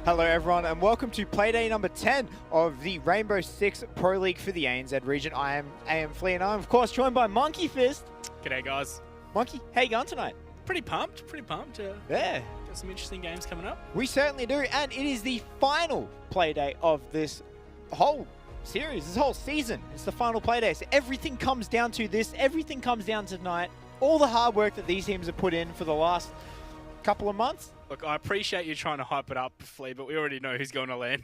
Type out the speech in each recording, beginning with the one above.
Hello everyone and welcome to Playday number 10 of the Rainbow Six Pro League for the ANZ region. I am Flea and I'm of course joined by Monkey Fist. G'day guys. Monkey, how you going tonight? Pretty pumped. Yeah. Got some interesting games coming up. We certainly do, and it is the final Playday of this whole series, this whole season. It's the final Playday, so everything comes down to this, everything comes down to tonight. All the hard work that these teams have put in for the last couple of months. Look, I appreciate you trying to hype it up, Flea, but we already know who's going to land.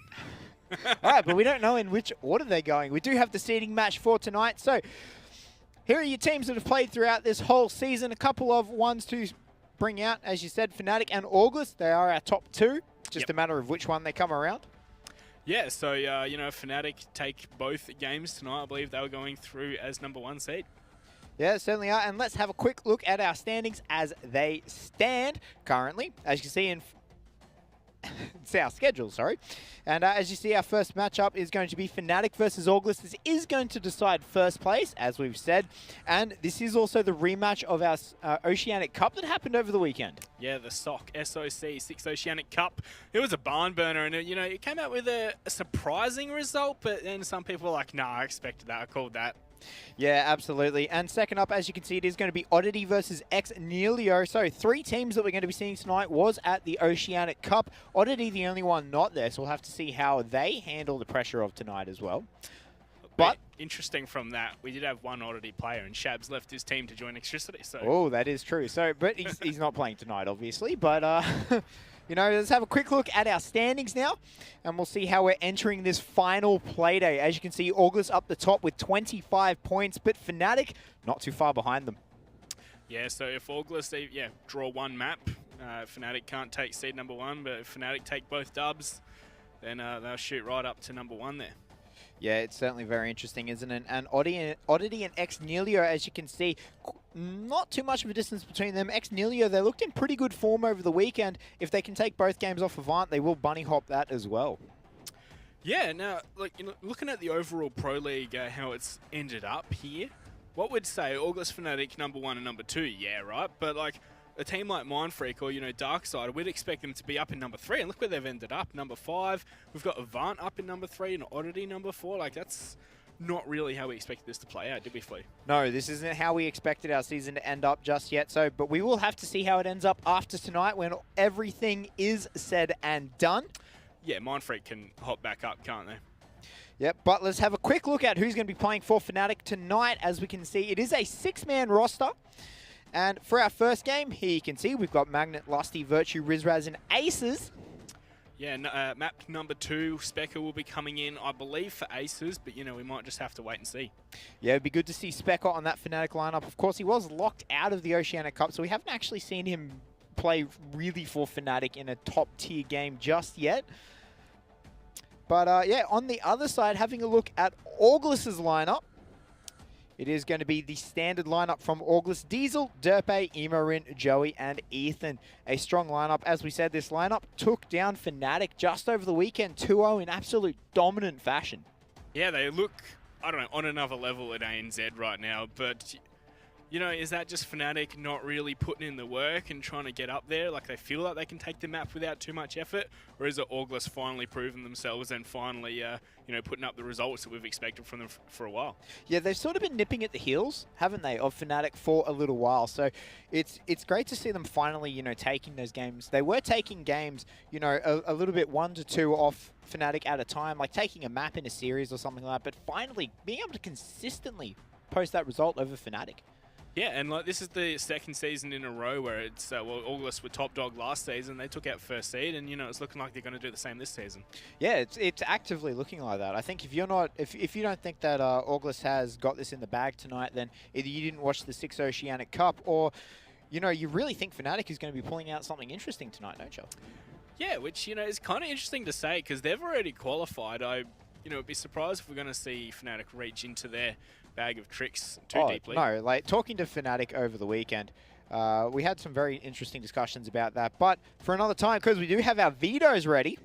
All right, but we don't know in which order they're going. We do have the seeding match for tonight. So here are your teams that have played throughout this whole season. A couple of ones to bring out, as you said, FNATIC and ORGLESS. They are our top two. Just a matter of which one they come around. Yeah, so, you know, FNATIC take both games tonight. I believe they were going through as number 1 seed. Yeah, certainly are. And let's have a quick look at our standings as they stand currently. As you can see in it's our schedule, sorry. And as you see, our first matchup is going to be FNATIC versus ORGLESS. This is going to decide first place, as we've said. And this is also the rematch of our Oceanic Cup that happened over the weekend. Yeah, the SOC 6 Oceanic Cup. It was a barn burner, and you know, it came out with a surprising result, but then some people were like, nah, I expected that, I called that. Yeah, absolutely. And second up, as you can see, it is going to be Oddity versus X-Nelio. So 3 teams that we're going to be seeing tonight was at the Oceanic Cup. Oddity, the only one not there, so we'll have to see how they handle the pressure of tonight as well. But interesting from that, we did have one Oddity player, and Shabs left his team to join Electricity. So oh, that is true. So, but he's not playing tonight, obviously. But you know, let's have a quick look at our standings now, and we'll see how we're entering this final Playday. As you can see, ORGLESS up the top with 25 points, but FNATIC not too far behind them. Yeah, so if ORGLESS, they draw one map, FNATIC can't take seed number 1, but if FNATIC take both dubs, then they'll shoot right up to number 1 there. Yeah, it's certainly very interesting, isn't it? And Oddity and X-Nelio, as you can see, not too much of a distance between them. X-Nelio, they looked in pretty good form over the weekend. If they can take both games off Avant, they will bunny hop that as well. Yeah, now, like, you know, looking at the overall Pro League, how it's ended up here, what would say ORGLESS, FNATIC, number 1 and number 2? Yeah, right? But, like, a team like Mindfreak or, you know, Darkside, we'd expect them to be up in number 3, and look where they've ended up. Number 5, we've got Avant up in number 3 and Oddity number 4. Like, that's not really how we expected this to play out, did we, Flea? No, this isn't how we expected our season to end up just yet. So, but we will have to see how it ends up after tonight when everything is said and done. Yeah, Mindfreak can hop back up, can't they? Yep, but let's have a quick look at who's going to be playing for FNATIC tonight. As we can see, it is a 6-man roster. And for our first game, here you can see we've got Magnet, Lusty, Virtue, Rizraz, and Aces. Yeah, map number 2, Specker will be coming in, I believe, for Aces, but, you know, we might just have to wait and see. Yeah, it'd be good to see Specker on that FNATIC lineup. Of course, he was locked out of the Oceanic Cup, so we haven't actually seen him play really for FNATIC in a top-tier game just yet. But, yeah, on the other side, having a look at ORGLESS's lineup, it is going to be the standard lineup from ORGLESS: Diesel, Derpe, Emorin, Joey, and Ethan. A strong lineup. As we said, this lineup took down FNATIC just over the weekend, 2-0 in absolute dominant fashion. Yeah, they look, I don't know, on another level at ANZ right now, but, you know, is that just FNATIC not really putting in the work and trying to get up there? Like, they feel like they can take the map without too much effort? Or is it ORGLESS finally proving themselves and finally, you know, putting up the results that we've expected from them for a while? Yeah, they've sort of been nipping at the heels, haven't they, of FNATIC for a little while. So it's great to see them finally, you know, taking those games. They were taking games, you know, a little bit 1 to 2 off FNATIC at a time, like taking a map in a series or something like that. But finally being able to consistently post that result over FNATIC. Yeah, and like this is the second season in a row where it's, well, ORGLESS were top dog last season. They took out first seed, and, you know, it's looking like they're going to do the same this season. Yeah, it's actively looking like that. I think if you're not, if you don't think that ORGLESS has got this in the bag tonight, then either you didn't watch the 6 Oceanic Cup, or, you know, you really think FNATIC is going to be pulling out something interesting tonight, don't you? Yeah, which, you know, is kind of interesting to say because they've already qualified. You know, would be surprised if we're going to see FNATIC reach into their bag of tricks too deeply. No, like talking to FNATIC over the weekend, we had some very interesting discussions about that. But for another time, because we do have our vetoes ready.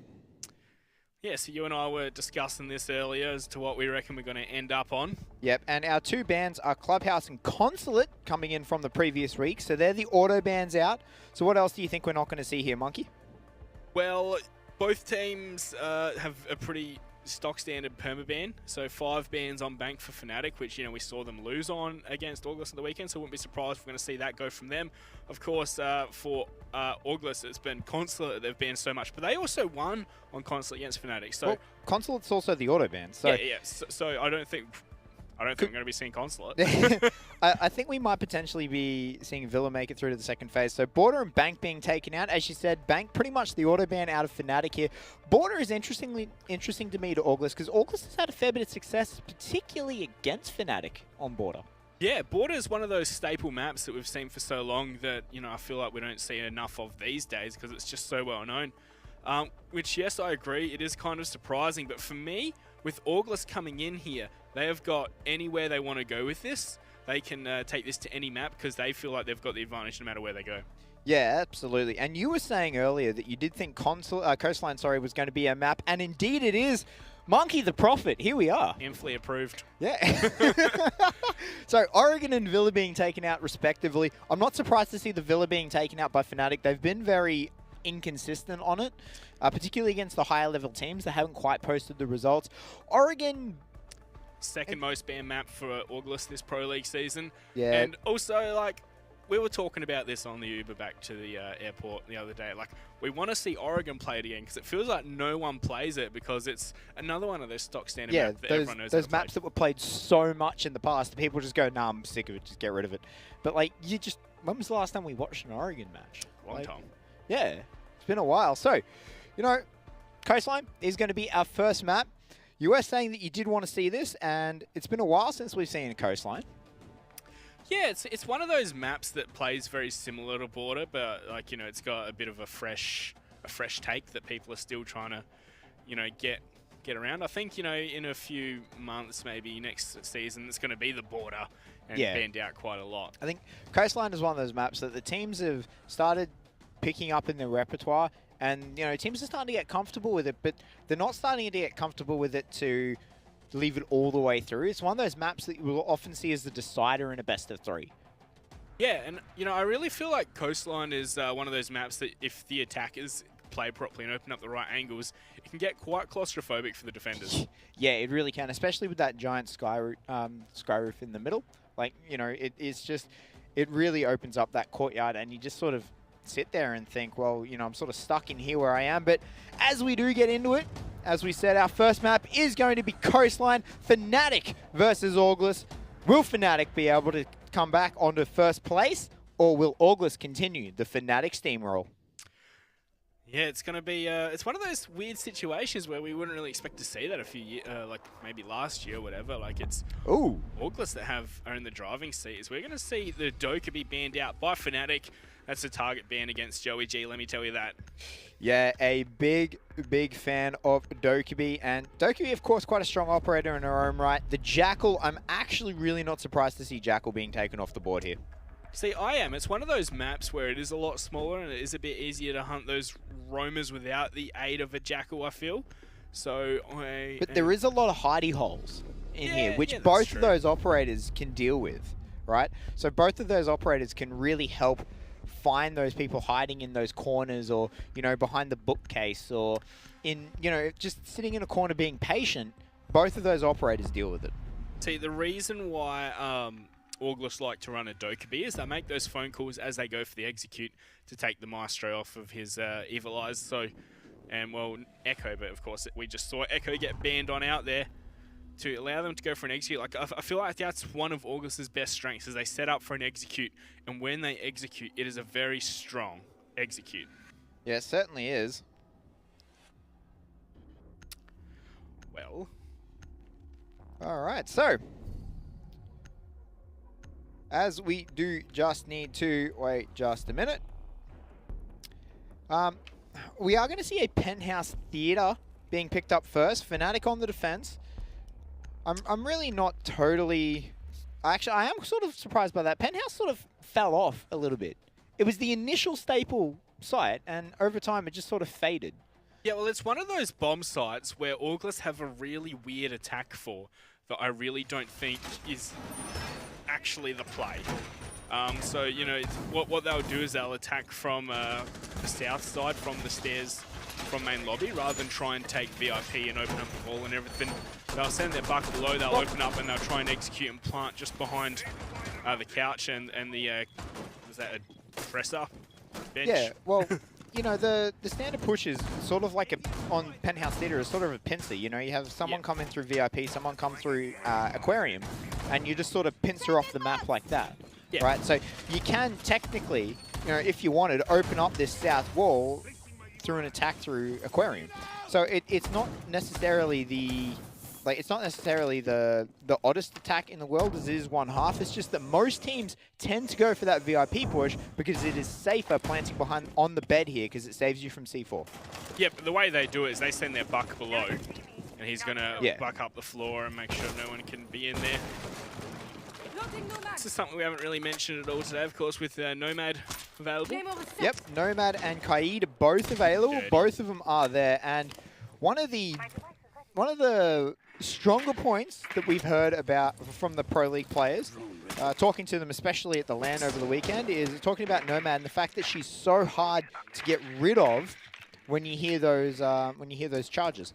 Yeah, so you and I were discussing this earlier as to what we reckon we're going to end up on. Yep, and our 2 bans are Clubhouse and Consulate coming in from the previous week. So they're the auto bans out. So what else do you think we're not going to see here, Monkey? Well, both teams have a pretty stock standard perma-ban, so 5 bans on bank for FNATIC, which, you know, we saw them lose on against ORGLESS on the weekend, so I wouldn't be surprised if we're going to see that go from them. Of course, for ORGLESS, it's been Consulate that they've banned so much, but they also won on Consulate against FNATIC. So well, Consulate's also the auto ban. So yeah. So I don't think we're going to be seeing Consulate. I think we might potentially be seeing Villa make it through to the second phase. So Border and Bank being taken out. As you said, Bank pretty much the auto ban out of FNATIC here. Border is interesting to me to ORGLESS because ORGLESS has had a fair bit of success, particularly against FNATIC on Border. Yeah, Border is one of those staple maps that we've seen for so long that, you know, I feel like we don't see enough of these days because it's just so well known. Which, yes, I agree, it is kind of surprising. But for me, with ORGLESS coming in here, they have got anywhere they want to go with this. They can take this to any map because they feel like they've got the advantage no matter where they go. Yeah, absolutely. And you were saying earlier that you did think Coastline, was going to be a map, and indeed it is. Monkey the Prophet, here we are. Infinitely approved. Yeah. So Oregon and Villa being taken out respectively. I'm not surprised to see the Villa being taken out by FNATIC. They've been very inconsistent on it, particularly against the higher level teams. They haven't quite posted the results. Oregon... Second most banned map for ORGLESS this Pro League season. Yeah. And also, like, we were talking about this on the Uber back to the airport the other day. Like, we want to see Oregon play it again because it feels like no one plays it because it's another one of those stock standard maps that everyone knows. Those maps that were played so much in the past, people just go, nah, I'm sick of it, just get rid of it. But, like, when was the last time we watched an Oregon match? Long time. Yeah, it's been a while. So, you know, Coastline is going to be our first map. You were saying that you did want to see this, and it's been a while since we've seen a Coastline. Yeah, it's one of those maps that plays very similar to Border, but, like, you know, it's got a bit of a fresh take that people are still trying to, you know, get around. I think, you know, in a few months, maybe next season, it's going to be the Border and banned out quite a lot. I think Coastline is one of those maps that the teams have started picking up in their repertoire. And, you know, teams are starting to get comfortable with it, but they're not starting to get comfortable with it to leave it all the way through. It's one of those maps that you will often see as the decider in a best of 3. Yeah, and, you know, I really feel like Coastline is one of those maps that if the attackers play properly and open up the right angles, it can get quite claustrophobic for the defenders. Yeah, it really can, especially with that giant sky roof in the middle. Like, you know, it really opens up that courtyard, and you just sort of sit there and think, well, you know, I'm sort of stuck in here where I am. But as we do get into it, as we said, our first map is going to be Coastline. FNATIC versus ORGLESS. Will FNATIC be able to come back onto first place, or will ORGLESS continue the FNATIC steamroll? Yeah, it's going to be, it's one of those weird situations where we wouldn't really expect to see that a few years, like maybe last year or whatever. Like, it's ORGLESS that are in the driving seats. We're going to see the Doka be banned out by FNATIC. That's a target ban against Joey G, let me tell you that. Yeah, a big fan of Dokkaebi. And Dokkaebi, of course, quite a strong operator in her own right. The Jackal, I'm actually really not surprised to see Jackal being taken off the board here. See, I am. It's one of those maps where it is a lot smaller and it is a bit easier to hunt those roamers without the aid of a Jackal, I feel. So But there is a lot of hidey holes in here, which both of those operators can deal with, right? So both of those operators can really help find those people hiding in those corners, or, you know, behind the bookcase, or in, you know, just sitting in a corner being patient. Both of those operators deal with it. See, the reason why ORGLESS like to run a Dokkaebi is they make those phone calls as they go for the execute to take the Maestro off of his Evil Eyes. So, and well, Echo, but of course we just saw Echo get banned on out there to allow them to go for an execute. Like, I feel like that's one of ORGLESS's best strengths, is they set up for an execute, and when they execute, it is a very strong execute. Yeah, it certainly is. Well. All right, so as we do just need to wait just a minute, we are going to see a Penthouse Theatre being picked up first. FNATIC on the defense. I'm really not totally... Actually, I am sort of surprised by that. Penthouse sort of fell off a little bit. It was the initial staple site, and over time it just sort of faded. Yeah, well, it's one of those bomb sites where ORGLESS have a really weird attack for that I really don't think is actually the play. So, you know, what they'll do is they'll attack from the south side, from the stairs from main lobby rather than try and take VIP and open up the ball and everything. They'll send their bucket below, they'll open up and they'll try and execute and plant just behind the couch and the, was that a dresser bench? Yeah, well, you know, the standard push is sort of like on Penthouse Theatre is sort of a pincer. You know, you have someone come in through VIP, someone come through Aquarium, and you just sort of pincer off the map like that. Yeah. Right? So you can technically, you know, if you wanted, open up this south wall through an attack through Aquarium. So it's not necessarily the oddest attack in the world as it is 1/2. It's just that most teams tend to go for that VIP push because it is safer planting behind on the bed here because it saves you from C4. Yeah, but the way they do it is they send their buck below and he's going to buck up the floor and make sure no one can be in there. This is something we haven't really mentioned at all today, of course, with Nomad available. Yep, Nomad and Kaid are both available. Dirty. Both of them are there. And one of the stronger points that we've heard about from the Pro League players, talking to them especially at the LAN over the weekend, is talking about Nomad and the fact that she's so hard to get rid of when you hear those charges.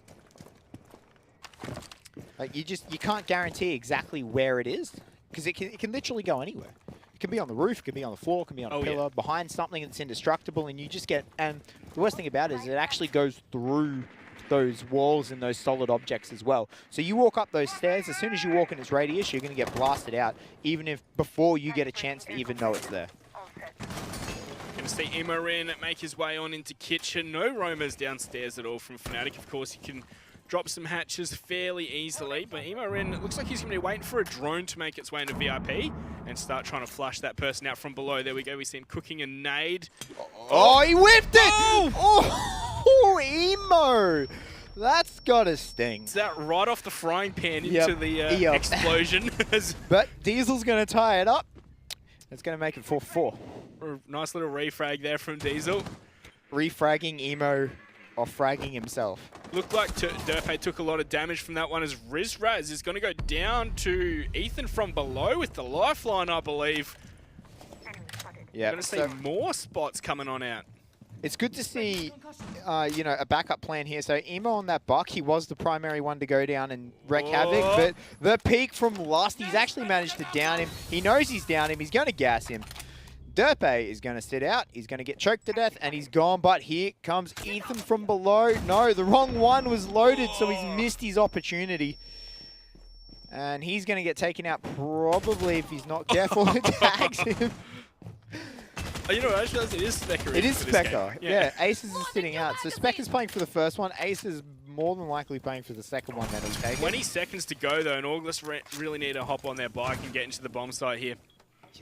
Like you can't guarantee exactly where it is because it can literally go anywhere. It can be on the roof, it can be on the floor, it can be on a pillar, behind something that's indestructible, and you just get. And the worst thing about it is it actually goes through those walls and those solid objects as well. So you walk up those stairs, as soon as you walk in its radius, you're going to get blasted out, even if before you get a chance to even know it's there. Going to see Imorin make his way on into kitchen. No roamers downstairs at all from FNATIC. Of course, you can drop some hatches fairly easily, but Imorin, it looks like he's going to be waiting for a drone to make its way into VIP and start trying to flush that person out from below. There we go. We see him cooking a nade. Oh, he whiffed it! Oh, Imo! That's gotta sting. Is that right off the frying pan into the explosion? But Diesel's gonna tie it up. It's gonna make it 4-4. Nice little refrag there from Diesel. Refragging Imo off fragging himself. Looked like Derpe took a lot of damage from that one as Rizraz is going to go down to Ethan from below with the lifeline, I believe. Yeah, we're going to see more spots coming on out. It's good to see, you know, a backup plan here. So Emo on that buck, he was the primary one to go down and wreak havoc, but the peak from Lust, he's actually managed to down him. He knows he's down him. He's going to gas him. Derpe is going to sit out. He's going to get choked to death, and he's gone. But here comes Ethan from below. No, the wrong one was loaded, so he's missed his opportunity. And he's going to get taken out probably if he's not careful. It tags him. Oh, you know, I just realized it is Specker. It is Specker. Yeah, Aces is sitting out. So Specker's playing for the first one. Ace is more than likely playing for the second one that he's taking. 20 seconds to go, though, and ORGLESS really need to hop on their bike and get into the bomb site here.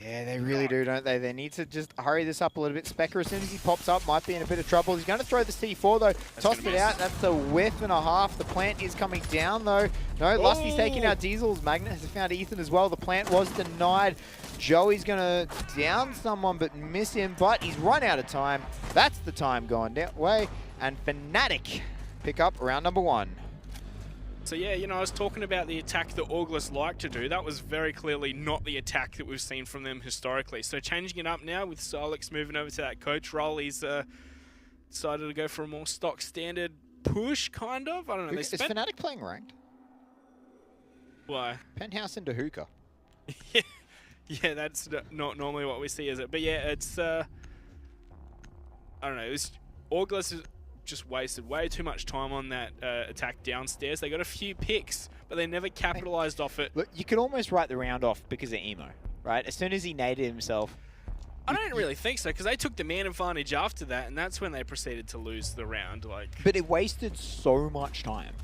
Yeah, they really do, don't they? They need to just hurry this up a little bit. Specker, as soon as he pops up, might be in a bit of trouble. He's going to throw the C4, though. Tossed it out. That's a whiff and a half. The plant is coming down, though. No, Lusty's taking out Diesel's. Magnet has found Ethan as well. The plant was denied. Joey's going to down someone, but miss him. But he's run out of time. That's the time going that way. And FNATIC pick up round number 1. So yeah, you know, I was talking about the attack that ORGLESS like to do. That was very clearly not the attack that we've seen from them historically. So changing it up now with Silex moving over to that coach role, he's decided to go for a more stock standard push, kind of. I don't know. Is FNATIC playing ranked? Why? Penthouse into hookah. Yeah, that's not normally what we see, is it? But yeah, it's I don't know. ORGLESS is just wasted way too much time on that attack downstairs. They got a few picks, but they never capitalized off it. Look, you could almost write the round off because of Emo, right? As soon as he naded himself. I don't really think so, because they took the man advantage after that, and that's when they proceeded to lose the round. But it wasted so much time.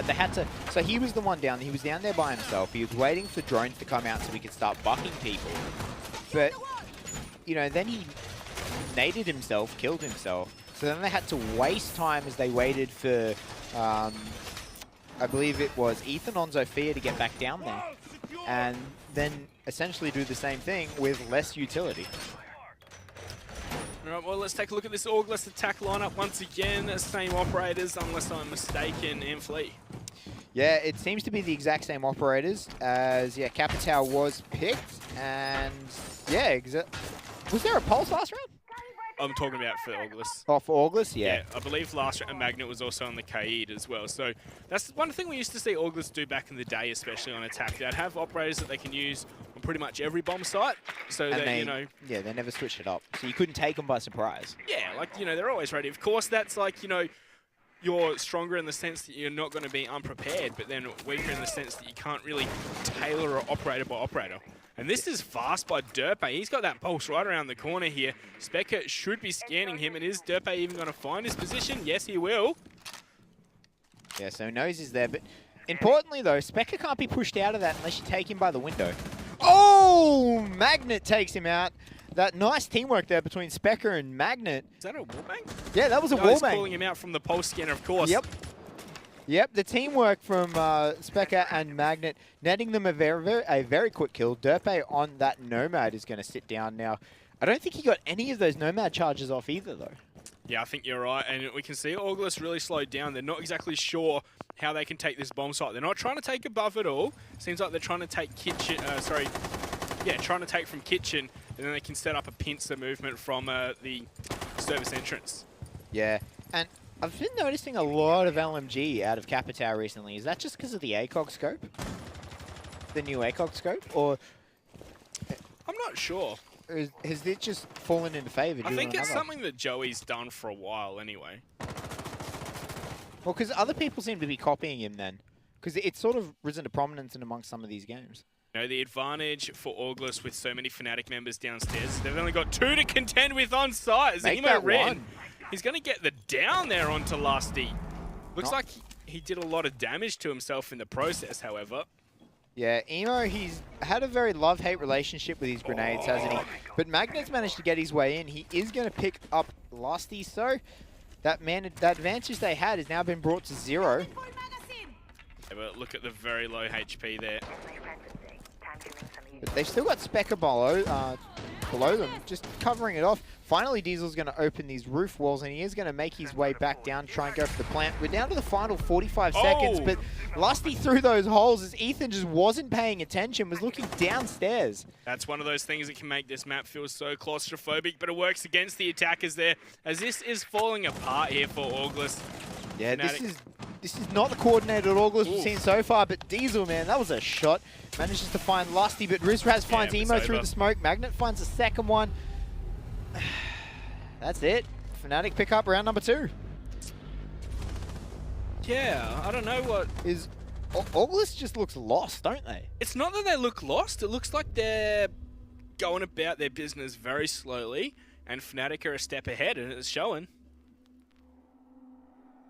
They had to. So he was the one down. He was down there by himself. He was waiting for drones to come out so he could start bucking people. But you know, then he naded himself, killed himself. So then they had to waste time as they waited for, I believe it was Ethan on Zofia to get back down there. And then essentially do the same thing with less utility. All right, well, let's take a look at this ORGLESS attack lineup once again. Same operators, unless I'm mistaken, and Flea. Yeah, it seems to be the exact same operators as, yeah, Capitao was picked. And, yeah, was there a pulse last round? I'm talking about for ORGLESS. Oh, for ORGLESS? Yeah, I believe last round Magnet was also on the Kaid as well. So that's one thing we used to see ORGLESS do back in the day, especially on attack. They'd have operators that they can use on pretty much every bomb site. So that, you know... Yeah, they never switched it up. So you couldn't take them by surprise. Yeah, like, you know, they're always ready. Of course, that's like, you know, you're stronger in the sense that you're not going to be unprepared, but then weaker in the sense that you can't really tailor operator by operator. And this is fast by Derpe. He's got that pulse right around the corner here. Specker should be scanning him. And is Derpe even going to find his position? Yes, he will. Yeah, so he knows he's there. But importantly, though, Specker can't be pushed out of that unless you take him by the window. Oh! Magnet takes him out. That nice teamwork there between Specker and Magnet. Is that a wallbang? Yeah, that was a He's wallbang. calling him out from the pulse scanner, of course. Yep. Yep, the teamwork from Specker and Magnet, netting them a very quick kill. Derpe on that Nomad is going to sit down now. I don't think he got any of those Nomad charges off either, though. Yeah, I think you're right. And we can see ORGLESS really slowed down. They're not exactly sure how they can take this bomb site. They're not trying to take above at all. Seems like they're trying to take Kitchen, trying to take from Kitchen, and then they can set up a pincer movement from the service entrance. Yeah, and I've been noticing a lot of LMG out of Capitao recently. Is that just because of the ACOG scope? The new ACOG scope? Or I'm not sure. Has it just fallen into favour? I think it's something that Joey's done for a while anyway. Well, because other people seem to be copying him then. Because it's sort of risen to prominence in amongst some of these games. You know, the advantage for ORGLESS with so many FNATIC members downstairs is they've only got 2 to contend with on site. As Emo Ren, he's going to get the down there onto Lusty. Looks like he did a lot of damage to himself in the process, however. Yeah, Emo, he's had a very love-hate relationship with his grenades, hasn't he? But Magnet's managed to get his way in. He is going to pick up Lusty, so that advantage they had has now been brought to 0. Yeah, but look at the very low HP there. But they've still got Specker below them, just covering it off. Finally, Diesel's going to open these roof walls, and he is going to make his way back down, try and go for the plant. We're down to the final 45 seconds, but Lusty through those holes as Ethan just wasn't paying attention, was looking downstairs. That's one of those things that can make this map feel so claustrophobic, but it works against the attackers there, as this is falling apart here for ORGLESS. Yeah, this is not the coordinated ORGLESS we've seen so far, but Diesel, man, that was a shot. Manages to find Lusty, but Rizraz finds Emo through the smoke. Magnet finds the second one. That's it. FNATIC pick up round number 2. Yeah, I don't know what... ORGLESS just looks lost, don't they? It's not that they look lost. It looks like they're going about their business very slowly, and FNATIC are a step ahead, and it's showing.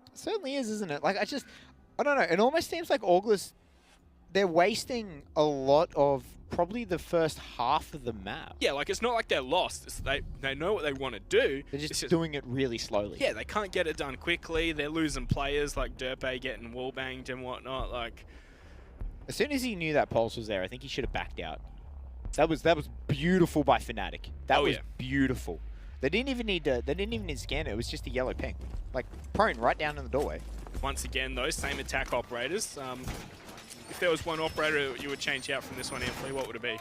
It certainly is, isn't it? Like, I don't know. It almost seems like ORGLESS, they're wasting a lot of probably the first half of the map. Yeah, like it's not like they're lost. It's they know what they want to do. They're just doing it really slowly. Yeah, they can't get it done quickly. They're losing players like Derpe getting wallbanged and whatnot. Like, as soon as he knew that pulse was there, I think he should have backed out. That was beautiful by FNATIC. That was beautiful. They didn't even need to scan it. It was just a yellow ping, like prone right down in the doorway. Once again, those same attack operators. If there was one operator you would change out from this one, Anthony, what would it be?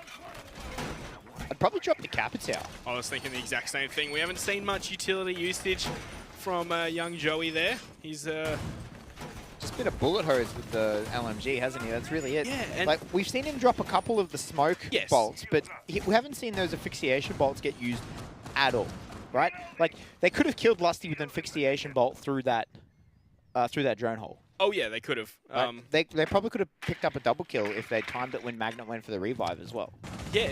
I'd probably drop the Capitao. I was thinking the exact same thing. We haven't seen much utility usage from young Joey there. He's just been a bullet hose with the LMG, hasn't he? That's really it. Yeah, and like we've seen him drop a couple of the smoke bolts, but we haven't seen those asphyxiation bolts get used at all, right? Like they could have killed Lusty with an asphyxiation bolt through that drone hole. Oh yeah, they could have. They probably could have picked up a double kill if they timed it when Magnet went for the revive as well. Yeah,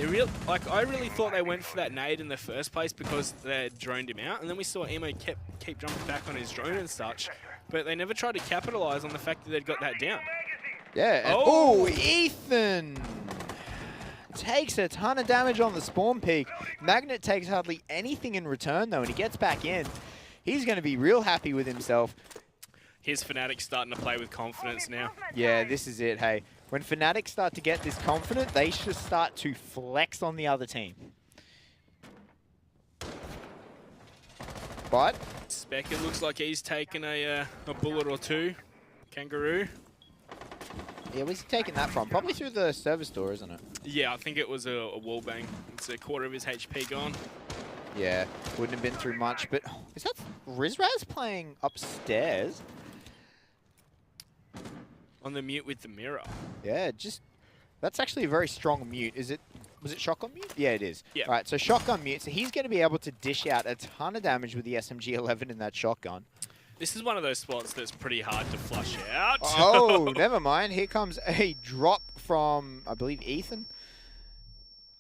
I really thought they went for that nade in the first place because they droned him out, and then we saw Emo keep jumping back on his drone and such, but they never tried to capitalize on the fact that they'd got that down. Yeah. Oh, Ethan takes a ton of damage on the spawn peak. Magnet takes hardly anything in return though, and he gets back in. He's going to be real happy with himself. Here's FNATIC starting to play with confidence now. Yeah, this is it, hey. When FNATIC start to get this confident, they should start to flex on the other team. But Specker looks like he's taken a bullet or two. Kangaroo. Yeah, where's he taking that from? Probably through the service door, isn't it? Yeah, I think it was a wallbang. It's a quarter of his HP gone. Yeah, wouldn't have been through much, but is that Rizraz playing upstairs? On the mute with the mirror. Yeah, that's actually a very strong mute. Was it shotgun mute? Yeah, it is. Yeah. Right, so shotgun mute. So he's going to be able to dish out a ton of damage with the SMG-11 in that shotgun. This is one of those spots that's pretty hard to flush out. Oh, never mind. Here comes a drop from, I believe, Ethan.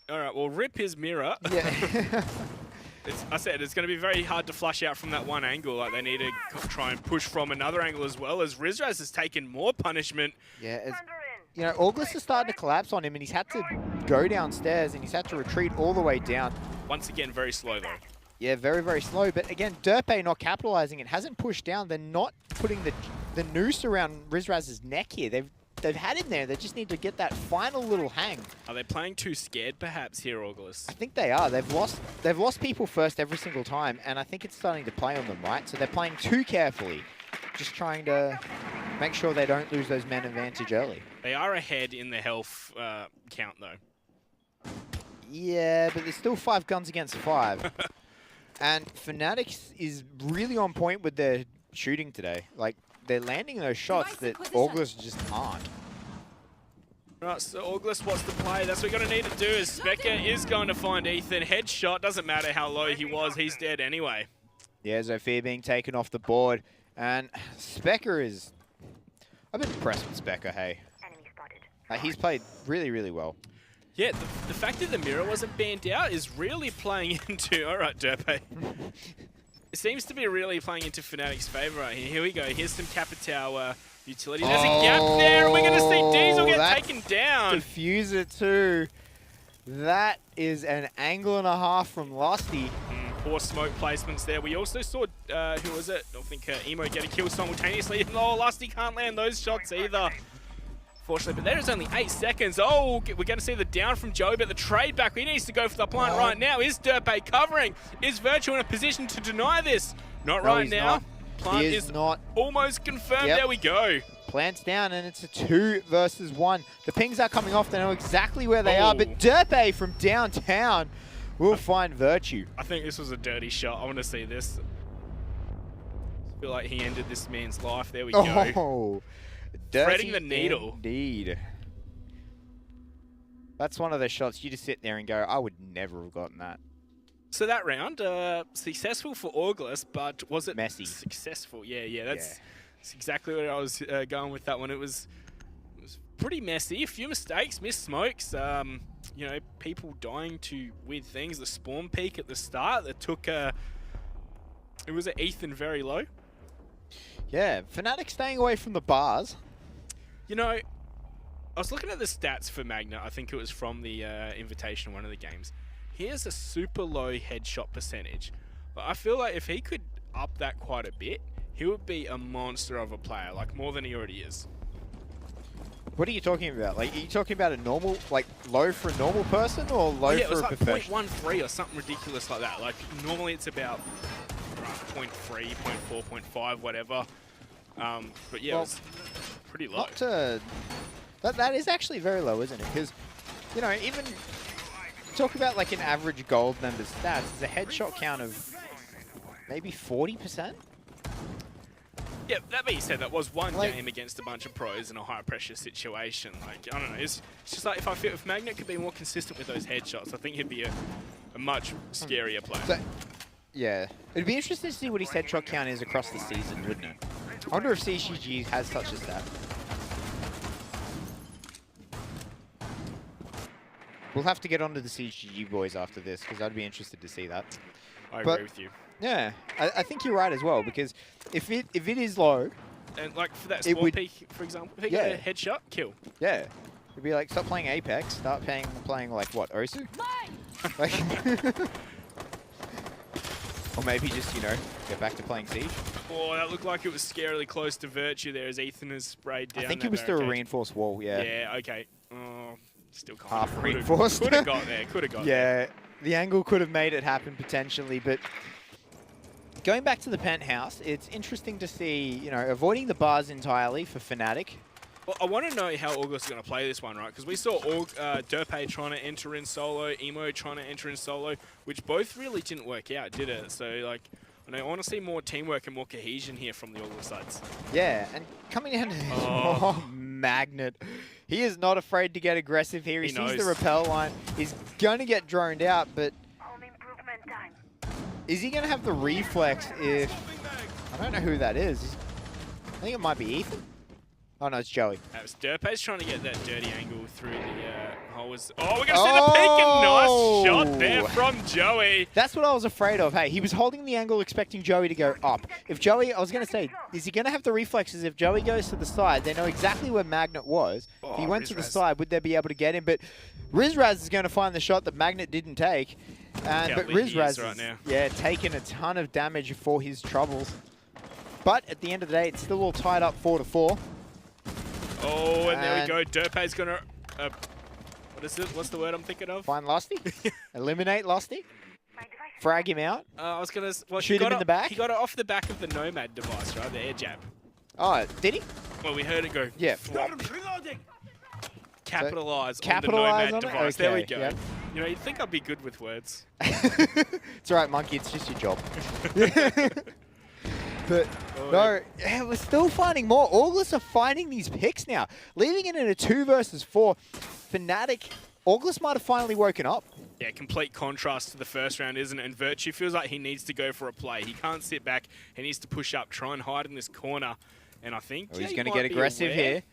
All right, well, rip his mirror. Yeah. I said it's going to be very hard to flush out from that one angle. Like, they need to try and push from another angle as well, as Rizraz has taken more punishment. Yeah, you know, ORGLESS is starting to collapse on him, and he's had to go downstairs, and he's had to retreat all the way down. Once again, very slow, though. Yeah, very, very slow. But again, Derpe not capitalizing. It hasn't pushed down. They're not putting the noose around Rizraz's neck here. They've had him there. They just need to get that final little hang. Are they playing too scared, perhaps, here, ORGLESS? I think they are. They've lost people first every single time, and I think it's starting to play on them, right? So they're playing too carefully, just trying to make sure they don't lose those men advantage early. They are ahead in the health count, though. Yeah, but there's still 5 guns against 5. And FNATIC is really on point with their shooting today. Like, they're landing those shots that ORGLESS just aren't. Right, so ORGLESS wants to play. That's what we're going to need to do. Is Specker is going to find Ethan. Headshot, doesn't matter how low he was. He's dead anyway. Yeah, Zofia being taken off the board. And Specker is... I've been impressed with Specker, hey. He's played really, really well. Yeah, the fact that the mirror wasn't banned out is really playing into... All right, Derpe. It seems to be really playing into FNATIC's favour right here. Here we go. Here's some Capitao utility. There's a gap there, and we're going to see Diesel get taken down. Diffuser too. That is an angle and a half from Lusty. Poor smoke placements there. We also saw, who was it? I think Emo get a kill simultaneously. Oh, Lusty can't land those shots either. Fortunately, but there is only 8 seconds. Oh, we're going to see the down from Joey, but the trade back. He needs to go for the plant right now. Is Derpe covering? Is Virtual in a position to deny this? Not right now. Not. Plant is not almost confirmed. Yep. There we go. Plant's down, and it's a 2 versus 1. The pings are coming off. They know exactly where they are, but Derpe from downtown will find Virtue. I think this was a dirty shot. I want to see this. I feel like he ended this man's life. There we go. Threading the needle. Indeed. That's one of those shots you just sit there and go, I would never have gotten that. So that round, successful for ORGLESS, but was it messy? Successful, yeah. That's exactly what I was going with that one. It was pretty messy. A few mistakes, missed smokes. You know, people dying to weird things. The spawn peak at the start that took. It was at Ethan very low. Yeah, FNATIC staying away from the bars. You know, I was looking at the stats for Magna. I think it was from the invitation, one of the games. He has a super low headshot percentage. But I feel like if he could up that quite a bit, he would be a monster of a player, like more than he already is. What are you talking about? Like, are you talking about a normal, like, low for a normal person or low for a professional? It was like 0.13 or something ridiculous like that. Like, normally it's about 0.3, 0.4, 0.5, whatever. But yeah, well, it was pretty low. That is actually very low, isn't it? Because, you know, even talk about like an average gold member's stats, it's a headshot count of maybe 40%. Yeah, that being said, that was one game against a bunch of pros in a high-pressure situation. Like, I don't know, it's just like if Magnet could be more consistent with those headshots, I think he'd be a much scarier player. So, yeah, it'd be interesting to see what his headshot count is across the season, wouldn't it? I wonder if CCG has such a stat. We'll have to get onto the CCG boys after this, because I'd be interested to see that. I agree with you. Yeah, I think you're right as well, because if it is low, and like for that spawn peak, for example, if he got a headshot, kill. Yeah, it'd be like stop playing Apex, start playing like what, Osu? Like, or maybe just, you know, get back to playing Siege. Oh, that looked like it was scarily close to Virtue there as Ethan has sprayed down. I think it was through a reinforced wall. Yeah. Yeah. Okay. Oh, still can't. Half reinforced. Could have got there. Could have got there. Yeah, the angle could have made it happen potentially, but. Going back to the penthouse, it's interesting to see, you know, avoiding the bars entirely for FNATIC. Well, I want to know how ORGLESS is going to play this one, right? Because we saw Derpay trying to enter in solo, Emo trying to enter in solo, which both really didn't work out, did it? So, like, I want to see more teamwork and more cohesion here from the ORGLESS sides. Yeah, and coming in, oh, Magnet. He is not afraid to get aggressive here. He sees the repel line. He's going to get droned out, but is he going to have the reflex if... I don't know who that is. I think it might be Ethan. Oh, no, it's Joey. That was Derpay's trying to get that dirty angle through the hole. Oh, we're going to see the peek, and nice shot there from Joey. That's what I was afraid of. Hey, he was holding the angle expecting Joey to go up. If Joey, I was going to say, is he going to have the reflexes? If Joey goes to the side, they know exactly where Magnet was. If he went to the side, would they be able to get him? But Rizraz is going to find the shot that Magnet didn't take. But Rizraz right now. Yeah, taking a ton of damage for his troubles. But at the end of the day, it's still all tied up 4-4. Oh, and there we go. Derpay's going to... what is it? What's the word I'm thinking of? Find Lusty. Eliminate Lusty. Frag him out. I was going to... Well, shoot him in the back? He got it off the back of the Nomad device, right? The air jab. Oh, did he? Well, we heard it go. Yeah. Capitalize on the Nomad on device. Okay, there we go. Yep. You know, you'd think I'd be good with words. It's all right, Monkey. It's just your job. But no, yeah, we're still finding more. ORGLESS are finding these picks now. Leaving it in a 2 versus 4. FNATIC, ORGLESS might have finally woken up. Yeah, complete contrast to the first round, isn't it? And Virtue feels like he needs to go for a play. He can't sit back. He needs to push up, try and hide in this corner. And I think he's going to get aggressive here.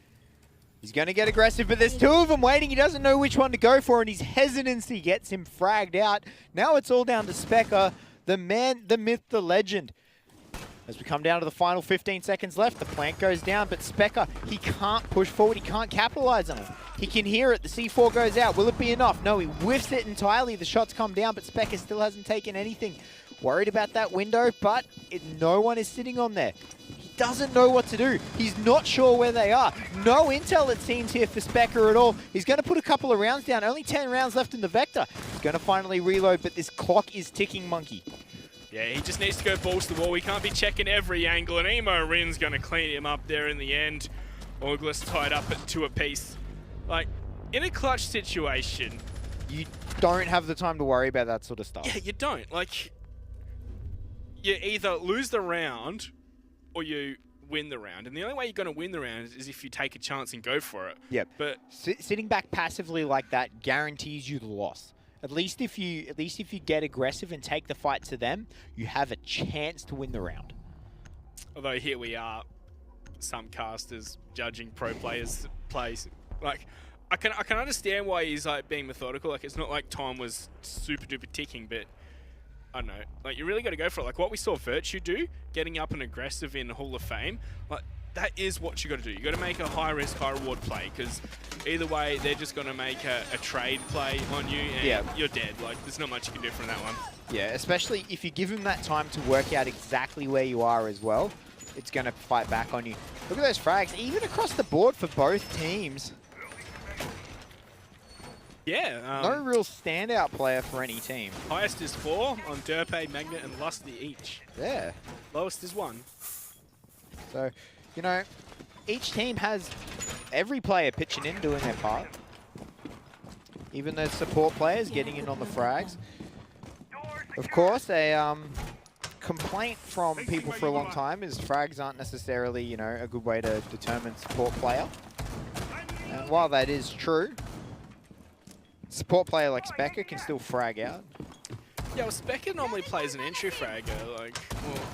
He's going to get aggressive, but there's 2 of them waiting. He doesn't know which one to go for, and his hesitancy gets him fragged out. Now it's all down to Specker, the man, the myth, the legend. As we come down to the final 15 seconds left, the plant goes down, but Specker, he can't push forward. He can't capitalize on it. He can hear it. The C4 goes out. Will it be enough? No, he whiffs it entirely. The shots come down, but Specker still hasn't taken anything. Worried about that window, but no one is sitting on there. He doesn't know what to do. He's not sure where they are. No intel, it seems, here for Specker at all. He's going to put a couple of rounds down. Only 10 rounds left in the Vector. He's going to finally reload, but this clock is ticking, Monkey. Yeah, he just needs to go balls to the wall. We can't be checking every angle, and Emo Rin's going to clean him up there in the end. ORGLESS tied up at 2 apiece. Like, in a clutch situation... You don't have the time to worry about that sort of stuff. Yeah, you don't. Like, you either lose the round or you win the round. And the only way you're going to win the round is if you take a chance and go for it. Yep. But sitting back passively like that guarantees you the loss. At least if you get aggressive and take the fight to them, you have a chance to win the round. Although here we are, some casters judging pro players' plays. Like, I can understand why he's like being methodical. Like, it's not like time was super duper ticking, but I don't know. Like, you really got to go for it. Like what we saw Virtue do, getting up and aggressive in Hall of Fame. Like, that is what you got to do. You got to make a high risk, high reward play, because either way, they're just going to make a trade play on you, and you're dead. Like, there's not much you can do from that one. Yeah, especially if you give him that time to work out exactly where you are as well, it's going to fight back on you. Look at those frags, even across the board for both teams. Yeah. No real standout player for any team. Highest is 4 on Derpay, Magnet, and Lusty each. Yeah. Lowest is 1. So, you know, each team has every player pitching in, doing their part. Even those support players getting in on the frags. Of course, a complaint from people for a long time is frags aren't necessarily, you know, a good way to determine support player. And while that is true, support player like Specker can still frag out. Yeah, well, Specker normally plays an entry fragger. Like,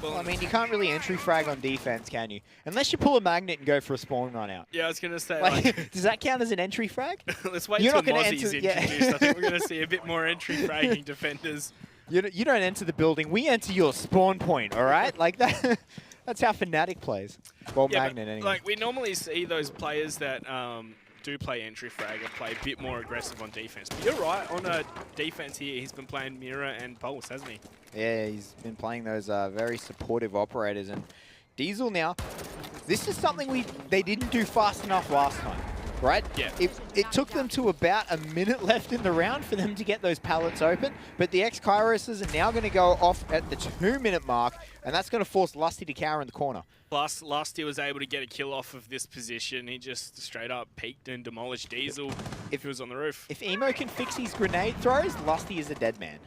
well, I mean, you can't really entry frag on defense, can you? Unless you pull a magnet and go for a spawn run out. Yeah, I was going to say, like, does that count as an entry frag? Let's wait until Mozzie's introduced. I think we're going to see a bit more entry fragging defenders. You don't enter the building. We enter your spawn point, all right? Like that. That's how FNATIC plays. Well, yeah, Magnet anyway. Like, we normally see those players that do play entry frag and play a bit more aggressive on defense. But you're right, on defense here, he's been playing Mirror and Pulse, hasn't he? Yeah, he's been playing those very supportive operators. And Diesel now, this is something they didn't do fast enough last time. right? Yeah. It took them to about a minute left in the round for them to get those pallets open, but the ex-Kyroses are now going to go off at the 2-minute mark, and that's going to force Lusty to cower in the corner. Plus, Lusty was able to get a kill off of this position. He just straight up peeked and demolished Diesel if he was on the roof. If Emo can fix his grenade throws, Lusty is a dead man.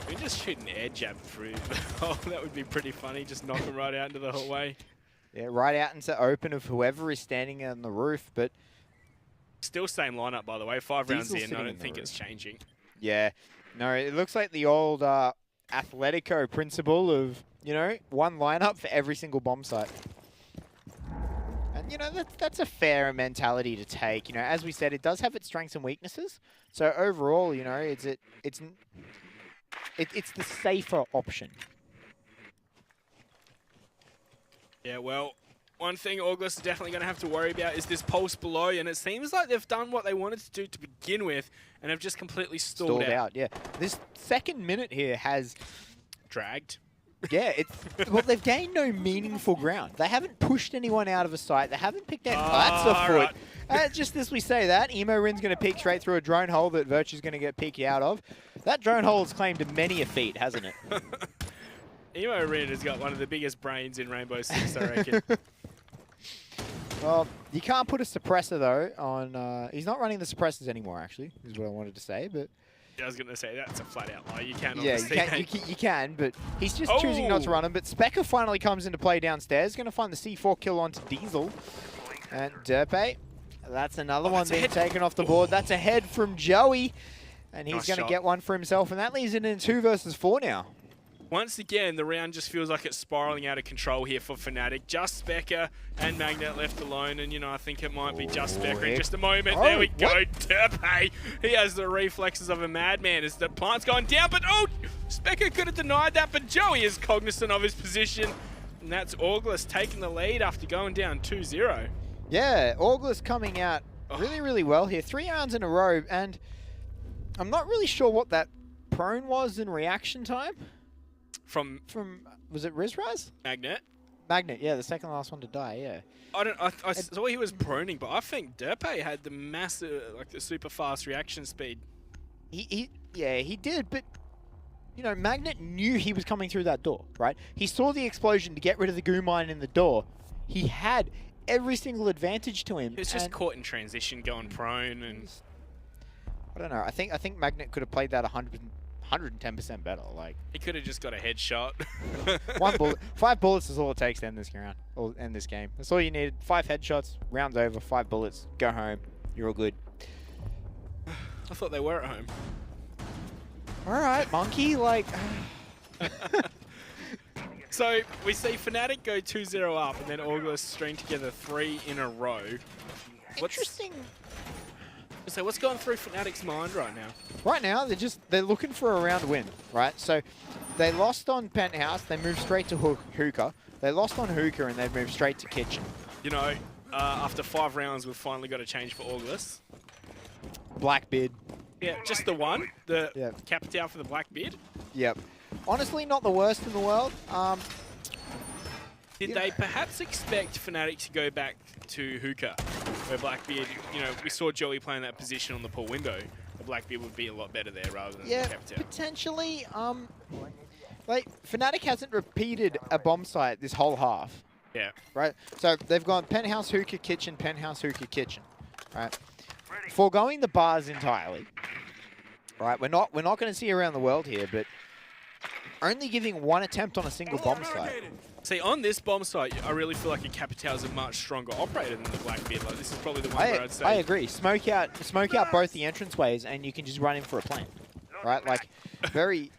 We can just shoot an air jab through. Oh, that would be pretty funny. Just knock him right out into the hallway. Yeah, right out into open of whoever is standing on the roof, but... Still same lineup, by the way. 5 rounds in, I don't think roof. it's changing. Yeah. No, it looks like the old Athletico principle of, you know, one lineup for every single bomb site. And, you know, that's a fair mentality to take. You know, as we said, it does have its strengths and weaknesses. So overall, you know, it's the safer option. Yeah, well, one thing ORGLESS is definitely going to have to worry about is this pulse below, and it seems like they've done what they wanted to do to begin with, and have just completely stalled out. Yeah. This second minute here has... Dragged. Yeah, well, they've gained no meaningful ground. They haven't pushed anyone out of a site. They haven't picked out... that's a foot. Right. Just as we say that, Emo Rin's going to peek straight through a drone hole that Virtue's going to get peeked out of. That drone hole has claimed many a feat, hasn't it? Emo Rin has got one of the biggest brains in Rainbow Six, I reckon. Well, you can't put a suppressor, though, on... he's not running the suppressors anymore, actually, is what I wanted to say, but... I was going to say, that's a flat-out lie. You can yeah, obviously... you can, but he's just choosing not to run them. But Specker finally comes into play downstairs. Going to find the C4 kill onto Diesel. And Derpe, that's another one being taken off the board. That's a head from Joey. And he's going to get one for himself. And that leaves it in 2 versus 4 now. Once again, the round just feels like it's spiraling out of control here for FNATIC. Just Specker and Magnet left alone, and, you know, I think it might be just Specker in just a moment. There we go, Derpe. He has the reflexes of a madman as the plant's gone down, but Specker could have denied that, but Joey is cognizant of his position, and that's ORGLESS taking the lead after going down 2-0. Yeah, ORGLESS coming out really, really well here. 3 rounds in a row, and I'm not really sure what that prone was in reaction time. From was it Rizraz? Magnet, yeah, the second last one to die, yeah. I saw he was proning, but I think Derpe had the massive, like the super fast reaction speed. Yeah, he did, but you know, Magnet knew he was coming through that door, right? He saw the explosion to get rid of the goo mine in the door. He had every single advantage to him. He was just caught in transition, going prone, and I don't know. I think Magnet could have played that 110% better. Like he could have just got a headshot. 1 bullet, 5 bullets is all it takes to end this round, or end this game. That's all you need. 5 headshots, round's over. 5 bullets, go home. You're all good. I thought they were at home. All right, monkey. Like. So we see FNATIC go 2-0 up, and then ORGLESS string together 3 in a row. Interesting. So what's going through FNATIC's mind right now? Right now, they're looking for a round win, right? So they lost on Penthouse, they moved straight to Hookah. They lost on Hookah, and they've moved straight to Kitchen. You know, after 5 rounds, we've finally got a change for ORGLESS. Blackbeard. Yeah, just the one. The Capital for the Blackbeard. Yep. Honestly, not the worst in the world. Did they perhaps expect FNATIC to go back to Hookah, where Blackbeard, you know, we saw Joey playing that position on the pool window. The Blackbeard would be a lot better there rather than the Capital. Potentially. Like, FNATIC hasn't repeated a bomb site this whole half. Yeah. Right? So they've gone Penthouse, Hookah, Kitchen, Penthouse, Hookah, Kitchen. Right? Foregoing the bars entirely. Right? We're not going to see around the world here, but only giving 1 attempt on a single bomb site. See, on this bomb site, I really feel like a Capital is a much stronger operator than the Blackbeard. Like, this is probably the one where I'd say... I agree. Smoke out both the entranceways, and you can just run in for a plant. Right? Like, very...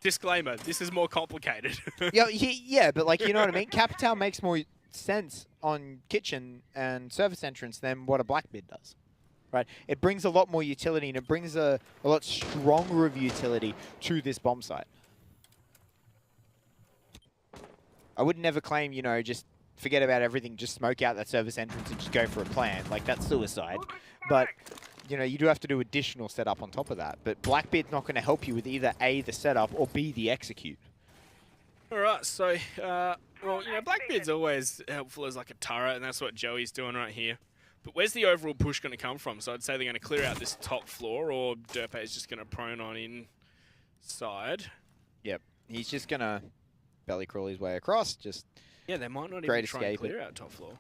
Disclaimer, this is more complicated. yeah, but like, you know what I mean? Capital makes more sense on Kitchen and service entrance than what a Blackbeard does. Right? It brings a lot more utility, and it brings a lot stronger of utility to this bomb site. I would never claim, you know, just forget about everything, just smoke out that service entrance and just go for a plant. Like, that's suicide. But, you know, you do have to do additional setup on top of that. But Blackbeard's not going to help you with either A, the setup, or B, the execute. All right, so, well, you know, Blackbeard's always helpful as like a turret, and that's what Joey's doing right here. But where's the overall push going to come from? So I'd say they're going to clear out this top floor, or Derpe is just going to prone on inside. Yep. He's just going to belly crawl his way across. Just yeah, they might not even try and clear out top floor.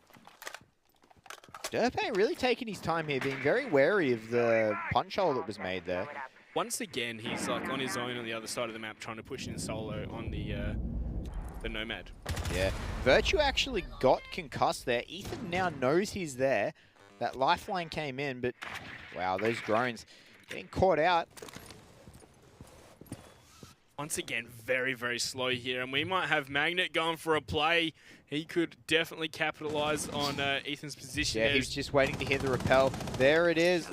Derpe really taking his time here, being very wary of the punch hole that was made there. Once again, he's like on his own on the other side of the map, trying to push in solo on the Nomad. Yeah, Virtue actually got concussed there. Ethan now knows he's there. That lifeline came in, but wow, those drones getting caught out. Once again, very, very slow here, and we might have Magnet going for a play. He could definitely capitalize on Ethan's position. Yeah, he's just waiting to hit the rappel. There it is.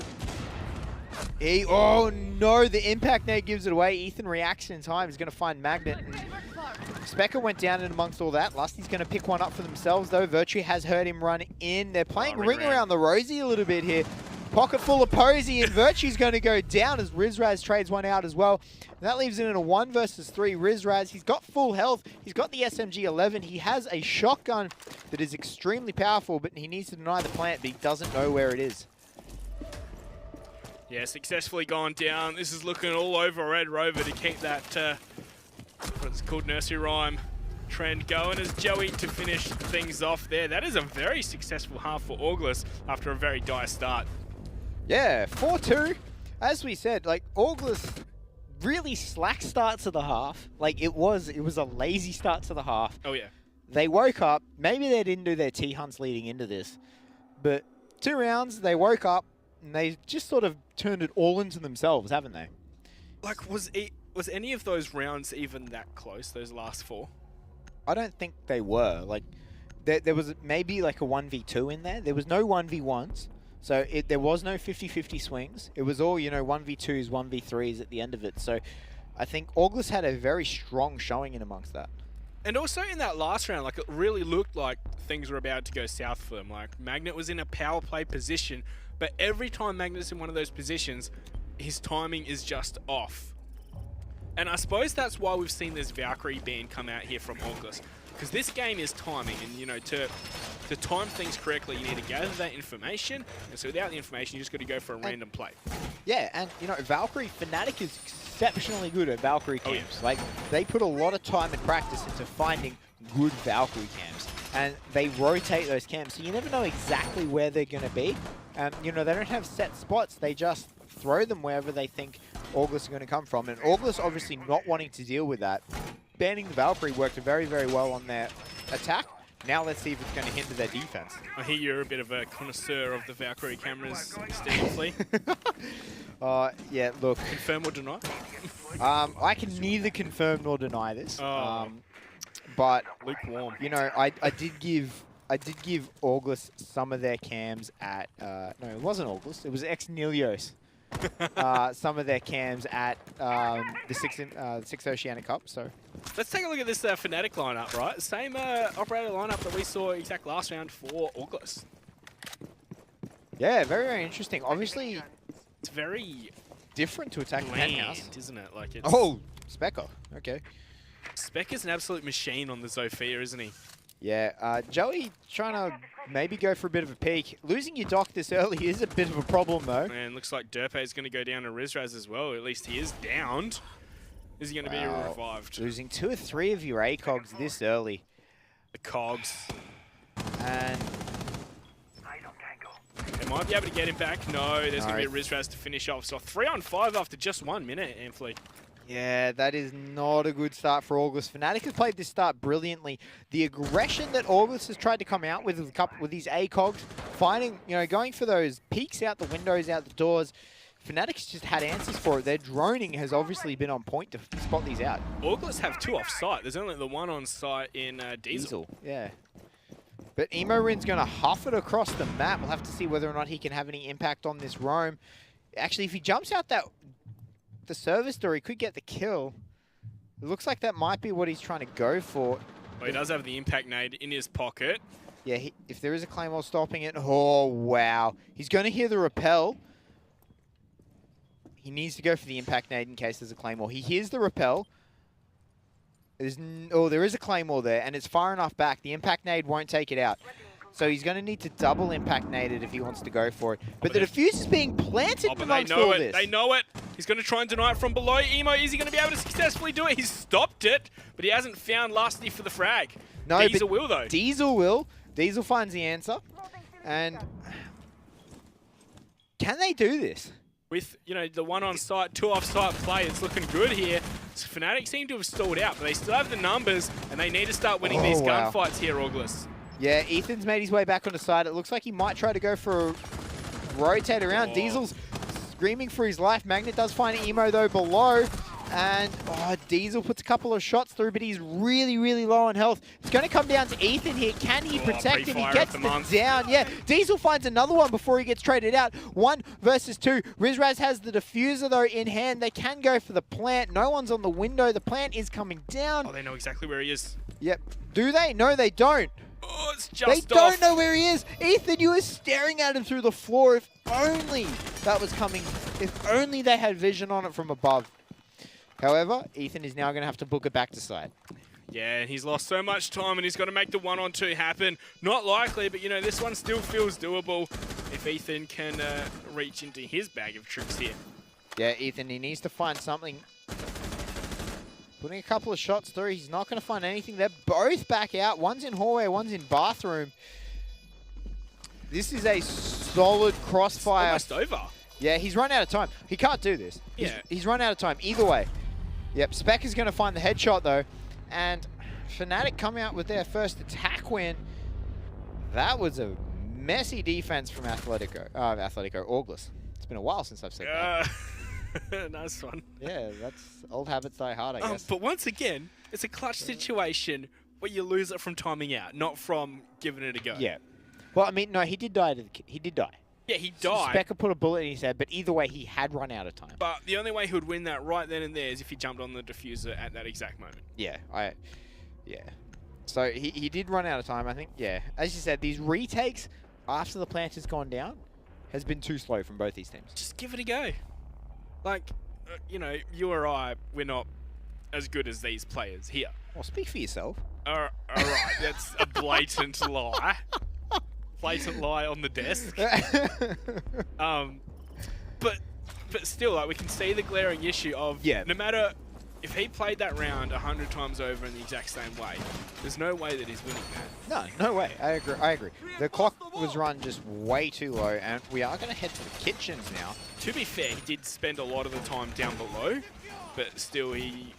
Oh no, the impact nade gives it away. Ethan reacts in time. He's going to find Magnet. Specker went down in amongst all that. Lusty's going to pick one up for themselves, though. Virtue has heard him run in. They're playing ring around the Rosie a little bit here. Pocket full of Posey, and Virtue's going to go down as Rizraz trades one out as well. And that leaves it in a 1 versus 3. Rizraz, he's got full health. He's got the SMG-11. He has a shotgun that is extremely powerful, but he needs to deny the plant, but he doesn't know where it is. Yeah, successfully gone down. This is looking all over Red Rover to keep that, what's called nursery rhyme trend going as Joey to finish things off there. That is a very successful half for ORGLESS after a very dire start. Yeah, 4-2. As we said, like, ORGLESS really slack start to the half. Like, it was a lazy start to the half. Oh, yeah. They woke up. Maybe they didn't do their T-hunts leading into this. But 2 rounds, they woke up, and they just sort of turned it all into themselves, haven't they? Like, was any of those rounds even that close, those last 4? I don't think they were. Like, there was maybe like a 1v2 in there. There was no 1v1s. So there was no 50-50 swings. It was all, you know, 1v2s, 1v3s at the end of it. So I think ORGLESS had a very strong showing in amongst that. And also in that last round, like, it really looked like things were about to go south for them. Like, Magnet was in a power play position, but every time Magnet's in one of those positions, his timing is just off. And I suppose that's why we've seen this Valkyrie ban come out here from ORGLESS. Because this game is timing, and, you know, to time things correctly, you need to gather that information, and so without the information, you just got to go for a random play. Yeah, and, you know, Valkyrie, FNATIC is exceptionally good at Valkyrie camps. Like, they put a lot of time and practice into finding good Valkyrie camps, and they rotate those camps, so you never know exactly where they're going to be. You know, they don't have set spots, they just throw them wherever they think ORGLESS are going to come from, and ORGLESS obviously not wanting to deal with that. Banning the Valkyrie worked very, very well on their attack. Now let's see if it's going to hinder their defense. I hear you're a bit of a connoisseur of the Valkyrie cameras, Steve. Yeah, look. Confirm or deny? I can neither confirm nor deny this. But lukewarm. You know, I did give ORGLESS some of their cams at no, it wasn't ORGLESS. It was ex-Nilios. Some of their cams at the Sixth Oceanic Cup. So let's take a look at this FNATIC lineup, right? Same operator lineup that we saw exact last round for ORGLESS. Yeah, very, very interesting. Obviously, it's very different to attack the penthouse, isn't it? Like, it's Specker. Okay. Specker's an absolute machine on the Zofia, isn't he? Yeah, Joey trying to maybe go for a bit of a peek. Losing your dock this early is a bit of a problem, though. And looks like Derpe is going to go down to Rizraz as well. At least he is downed. Is he going to be revived? Losing 2 or 3 of your ACOGs this early. The cogs. And they might be able to get him back. No, there's going to be a Rizraz to finish off. So 3-on-5 after just 1 minute, Amphley. Yeah, that is not a good start for ORGLESS. FNATIC has played this start brilliantly. The aggression that ORGLESS has tried to come out with these ACOGs, finding, you know, going for those peeks out the windows, out the doors. FNATIC's just had answers for it. Their droning has obviously been on point to spot these out. ORGLESS have 2 off site. There's only the 1 on site in Diesel. Yeah. But Emorin's going to huff it across the map. We'll have to see whether or not he can have any impact on this roam. Actually, if he jumps out the service door, he could get the kill. It looks like that might be what he's trying to go for. Well, he does have the impact nade in his pocket. Yeah, if there is a Claymore stopping it, oh, wow. He's going to hear the rappel. He needs to go for the impact nade in case there's a Claymore. He hears the rappel. There is a Claymore there, and it's far enough back. The impact nade won't take it out. So he's going to need to double impact nade it if he wants to go for it. But the defuse is being planted amongst all this. They know it. He's going to try and deny it from below. Emo, is he going to be able to successfully do it? He's stopped it, but he hasn't found Lusty for the frag. No, Diesel will, though. Diesel will. Diesel finds the answer. And can they do this? With, you know, the one on site, two off site play, it's looking good here. So FNATIC seem to have stalled out, but they still have the numbers, and they need to start winning these gunfights here, ORGLESS. Yeah, Ethan's made his way back on the side. It looks like he might try to go for a rotate around. Diesel's screaming for his life. Magnet does find Emo, though, below. And Diesel puts a couple of shots through, but he's really, really low on health. It's going to come down to Ethan here. Can he protect him? He gets the down. Yeah, Diesel finds another one before he gets traded out. 1 versus 2. Rizraz has the diffuser, though, in hand. They can go for the plant. No one's on the window. The plant is coming down. Oh, they know exactly where he is. Yep. Do they? No, they don't. Oh, it's just They don't know where he is. Ethan, you were staring at him through the floor. If only that was coming. If only they had vision on it from above. However, Ethan is now going to have to book it back to side. Yeah, and he's lost so much time, and he's got to make the 1-on-2 happen. Not likely, but, you know, this one still feels doable if Ethan can reach into his bag of tricks here. Yeah, Ethan, he needs to find something. Putting a couple of shots through, he's not going to find anything. They're both back out. One's in hallway, one's in bathroom. This is a solid crossfire. It's almost over. Yeah, he's run out of time. He can't do this. He's run out of time either way. Yep, Spec is going to find the headshot, though. And FNATIC come out with their first attack win. That was a messy defense from ORGLESS. It's been a while since I've said that. Nice one. Yeah, that's old habits die hard, I guess. But once again, it's a clutch situation where you lose it from timing out, not from giving it a go. Yeah. Well, I mean, no, he did die. He did die. Yeah, he died. Specker put a bullet in his head, but either way, he had run out of time. But the only way he would win that right then and there is if he jumped on the diffuser at that exact moment. Yeah, So he did run out of time, I think. Yeah, as you said, these retakes after the plant has gone down has been too slow from both these teams. Just give it a go. Like, you know, you or I, we're not as good as these players here. Well, speak for yourself. All right, that's a blatant lie. Blatant lie on the desk. But still, like, we can see the glaring issue of no matter if he played that round 100 times over in the exact same way, there's no way that he's winning that. No way. I agree. The clock was run just way too low, and we are going to head to the kitchens now. To be fair, he did spend a lot of the time down below, but still he,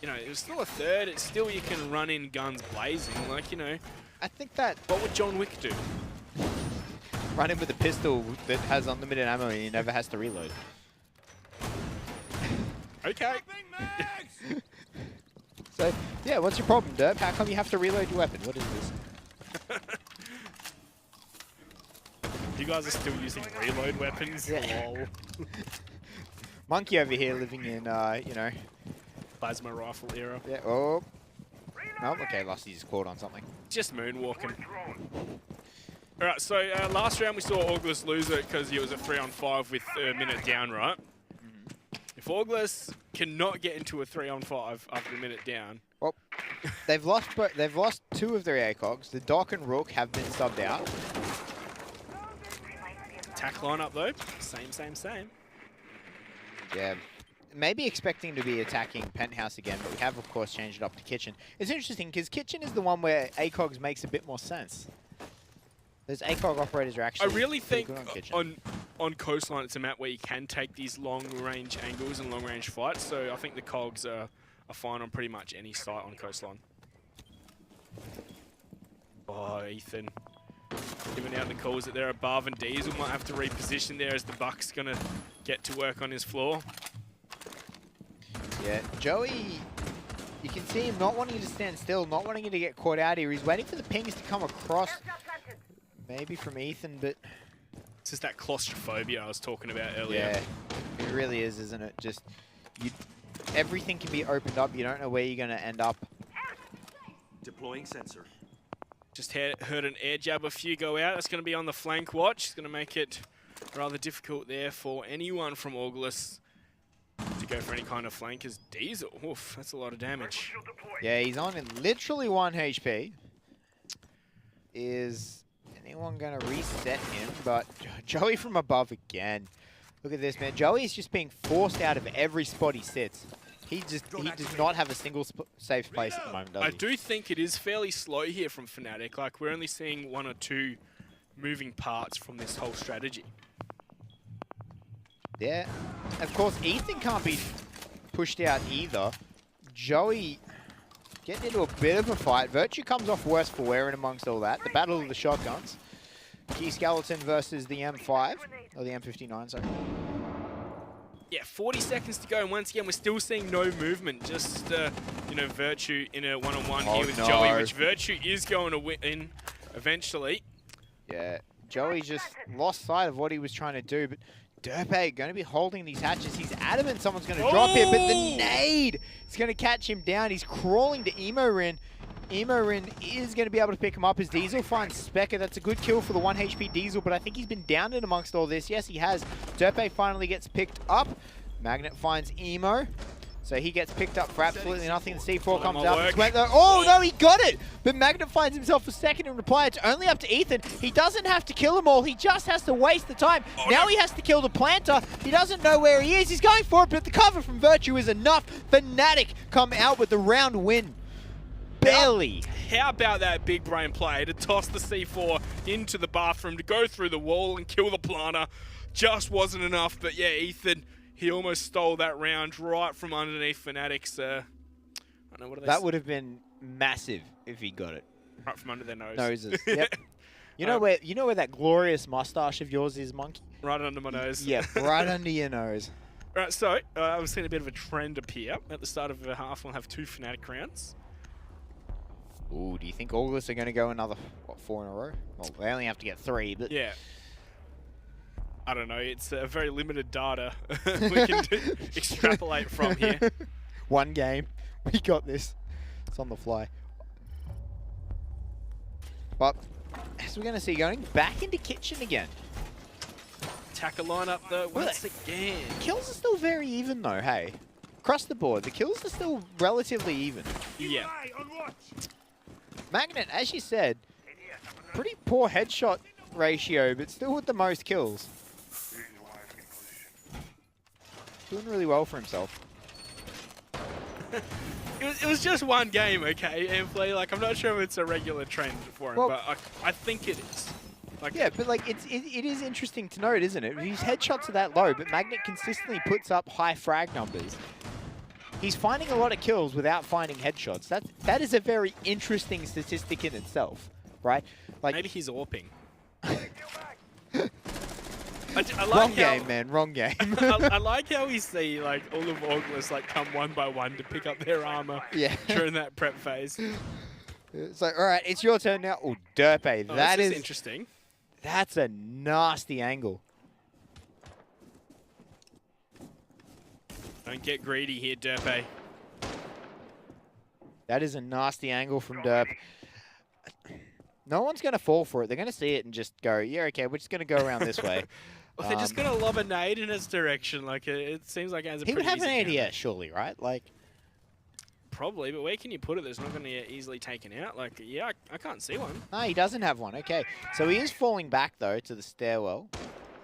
you know, it was still a third. It's still you can run in guns blazing, like, you know. I think that... What would John Wick do? Run in with a pistol that has unlimited ammo and he never has to reload. Okay. So, yeah, what's your problem, Derp? How come you have to reload your weapon? What is this? You guys are still using reload weapons? Yeah. Lol. Monkey over here living in, you know... Plasma rifle era. Yeah, oh. Oh, okay, Lusty just caught on something. Just moonwalking. Alright, so last round we saw ORGLESS lose it because he was a 3-on-5 with a minute down, right? If ORGLESS cannot get into a 3-on-5 after a minute down... Well, they've lost 2 of their ACOGs. The Doc and Rook have been subbed out. Attack lineup though, same. Yeah. Maybe expecting to be attacking Penthouse again, but we have, of course, changed it up to Kitchen. It's interesting, because Kitchen is the one where ACOGs makes a bit more sense. Those ACOG operators are actually I really think on Coastline it's a map where you can take these long-range angles and long-range fights, so I think the COGs are fine on pretty much any site on Coastline. Oh, Ethan. Giving out the calls that they're above, and Diesel might have to reposition there as the Buck's going to get to work on his floor. Yeah, Joey, you can see him not wanting to stand still, not wanting to get caught out here. He's waiting for the pings to come across, maybe from Ethan, but... It's just that claustrophobia I was talking about earlier. Yeah, it really is, isn't it? Just, everything can be opened up. You don't know where you're going to end up. Deploying sensor. Just heard an air jab a few go out. That's going to be on the flank watch. It's going to make it rather difficult there for anyone from ORGLESS to go for any kind of flank as Diesel. Oof, that's a lot of damage. Yeah, he's on in literally 1 HP. Is anyone going to reset him? But Joey from above again. Look at this, man. Joey is just being forced out of every spot he sits. He does not have a single safe place at the moment, does he? I do think it is fairly slow here from FNATIC. Like, we're only seeing 1 or 2 moving parts from this whole strategy. Yeah. Of course, Ethan can't be pushed out either. Joey getting into a bit of a fight. Virtue comes off worse for wear in amongst all that. The battle of the shotguns. Key Skeleton versus the M5. Or the M59, sorry. Yeah, 40 seconds to go, and once again, we're still seeing no movement. Just, you know, Virtue in a one-on-one here with Joey, which Virtue is going to win eventually. Yeah, Joey just lost sight of what he was trying to do, but Derpe going to be holding these hatches. He's adamant someone's going to drop here, but the nade is going to catch him down. He's crawling to Emorin. Emorin is going to be able to pick him up as Diesel finds Specker. That's a good kill for the 1 HP Diesel, but I think he's been downed in amongst all this. Yes, he has. Derpe finally gets picked up. Magnet finds Emo. So he gets picked up for absolutely nothing. The C4 comes out. Oh, no, he got it! But Magnet finds himself a second in reply. It's only up to Ethan. He doesn't have to kill them all. He just has to waste the time. Now he has to kill the planter. He doesn't know where he is. He's going for it, but the cover from Virtue is enough. FNATIC come out with the round win. Barely. How about that big brain play to toss the C4 into the bathroom, to go through the wall and kill the planter? Just wasn't enough, but yeah, Ethan, he almost stole that round right from underneath FNATIC's, I don't know, what are they? That would have been massive if he got it. Right from under their nose. Noses, yep. You know where that glorious mustache of yours is, Monkey? Right under my nose. Yeah, right under your nose. Right, so I've seen a bit of a trend appear. At the start of the half, we'll have 2 FNATIC rounds. Ooh, do you think ORGLESS are going to go another, what, 4 in a row? Well, they only have to get 3, but... Yeah. I don't know, it's very limited data we can extrapolate from here. 1 game. We got this. It's on the fly. But, as we're going to see, going back into kitchen again. Attacker lineup though, once again. Kills are still very even though, hey. Across the board, the kills are still relatively even. Yeah. Magnet, as you said, pretty poor headshot ratio, but still with the most kills. Doing really well for himself. It was just 1 game, okay, Ampli? Like, I'm not sure if it's a regular trend for him, but I think it is. Like, yeah, but like it is interesting to note, isn't it? His headshots are that low, but Magnet consistently puts up high frag numbers. He's finding a lot of kills without finding headshots. That is a very interesting statistic in itself, right? Like maybe he's AWPing. I like wrong game, man. Wrong game. I like how we see like all of ORGLESS like come 1 by 1 to pick up their armor during that prep phase. It's like, all right, it's your turn now. Oh, Derpe, that is interesting. That's a nasty angle. Don't get greedy here, Derpe. That is a nasty angle from Derp. No one's going to fall for it. They're going to see it and just go, yeah, okay, we're just going to go around this way. Well, they're just going to lob a nade in its direction. Like, it seems like it has a pretty He would have an easy ADS, surely, right? Like, probably, but where can you put it that's not going to get easily taken out? Like, yeah, I can't see one. No, he doesn't have one. Okay. So he is falling back, though, to the stairwell.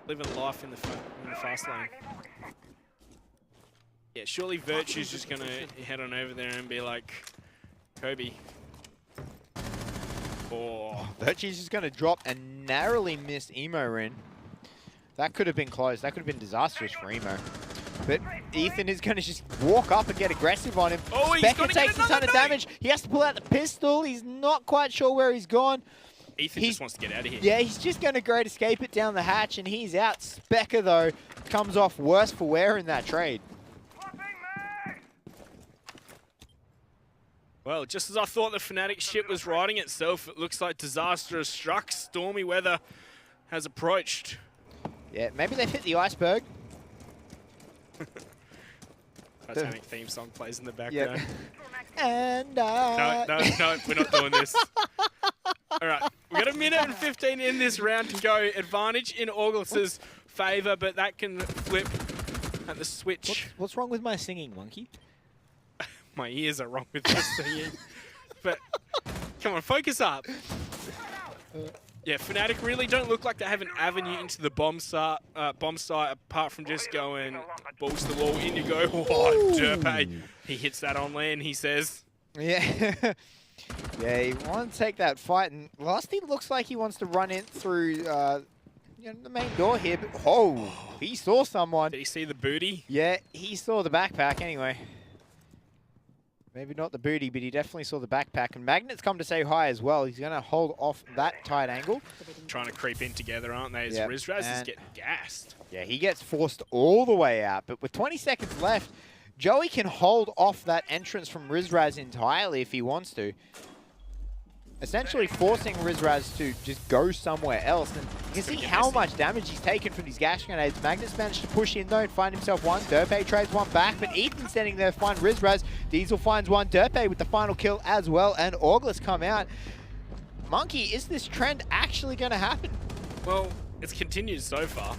Living life in the fast lane. Yeah, surely Virtue's just going to head on over there and be like, Kobe. Oh. Virtue's just going to drop and narrowly miss Emo in. That could have been close. That could have been disastrous for Emo. But Ethan is going to just walk up and get aggressive on him. Oh, Specker takes a ton of damage. He has to pull out the pistol. He's not quite sure where he's gone. Ethan just wants to get out of here. Yeah, he's just going to great escape it down the hatch, and he's out. Specker, though, comes off worse for wear in that trade. Well, just as I thought the FNATIC ship was righting itself, it looks like disaster has struck. Stormy weather has approached. Yeah, maybe they've hit the iceberg. Titanic theme song plays in the background. Yep. And No, we're not doing this. All right, we've got 1 minute and 15 in this round to go. Advantage in ORGLESS's favor, but that can flip at the switch. What's wrong with my singing, Monkey? My ears are wrong with this singing. But come on, focus up. Yeah, FNATIC really don't look like they have an avenue into the bomb site apart from just going balls to the wall, in you go. Oh, Derpay. He hits that on land, he says. Yeah. Yeah, he wants to take that fight, and Lusty looks like he wants to run in through the main door here, but he saw someone. Did he see the booty? Yeah, he saw the backpack anyway. Maybe not the booty, but he definitely saw the backpack. And Magnet's come to say hi as well. He's going to hold off that tight angle. Trying to creep in together, aren't they? As Rizraz is getting gassed. Yeah, he gets forced all the way out. But with 20 seconds left, Joey can hold off that entrance from Rizraz entirely if he wants to. Essentially forcing Rizraz to just go somewhere else. And you can see how much damage he's taken from these gas grenades. Magnus managed to push in though and find himself one. Derpay trades one back, but Ethan standing there to find Rizraz. Diesel finds one. Derpay with the final kill as well, and ORGLESS come out. Monkey, is this trend actually going to happen? Well, it's continued so far.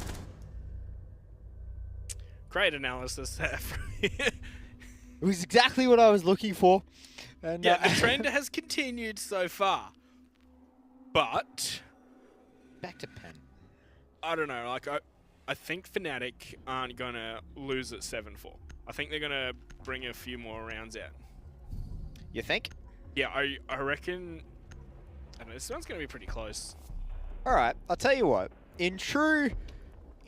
Great analysis there. It was exactly what I was looking for. And, yeah, the trend has continued so far. But back to pen. I don't know. Like I think FNATIC aren't going to lose at 7-4. I think they're going to bring a few more rounds out. You think? Yeah, I reckon. I don't know, this one's going to be pretty close. All right, I'll tell you what. In true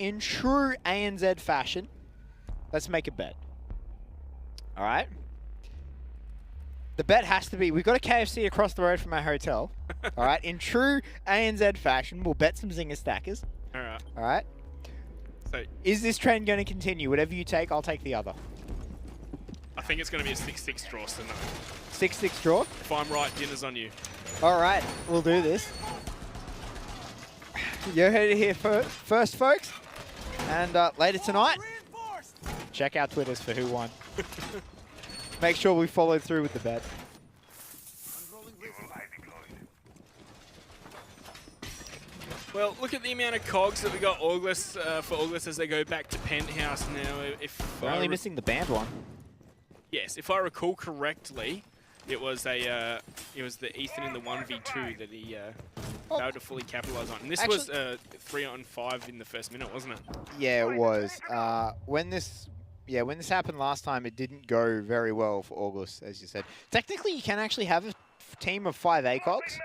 ANZ fashion, let's make a bet. All right? The bet has to be, we've got a KFC across the road from our hotel. All right? In true ANZ fashion, we'll bet some Zinger stackers. All right. All right? So, is this trend going to continue? Whatever you take, I'll take the other. I think it's going to be a 6-6 draw, so no. 6-6 draw? If I'm right, dinner's on you. All right, we'll do this. You heard it here first, folks. And later tonight, check our Twitters for who won. Make sure we follow through with the bet. Well, look at the amount of cogs that we got ORGLESS for ORGLESS as they go back to Penthouse now. We're only missing the band one. Yes, if I recall correctly, it was the Ethan in the 1v2 that he failed to fully capitalize on. And this was 3-on-5 in the first minute, wasn't it? Yeah, it was. When this happened last time, it didn't go very well for ORGLESS, as you said. Technically, you can actually have a team of 5 ACOGs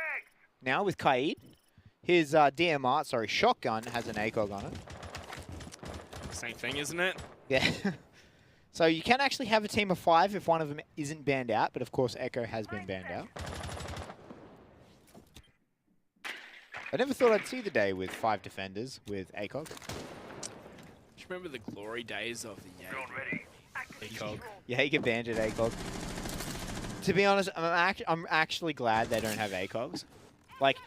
now with Kaid. His shotgun has an ACOG on it. Same thing, isn't it? Yeah. So you can actually have a team of 5 if one of them isn't banned out, but of course Echo has been banned out. I never thought I'd see the day with 5 defenders with ACOG. Do you remember the glory days of the ACOG? Jaeger banned at ACOG. To be honest, I'm actually glad they don't have ACOGs. Like,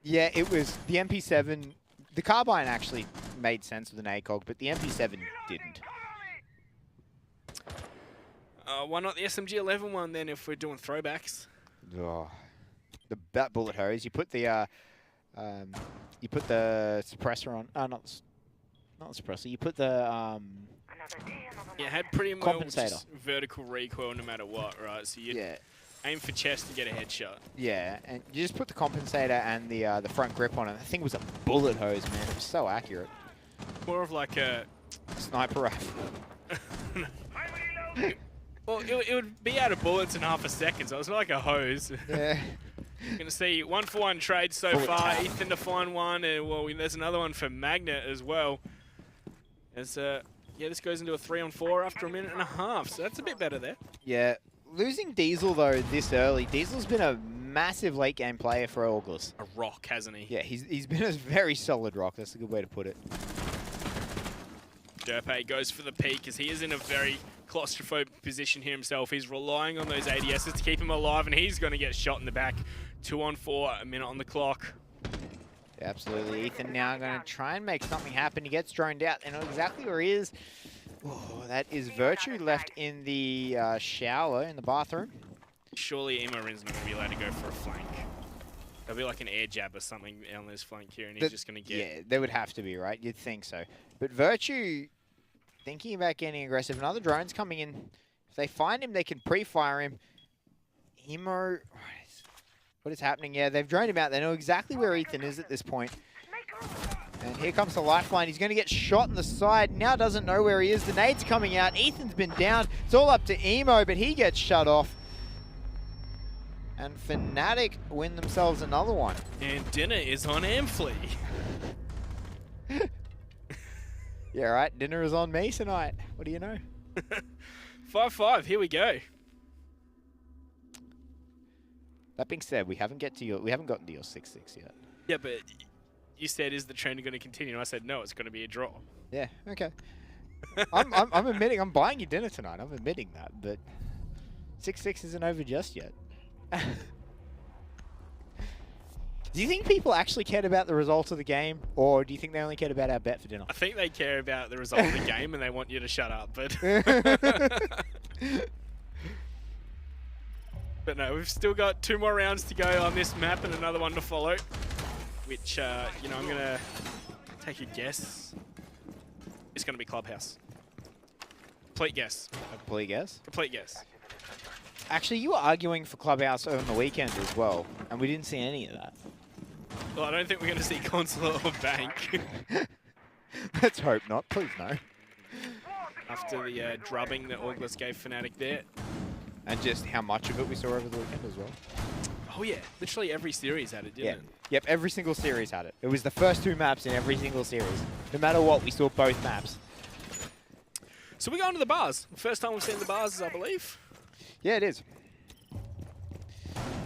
yeah, it was the MP7. The carbine actually made sense with an ACOG, but the MP7 didn't. Why not the SMG-11 one then if we're doing throwbacks? Oh, that bullet hose. You put the suppressor on. Not the suppressor. You put the Yeah, it had pretty much compensator. Vertical recoil no matter what, right? So you aim for chest to get a headshot. Yeah, and you just put the compensator and the front grip on it. The thing was a bullet hose, man. It was so accurate. More of like a sniper rifle. Well, it would be out of bullets in half a second, so it's not like a hose. Yeah. You're going to see 1-for-1 trade so bullet far. tap. Ethan to find one, and well, there's another one for Magnet as well. As this goes into a 3-on-4 after a minute and a half, so that's a bit better there. Yeah, losing Diesel though this early. Diesel's been a massive late game player for ORGLESS. A rock, hasn't he? Yeah, he's been a very solid rock. That's a good way to put it. Derpay goes for the peak as he is in a very claustrophobic position here himself. He's relying on those ADSs to keep him alive, and he's going to get shot in the back. 2-on-4, a minute on the clock. Yeah, absolutely. Ethan now going to try and make something happen. He gets droned out. They know exactly where he is. Oh, that is Virtue left in the shower, in the bathroom. Surely Emarin's not going to be allowed to go for a flank. There'll be like an air jab or something on this flank here, and he's just going to get... Yeah, there would have to be, right? You'd think so. But Virtue... thinking about getting aggressive. Another drone's coming in. If they find him, they can pre-fire him. Emo... What is happening? Yeah, they've droned him out. They know exactly where Ethan is at this point. And here comes the lifeline. He's going to get shot in the side. Now doesn't know where he is. The nade's coming out. Ethan's been down. It's all up to Emo, but he gets shut off. And FNATIC win themselves another one. And dinner is on Amphley. Yeah, right. Dinner is on me tonight. What do you know? 5-5. Here we go. That being said, we haven't gotten to your 6-6 yet. Yeah, but you said, is the trend going to continue? And I said, no, it's going to be a draw. Yeah, okay. I'm admitting I'm buying you dinner tonight. I'm admitting that, but 6-6 isn't over just yet. Do you think people actually cared about the result of the game, or do you think they only cared about our bet for dinner? I think they care about the result of the game and they want you to shut up, but... But no, we've still got 2 more rounds to go on this map and another one to follow. Which, you know, I'm going to take a guess. It's going to be Clubhouse. Complete guess. A complete guess? Complete guess. Actually, you were arguing for Clubhouse over the weekend as well, and we didn't see any of that. Well, I don't think we're going to see Consulate or Bank. Let's hope not. Please no. After the drubbing that ORGLESS gave FNATIC there. And just how much of it we saw over the weekend as well. Oh yeah, literally every series had it, didn't it? Yep, every single series had it. It was the first 2 maps in every single series. No matter what, we saw both maps. So we're going to the bars. First time we've seen the bars, I believe. Yeah, it is.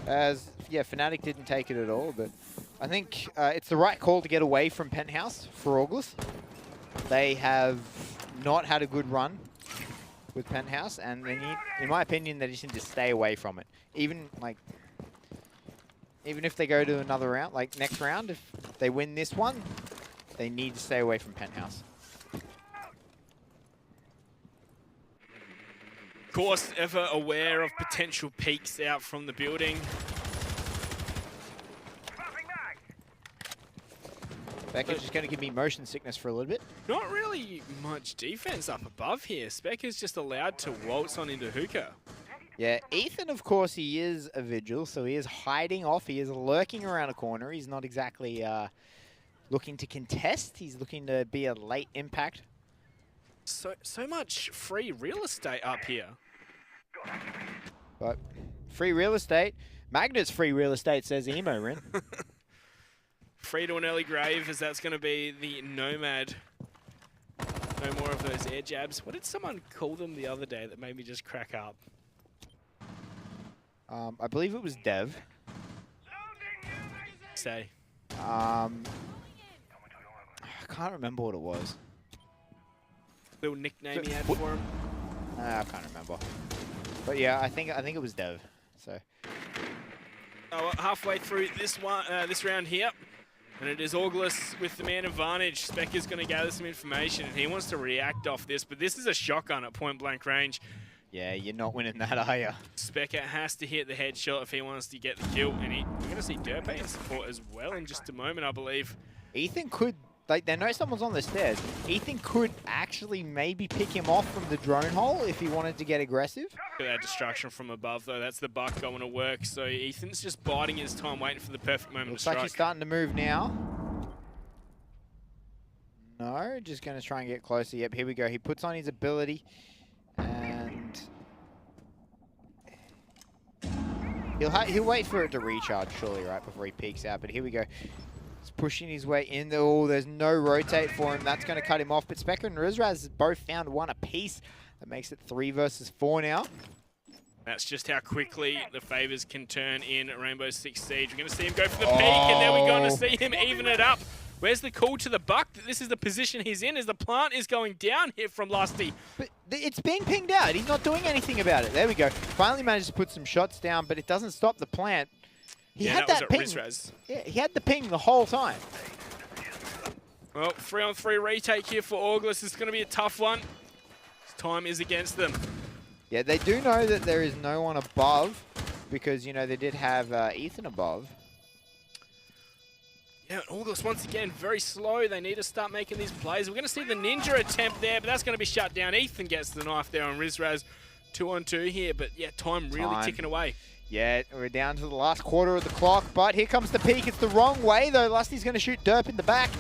Yeah, FNATIC didn't take it at all, but I think it's the right call to get away from Penthouse for ORGLESS. They have not had a good run with Penthouse, and they need, in my opinion, they just need to stay away from it. Even if they go to another round, like next round, if they win this one, they need to stay away from Penthouse. Of course, ever aware of potential peaks out from the building. Becca's just going to give me motion sickness for a little bit. Not really much defense up above here. Spec is just allowed to waltz on into hookah. Yeah, Ethan, of course, he is a vigil, so he is hiding off. He is lurking around a corner. He's not exactly looking to contest. He's looking to be a late impact. So much free real estate up here. But free real estate. Magnet's free real estate, says Emo, Rin. Free to an early grave, as that's going to be the Nomad. No more of those air jabs. What did someone call them the other day that made me just crack up? I believe it was Dev. Say. I can't remember what it was. Little nickname he had for him. I can't remember. But yeah, I think it was Dev. So. Oh, well, halfway through this one, this round here, and it is ORGLESS with the man advantage. Spec is going to gather some information, and he wants to react off this. But this is a shotgun at point blank range. Yeah, you're not winning that, are you? Specker has to hit the headshot if he wants to get the kill, and we're going to see Derpay in support as well in just a moment, I believe. Ethan could, like, they know someone's on the stairs. Ethan could actually maybe pick him off from the drone hole if he wanted to get aggressive. Look at that destruction from above, though. That's the buck going to work. So Ethan's just biding his time, waiting for the perfect moment to strike. Looks like he's starting to move now. No, just going to try and get closer. Yep, here we go. He puts on his ability. And he'll wait for it to recharge, surely, right, before he peeks out. But here we go. He's pushing his way in. Oh, there's no rotate for him. That's going to cut him off. But Specker and Rizraz both found one apiece. That makes it 3 versus 4 now. That's just how quickly the favors can turn in Rainbow Six Siege. We're going to see him go for the peak, and then we're going to see him even it up. Where's the call to the buck? This is the position he's in as the plant is going down here from Lusty. But it's being pinged out. He's not doing anything about it. There we go. Finally managed to put some shots down, but it doesn't stop the plant. He had that ping. Yeah, he had the ping the whole time. Well, 3-on-3 retake here for ORGLESS. It's going to be a tough one. Time is against them. Yeah, they do know that there is no one above because, you know, they did have Ethan above. Yeah, ORGLESS once again very slow. They need to start making these plays. We're going to see the ninja attempt there, but that's going to be shut down. Ethan gets the knife there on Rizraz. 2-on-2 here, but yeah, time really ticking away. Yeah, we're down to the last quarter of the clock, but here comes the peak. It's the wrong way, though. Lusty's going to shoot Derp in the back,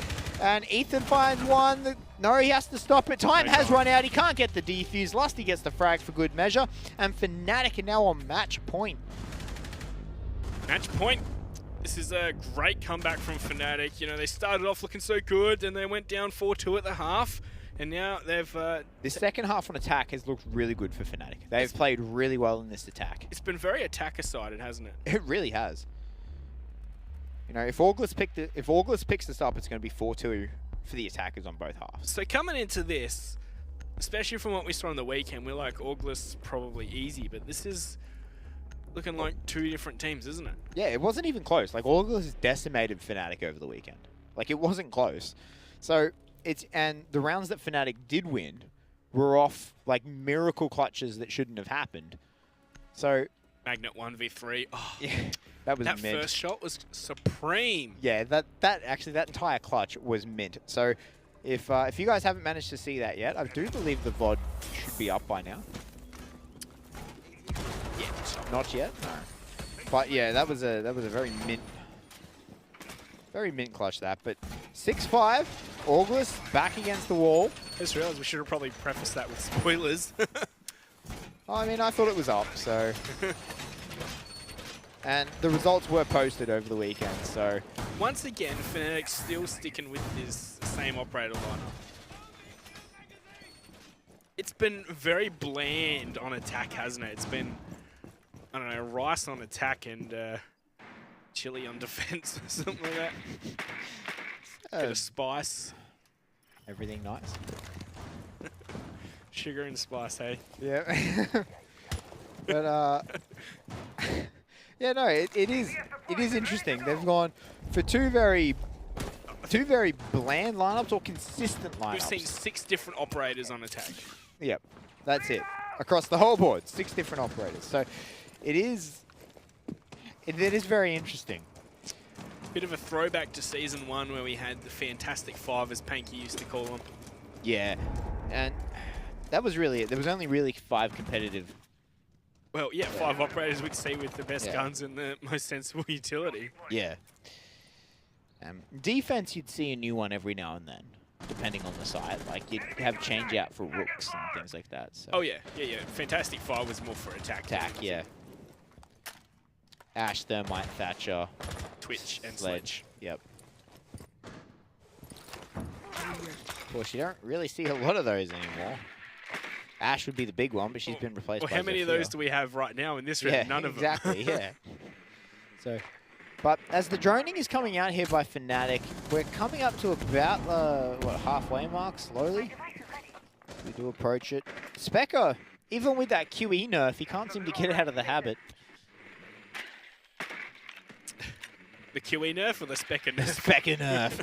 and Ethan finds one. No, he has to stop it. Time has run out. He can't get the defuse. Lusty gets the frag for good measure, and FNATIC are now on match point. Match point. This is a great comeback from FNATIC. You know, they started off looking so good, and they went down 4-2 at the half. And now they've... this second half on attack has looked really good for FNATIC. They've played really well in this attack. It's been very attacker-sided, hasn't it? It really has. You know, if ORGLESS picks this up, it's going to be 4-2 for the attackers on both halves. So coming into this, especially from what we saw on the weekend, we're like, ORGLESS probably easy, but this is looking like two different teams, isn't it? Yeah, it wasn't even close. Like, ORGLESS decimated FNATIC over the weekend. Like, it wasn't close. So... and the rounds that FNATIC did win were off like miracle clutches that shouldn't have happened. So Magnet 1v3. Oh, yeah, that was that mint. first shot was supreme. Yeah, that entire clutch was mint. So if you guys haven't managed to see that yet, I do believe the VOD should be up by now. Yeah, not yet. No. But yeah, that was a very mint clutch that. But 6-5. ORGLESS back against the wall. I just realized we should have probably prefaced that with spoilers. I mean, I thought it was up, so... and the results were posted over the weekend, so... Once again, FNATIC still sticking with this same operator lineup. It's been very bland on attack, hasn't it? It's been, I don't know, rice on attack and chili on defense or something like that. Bit of spice. Everything nice. Sugar and spice, hey? Yeah. But, yeah, no, it is interesting. They've gone for two very bland lineups or consistent lineups. We've seen 6 different operators on attack. Yep, that's it. Across the whole board, 6 different operators. So it is very interesting. Bit of a throwback to Season 1 where we had the Fantastic Five, as Panky used to call them. Yeah, and that was really it. There was only really 5 competitive. Well, yeah, 5 operators we'd see with the best guns and the most sensible utility. Yeah. Defense, you'd see a new one every now and then, depending on the side. Like, you'd have change out for rooks and things like that. So. Oh, yeah. Yeah. Fantastic Five was more for attack. Attack, yeah. Ash, Thermite, Thatcher, Twitch, and Sledge. Yep. Of course, you don't really see a lot of those anymore. Ash would be the big one, but she's been replaced by how many of those do we have right now in this round? Yeah, None of them. Exactly, yeah. So, but as the droning is coming out here by FNATIC, we're coming up to about the halfway mark slowly. We do approach it. Specker, even with that QE nerf, he can't seem to get out of the habit. The QE nerf or the Specker nerf? Specker nerf.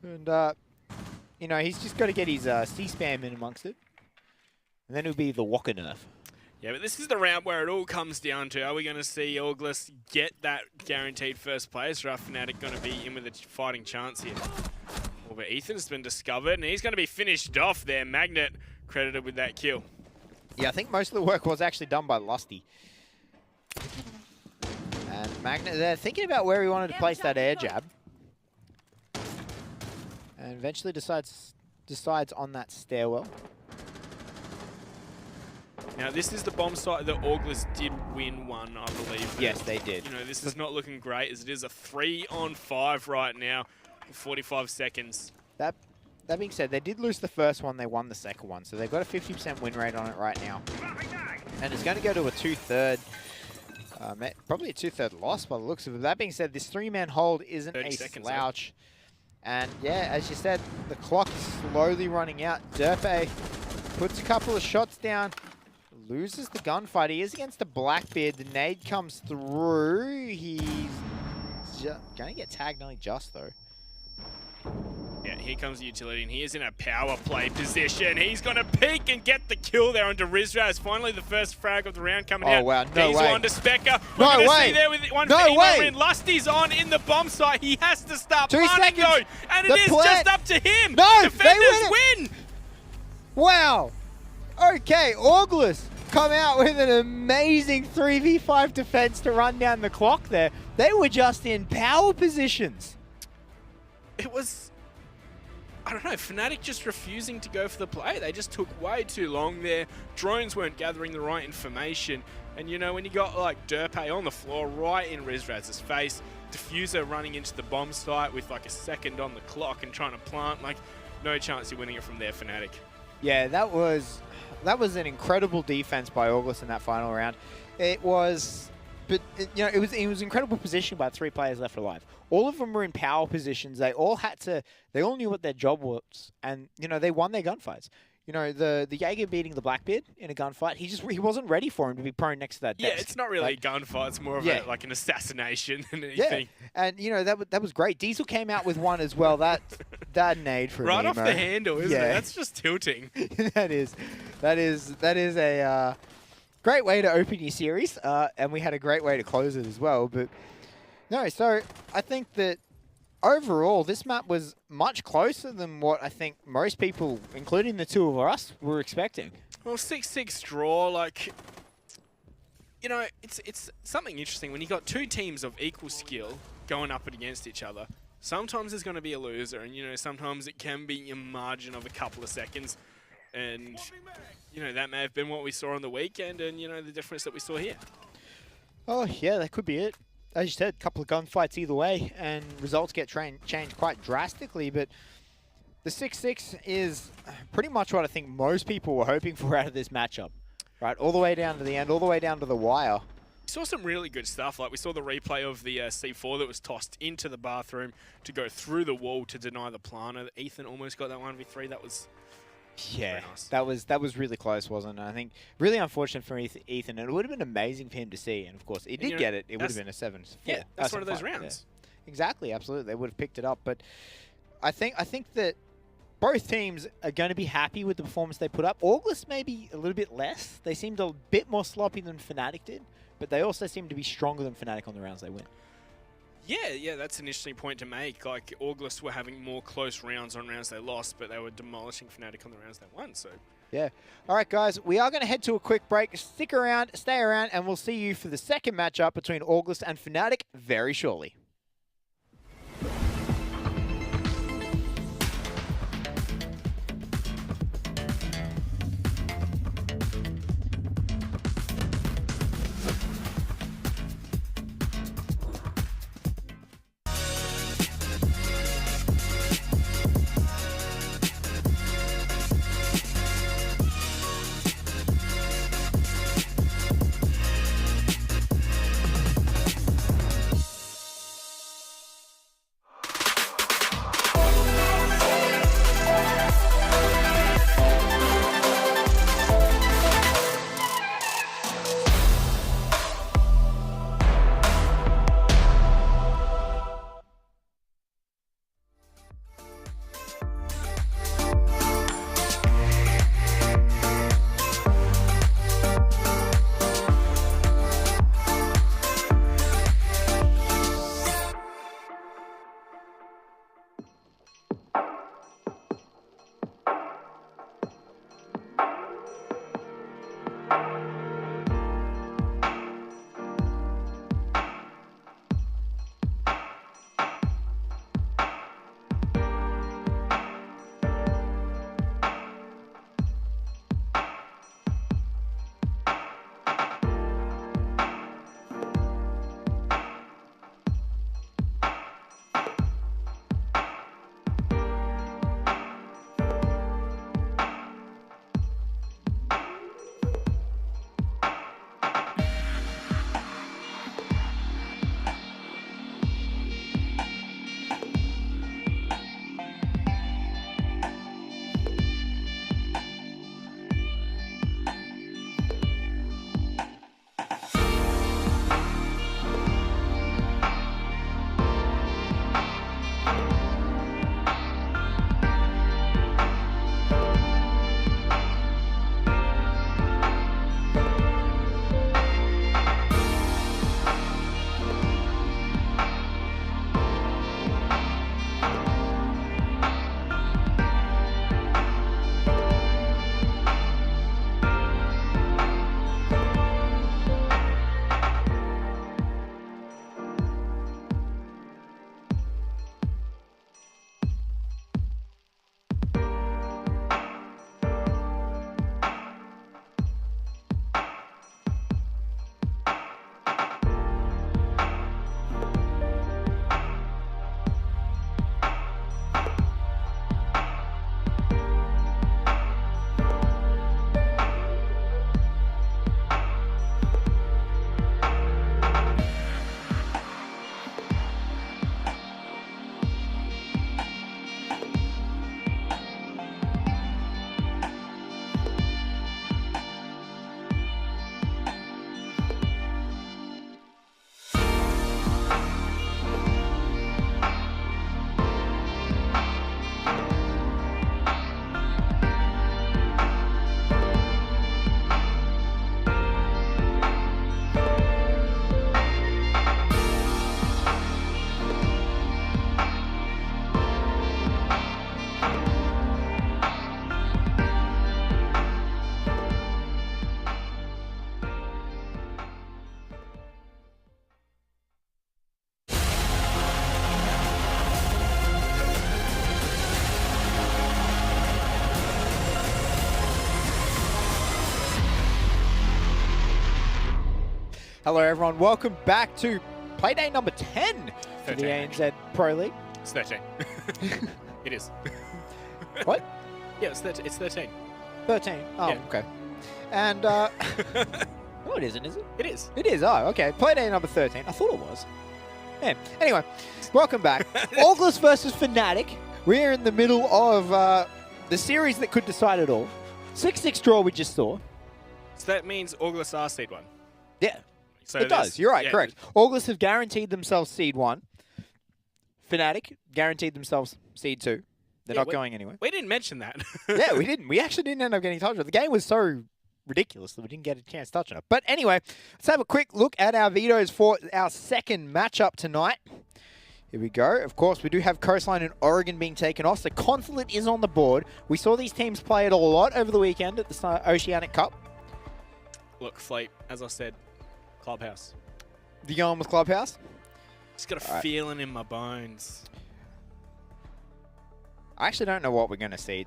And, you know, he's just got to get his C-spam in amongst it. And then it'll be the Walker nerf. Yeah, but this is the round where it all comes down to, are we going to see ORGLESS get that guaranteed first place, or are FNATIC going to be in with a fighting chance here? Well, but Ethan's been discovered, and he's going to be finished off there. Magnet credited with that kill. Yeah, I think most of the work was actually done by Lusty. And Magnet, they're thinking about where he wanted to place that air jab. And eventually decides on that stairwell. Now, this is the bomb site that ORGLESS did win one, I believe. Yes, they did. You know, this is not looking great, as it is a 3-on-5 right now, 45 seconds. That being said, they did lose the first one, they won the second one, so they've got a 50% win rate on it right now. And it's going to go to a 2/3, probably a 2/3 loss by the looks of it. That being said, this 3-man hold isn't a slouch. And yeah, as you said, the clock is slowly running out. Derpe puts a couple of shots down, loses the gunfight. He is against the Blackbeard. The nade comes through. He's going to get tagged only just, though. Yeah, here comes the utility, and he is in a power play position. He's going to peek and get the kill there onto Rizraz. Finally, the first frag of the round coming out. Oh, wow, no He's way. on to Specker. No way. See there with one no way. Lusty's on in the bomb site. He has to start 2 planting, seconds. though. And it is just up to him. No, Defenders win. Wow. Okay, ORGLESS come out with an amazing 3v5 defense to run down the clock there. They were just in power positions. It was, I don't know, FNATIC just refusing to go for the play. They just took way too long there. Drones weren't gathering the right information. And you know, when you got like Derpay on the floor right in Rizraz's face, Diffuser running into the bomb site with like a second on the clock and trying to plant, like no chance you're winning it from there, FNATIC. Yeah, that was an incredible defense by ORGLESS in that final round. It was, but you know, it was incredible positioning by 3 players left alive. All of them were in power positions. They all knew what their job was, and you know, they won their gunfights. You know, the Jaeger beating the Blackbeard in a gunfight, he wasn't ready for him to be prone next to that desk. Yeah, it's not really a gunfight. It's more of like an assassination than anything. Yeah, and you know, that was great. Diesel came out with one as well. That nade from right Nemo. off the handle, isn't it? That's just tilting. that is a great way to open your series, and we had a great way to close it as well. But no, so I think that overall, this map was much closer than what I think most people, including the two of us, were expecting. Well, 6-6 draw, like, you know, it's something interesting. When you got two teams of equal skill going up against each other, sometimes there's going to be a loser, and, you know, sometimes it can be a margin of a couple of seconds. And, you know, that may have been what we saw on the weekend and, you know, the difference that we saw here. Oh, yeah, that could be it. As you said, a couple of gunfights either way, and results get changed quite drastically, but the 6-6 is pretty much what I think most people were hoping for out of this matchup, right? All the way down to the end, all the way down to the wire. We saw some really good stuff. Like, we saw the replay of the C4 that was tossed into the bathroom to go through the wall to deny the planter. Ethan almost got that 1v3. That was... Yeah, nice. that was really close, wasn't it? I think really unfortunate for Ethan, and it would have been amazing for him to see. And of course, he did get it. It would have been a 7-4. Yeah, that's one of those rounds. Yeah. Exactly, absolutely. They would have picked it up. But I think that both teams are going to be happy with the performance they put up. ORGLESS maybe a little bit less. They seemed a bit more sloppy than FNATIC did, but they also seem to be stronger than FNATIC on the rounds they win. Yeah, that's an interesting point to make. Like, ORGLESS were having more close rounds on rounds they lost, but they were demolishing FNATIC on the rounds they won, so... Yeah. All right, guys, we are going to head to a quick break. Stick around, stay around, and we'll see you for the second matchup between ORGLESS and FNATIC very shortly. Hello, everyone. Welcome back to Playday number 10 for the 13. ANZ Pro League. It's 13. It is. What? Yeah, it's 13. 13. Oh, Yeah. okay. And, no, it isn't, is it? It is. It is. Oh, okay. Playday number 13. I thought it was. Yeah. Anyway, welcome back. ORGLESS versus FNATIC. We're in the middle of the series that could decide it all. 6-6 draw we just saw. So that means ORGLESS are seed 1. Yeah. So It does. You're right. yeah, Correct. ORGLESS have guaranteed themselves seed 1. FNATIC guaranteed themselves seed 2. They're Yeah, not going anywhere. We didn't mention that. Yeah, we didn't. We actually didn't end up getting touched on it. The game was so ridiculous that we didn't get a chance to touch on it. But anyway, let's have a quick look at our vetoes for our second matchup tonight. Here we go. Of course, we do have Coastline and Oregon being taken off, so Consulate is on the board. We saw these teams play it a lot over the weekend at the Oceanic Cup. Look, Fleet, as I said, Clubhouse. The going with Clubhouse. Just got a Alright. feeling in my bones. I actually don't know what we're going to see.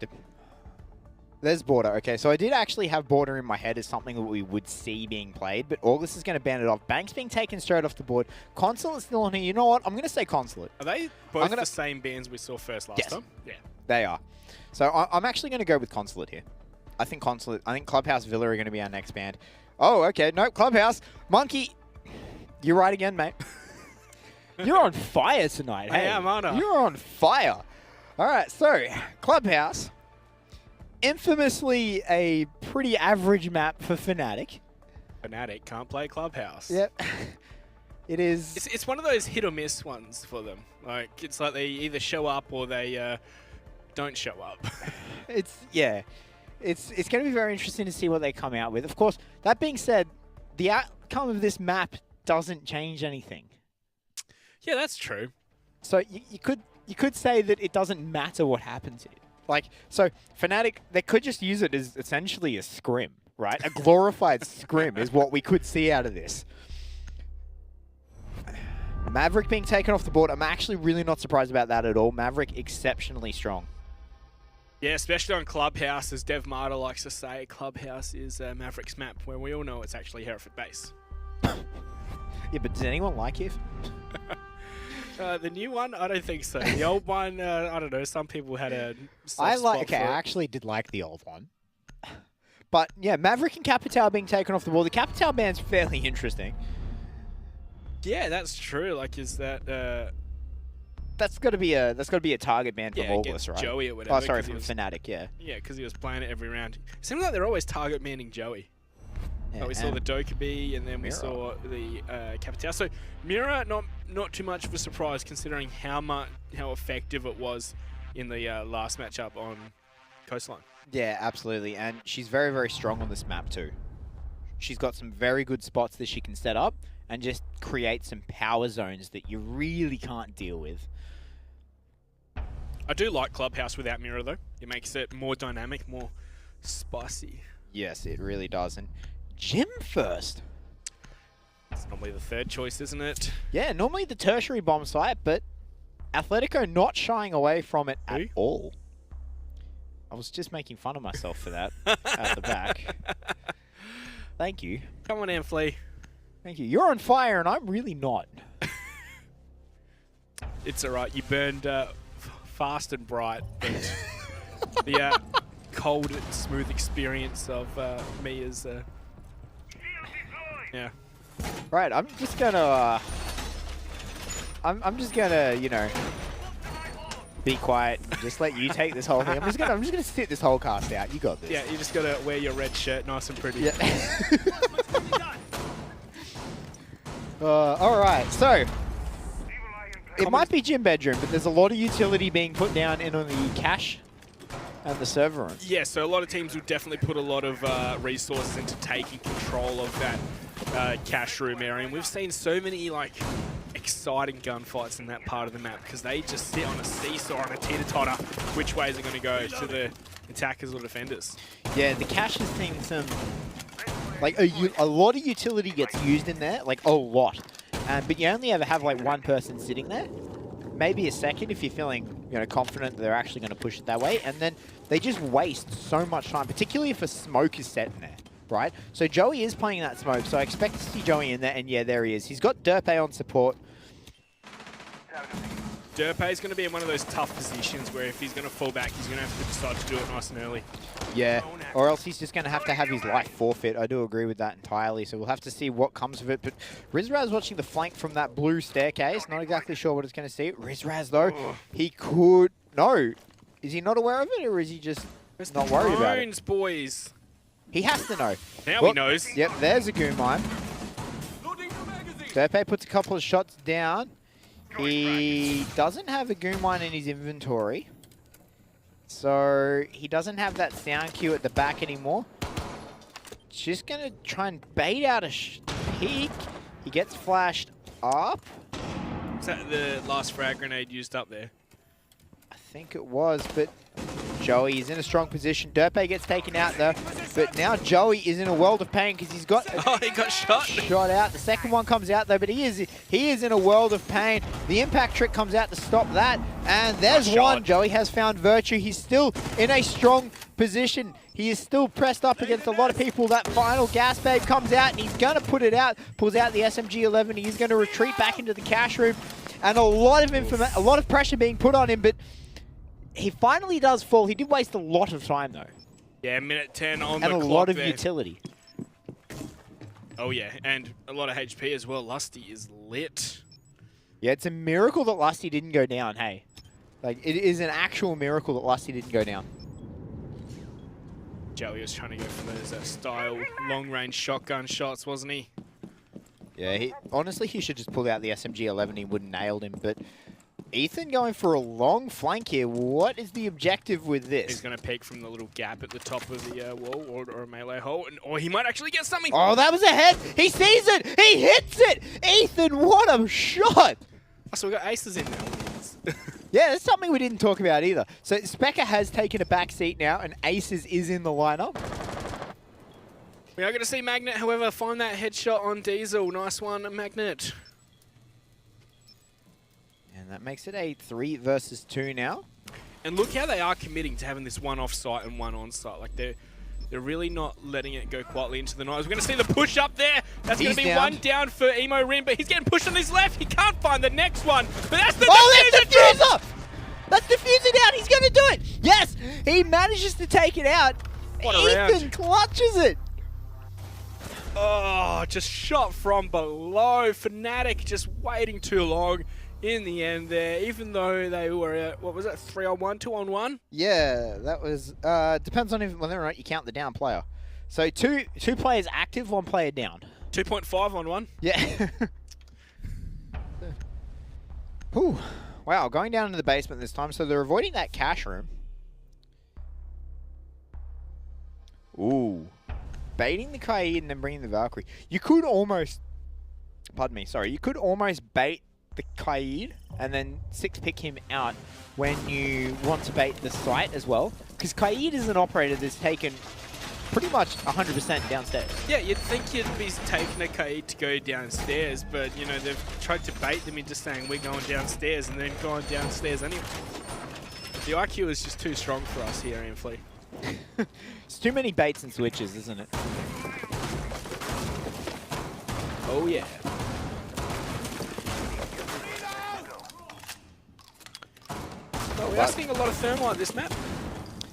There's Border. Okay, so I did actually have Border in my head as something that we would see being played, but ORGLESS is going to ban it off. Bank's being taken straight off the board. Consulate's still on here. You know what? I'm going to say Consulate. Are they both the same bands we saw first last Yes. time? Yeah. They are. So I'm actually going to go with Consulate here. I think Clubhouse Villa are going to be our next band. Oh, okay. Nope, Clubhouse. Monkey, you're right again, mate. You're on fire tonight. I Hey, am, aren't I? You're on fire. All right, so Clubhouse, infamously a pretty average map for FNATIC. FNATIC can't play Clubhouse. Yep. It is. It's one of those hit or miss ones for them. Like, it's like they either show up or they don't show up. It's going to be very interesting to see what they come out with. Of course, that being said, the outcome of this map doesn't change anything. Yeah, that's true. So you could say that it doesn't matter what happens here. Like, so FNATIC, they could just use it as essentially a scrim, right? A glorified scrim is what we could see out of this. Maverick being taken off the board, I'm actually really not surprised about that at all. Maverick exceptionally strong. Yeah, especially on Clubhouse, as Dev Marta likes to say, Clubhouse is Maverick's map, where we all know it's actually Hereford base. Yeah, but does anyone like it? The new one, I don't think so. The old one, I don't know. Some people had a I soft spot okay, for I it. actually did like the old one. But yeah, Maverick and Capital being taken off the board. The Capital band's fairly interesting. Yeah, that's true. Like, is that That's got to be a target band from yeah, ORGLESS, against right? Joey or whatever? Oh, sorry, 'cause he from was- FNATIC, yeah. Yeah, because he was playing it every round. It seems like they're always target manning Joey. Yeah, Like we saw and the Dokkaebi, and then we Mira. saw the Capital. So Mira, not too much of a surprise considering how effective it was in the last matchup on Coastline. Yeah, absolutely. And she's very, very strong on this map too. She's got some very good spots that she can set up and just create some power zones that you really can't deal with. I do like Clubhouse without Mira though. It makes it more dynamic, more spicy. Yes, it really does. And Jim first. It's normally the third choice, isn't it? Yeah, normally the tertiary bomb site, but Atletico not shying away from it at Who? all. I was just making fun of myself for that at the back. Thank you. Come on, Amphley. Thank you. You're on fire, and I'm really not. It's alright. You burned fast and bright, but the cold and smooth experience of me is yeah. Right, I'm just gonna, I'm just gonna, you know, be quiet and just let you take this whole thing. I'm just gonna sit this whole cast out. You got this. Yeah, you just gotta wear your red shirt nice and pretty. Yeah. All right, so it might be gym bedroom, but there's a lot of utility being put down in on the cache and the server rooms. Yeah, so a lot of teams will definitely put a lot of resources into taking control of that cash room area. And we've seen so many like exciting gunfights in that part of the map because they just sit on a seesaw, on a teeter-totter, which way is it going to go, to the attackers or defenders. Yeah, the cache is seeing some, like a lot of utility gets used in there, like a lot. But you only ever have like one person sitting there. Maybe a second if you're feeling, you know, confident that they're actually going to push it that way. And then they just waste so much time, particularly if a smoke is set in there. right? So Joey is playing that smoke, so I expect to see Joey in there, and yeah, there he is. He's got Derpe on support. Derpe is going to be in one of those tough positions where if he's going to fall back, he's going to have to decide to do it nice and early. Yeah, or else he's just going to have his life forfeit. I do agree with that entirely, so we'll have to see what comes of it. But Rizraz watching the flank from that blue staircase. Not exactly sure what it's going to see. Rizraz, though, he could... No. Is he not aware of it, or is he just not worried about it? Boys. He has to know. Now he knows. Yep, there's a goon mine. Derpe puts a couple of shots down. He doesn't have a goon mine in his inventory. So he doesn't have that sound cue at the back anymore. Just going to try and bait out a peek. He gets flashed up. Is that the last frag grenade used up there? I think it was, but Joey is in a strong position. Derpe gets taken out though, but now Joey is in a world of pain because he's got he got shot out. The second one comes out though, but he is in a world of pain. The impact trick comes out to stop that, and there's one. Joey has found Virtue. He's still in a strong position. He is still pressed up against a lot of people. That final gas babe comes out, and he's going to put it out. Pulls out the SMG-11. He's going to retreat back into the cash room, and a lot of pressure being put on him, but he finally does fall. He did waste a lot of time, though. Yeah, minute 10 on the clock. And a lot of there. utility. Oh, yeah, and a lot of HP as well. Lusty is lit. Yeah, it's a miracle that Lusty didn't go down, hey. Like, it is an actual miracle that Lusty didn't go down. Joey was trying to go for those style long-range shotgun shots, wasn't he? Yeah, honestly, he should just pull out the SMG-11. He wouldn't nailed him, but Ethan going for a long flank here. What is the objective with this? He's going to peek from the little gap at the top of the wall or a melee hole, or he might actually get something. Oh, that was a head. He sees it. He hits it. Ethan, what a shot. Oh, so we got aces in there. Yeah, that's something we didn't talk about either. So Specker has taken a back seat now, and Aces is in the lineup. We are going to see Magnet, however, find that headshot on Diesel. Nice one, Magnet. And that makes it a 3 versus 2 now. And look how they are committing to having this one off-site and one on-site. Like, they're really not letting it go quietly into the night. We're going to see the push up there. That's going to be down. One down for Emo Rin, but he's getting pushed on his left. He can't find the next one. But that's the diffuser! That's diffusing out. He's going to do it. Yes, he manages to take it out. What a round. Ethan clutches it. Oh, just shot from below. FNATIC just waiting too long in the end there, even though they were at, what was that, 3-on-1, 2-on-1? Yeah, that was, depends on whether or not you count the down player. So two players active, 1 player down. 2.5 on 1. Yeah. Whew. Wow, going down into the basement this time, so they're avoiding that cash room. Ooh. Baiting the Kaid and then bringing the Valkyrie. You could almost, pardon me, sorry, you could almost bait the Kaid and then 6-pick him out when you want to bait the site as well. Because Kaid is an operator that's taken pretty much 100% downstairs. Yeah, you'd think you'd be taking a Kaid to go downstairs, but, you know, they've tried to bait them into saying we're going downstairs and then going downstairs anyway. The IQ is just too strong for us here, Anflea. It's too many baits and switches, isn't it? Oh, yeah. Well, we are seeing a lot of thermite this map.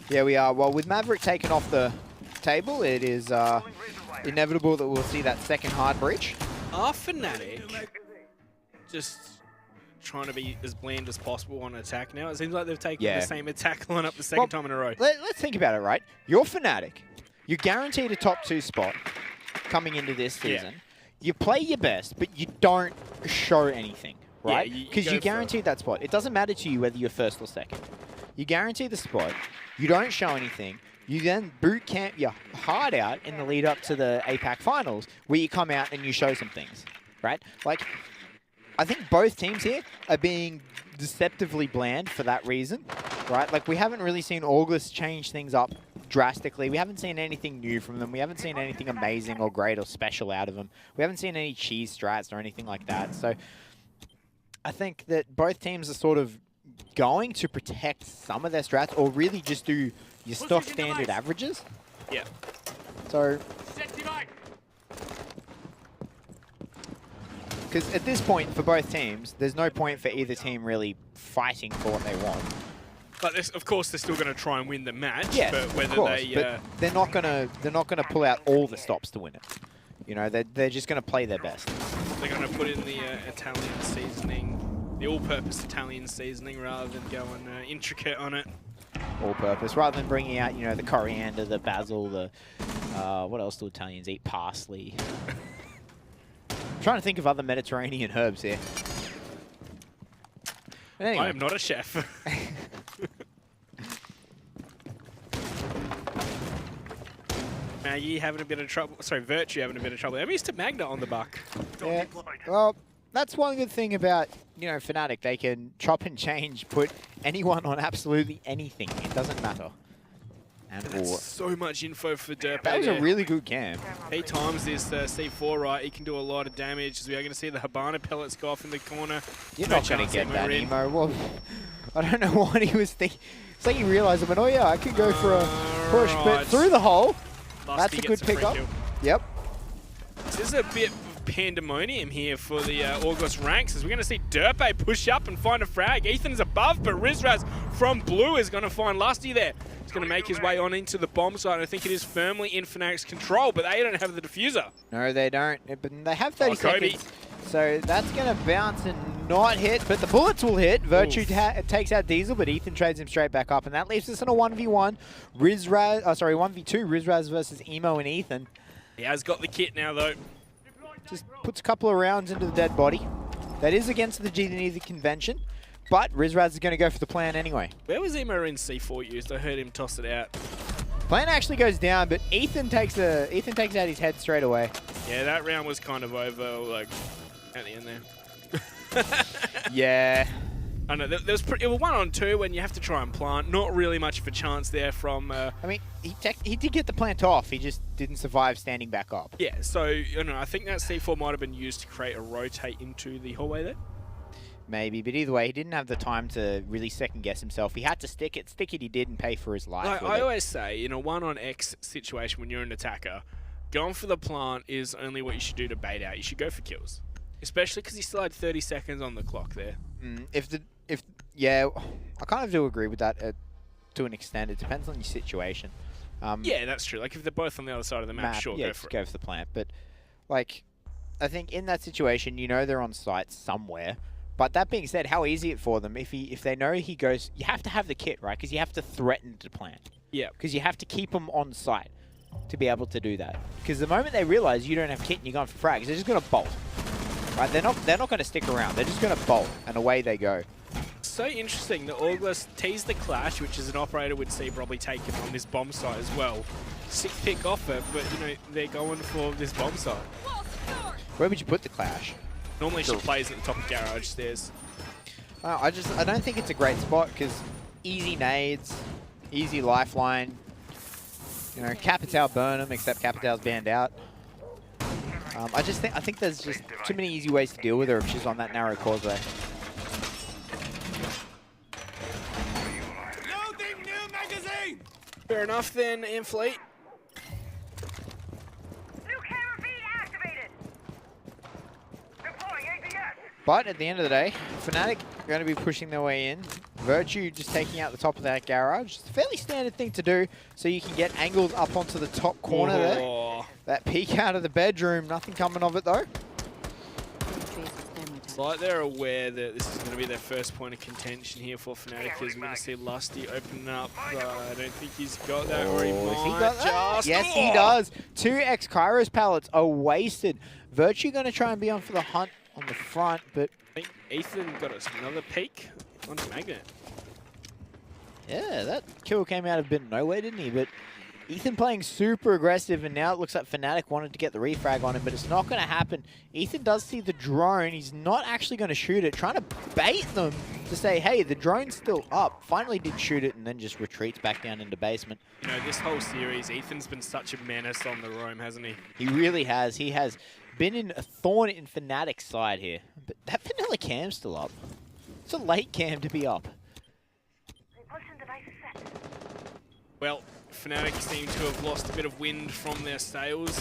Yeah, we are. Well, with Maverick taken off the table, it is inevitable that we'll see that second hard breach. Are FNATIC just trying to be as bland as possible on attack now? It seems like they've taken the same attack lineup the second time in a row. Let's think about it, right? You're FNATIC. You're guaranteed a top 2 spot coming into this season. Yeah. You play your best, but you don't show anything, right? Because you're guaranteed that spot. It doesn't matter to you whether you're first or second. You guarantee the spot. You don't show anything. You then boot camp your heart out in the lead up to the APAC finals, where you come out and you show some things, right? Like, I think both teams here are being deceptively bland for that reason, right? Like, we haven't really seen ORGLESS change things up drastically. We haven't seen anything new from them. We haven't seen anything amazing or great or special out of them. We haven't seen any cheese strats or anything like that. So I think that both teams are sort of going to protect some of their strats or really just do your stock standard averages. Yeah. So Because at this point, for both teams, there's no point for either team really fighting for what they want. But this, of course, they're still going to try and win the match. Yeah, but whether of course, they, but they're not gonna pull out all the stops to win it. You know, they're just gonna play their best. they're going to put in the Italian seasoning, the all-purpose Italian seasoning, rather than going intricate on it. All-purpose, rather than bringing out, you know, the coriander, the basil, the what else do Italians eat? Parsley. I'm trying to think of other Mediterranean herbs here. But anyway. I am not a chef. Maggie having a bit of trouble. Sorry, Virtue having a bit of trouble. I'm used to Magna on the buck. Yeah. Well, that's one good thing about, you know, FNATIC. They can chop and change, put anyone on absolutely anything. It doesn't matter. And That's so much info for Derp. that was a really good cam. He times this C4 right. He can do a lot of damage. As we are going to see the Habana pellets go off in the corner. You're No not going to chance get that, in. Emo. Well, I don't know what he was thinking. It's like he realized, I went, oh yeah, I could go for a push, but Right. through the hole. Lusty That's a gets good free pickup. kill. Yep. This is a bit of pandemonium here for the ORGLESS ranks, as we're going to see Derpe push up and find a frag. Ethan's above, but Rizraz from blue is going to find Lusty there. He's going to make his way on into the bomb site. I think it is firmly in FNATIC's control, but they don't have the diffuser. No, they don't. But they have 30 Kobe. seconds. So that's going to bounce and not hit, but the bullets will hit. Virtue takes out Diesel, but Ethan trades him straight back up, and that leaves us in a 1v1. 1v2, Rizraz versus Emo and Ethan. He has got the kit now, though. Just puts a couple of rounds into the dead body. That is against the G convention, but Rizraz is going to go for the plan anyway. Where was Emo in C4 used? I heard him toss it out. Plan actually goes down, but Ethan takes out his head straight away. Yeah, that round was kind of over, like, at the end there. Yeah. I know, there was it was 1-on-2 when you have to try and plant. Not really much of a chance there from... I mean, he did get the plant off. He just didn't survive standing back up. Yeah, so, you know, I think that C4 might have been used to create a rotate into the hallway there. Maybe, but either way, he didn't have the time to really second-guess himself. He had to stick it. Stick it he did and pay for his life. I always say, in a 1-on-X situation when you're an attacker, going for the plant is only what you should do to bait out. You should go for kills. Especially because he still had 30 seconds on the clock there. Yeah, I kind of do agree with that to an extent. It depends on your situation. Yeah, that's true. Like, if they're both on the other side of the map, sure, yeah, go for it. go for the plant. But, like, I think in that situation, you know they're on site somewhere. But that being said, how easy it for them if they know he goes, you have to have the kit, right? Because you have to threaten to plant. Yeah. Because you have to keep them on site to be able to do that. Because the moment they realize you don't have kit and you're going for frags, they're just going to bolt. Right? They're not going to stick around. They're just going to bolt, and away they go. So interesting. The ORGLESS teased the clash, which is an operator would see probably taken on this bomb site as well. Sick pick off it, but you know they're going for this bomb site. Where would you put the clash? Normally she plays at the top of garage stairs. I don't think it's a great spot because easy nades, easy lifeline. You know, Capital burn them, except Capital's banned out. I think there's just too many easy ways to deal with her if she's on that narrow causeway. Loading new magazine! Fair enough then, Infleet. New camera feed activated. Deploying APS. But at the end of the day, FNATIC are going to be pushing their way in. Virtue just taking out the top of that garage. It's a fairly standard thing to do, so you can get angles up onto the top corner there. That peek out of the bedroom, nothing coming of it though. It's like they're aware that this is going to be their first point of contention here for FNATIC, as we're going to see Lusty open up. I don't think he's got that, or he Has he might got that? just. Yes, he does. 2 X-Kairos pallets are wasted. Virtue going to try and be on for the hunt on the front, but... I think Ethan got us another peek onto Magnet. Yeah, that kill came out of a bit of nowhere, didn't he? But Ethan playing super aggressive, and now it looks like FNATIC wanted to get the refrag on him, but it's not going to happen. Ethan does see the drone. He's not actually going to shoot it, trying to bait them to say, hey, the drone's still up. Finally did shoot it, and then just retreats back down into basement. You know, this whole series, Ethan's been such a menace on the roam, hasn't he? He really has. He has been in a thorn in FNATIC's side here. But that vanilla cam's still up. It's a late cam to be up. Propulsion device set. Well, FNATIC seem to have lost a bit of wind from their sails.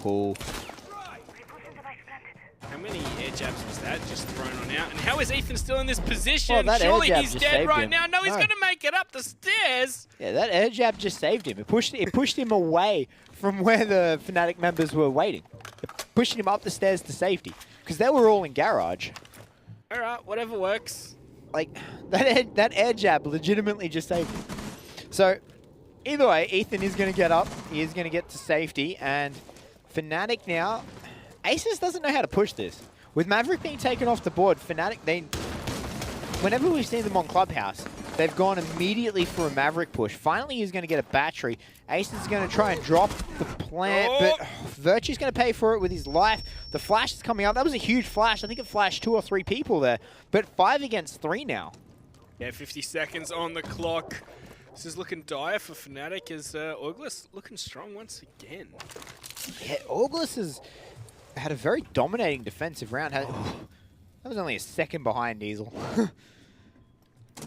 Cool. Propulsion device planted. How many air jabs was that just thrown on out? And how is Ethan still in this position? Well, that air Surely jab he's just dead saved right him. now. No, he's No. going to make it up the stairs. Yeah, that air jab just saved him. It pushed him away from where the FNATIC members were waiting. It pushed him up the stairs to safety because they were all in garage. All right, whatever works. Like, that air jab legitimately just saved him. So, either way, Ethan is going to get up. He is going to get to safety. And FNATIC now, Aces doesn't know how to push this. With Maverick being taken off the board, FNATIC, whenever we've seen them on Clubhouse, they've gone immediately for a Maverick push. Finally, he's going to get a battery. Ace is going to try and drop the plant, but Virtue's going to pay for it with his life. The flash is coming up. That was a huge flash. I think it flashed 2 or 3 people there, but 5 against 3 now. Yeah, 50 seconds on the clock. This is looking dire for FNATIC as ORGLESS looking strong once again. Yeah, ORGLESS has had a very dominating defensive round. That was only a second behind Diesel.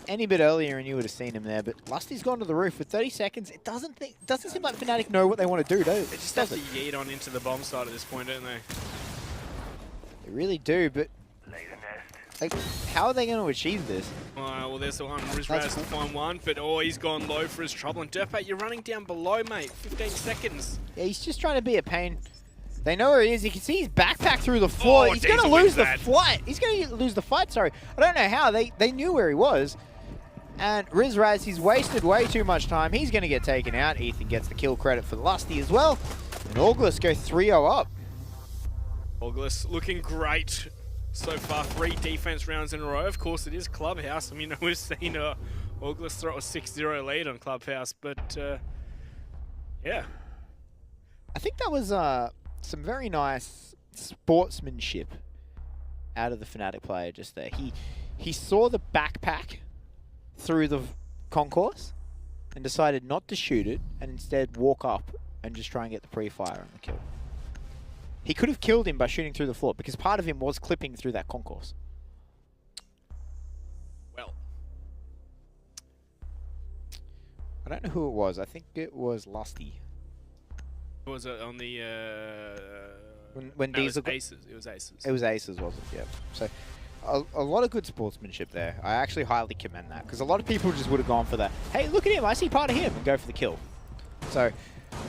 Any bit earlier and you would have seen him there, but Lusty's gone to the roof with 30 seconds. It doesn't seem like FNATIC know what they want to do, does it? They just have to yeet on into the bomb site at this point, don't they? They really do, but like, how are they going to achieve this? Well, there's the one. Rizraz to find one, but he's gone low for his trouble. And Dirtbait, you're running down below, mate. 15 seconds. Yeah, he's just trying to be a pain. They know where he is. You can see his backpack through the floor. He's going to lose the fight. He's going to lose the fight, sorry. I don't know how. They knew where he was. And Rizraz, he's wasted way too much time. He's going to get taken out. Ethan gets the kill credit for Lusty as well. And ORGLESS go 3-0 up. ORGLESS looking great so far. 3 defense rounds in a row. Of course, it is Clubhouse. I mean, we've seen ORGLESS throw a 6-0 lead on Clubhouse, but yeah. I think that was some very nice sportsmanship out of the FNATIC player just there. He saw the backpack through the concourse and decided not to shoot it and instead walk up and just try and get the pre-fire on the kill. He could have killed him by shooting through the floor because part of him was clipping through that concourse. Well, I don't know who it was. I think it was Lusty. was it on the When no, Diesel it was Aces. It was Aces. It was Aces, wasn't it? Yeah. So a lot of good sportsmanship there. I actually highly commend that because a lot of people just would have gone for that. Hey, look at him. I see part of him and go for the kill. So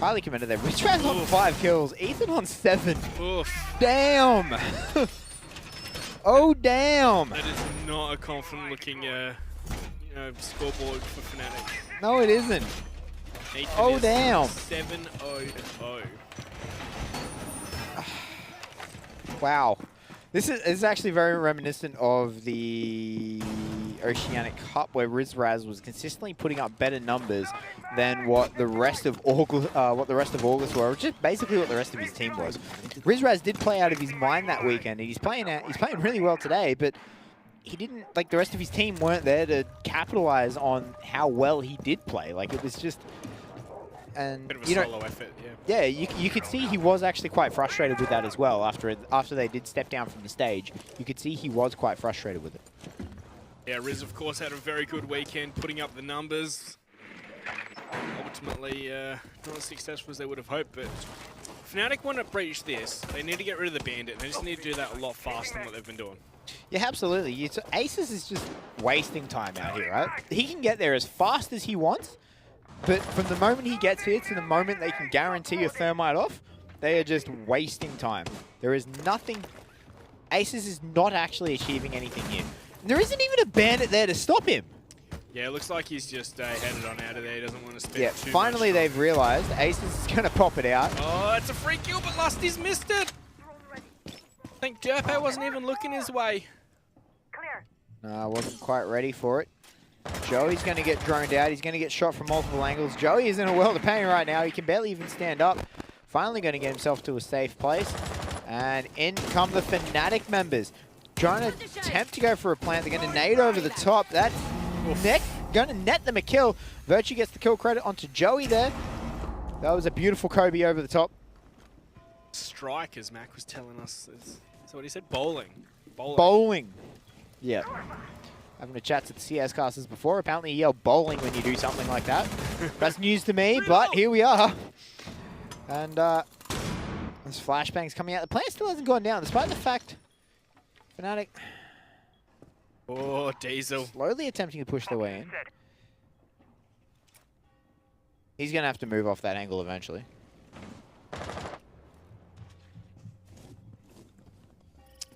highly commended there. Rizraz on 5 kills. Ethan on 7. Oof. Damn. Oh, damn. That is not a confident looking scoreboard for FNATIC. No, it isn't. Ethan Oh, is damn. 7-0-0. Wow. This is actually very reminiscent of the Oceanic Cup where Rizraz was consistently putting up better numbers than what the rest of ORGLESS were, which is basically what the rest of his team was. Rizraz did play out of his mind that weekend, and he's playing really well today, but he didn't, like, the rest of his team weren't there to capitalize on how well he did play. Like, it was just, and Bit of a solo effort, yeah. yeah, you could see he was actually quite frustrated with that as well. After they did step down from the stage, you could see he was quite frustrated with it. Yeah, Riz, of course, had a very good weekend, putting up the numbers. Ultimately, not as successful as they would have hoped, but FNATIC want to breach this. They need to get rid of the Bandit. They just need to do that a lot faster than what they've been doing. Yeah, absolutely. Aces is just wasting time out here, right? He can get there as fast as he wants, but from the moment he gets here to the moment they can guarantee a thermite off, they are just wasting time. There is nothing. Aces is not actually achieving anything here. And there isn't even a bandit there to stop him. Yeah, it looks like he's just headed on out of there. He doesn't want to spend too finally much time. they've realized Aces is going to pop it out. Oh, it's a free kill, but Lusty's missed it. I think Dirtbait wasn't even looking his way. Clear. No, wasn't quite ready for it. Joey's going to get droned out. He's going to get shot from multiple angles. Joey is in a world of pain right now. He can barely even stand up. Finally going to get himself to a safe place. And in come the FNATIC members. Trying to attempt to go for a plant. They're going to nade over the top. That's going to net them a kill. Virtue gets the kill credit onto Joey there. That was a beautiful Kobe over the top. Strike, as Mac was telling us. Is that what he said? Bowling. Bowling. Yeah. Having a chat to the CS casters before. Apparently you yell bowling when you do something like that. That's news to me, but here we are. And this flashbang's coming out. The plant still hasn't gone down, despite the fact FNATIC Oh, Diesel. slowly attempting to push their way in. He's going to have to move off that angle eventually.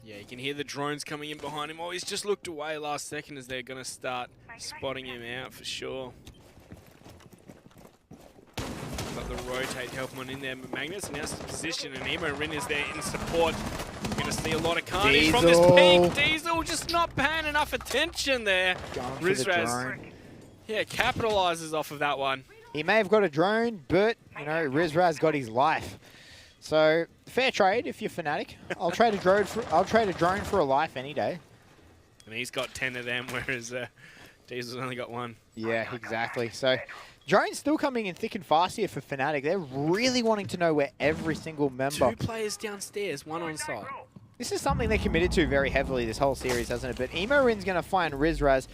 Yeah, you can hear the drones coming in behind him. Oh, he's just looked away last second as they're going to start spotting him out for sure. Got the rotate help him on in there. But Magnet's announced his position, and Emo Rin is there in support. We're going to see a lot of carnage from this peak. Diesel just not paying enough attention there. Rizraz, yeah, capitalizes off of that one. He may have got a drone, but, you know, Rizraz got his life. So, fair trade if you're FNATIC. I'll trade a drone for a life any day. And he's got 10 of them, whereas Diesel's only got 1. Yeah, exactly. So, drone's still coming in thick and fast here for FNATIC. They're really wanting to know where every single member... 2 players downstairs, 1 on site. This is something they committed to very heavily this whole series, hasn't it? But Emo Rin's going to find Rizraz.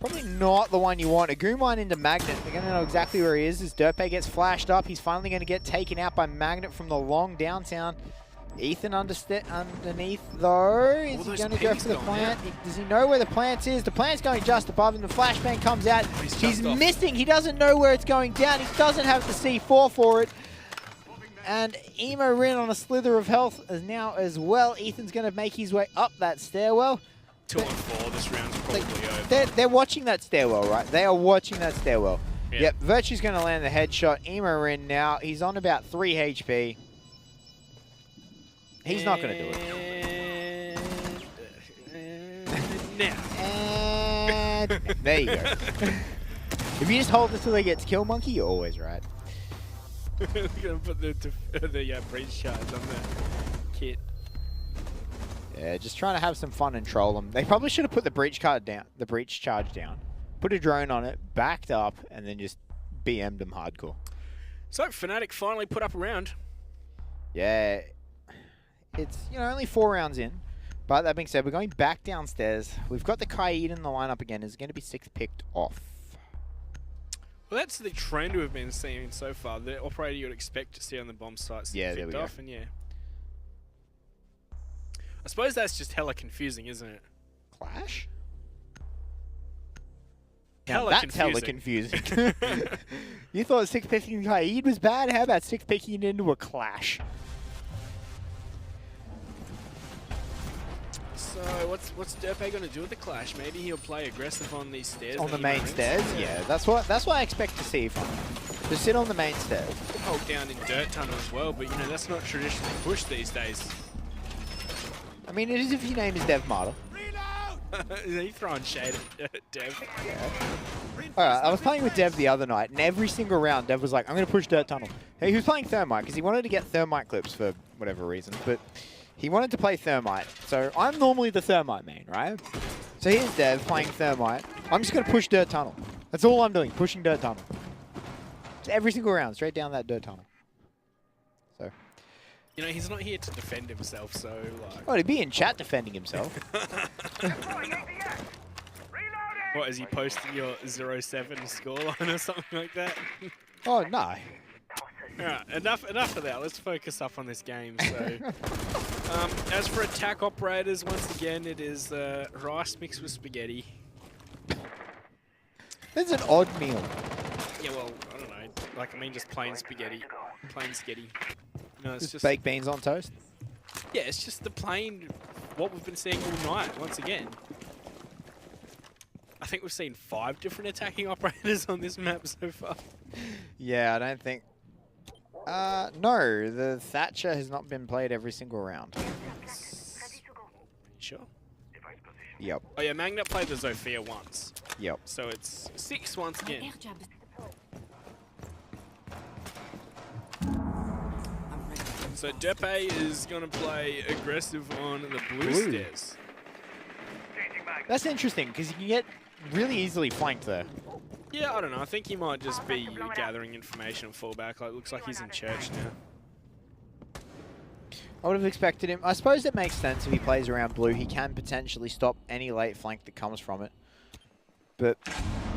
Probably not the one you want. A Goomine into Magnet. They're going to know exactly where he is as Dirtbag gets flashed up. He's finally going to get taken out by Magnet from the long downtown. Ethan underneath, though. Is he going to go for the plant? Does he know where the plant is? The plant's going just above him. The flashbang comes out. He's missing. He doesn't know where it's going down. He doesn't have the C4 for it. And Emo Rin on a slither of health as now as well. Ethan's going to make his way up that stairwell. 2 on 4, this round's probably over. They're watching that stairwell, right? They are watching that stairwell. Yeah. Yep, Virtue's going to land the headshot. Emo Rin now. He's on about 3 HP. He's not going to do it. And there you go. If you just hold this till he gets kill monkey, you're always right. We're going to put the breach charge on the kit. Yeah, just trying to have some fun and troll them. They probably should have put the breach charge down, put a drone on it, backed up, and then just BM'd them hardcore. So FNATIC finally put up a round. Yeah, it's only 4 rounds in, but that being said, we're going back downstairs. We've got the Kaid in the lineup again. Is going to be 6th picked off. Well, that's the trend we've been seeing so far. The operator you'd expect to see on the bomb sites picked off, and yeah. I suppose that's just hella confusing, isn't it? Clash? Hella confusing. You thought 6 picking Kaid was bad? How about 6 picking into a Clash? So what's Dirtbag going to do with the Clash? Maybe he'll play aggressive on these stairs. On the main stairs? Yeah, that's what I expect to see from him. To sit on the main stairs. Hold down in Dirt Tunnel as well, but that's not traditionally pushed these days. I mean, it is if your name is Dev Martyr. Is he throwing shade at Dev? Yeah. Alright, I was playing with Dev the other night, and every single round, Dev was like, I'm going to push Dirt Tunnel. He was playing Thermite, because he wanted to get Thermite clips for whatever reason, but he wanted to play Thermite. So I'm normally the Thermite main, right? So here's Dev playing Thermite. I'm just going to push Dirt Tunnel. That's all I'm doing, pushing Dirt Tunnel. Just every single round, straight down that Dirt Tunnel. So... he's not here to defend himself, so like... Oh, he'd be in chat defending himself. What, is he posting your 0-7 scoreline or something like that? Oh, no. Alright, enough of that. Let's focus up on this game. So, as for attack operators, once again, it is rice mixed with spaghetti. That's an odd meal. Yeah, well, I don't know. Just plain spaghetti. Plain spaghetti. No, it's just baked beans on toast? Yeah, it's just the plain, what we've been seeing all night, once again. I think we've seen 5 different attacking operators on this map so far. Yeah, I don't think... no, the Thatcher has not been played every single round. Sure? Yep. Oh yeah, Magnet played the Zofia once. Yep. So it's 6 once again. So Depe is going to play aggressive on the blue stairs. That's interesting, because you can get really easily flanked there. Yeah, I don't know. I think he might just be gathering information and fallback. Like, looks like he's in church now. I would have expected him. I suppose it makes sense if he plays around blue. He can potentially stop any late flank that comes from it. But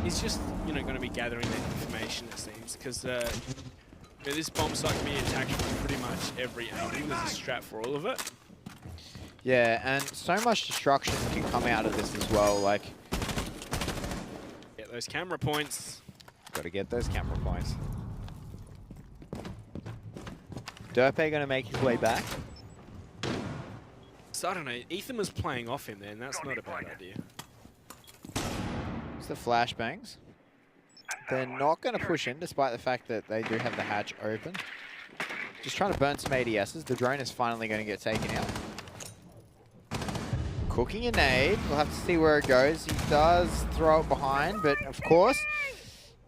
he's just, going to be gathering that information, it seems, because this bomb site can be attacked from pretty much every angle. There's a strat for all of it. Yeah, and so much destruction can come out of this as well. Like, Get those camera points. got to get those camera points. Derpe going to make his way back. So I don't know. Ethan was playing off him there, and that's not a bad idea. It's the flashbangs. They're not going to push in, despite the fact that they do have the hatch open. Just trying to burn some ADSs. The drone is finally going to get taken out. Cooking a nade. We'll have to see where it goes. He does throw it behind, but of course,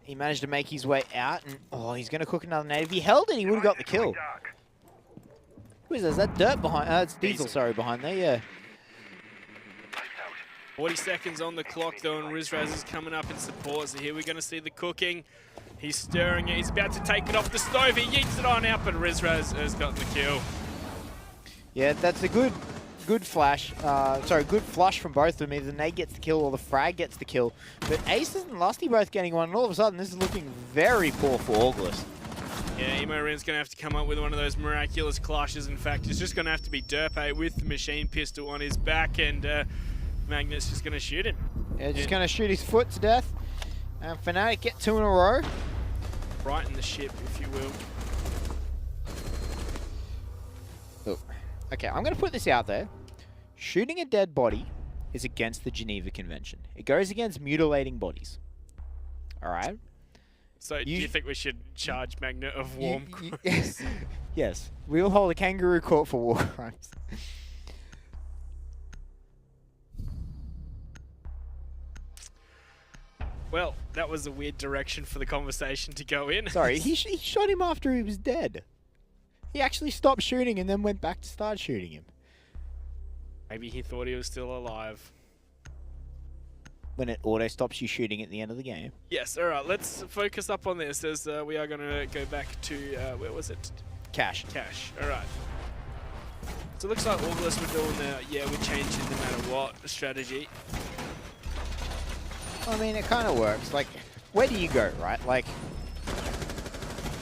he managed to make his way out. And oh, he's going to cook another nade. If he held it, he would have got the kill. Who is that? Is that Dirt behind? It's Diesel, sorry, behind there, yeah. 40 seconds on the clock, though, and Rizraz is coming up in support. So here we're going to see the cooking. He's stirring it. He's about to take it off the stove. He yeets it on out, but Rizraz has gotten the kill. Yeah, that's a good flash. Sorry, good flush from both of them. Either the nade gets the kill or the frag gets the kill. But Aces and Lusty both getting one, and all of a sudden this is looking very poor for ORGLESS. Yeah, Emo Ren's going to have to come up with one of those miraculous clashes. In fact, it's just going to have to be Derpe with the machine pistol on his back, and Magnet's just going to shoot him. Yeah, just going to shoot his foot to death. And FNATIC get 2 in a row. Right in the ship, if you will. Look, okay, I'm going to put this out there. Shooting a dead body is against the Geneva Convention. It goes against mutilating bodies. All right? So do you think we should charge Magnet of warm? Yes. Yes. We will hold a kangaroo court for war crimes. Well, that was a weird direction for the conversation to go in. Sorry, he shot him after he was dead. He actually stopped shooting and then went back to start shooting him. Maybe he thought he was still alive. When it auto stops you shooting at the end of the game. Yes, alright, let's focus up on this as we are going to go back to, where was it? Cash. Cash, alright. So it looks like ORGLESS were doing the, yeah, we're changing no matter what strategy. I mean, it kind of works. Like, where do you go, right? Like,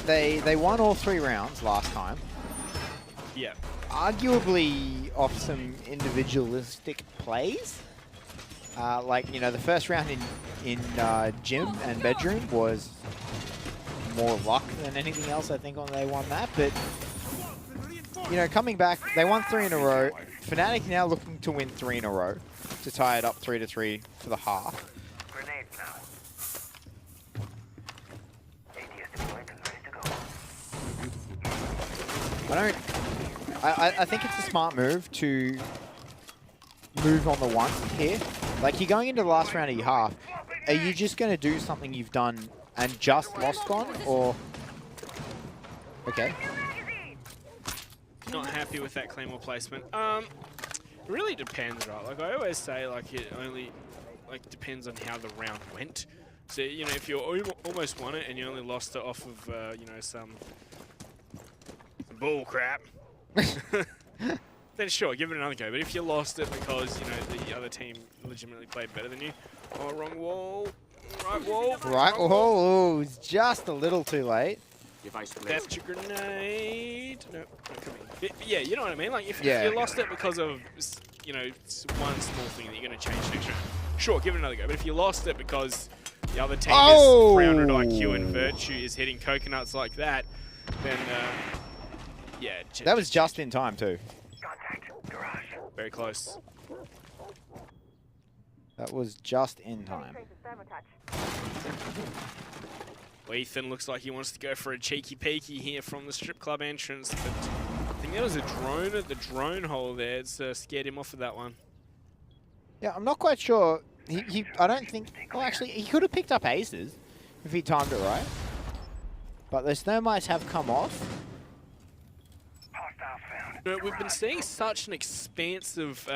they won all 3 rounds last time. Yeah. Arguably off some individualistic plays. Like, you know, the first round in gym and bedroom was more luck than anything else, I think, when they won that. But, you know, coming back, they won 3 in a row. FNATIC now looking to win 3 in a row to tie it up 3-3 for the half. Grenades now. ATS deployed and ready to go. I think it's a smart move to move on the one here. Like, you're going into the last round of your half. Are you just going to do something you've done and just lost on, or... Okay. Not happy with that Claymore placement. It really depends, right? Like I always say, like it only depends on how the round went. So, you know, if you almost won it and you only lost it off of, you know, some bull crap, then sure, give it another go. But if you lost it because, you know, the other team legitimately played better than you, oh, wrong wall, right wall. Right wall, oh, it's just a little too late. That's your grenade. Nope, not coming. But yeah, you know what I mean? Like, if Yeah. you lost it because of, you know, one small thing that you're going to change next round, sure, give it another go. But if you lost it because the other team is 300 IQ and Virtue is hitting coconuts like that, then, yeah. That was just in time, too. Contact. Garage. Very close. That was just in time. Well, Ethan looks like he wants to go for a cheeky peeky here from the strip club entrance, but I think there was a drone at the drone hole there. It's scared him off of that one. Yeah, I'm not quite sure. I don't think... Well, actually, he could have picked up aces if he timed it right. But the thermites have come off. Hostile found. You know, we've been seeing such an expansive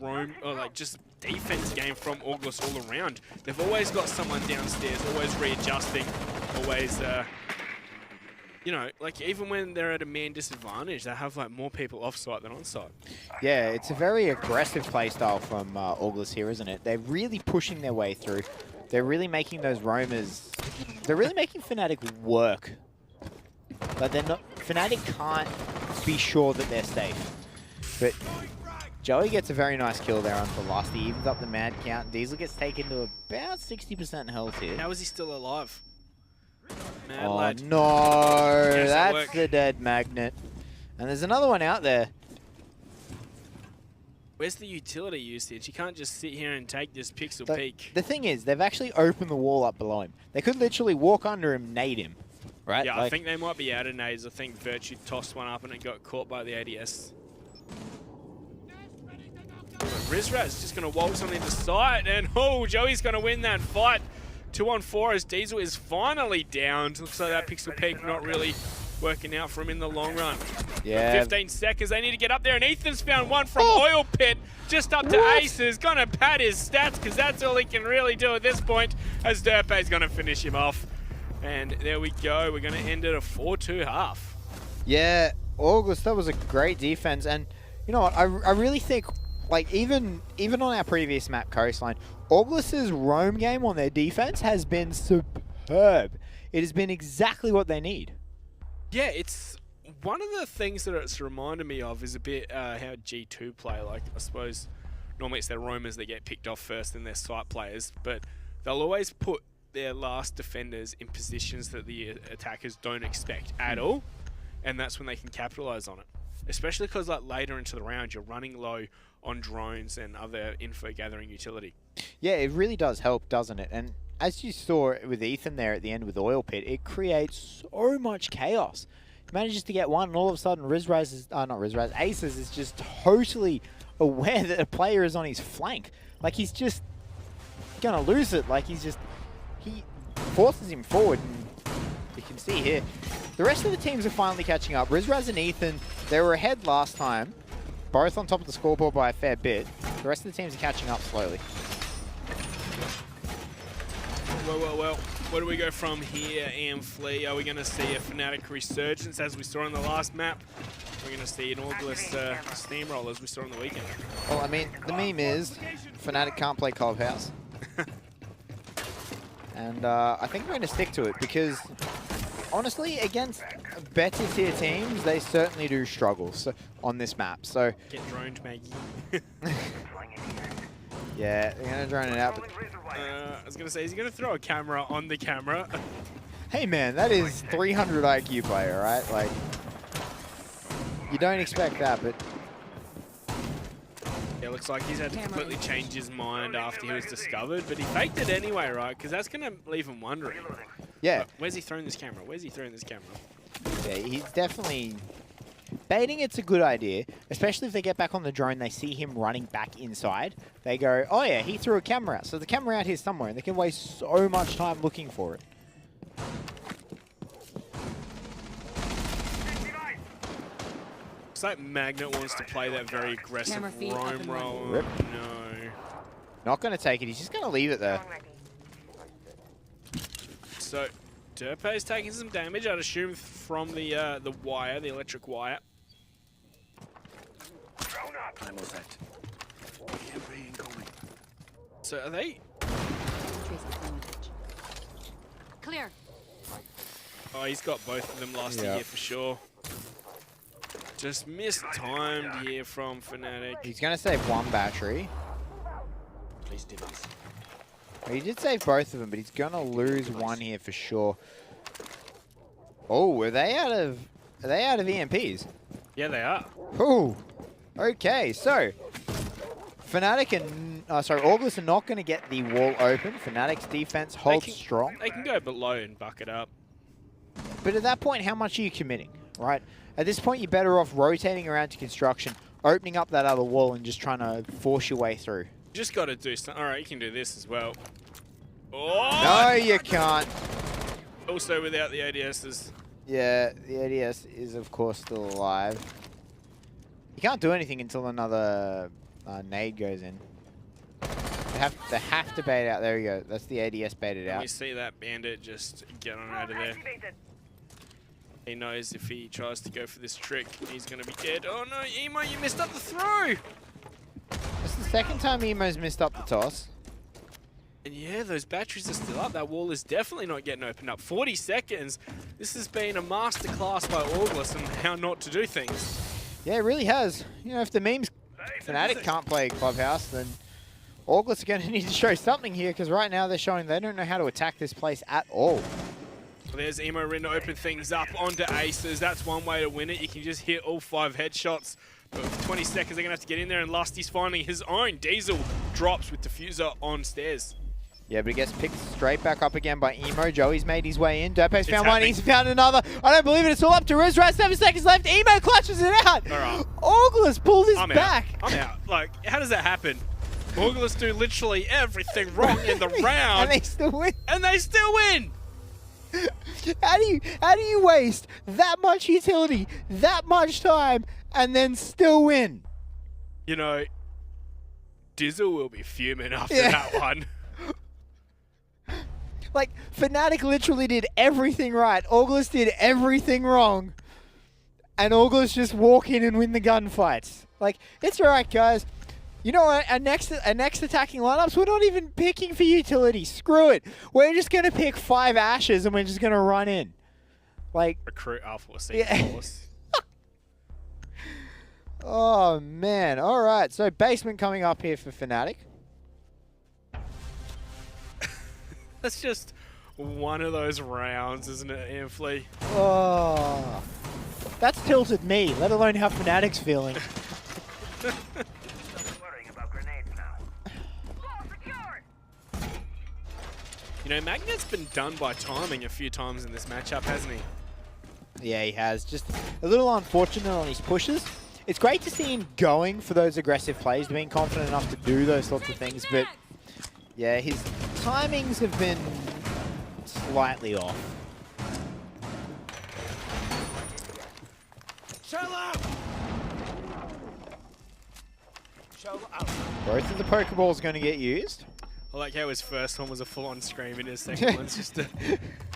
roam, or like just defense game from ORGLESS all around. They've always got someone downstairs, always readjusting, always, you know, like even when they're at a man disadvantage, they have like more people off-site than on-site. Yeah, it's a very aggressive playstyle from ORGLESS here, isn't it? They're really pushing their way through. They're really making those roamers... They're really making FNATIC work. But they're not... FNATIC can't be sure that they're safe. But Joey gets a very nice kill there on Velocity, evens up the mad count. Diesel gets taken to about 60% health here. How is he still alive? Mad Oh lad. no, Yes, that that's worked. the dead magnet. And there's another one out there. Where's the utility usage? You can't just sit here and take this pixel peek. The thing is, they've actually opened the wall up below him. They could literally walk under him, nade him, right? Yeah, Like, I think they might be out of nades. I think Virtue tossed one up and it got caught by the ADS. Rizraz just going to waltz on into sight, and oh, Joey's going to win that fight. 2-on-4 as Diesel is finally downed. Looks like that pixel peek not really working out for him in the long run. yeah. 15 seconds, they need to get up there, and Ethan's found one from Oil Pit, just up to Aces. Gonna pad his stats, because that's all he can really do at this point, as Derpe's gonna finish him off. And there we go, we're gonna end at a 4-2 half. Yeah, August, that was a great defense. And you know what, I really think, like, even on our previous map, Coastline, ORGLESS's roam game on their defense has been superb. It has been exactly what they need. Yeah, it's one of the things that it's reminded me of is a bit how G2 play. Like, I suppose normally it's their roamers that get picked off first and their site players, but they'll always put their last defenders in positions that the attackers don't expect at all, and that's when they can capitalize on it. Especially because, like, later into the round, you're running low on drones and other info gathering utility. Yeah, it really does help, doesn't it? And as you saw with Ethan there at the end with Oil Pit, it creates so much chaos. He manages to get one, and all of a sudden, Aces is just totally aware that a player is on his flank. Like, he's just gonna lose it. Like, he forces him forward, and you can see here, the rest of the teams are finally catching up. Rizraz and Ethan, they were ahead last time, both on top of the scoreboard by a fair bit. The rest of the teams are catching up slowly. Well, where do we go from here, Flea? Are we going to see a FNATIC resurgence as we saw in the last map? We're going to see an ORGLESS steamroll as we saw on the weekend. Well, I mean, the meme is FNATIC can't play Clubhouse. And I think we're going to stick to it because, honestly, against better tier teams, they certainly do struggle on this map. So Get droned, Maggie. yeah, they're going to drone it out. But I was going to say, is he going to throw a camera on the camera? hey, man, that is 300 IQ player, right? Like, you don't expect that, but Yeah, looks like he's had to completely change his mind after he was discovered, but he faked it anyway, right? Because that's going to leave him wondering. yeah. Where's he throwing this camera? Where's he throwing this camera? Yeah, he's definitely... Baiting it's a good idea, especially if they get back on the drone, they see him running back inside. They go, oh yeah, he threw a camera out. So the camera out here somewhere, and they can waste so much time looking for it. Looks like Magnet wants to play that very aggressive Camera feed up roam and roll. running. Rip. No. Not going to take it, he's just going to leave it there. So, Derpe is taking some damage, I'd assume, from the wire, the electric wire. I'm set. Campaign incoming. So are they... Clear. Oh, he's got both of them last Yeah. year for sure. Just mistimed here from FNATIC. He's going to save one battery. Please do this. He did save both of them, but he's going to lose one here for sure. Oh, are they out of EMPs? Yeah, they are. Oh, okay. So, FNATIC and ORGLESS are not going to get the wall open. FNATIC's defense holds strong. They can go below and buck it up. But at that point, how much are you committing, right? At this point, you're better off rotating around to construction, opening up that other wall, and just trying to force your way through. Just got to do something. All right, you can do this as well. Oh! No, you can't. Also without the ADSs. Yeah, the ADS is, of course, still alive. You can't do anything until another nade goes in. They have to bait out. There we go. That's the ADS baited And out. we see that bandit just get on out of there. He knows if he tries to go for this trick, he's going to be dead. Oh no, Emo, you missed up the throw! It's the second time Emo's missed up the toss. And yeah, those batteries are still up. That wall is definitely not getting opened up. 40 seconds. This has been a masterclass by ORGLESS on how not to do things. Yeah, it really has. You know, if the memes FNATIC can't play Clubhouse, then ORGLESS are going to need to show something here, because right now they're showing they don't know how to attack this place at all. Well, there's Emo Rin to open things up onto Aces. That's one way to win it. You can just hit all 5 headshots. But for 20 seconds, they're going to have to get in there, and Lusty's finding his own. Diesel drops with Diffuser on stairs. Yeah, but he gets picked straight back up again by Emo. Joey's made his way in. Dope's found one. He's found another. I don't believe it. It's all up to Rizraz. 7 seconds left. Emo clutches it out. All right. ORGLESS pulled his back. I'm out. Like, how does that happen? ORGLESS do literally everything wrong in the round. And they still win. And they still win. How do you waste that much utility, that much time, and then still win? You know, Dizzle will be fuming after that one. Like, FNATIC literally did everything right. ORGLESS did everything wrong. And ORGLESS just walk in and win the gunfights. Like, it's alright, guys. You know what? Our next attacking lineups, we're not even picking for utility. Screw it. We're just going to pick 5 Ashes and we're just going to run in. Like, recruit Alpha or C Force. Oh, man. All right. So, basement coming up here for FNATIC. That's just one of those rounds, isn't it, Amphley? Oh. That's tilted me, let alone how FNATIC's feeling. Worrying about grenades now. Wall secured. You know, Magnet's been done by timing a few times in this matchup, hasn't he? Yeah, he has. Just a little unfortunate on his pushes. It's great to see him going for those aggressive plays, being confident enough to do those sorts of things, but yeah, his timings have been slightly off. Shell out! Shell out. Both of the Pokeballs going to get used. I like how his first one was a full-on scream and his second one's just a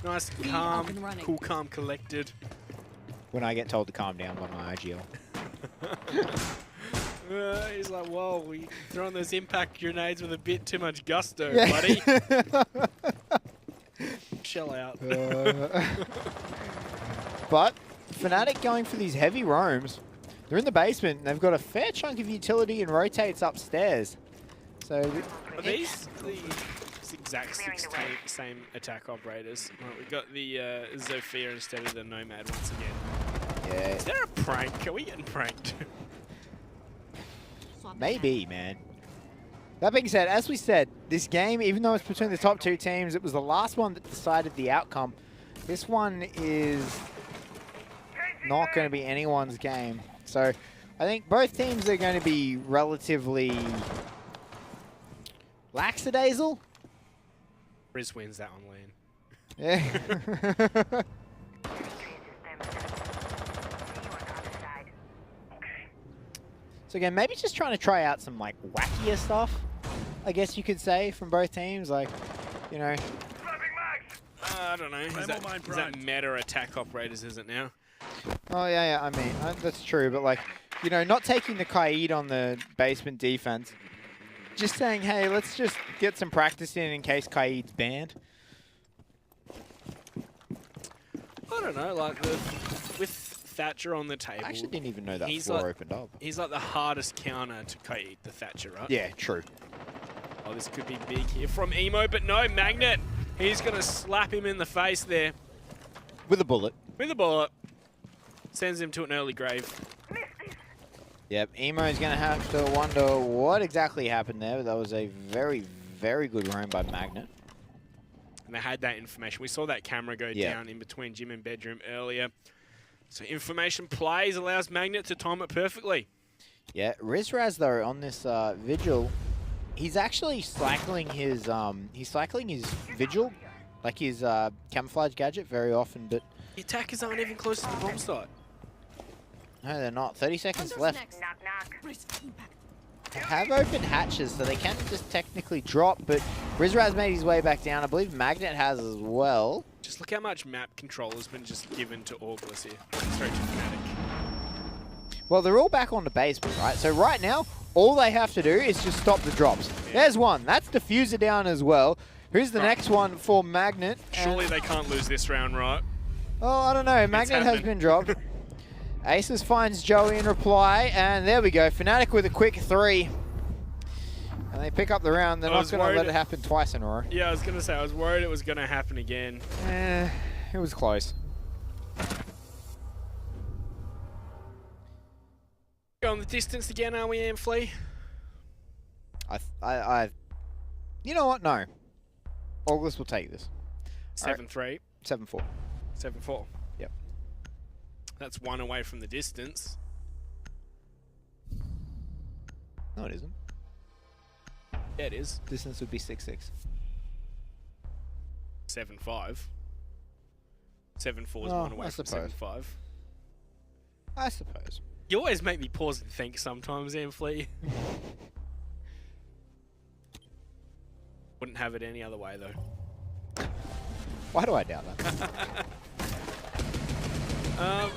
nice, calm, cool, calm, collected. When I get told to calm down by my IGL. He's like, whoa, we throwing those impact grenades with a bit too much gusto, buddy. Shell out. But FNATIC going for these heavy roams. They're in the basement. And they've got a fair chunk of utility and rotates upstairs. So are these the exact same attack operators? Right, we've got the Zofia instead of the Nomad once again. yeah, Is there a prank? Are we getting pranked? maybe, man. That being said, as we said, this game, even though it's between the top 2 teams, it was the last one that decided the outcome. This one is not going to be anyone's game. So I think both teams are going to be relatively lackadaisical. Riz wins that one, Lane. Yeah. So again, maybe just trying to try out some like wackier stuff, I guess you could say, from both teams. Like, you know. I don't know. Is that meta attack operators, is it now? Oh, yeah, I mean, that's true. But like, you know, not taking the Kaid on the basement defense. Just saying, hey, let's just get some practice in case Kaid's banned. I don't know, like with Thatcher on the table. I actually didn't even know that he's floor like, opened up. He's like the hardest counter to Kaid, the Thatcher, right? Yeah, true. Oh, this could be big here from Emo, but no, Magnet. He's going to slap him in the face there. With a bullet. With a bullet. Sends him to an early grave. Yep, Emo's going to have to wonder what exactly happened there. That was a very, very good roam by Magnet. And they had that information. We saw that camera go down in between gym and bedroom earlier. So information plays allows Magnet to time it perfectly. Yeah, Rizraz though on this Vigil, he's actually cycling his Vigil, like his camouflage gadget very often, but the attackers aren't even close to the bomb site. No, they're not. 30 seconds left. Knock, knock. They have open hatches, so they can just technically drop, but Rizraz made his way back down. I believe Magnet has as well. Just look how much map control has been just given to ORGLESS here. Straight to FNATIC. Well, they're all back on the basement, right? So right now, all they have to do is just stop the drops. Yeah. There's one. That's Diffuser down as well. Who's the next one for Magnet? Surely they can't lose this round, right? Oh, I don't know. Magnet has been dropped. Aces finds Joey in reply, and there we go. FNATIC with a quick 3. And they pick up the round. They're not going to let it happen twice in a row. Yeah, I was going to say, I was worried it was going to happen again. It was close. Going the distance again, are we, Flea? You know what? No. ORGLESS will take this. 7-3. 7-4. 7-4. Yep. That's 1 away from the distance. No, it isn't. Yeah, it is. Distance would be 6-6. 7-5. 7-4 is 1 away from 7-5. I suppose. You always make me pause and think sometimes, Flea. Wouldn't have it any other way, though. Why do I doubt that?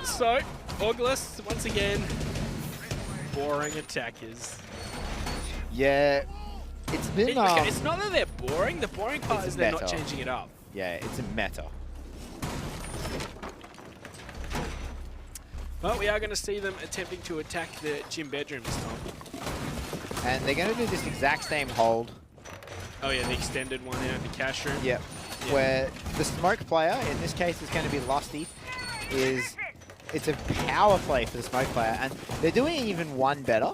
So, ORGLESS, once again, boring attackers. Yeah, it's been... Okay, it's not that they're boring. The boring part is they're not meta. changing it up. Yeah, it's a meta. But we are going to see them attempting to attack the gym bedroom this time. And they're going to do this exact same hold. Oh yeah, the extended one out of the cash room. Yep. Where the smoke player, in this case is going to be Lusty, it's a power play for the smoke player. And they're doing it even one better,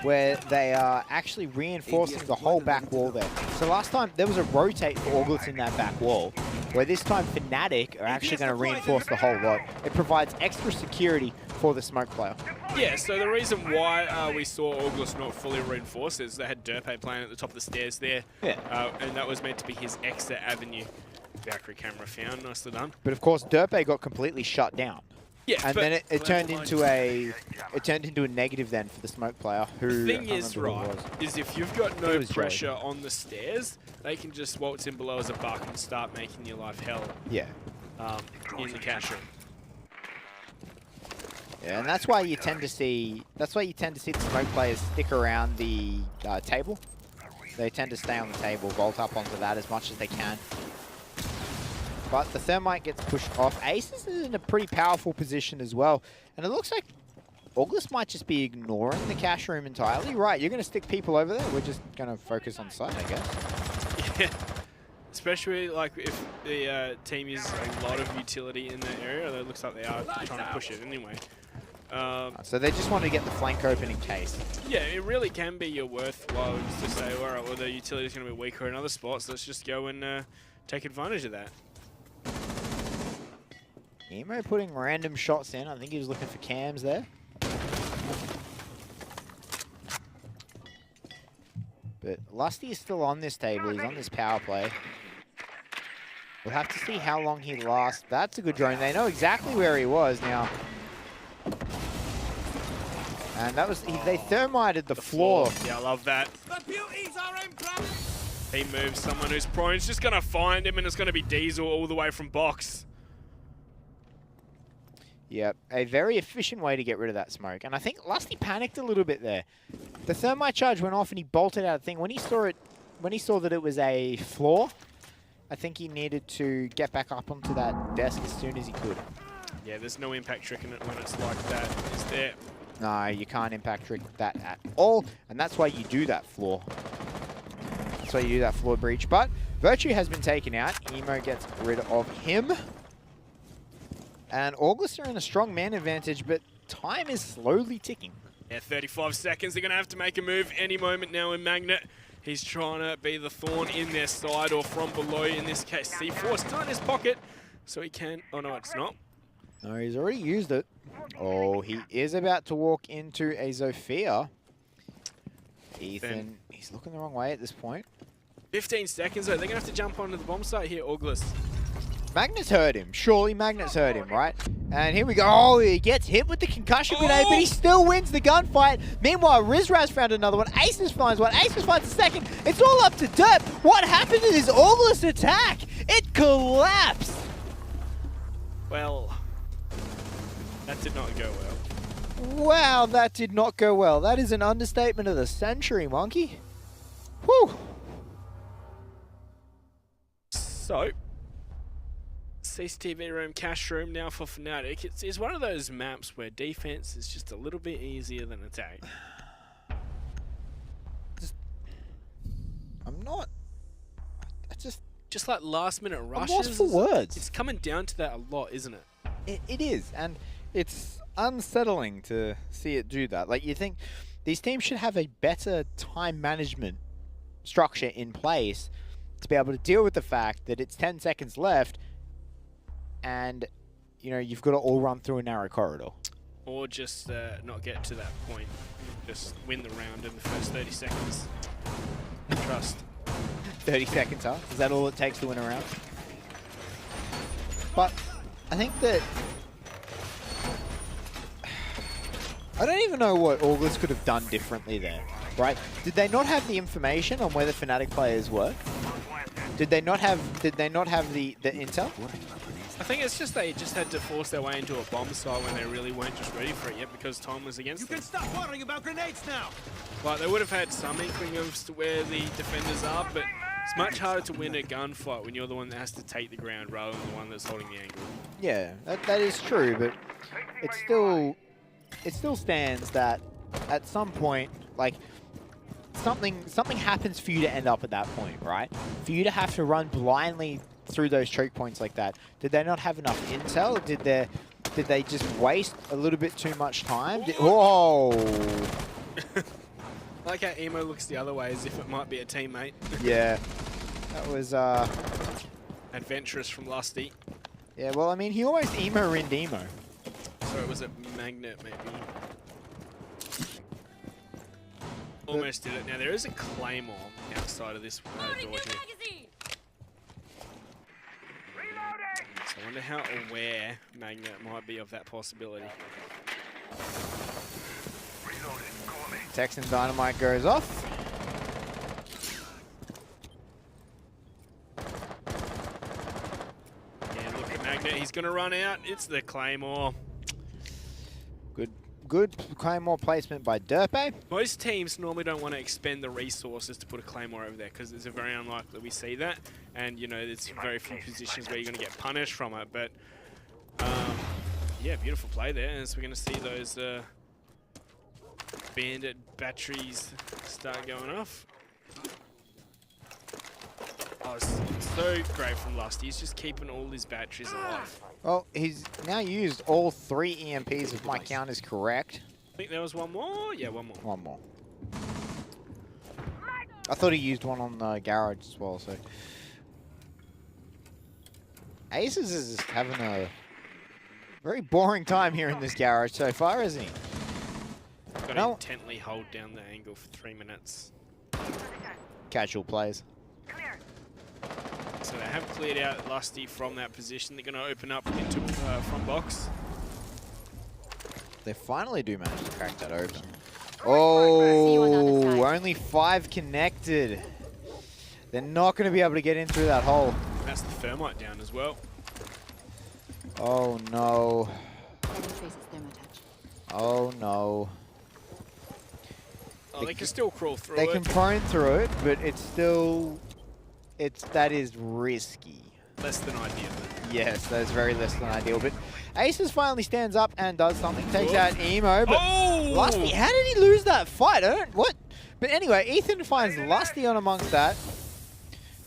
where they are actually reinforcing the whole back wall there. So last time, there was a rotate for ORGLESS in that back wall, where this time FNATIC are actually going to reinforce the whole lot. It provides extra security for the smoke player. Yeah, so the reason why we saw ORGLESS not fully reinforced is they had Derpe playing at the top of the stairs there. Yeah. And that was meant to be his exit avenue. Valkyrie camera found, nicely done. But of course, Derpe got completely shut down. Yeah, and then it turned into a negative then for the smoke player. Who the thing is, right, is if you've got no pressure on the stairs, they can just waltz in below as a buck and start making your life hell. Yeah. In the cash room. Yeah, and that's why you tend to see the smoke players stick around the table. They tend to stay on the table, vault up onto that as much as they can. But the Thermite gets pushed off. Aces is in a pretty powerful position as well. And it looks like ORGLESS might just be ignoring the cash room entirely. Right, you're going to stick people over there. We're just going to focus on site, I guess. Yeah. Especially like if the team uses a lot of utility in that area. It looks like they are trying to push it anyway. So they just want to get the flank open in case. Yeah, it really can be your worthwhile to say, all right, well, the utility is going to be weaker in other spots. Let's just go and take advantage of that. Emo putting random shots in. I think he was looking for cams there. But Lusty is still on this table. He's on this power play. We'll have to see how long he lasts. That's a good drone. They know exactly where he was now. And that was, they thermited the floor. Yeah, I love that. The beauties are in place. He moves someone who's prone. He's just going to find him, and it's going to be Diesel all the way from box. Yep, a very efficient way to get rid of that smoke. And I think Lusty panicked a little bit there. The thermite charge went off and he bolted out of the thing. When he saw that it was a floor, I think he needed to get back up onto that desk as soon as he could. Yeah, there's no impact trick in it when it's like that, is there? No, you can't impact trick that at all. And that's why you do that floor. That's why you do that floor breach. But Virtue has been taken out. Emo gets rid of him. And ORGLESS are in a strong man advantage, but time is slowly ticking. Yeah, 35 seconds. They're going to have to make a move any moment now in Magnet. He's trying to be the thorn in their side or from below, in this case. C4 still in his pocket, so he can... Oh, no, it's not. No, he's already used it. Oh, he is about to walk into a Zofia. Ethan, he's looking the wrong way at this point. 15 seconds, though. They're going to have to jump onto the bomb site here, ORGLESS. Magnus heard him. Surely Magnus heard him, right? And here we go. Oh, he gets hit with the concussion grenade, but he still wins the gunfight. Meanwhile, Rizraz found another one. Aces finds one. Aces finds a second. It's all up to Derp. What happened to this ORGLESS attack? It collapsed. Well, that did not go well. Wow, that did not go well. That is an understatement of the century, Monkey. Whew. So, CCTV room, cash room now for FNATIC. It's one of those maps where defense is just a little bit easier than attack. I'm not. Just like last minute I'm rushes. lost for words. It's coming down to that a lot, isn't it? It is, and it's unsettling to see it do that. Like, you think these teams should have a better time management structure in place to be able to deal with the fact that it's 10 seconds left and, you know, you've got to all run through a narrow corridor. Or just not get to that point. Just win the round in the first 30 seconds. Trust. 30 seconds, huh? Is that all it takes to win a round? But I think that... I don't even know what ORGLESS could have done differently there, right? Did they not have the information on where the FNATIC players were? Did they not have the intel? I think it's just they just had to force their way into a bomb site when they really weren't just ready for it yet because time was against them. You can stop worrying about grenades now. Like, they would have had some inkling of where the defenders are, but it's much harder to win a gunfight when you're the one that has to take the ground rather than the one that's holding the angle. Yeah, that is true, but it still stands that at some point, like, something happens for you to end up at that point, right? For you to have to run blindly through those choke points like that. Did they not have enough intel? Did they just waste a little bit too much time? Whoa! I like how Emo looks the other way as if it might be a teammate. Yeah, that was adventurous from Lusty. Yeah, well, I mean, he almost emo-rinned Emo. So it was a magnet, maybe. Almost did it. Now there is a claymore outside of this door here. So I wonder how aware Magnet might be of that possibility. Texan Dynamite goes off. Yeah, look at Magnet. He's going to run out. It's the claymore. Good claymore placement by Derpe. Most teams normally don't want to expend the resources to put a claymore over there because it's very unlikely we see that. And, you know, there's very few positions where you're going to get punished from it. But, yeah, beautiful play there. As we're going to see those bandit batteries start going off. Oh, it's so great from Lusty. He's just keeping all his batteries alive. Well, he's now used all 3 EMPs if my count is correct. I think there was one more. Yeah, one more. One more. I thought he used one on the garage as well, so... Aces is just having a very boring time here in this garage so far, isn't he? Got to intently hold down the angle for 3 minutes. Casual plays. So they have cleared out Lusty from that position. They're going to open up into front box. They finally do manage to crack that open. Oh, only 5 connected. They're not going to be able to get in through that hole. That's the thermite down as well. Oh no. Oh no. Oh, they can still crawl through They it. can prone through it, but it's still... that is risky. Less than ideal. Yes, that is very less than ideal. But Aces finally stands up and does something. Takes out Emo, but Lusty, how did he lose that fight? What? But anyway, Ethan finds Lusty on amongst that.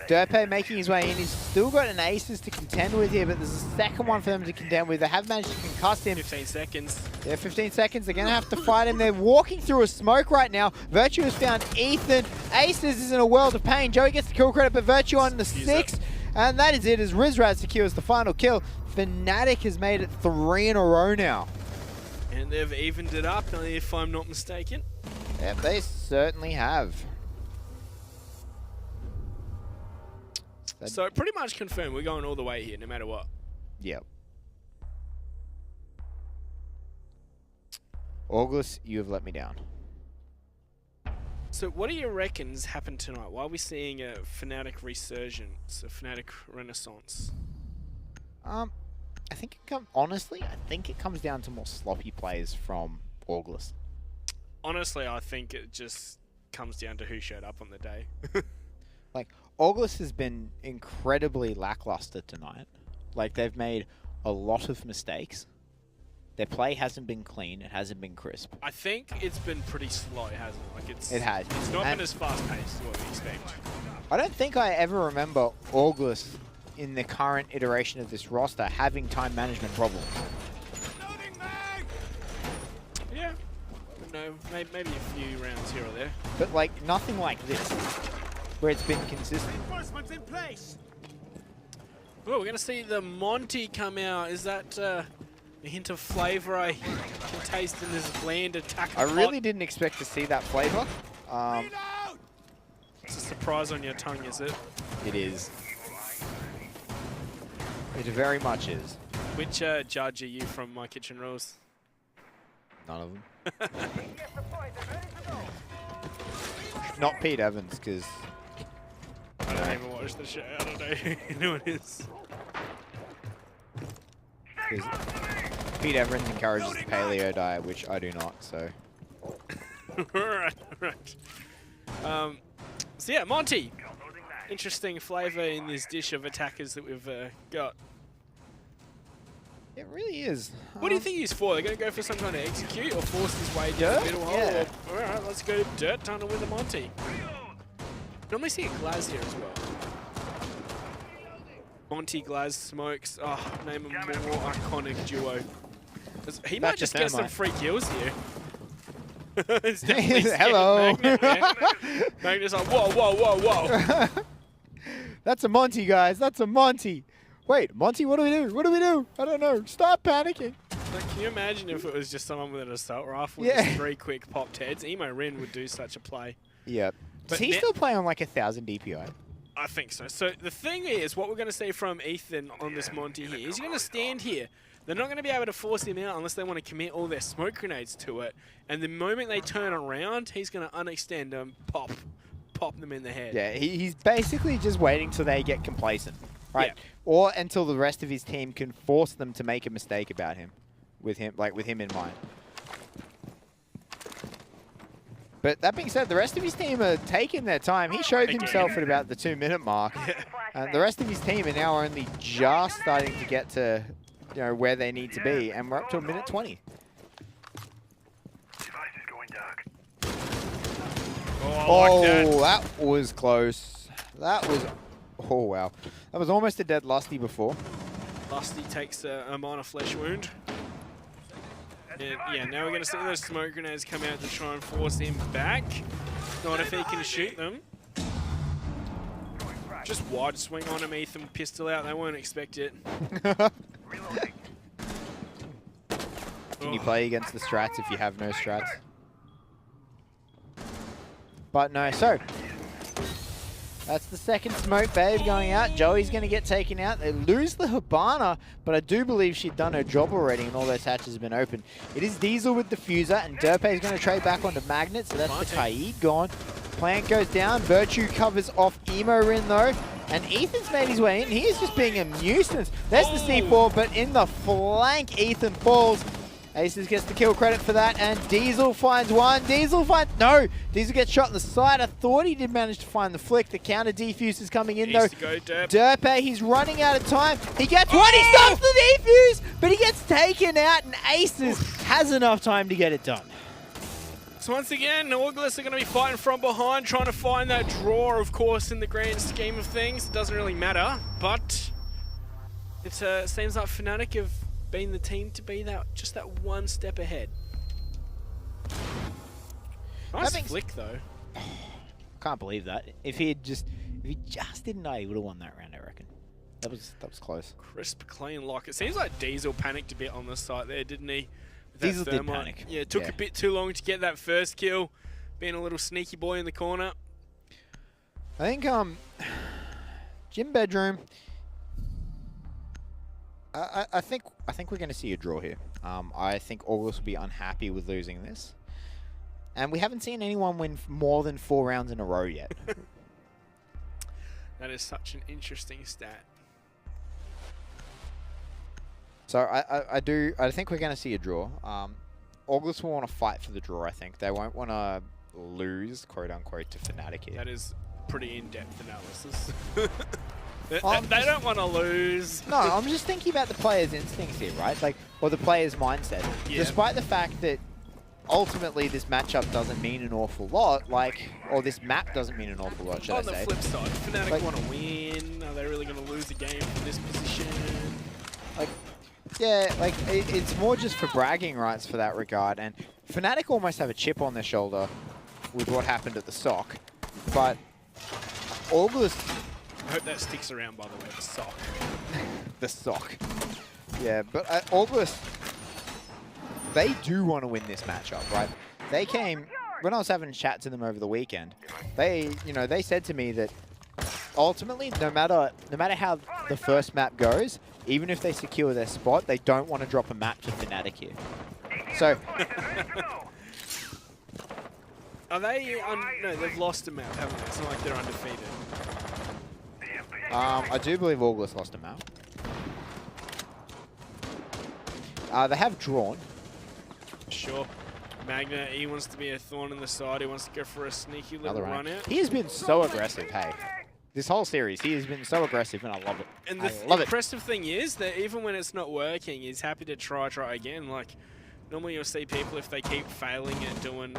Derpe making his way in. He's still got an Aces to contend with here, but there's a second one for them to contend with. They have managed to concuss him. 15 seconds. Yeah, 15 seconds. They're going to have to fight him. They're walking through a smoke right now. Virtue has found Ethan. Aces is in a world of pain. Joey gets the kill credit, but Virtue on the 6th. And that is it, as Rizraz secures the final kill. FNATIC has made it 3 in a row now. And they've evened it up, if I'm not mistaken. Yep, they certainly have. So pretty much confirmed we're going all the way here, no matter what. Yep. ORGLESS, you have let me down. So what do you reckon's happened tonight? Why are we seeing a FNATIC resurgence, a FNATIC renaissance? I think honestly, I think it comes down to more sloppy plays from ORGLESS. Honestly, I think it just comes down to who showed up on the day. Like, ORGLESS has been incredibly lackluster tonight. Like, they've made a lot of mistakes. Their play hasn't been clean. It hasn't been crisp. I think it's been pretty slow, hasn't it? Like It has. It's not And been as fast-paced as what we expect. I don't think I ever remember ORGLESS in the current iteration of this roster having time management problems. Yeah. No, maybe a few rounds here or there. But, like, nothing like this, where it's been consistent. Reinforcements in place. Oh, we're going to see the Monty come out. Is that a hint of flavour I can taste in this bland attack? I really didn't expect to see that flavor. It's a surprise on your tongue, is it? It is. It very much is. Which judge are you from My Kitchen Rules? None of them. Not Pete Evans, because I don't even watch the show. I don't know who it is. Pete Evans encourages the paleo diet, which I do not, so. right. So yeah, Monty. Interesting flavour in this dish of attackers that we've got. It really is. What do you think he's for? They're going to go for some kind of execute or force his way down the middle hole? Yeah. Or, all right, let's go dirt tunnel with the Monty. Normally see a Glaz here as well. Monty, Glaz, Smokes. Oh, name a more iconic duo. He might just get some free kills here. It's definitely Hello. Magnet, man. Magnet's like, whoa. That's a Monty, guys. That's a Monty. Wait, Monty, what do we do? What do we do? I don't know. Stop panicking. Like, can you imagine if it was just someone with an assault rifle Yeah. with just 3 quick popped heads? Emo Ren would do such a play. Yep. Does But he still play on like 1,000 DPI? I think so. So the thing is, what we're going to see from Ethan on this Monty here, he's going to stand here. They're not going to be able to force him out unless they want to commit all their smoke grenades to it. And the moment they turn around, he's going to unextend them, pop them in the head. Yeah, he's basically just waiting till they get complacent, right? Yeah. Or until the rest of his team can force them to make a mistake about him, with him in mind. But that being said, the rest of his team are taking their time. He showed himself at about the 2-minute mark. And the rest of his team are now only just starting to get to, you know, where they need to be, and we're up to 1:20. Device is going dark. Oh, I like that. That was close. That was, oh wow. That was almost a dead Lusty before. Lusty takes a minor flesh wound. And yeah, now we're going to see those smoke grenades come out to try and force him back. Not if he can shoot them. Just wide swing on him, Ethan. Pistol out. They won't expect it. Can you play against the strats if you have no strats? But no, so that's the second smoke babe going out. Joey's going to get taken out. They lose the Habana, but I do believe she'd done her job already and all those hatches have been open. It is Diesel with Diffuser, and Derpe is going to trade back onto Magnet, so that's the Kaid gone. Plant goes down. Virtue covers off Emo Rin though, and Ethan's made his way in. He is just being a nuisance. There's the C4, but in the flank, Ethan falls. Aces gets the kill credit for that, and Diesel finds one. Diesel gets shot in the side. I thought he did manage to find the flick. The counter defuse is coming in though. Derpe, he's running out of time. He gets one, he stops the defuse, but he gets taken out, and Aces has enough time to get it done. So once again, ORGLESS are going to be fighting from behind, trying to find that draw, of course, in the grand scheme of things. It doesn't really matter, but it seems like FNATIC have been the team to be just that one step ahead. Nice flick though. Can't believe that. If he just didn't know, he would have won that round, I reckon. That was close. Crisp, clean lock. It seems like Diesel panicked a bit on the site there, didn't he? With Diesel that did thermite. panic. Yeah, it took a bit too long to get that first kill. Being a little sneaky boy in the corner. I think Gym Bedroom. I think we're going to see a draw here. I think ORGLESS will be unhappy with losing this, and we haven't seen anyone win more than 4 rounds in a row yet. That is such an interesting stat. So I think we're going to see a draw. ORGLESS will want to fight for the draw. I think they won't want to lose, quote unquote, to FNATIC here. That is pretty in-depth analysis. They don't want to lose. No, I'm just thinking about the players' instincts here, right? Like, or the players' mindset. Yeah. Despite the fact that ultimately this matchup doesn't mean an awful lot, like, or this map doesn't mean an awful lot, should I On the say. flip side, FNATIC Like- want to win. Are they really going to lose the game from this position? Like, yeah, like, it's more just for bragging rights for that regard, and FNATIC almost have a chip on their shoulder with what happened at the SOC, but ORGLESS... I hope that sticks around, by the way, the sock. the SOC. Yeah, but ORGLESS, they do want to win this matchup, right? They came, when I was having a chat to them over the weekend, they, you know, they said to me that ultimately, no matter how the first map goes, even if they secure their spot, they don't want to drop a map to FNATIC here. So, Are they... no, they've lost a map, haven't they? It's not like they're undefeated. I do believe ORGLESS lost a map. They have drawn. Sure. Magna, he wants to be a thorn in the side. He wants to go for a sneaky little Another run round. out. He has been so aggressive, hey. This whole series, he has been so aggressive, and I love it. And I the love it. impressive thing is that even when it's not working, he's happy to try again. Like, normally you'll see people, if they keep failing at doing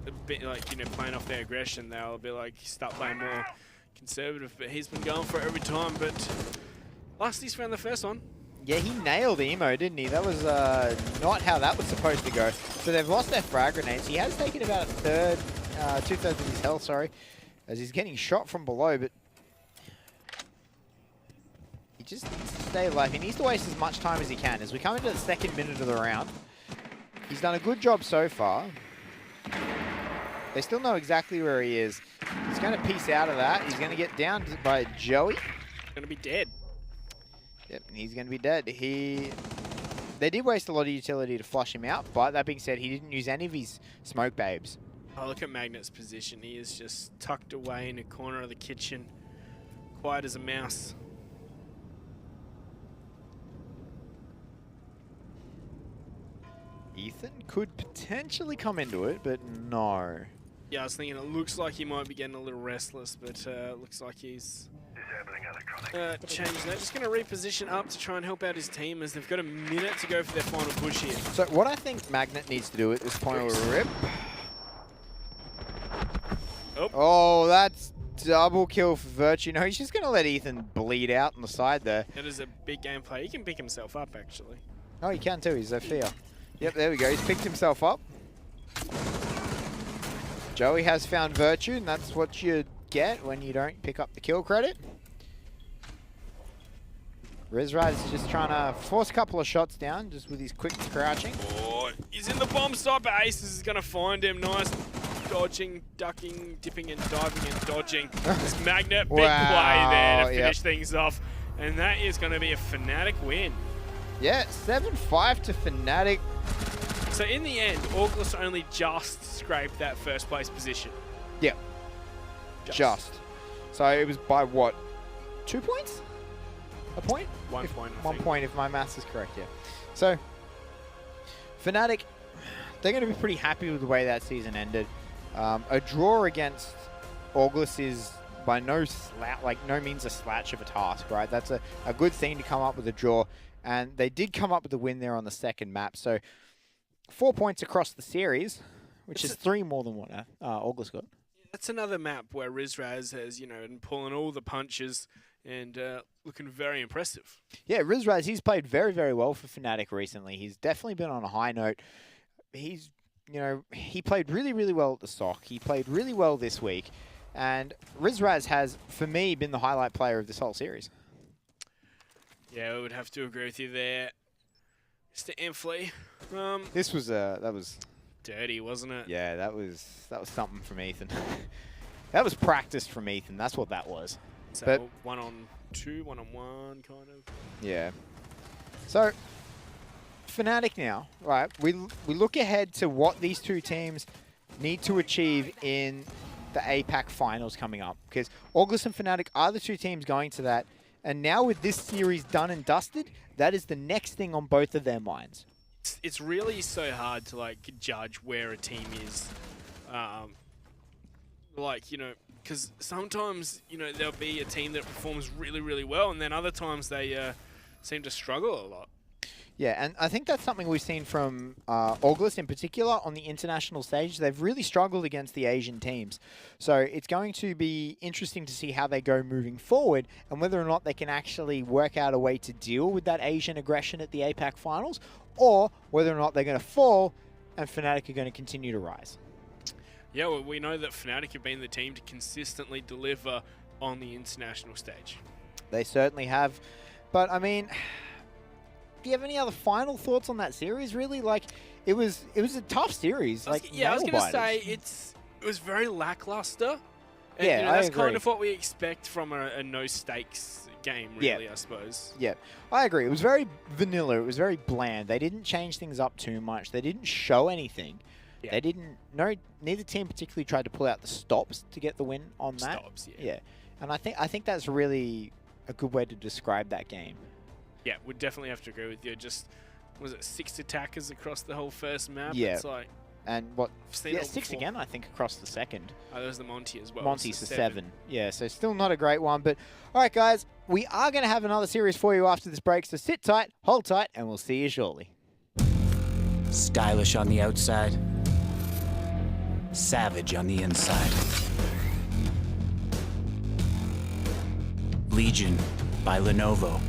a bit, like, you know, playing off their aggression, they'll be like, start playing more conservative. But he's been going for it every time. But last he's found the first one. Yeah, he nailed Emo, didn't he? That was not how that was supposed to go. So they've lost their frag grenades. He has taken about a third, 2/3 of his health, sorry, as he's getting shot from below, but he just needs to stay alive. He needs to waste as much time as he can. As we come into the second minute of the round, he's done a good job so far. They still know exactly where he is. He's going to piece out of that. He's going to get down by Joey. Going to be dead. Yep, and he's going to be dead. They did waste a lot of utility to flush him out, but that being said, he didn't use any of his smoke babes. Oh, look at Magnet's position. He is just tucked away in a corner of the kitchen, quiet as a mouse. Ethan could potentially come into it, but no. Yeah, I was thinking it looks like he might be getting a little restless, but looks like he's changed that. Just going to reposition up to try and help out his team as they've got a minute to go for their final push here. So what I think Magnet needs to do at this point will rip. Oh, that's double kill for Virtue. No, he's just going to let Ethan bleed out on the side there. That is a big gameplay. He can pick himself up, actually. Oh, he can too. He's Zofia. Yep, there we go. He's picked himself up. Joey has found Virtue, and that's what you get when you don't pick up the kill credit. Rizrad is just trying to force a couple of shots down, just with his quick crouching. Oh, he's in the bomb site, but Aces is going to find him. Nice dodging, ducking, dipping and diving and dodging. This Magnet, big play there to finish things off. And that is going to be a FNATIC win. Yeah, 7-5 to FNATIC. So in the end, ORGLESS only just scraped that first place position. Yeah. Just. So it was by what? 2 points? A point? 1 point, I 1 think. point, if my maths is correct, yeah. So, FNATIC, they're going to be pretty happy with the way that season ended. A draw against ORGLESS is by no means a slouch of a task, right? That's a good thing to come up with a draw. And they did come up with a win there on the second map. So 4 points across the series, which is 3 more than what ORGLESS got. That's another map where Rizraz has, you know, been pulling all the punches and looking very impressive. Yeah, Rizraz, he's played very, very well for FNATIC recently. He's definitely been on a high note. He's, you know, he played really, really well at the SOC. He played really well this week. And Rizraz has, for me, been the highlight player of this whole series. Yeah, I would have to agree with you there. Mr. Amphley. This was, that was... dirty, wasn't it? Yeah, that was something from Ethan. That was practiced from Ethan. That's what that was. So But 1-on-2, 1-on-1 kind of. yeah. So FNATIC now, right? We look ahead to what these two teams need to achieve in the APAC finals coming up, because ORGLESS and FNATIC are the two teams going to that. And now with this series done and dusted, that is the next thing on both of their minds. It's really so hard to like judge where a team is. Like, you know, because sometimes, you know, there'll be a team that performs really, really well, and then other times they seem to struggle a lot. Yeah, and I think that's something we've seen from ORGLESS in particular on the international stage. They've really struggled against the Asian teams. So it's going to be interesting to see how they go moving forward and whether or not they can actually work out a way to deal with that Asian aggression at the APAC finals, or whether or not they're going to fall and FNATIC are going to continue to rise. Yeah, well, we know that FNATIC have been the team to consistently deliver on the international stage. They certainly have. But, I mean, do you have any other final thoughts on that series, really? Like, it was a tough series. I was going to say it was very lackluster. And, yeah, you know, I that's agree. kind of what we expect from a no-stakes game, really, I suppose. Yeah, I agree. It was very vanilla. It was very bland. They didn't change things up too much. They didn't show anything. Yeah. They didn't. Neither team particularly tried to pull out the stops to get the win on that. Stops, Yeah, and I think that's really a good way to describe that game. Yeah, we'd definitely have to agree with you. Just, was it 6 attackers across the whole first map? Yeah. It's like, And what? seen Yeah, it 6 before. again, I think, across the second. oh, there's the Monty as well. Monty's so a 7. Yeah, so still not a great one. But, all right, guys, we are going to have another series for you after this break. So sit tight, hold tight, and we'll see you shortly. Stylish on the outside, savage on the inside. Legion by Lenovo.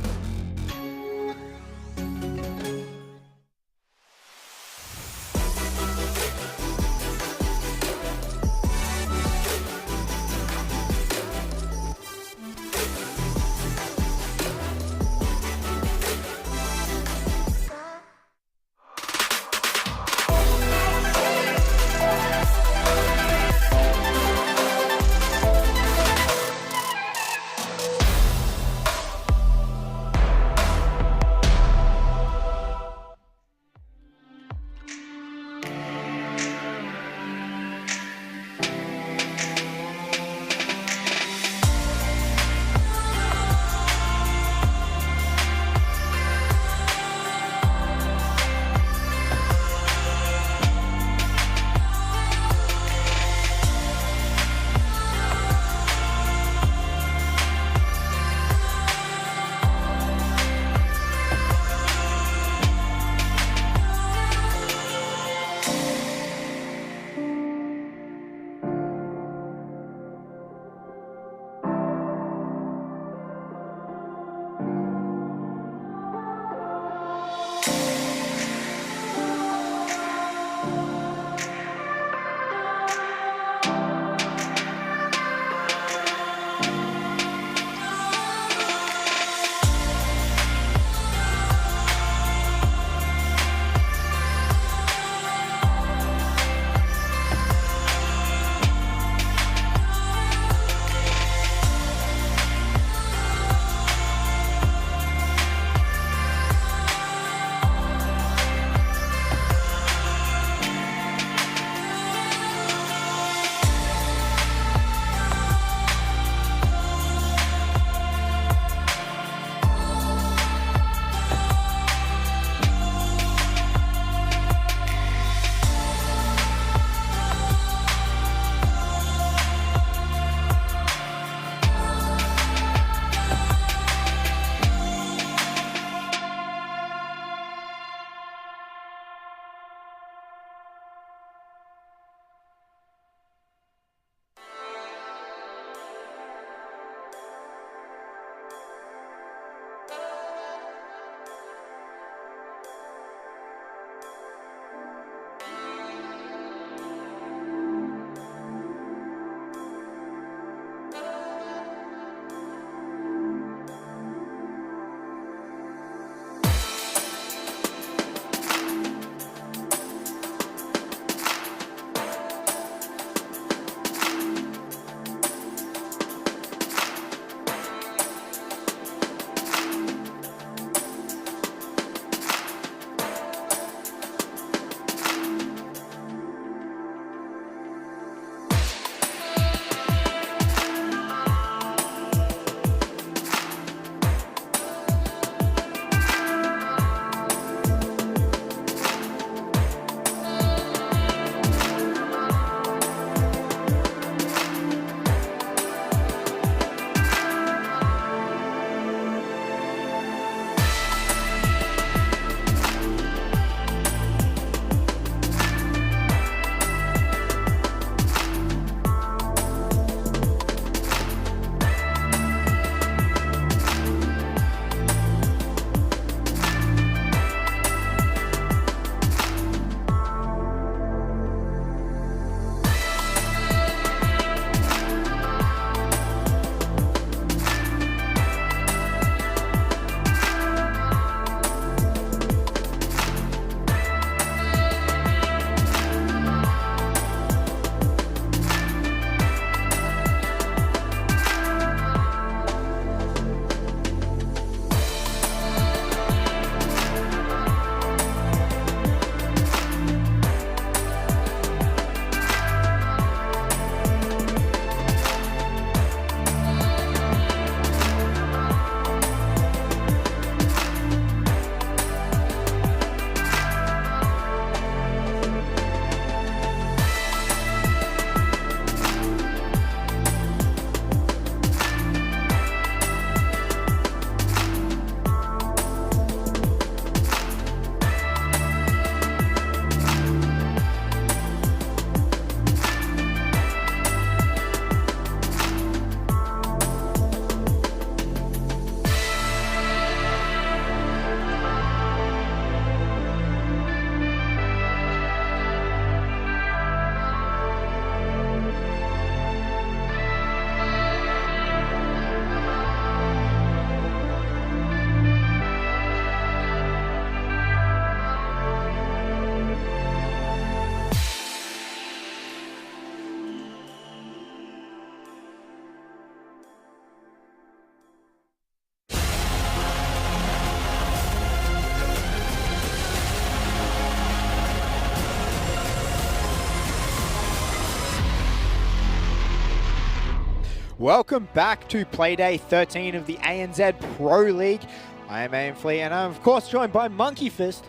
Welcome back to Playday 13 of the ANZ Pro League. I am Ian Flea, and I'm of course joined by Monkey Fist.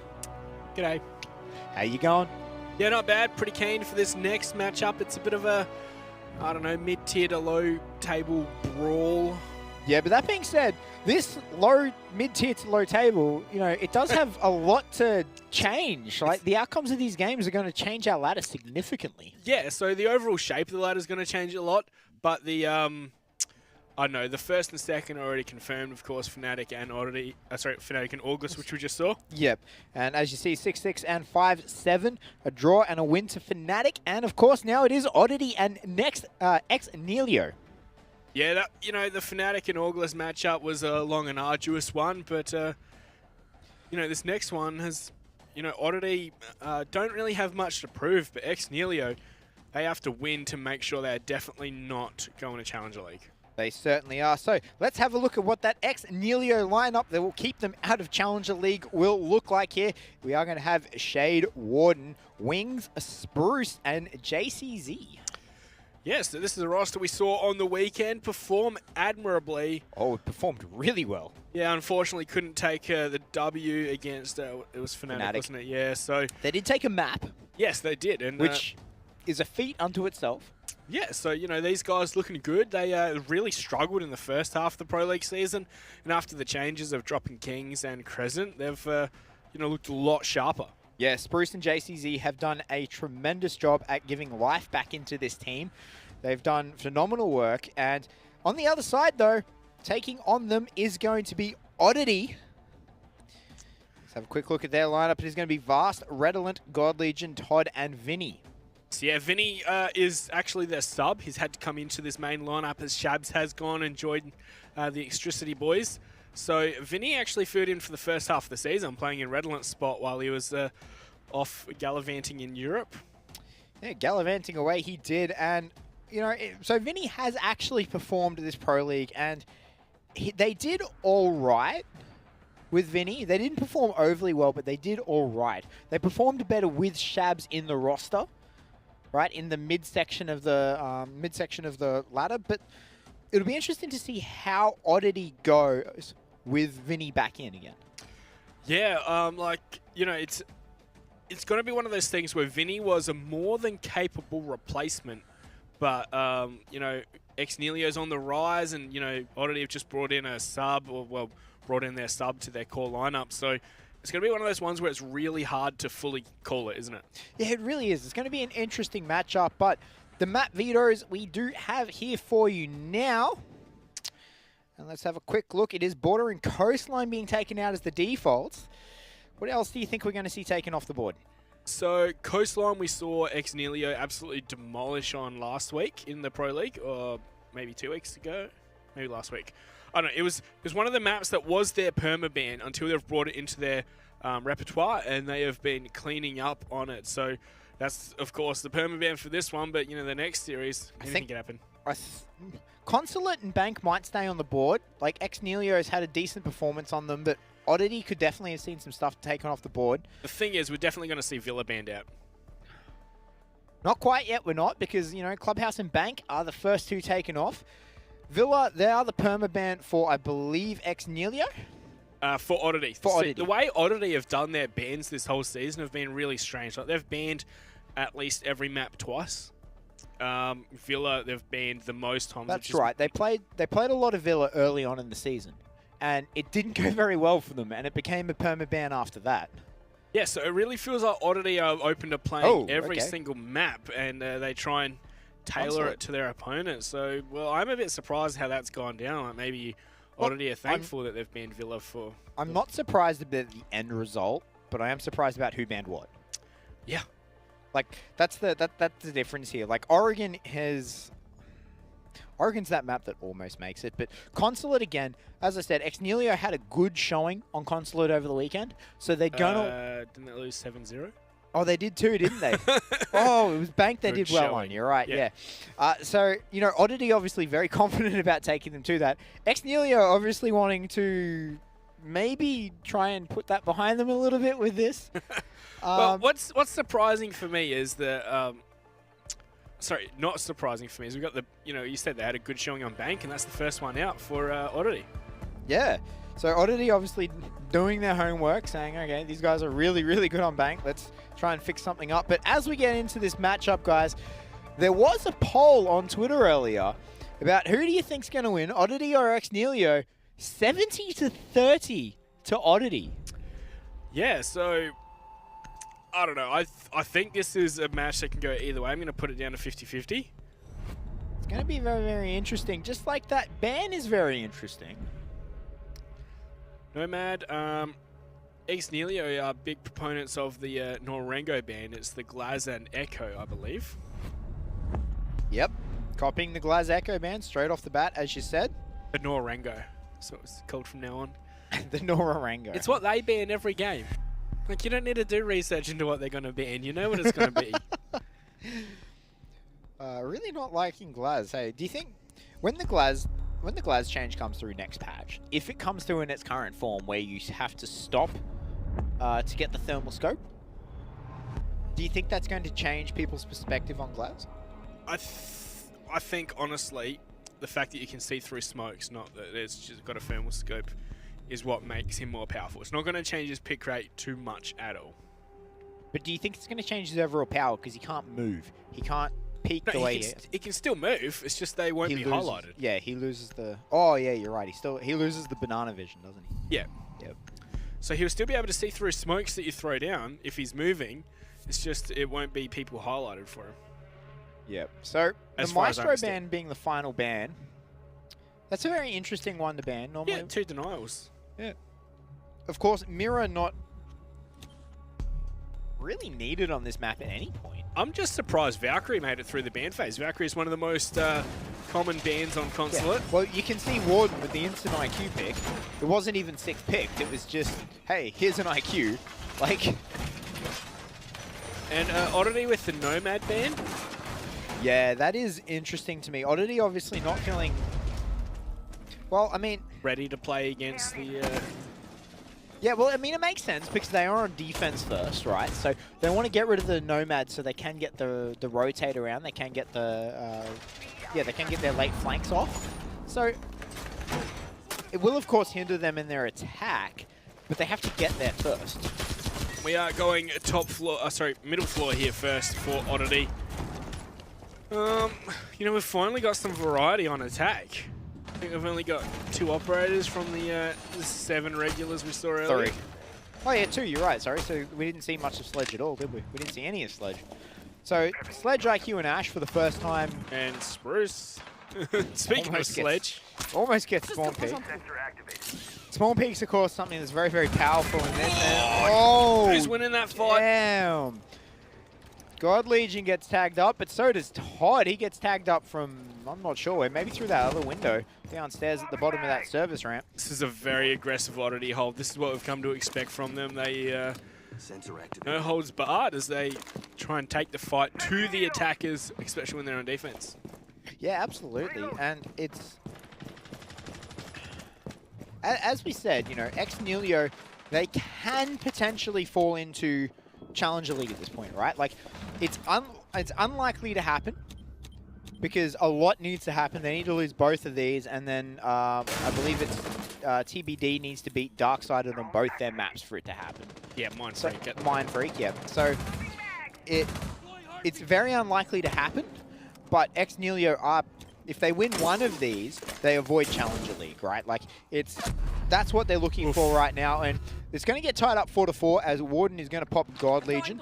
G'day. How you going? Yeah, not bad. Pretty keen for this next matchup. It's a bit of a, I don't know, mid-tier to low-table brawl. Yeah, but that being said, this mid-tier to low table, you know, it does have a lot to change. Like, the outcomes of these games are going to change our ladder significantly. Yeah, so the overall shape of the ladder is going to change a lot, but the, I don't know, the first and second are already confirmed, of course, FNATIC and FNATIC and ORGLESS, which we just saw. Yep, and as you see, 6-6 and 5-7, a draw and a win to FNATIC, and of course now it is Oddity and next ex-Nelio. Yeah, that, you know, the FNATIC and ORGLESS matchup was a long and arduous one, but, you know, this next one has, you know, Oddity don't really have much to prove, but ex-Nelio, they have to win to make sure they're definitely not going to Challenger League. They certainly are. So let's have a look at what that ex-Nelio lineup that will keep them out of Challenger League will look like here. We are going to have Shade, Warden, Wings, Spruce, and JCZ. Yes, so this is a roster we saw on the weekend perform admirably. Oh, it performed really well. Yeah, unfortunately couldn't take the W against, it was FNATIC, wasn't it? Yeah, so... They did take a map. Yes, they did. And which is a feat unto itself. Yeah, so, you know, these guys looking good. They really struggled in the first half of the Pro League season. And after the changes of dropping Kings and Crescent, they've, you know, looked a lot sharper. Yeah, Spruce and JCZ have done a tremendous job at giving life back into this team. They've done phenomenal work. And on the other side, though, taking on them is going to be Oddity. Let's have a quick look at their lineup. It is going to be Vast, Redolent, God Legion, Todd, and Vinny. So yeah, Vinny is actually their sub. He's had to come into this main lineup as Shabs has gone and joined the Extricity boys. So Vinny actually filled in for the first half of the season, playing in Redolent's spot while he was off gallivanting in Europe. Yeah, gallivanting away he did. And, you know, so Vinny has actually performed this Pro League, and they did all right with Vinny. They didn't perform overly well, but they did all right. They performed better with Shabs in the roster, right, in the midsection of the ladder. But it'll be interesting to see how Oddity goes with Vinny back in again. Yeah, like, you know, it's going to be one of those things where Vinny was a more than capable replacement, but, you know, ex-Nelio's on the rise, and, you know, Oddity have just brought in a sub, or, well, brought in their sub to their core lineup. So it's going to be one of those ones where it's really hard to fully call it, isn't it? Yeah, it really is. It's going to be an interesting matchup, but the MAPVETOs we do have here for you now. And let's have a quick look. It is Border and Coastline being taken out as the defaults. What else do you think we're going to see taken off the board? So Coastline we saw ex-Nelio absolutely demolish on last week in the Pro League, or maybe 2 weeks ago, maybe last week. I don't know. It was one of the maps that was their permaban until they've brought it into their repertoire, and they have been cleaning up on it. So that's, of course, the permaban for this one, but, you know, the next series, anything can happen. Consulate and Bank might stay on the board. Like, ex-Nelio has had a decent performance on them, but Oddity could definitely have seen some stuff taken off the board. The thing is, we're definitely going to see Villa banned out. Not quite yet, we're not, because, you know, Clubhouse and Bank are the first two taken off. Villa, they are the permaban for, I believe, ex-Nelio? For Oddity. For Oddity. The way Oddity have done their bans this whole season have been really strange. Like, they've banned at least every map twice. Villa, they've banned the most times. That's right. They played a lot of Villa early on in the season, and it didn't go very well for them, and it became a permaban after that. Yeah, so it really feels like Oddity are open to playing every single map, and they try and tailor it to their opponent. So, well, I'm a bit surprised how that's gone down. Like, maybe Oddity are thankful that they've banned Villa for... I'm not surprised about the end result, but I am surprised about who banned what. Yeah. Like, that's the difference here. Like, Oregon's that map that almost makes it. But Consulate, again, as I said, ex-Nelio had a good showing on Consulate over the weekend. So they're going to... Didn't they lose 7-0? Oh, they did too, didn't they? Oh, it was Bank they did well on. You're right, yeah. So, you know, Oddity obviously very confident about taking them to that. Ex-Nelio obviously wanting to maybe try and put that behind them a little bit with this. Well, what's surprising for me is that sorry, not surprising for me is we got the, you said they had a good showing on Bank, and that's the first one out for Oddity. Yeah. So Oddity obviously doing their homework, saying, okay, these guys are really, really good on Bank. Let's try and fix something up. But as we get into this matchup, guys, there was a poll on Twitter earlier about who do you think's going to win, Oddity or Xnelio? 70-30 to Oddity. Yeah, so I don't know. I think this is a match that can go either way. I'm going to put it down to 50-50. It's going to be very, very interesting. Just like that ban is very interesting. Nomad, Xnelio are big proponents of the Norengo ban. It's the Glaz and Echo, I believe. Yep. Copying the Glaz Echo ban straight off the bat, as you said. The Norengo. So it's called from now on. The Norengo. It's what they ban every game. Like, you don't need to do research into what they're going to ban. You know what it's going to be. Really not liking Glaz. Hey, do you think when the Glaz change comes through next patch, if it comes through in its current form where you have to stop to get the thermal scope, do you think that's going to change people's perspective on Glaz? I think, honestly, the fact that you can see through smokes, not that it's just got a thermal scope, is what makes him more powerful. It's not going to change his pick rate too much at all. But do you think it's going to change his overall power because he can't move? He can't peak the way he can still move. It's just they won't be highlighted. Yeah, he loses the... Oh, yeah, you're right. He loses the banana vision, doesn't he? Yeah. Yep. So he'll still be able to see through smokes that you throw down if he's moving. It's just it won't be people highlighted for him. Yep. So As the far as I Maestro understand. ban being the final ban, that's a very interesting one to ban. Normally, Yeah, 2 denials. Yeah. Of course, Mirror not really needed on this map at any point. I'm just surprised Valkyrie made it through the ban phase. Valkyrie is one of the most common bans on Consulate. Yeah. Well, you can see Warden with the instant IQ pick. It wasn't even 6 picked. It was just, hey, here's an IQ. Like... And Oddity with the Nomad ban. Yeah, that is interesting to me. Oddity obviously not feeling... Well, I mean... Ready to play against the... Yeah, well, I mean, it makes sense because they are on defense first, right? So they want to get rid of the Nomad so they can get the rotate around. They can get the... yeah, they can get their late flanks off. So it will, of course, hinder them in their attack, but they have to get there first. We are going top floor... middle floor here first for Oddity. We've finally got some variety on attack. I think we've only got 2 operators from the 7 regulars we saw earlier. 3. Oh yeah, 2, you're right, sorry. So we didn't see much of Sledge at all, did we? We didn't see any of Sledge. So Sledge, IQ, and Ash for the first time. And Spruce. Speaking of Sledge. Almost gets Spawn Peak. Spawn Peak's, of course, something that's very, very powerful in this. Oh! Who's winning that fight? Damn! God Legion gets tagged up, but so does Todd. He gets tagged up from, I'm not sure where, maybe through that other window downstairs at the bottom of that service ramp. This is a very aggressive Oddity hold. This is what we've come to expect from them. They no holds barred as they try and take the fight to the attackers, especially when they're on defense. Yeah, absolutely. And it's... As we said, Xnelio, they can potentially fall into Challenger League at this point, right? Like, it's unlikely to happen because a lot needs to happen. They need to lose both of these, and then I believe it's TBD needs to beat Darksided on both their maps for it to happen. Yeah, Mind Freak. Mind Freak, yeah. So it's very unlikely to happen, but Xnelio are, if they win one of these, they avoid Challenger League, right? Like, that's what they're looking for right now, and it's going to get tied up 4-4 as Warden is going to pop God Legion.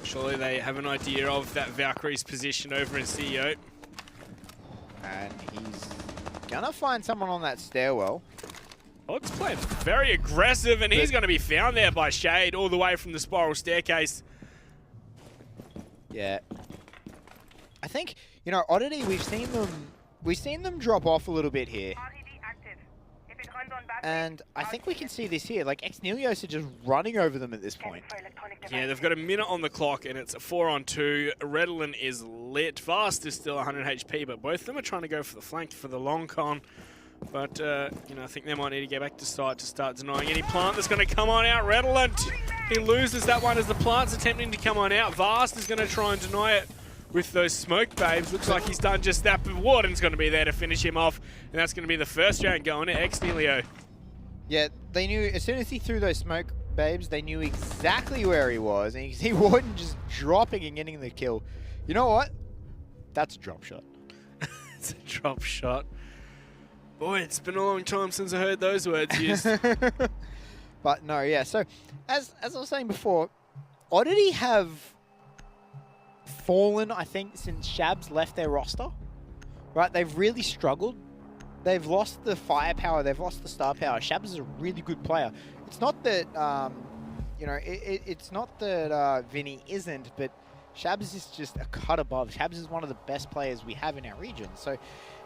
Surely they have an idea of that Valkyrie's position over in CEO. And he's going to find someone on that stairwell. Odd's playing very aggressive, and he's going to be found there by Shade all the way from the spiral staircase. Yeah. I think, Oddity, we've seen them drop off a little bit here. And I think we can see this here. Like, Xnelios are just running over them at this point. Yeah, they've got a minute on the clock, and it's a 4-on-2. Redolin is lit. Vast is still 100 HP, but both of them are trying to go for the flank for the long con. But, I think they might need to get back to site to start denying any plant that's going to come on out. Redolin, he loses that one as the plant's attempting to come on out. Vast is going to try and deny it with those smoke babes. Looks like he's done just that, but Warden's going to be there to finish him off, and that's going to be the first round going to X-Nelio. Yeah, they knew as soon as he threw those smoke babes, they knew exactly where he was, and you can see Warden just dropping and getting the kill. You know what? That's a drop shot. It's a drop shot. Boy, it's been a long time since I heard those words used. But no, yeah. So, as I was saying before, Oddity have fallen, I think, since Shabs left their roster. Right? They've really struggled. They've lost the firepower. They've lost the star power. Shabs is a really good player. It's not that, you know, it's not that Vinny isn't, but Shabs is just a cut above. Shabs is one of the best players we have in our region. So,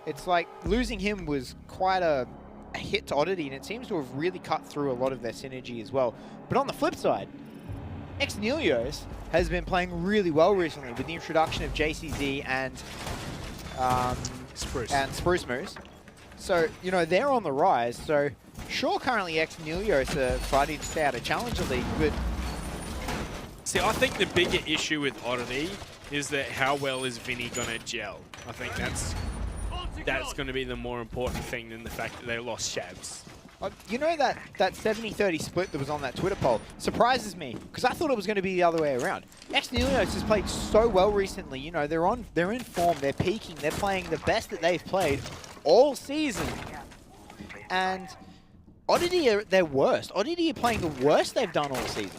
it's like losing him was quite a hit to Oddity, and it seems to have really cut through a lot of their synergy as well. But on the flip side, X-Nelios has been playing really well recently with the introduction of JCZ and Spruce Moose. So, you know, they're on the rise. So, sure, currently X-Nelios are fighting to stay out of Challenger League, but... See, I think the bigger issue with Oddity is that how well is Vinny going to gel? I think that's going to be the more important thing than the fact that they lost Shabs. You know that 70-30 split that was on that Twitter poll surprises me, because I thought it was going to be the other way around. X-Nelios has played so well recently. You know, they're in form, they're peaking, they're playing the best that they've played all season. And Oddity are their worst. Oddity are playing the worst they've done all season.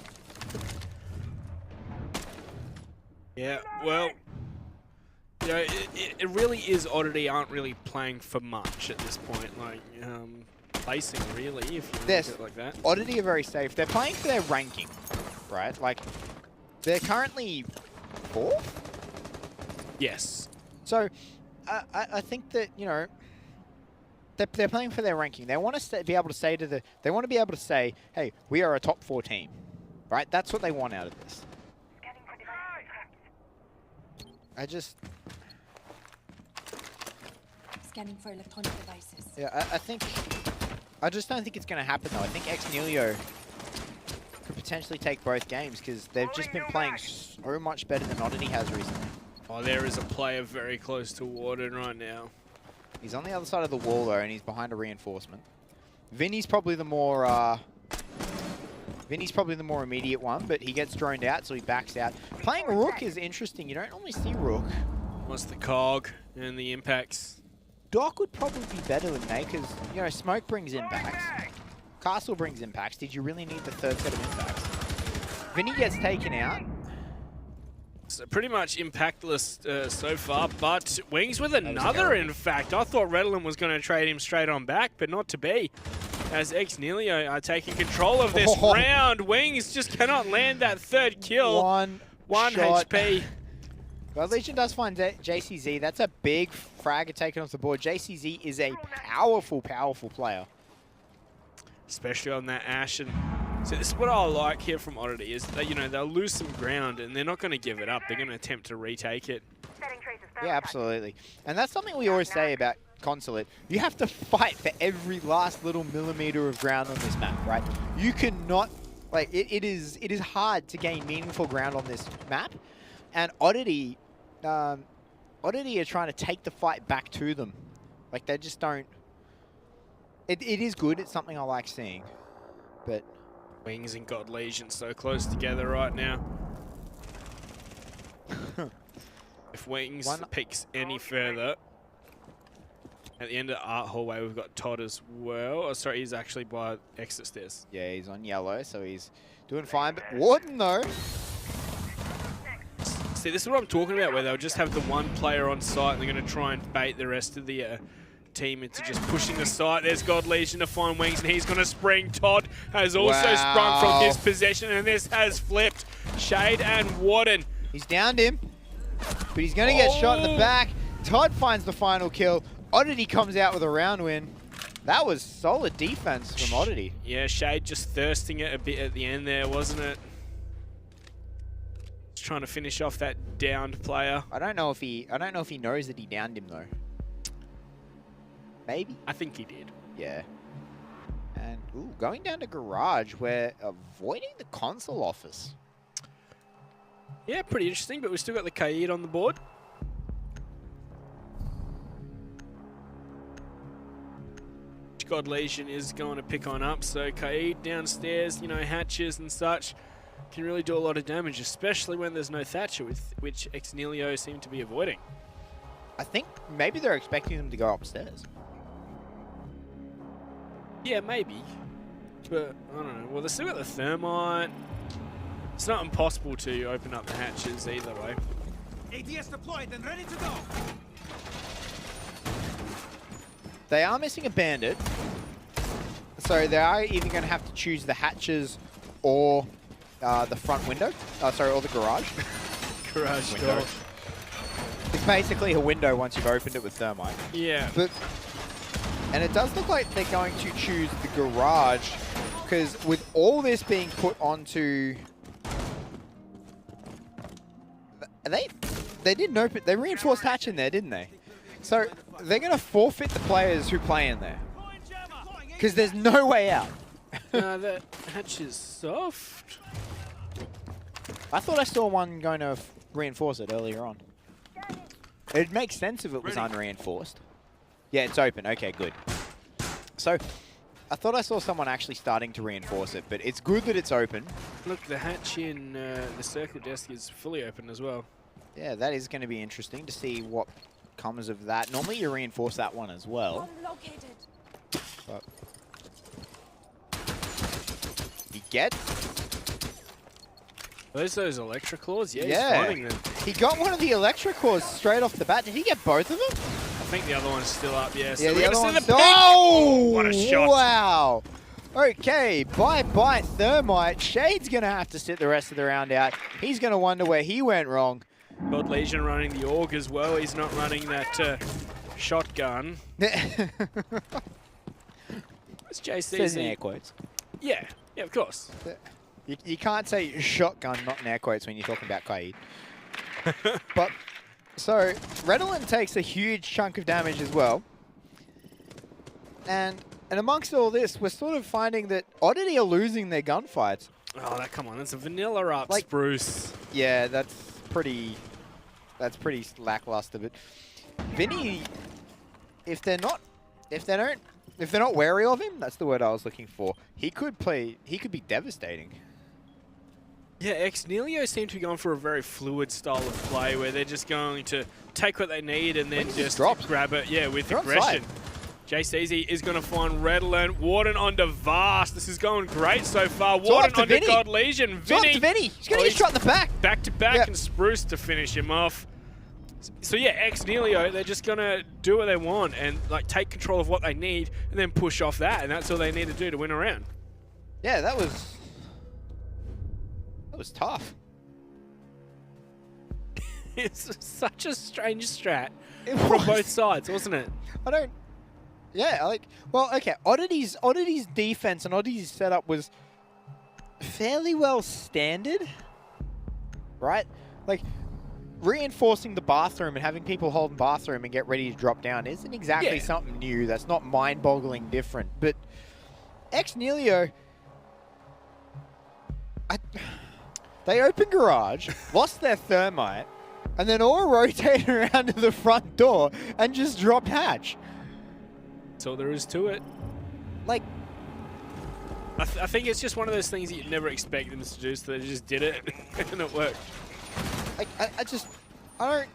Yeah, well, you know, it really is Oddity aren't really playing for much at this point. Like, placing really, if you look at it like that. Oddity are very safe. They're playing for their ranking, right? Like, they're currently 4th? Yes. So, I think that, you know, they're playing for their ranking. They want to be able to say they want to be able to say, hey, we are a top 4 team, right? That's what they want out of this. Scanning for electronic devices. Yeah, I just don't think it's going to happen though. I think X-Nelio could potentially take both games because they've just been playing so much better than Oddity has recently. Oh, there is a player very close to Warden right now. He's on the other side of the wall though, and he's behind a reinforcement. Vinny's probably the more immediate one, but he gets droned out, so he backs out. Playing Rook is interesting. You don't normally see Rook. What's the cog and the impacts? Doc would probably be better than Nate, because, you know, Smoke brings impacts. Castle brings impacts. Did you really need the third set of impacts? Vinny gets taken out. So pretty much impactless so far, but Wings with another, in fact. I thought Redolin was going to trade him straight on back, but not to be. As X-Nelio are taking control of this round. Wings just cannot land that third kill. One shot. HP. Well, Legion does find JCZ. That's a big frag taken off the board. JCZ is a powerful, powerful player. Especially on that Ash. And so this is what I like here from Oddity is that, you know, they'll lose some ground and they're not going to give it up. They're going to attempt to retake it. Yeah, absolutely. And that's something we always say about Consulate. You have to fight for every last little millimeter of ground on this map, right? You cannot, like, it is hard to gain meaningful ground on this map. And Oddity are trying to take the fight back to them. Like, they just don't... It is good. It's something I like seeing. But... Wings and God Legion so close together right now. If Wings peeks any further... At the end of the art hallway, we've got Todd as well. Oh, sorry, he's actually by exit stairs. Yeah, he's on yellow, so he's doing fine. But Warden, though... See, this is what I'm talking about, where they'll just have the one player on site and they're going to try and bait the rest of the team into just pushing the site. There's God Legion to find Wings, and he's going to spring. Todd has also sprung from his possession, and this has flipped. Shade and Warden. He's downed him, but he's going to get shot in the back. Todd finds the final kill. Oddity comes out with a round win. That was solid defense from Oddity. Yeah, Shade just thirsting it a bit at the end there, wasn't it? Just trying to finish off that downed player. I don't know if he knows that he downed him though. Maybe. I think he did. Yeah. And ooh, going down to garage, we're avoiding the console office. Yeah, pretty interesting, but we've still got the Kaid on the board. God Legion is going to pick on up. So Kaid downstairs, you know, hatches and such, can really do a lot of damage, especially when there's no Thatcher, which Exnelio seem to be avoiding. I think maybe they're expecting them to go upstairs. Yeah, maybe. But, I don't know. Well, they've still got the Thermite. It's not impossible to open up the hatches either way. ADS deployed and ready to go. They are missing a bandit. So they are either going to have to choose the hatches or the front window. Sorry, or the garage. Garage Window. door. It's basically a window once you've opened it with Thermite. Yeah. And it does look like they're going to choose the garage, because with all this being put onto... They didn't open... They reinforced hatch in there, didn't they? So they're going to forfeit the players who play in there. Because there's no way out. No, that hatch is soft. I thought I saw one going to reinforce it earlier on. It'd make sense if it was unreinforced. Yeah, it's open. Okay, good. So, I thought I saw someone actually starting to reinforce it, but it's good that it's open. Look, the hatch in the circle desk is fully open as well. Yeah, that is going to be interesting to see what comes of that. Normally you reinforce that one as well. Located. But you get... Those electric claws? Yeah, Yeah. he's finding them. He got one of the electric cores straight off the bat. Did he get both of them? I think the other one's still up, yeah. So Yeah, we're the gonna other see one's... the pick. Oh! What a shot. Wow! Okay, bye-bye Thermite. Shade's going to have to sit the rest of the round out. He's going to wonder where he went wrong. God Legion running the AUG as well. He's not running that shotgun. Says It's JC's. in air quotes. Yeah, of course. You can't say shotgun, not in air quotes, when you're talking about Kaid. But, so, Redolin takes a huge chunk of damage as well. And amongst all this, we're sort of finding that Oddity are losing their gunfights. Oh, come on. That's a vanilla up, Like- Spruce. Yeah, that's pretty lackluster. But Vinny, if they're not wary of him, that's the word I was looking for. He could be devastating. Yeah, Exnelio seem to be going for a very fluid style of play where they're just going to take what they need and then just grab it, with They're aggression. JCZ is going to find Redolin. Warden onto Vast. This is going great so far. Warden onto Vinny. God Legion. It's off to Vinny. He's going to get shot in the back. Back to back Yep. and Spruce to finish him off. So yeah, Exnelio, they're just going to do what they want and like take control of what they need and then push off that, and that's all they need to do to win a round. Yeah, that was tough. It's such a strange strat It from was. both sides, wasn't it? I don't... Yeah, like... Well, okay, Oddity's defense and Oddity's setup was fairly well standard, right? Like, reinforcing the bathroom and having people hold the bathroom and get ready to drop down isn't exactly something new. That's not mind-boggling different. But Exnelio... They opened garage, lost their Thermite, and then all rotated around to the front door and just dropped hatch. That's all there is to it. Like, I think it's just one of those things that you'd never expect them to do, so they just did it, and it worked. I don't...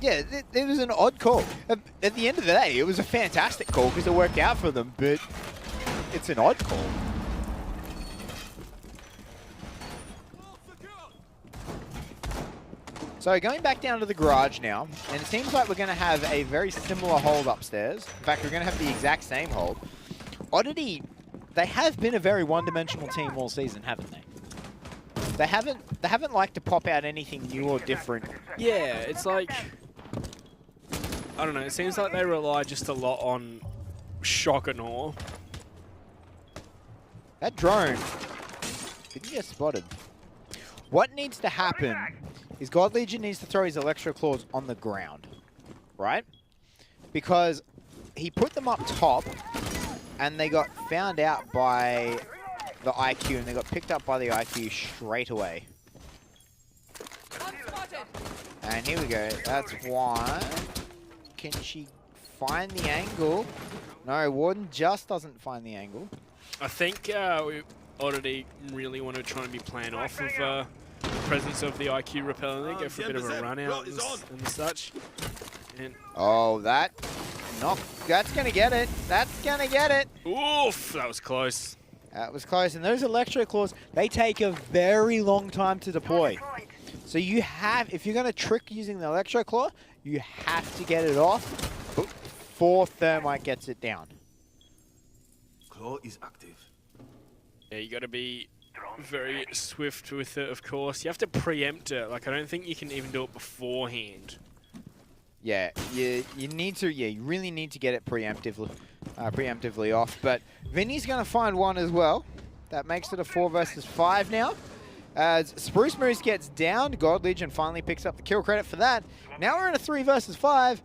Yeah, it was an odd call. At the end of the day, it was a fantastic call because it worked out for them, but it's an odd call. So going back down to the garage now, and it seems like we're going to have a very similar hold upstairs. In fact, we're going to have the exact same hold. Oddity, they have been a very one-dimensional team all season, haven't they? They haven't liked to pop out anything new or different. Yeah, it's like, I don't know, it seems like they rely just a lot on shock and awe. That drone didn't get spotted. What needs to happen is God Legion needs to throw his Electro Claws on the ground, right? Because he put them up top, and they got found out by the IQ, and they got picked up by the IQ straight away. And here we go. That's one. Can she find the angle. No, Warden just doesn't find the angle. I think we already really want to try and be playing off of the presence of the IQ repellent there, go for a bit of a run out and such. And oh, that's going to get it. That's going to get it. oof, that was close. That was close. And those Electro Claws, they take a very long time to deploy. So you have, if you're going to trick using the Electro Claw, you have to get it off before Thermite gets it down. Claw is active. Yeah, you got to be very swift with it, of course. You have to preempt it. Like, I don't think you can even do it beforehand. Yeah, you need to. Yeah, you really need to get it preemptively off. But Vinny's going to find one as well. That makes it a 4 versus 5 now. As Spruce Moose gets down, God Legion finally picks up the kill credit for that. Now we're in a 3 versus 5,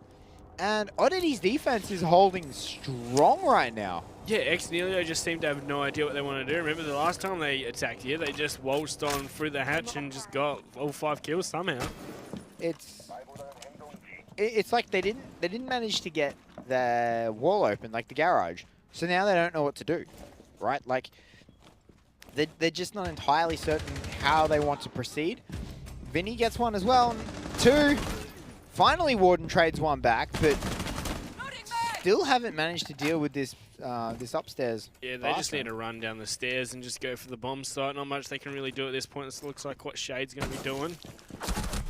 and Oddity's defense is holding strong right now. Yeah, Ex-Nelio just seemed to have no idea what they want to do. Remember the last time they attacked here, they just waltzed on through the hatch and just got all 5 kills somehow. It's like they didn't manage to get the wall open, like the garage. So now they don't know what to do, right? Like they're just not entirely certain how they want to proceed. Vinny gets one as well. 2. Finally, Warden trades one back, but still haven't managed to deal with this this upstairs. Yeah, they just need to run down the stairs and just go for the bomb site. Not much they can really do at this point. This looks like what Shade's going to be doing.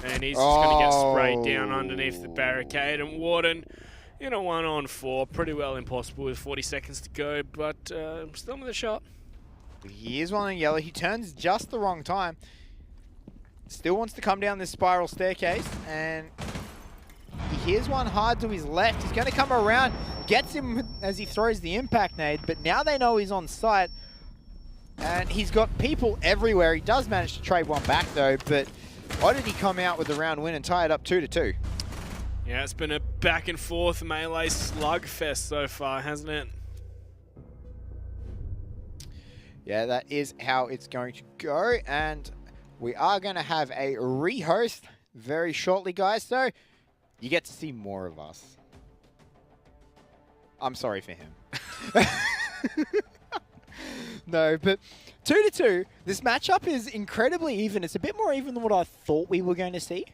And he's just going to get sprayed down underneath the barricade. And Warden in a 1-on-4. Pretty well impossible with 40 seconds to go, but still with a shot. He is one in yellow. He turns just the wrong time. Still wants to come down this spiral staircase, and he hears one hard to his left. He's going to come around, gets him as he throws the impact nade, but now they know he's on site, and he's got people everywhere. He does manage to trade one back, though, but Oddity come out with the round win and tie it up 2-2. Yeah, it's been a back and forth melee slugfest so far, hasn't it? Yeah, that is how it's going to go, and we are going to have a rehost very shortly, guys, so you get to see more of us. I'm sorry for him. No, but 2-2. This matchup is incredibly even. It's a bit more even than what I thought we were going to see.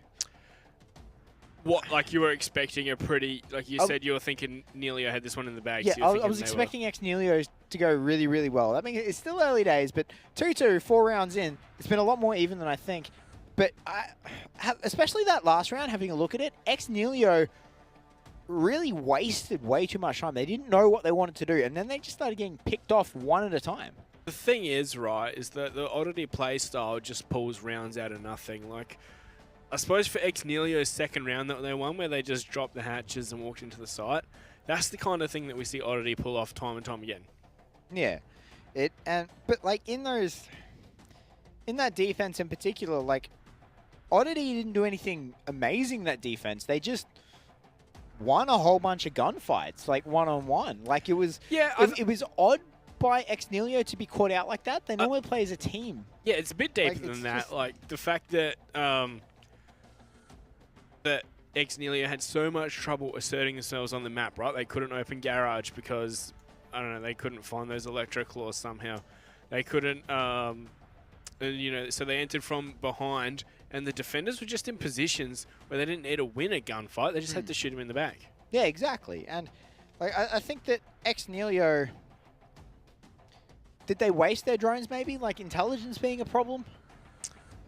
What, like you were expecting a pretty, like you said, you were thinking Nelio had this one in the bag. Yeah, so I was expecting Ex-Nelio to go really, really well. I mean, it's still early days, but 2-2, 4 rounds in, it's been a lot more even than I think. But especially that last round, having a look at it, Ex-Nelio really wasted way too much time. They didn't know what they wanted to do, and then they just started getting picked off one at a time. The thing is, right, is that the Oddity play style just pulls rounds out of nothing. Like, I suppose for Ex-Nelio's second round that they won, where they just dropped the hatches and walked into the site, that's the kind of thing that we see Oddity pull off time and time again. Yeah, but like in that defense in particular, like Oddity didn't do anything amazing that defense. They just won a whole bunch of gunfights, like 1-on-1. Like it was, it was odd by Ex-Nelio to be caught out like that. They normally play as a team. Yeah, it's a bit deeper than that. Like the fact that that Ex-Nelio had so much trouble asserting themselves on the map, right? They couldn't open garage because, I don't know, they couldn't find those electro claws somehow. They couldn't, you know, so they entered from behind, and the defenders were just in positions where they didn't need to win a gunfight. They just had to shoot him in the back. Yeah, exactly. And like I think that Ex-Nelio, did they waste their drones maybe? Like intelligence being a problem?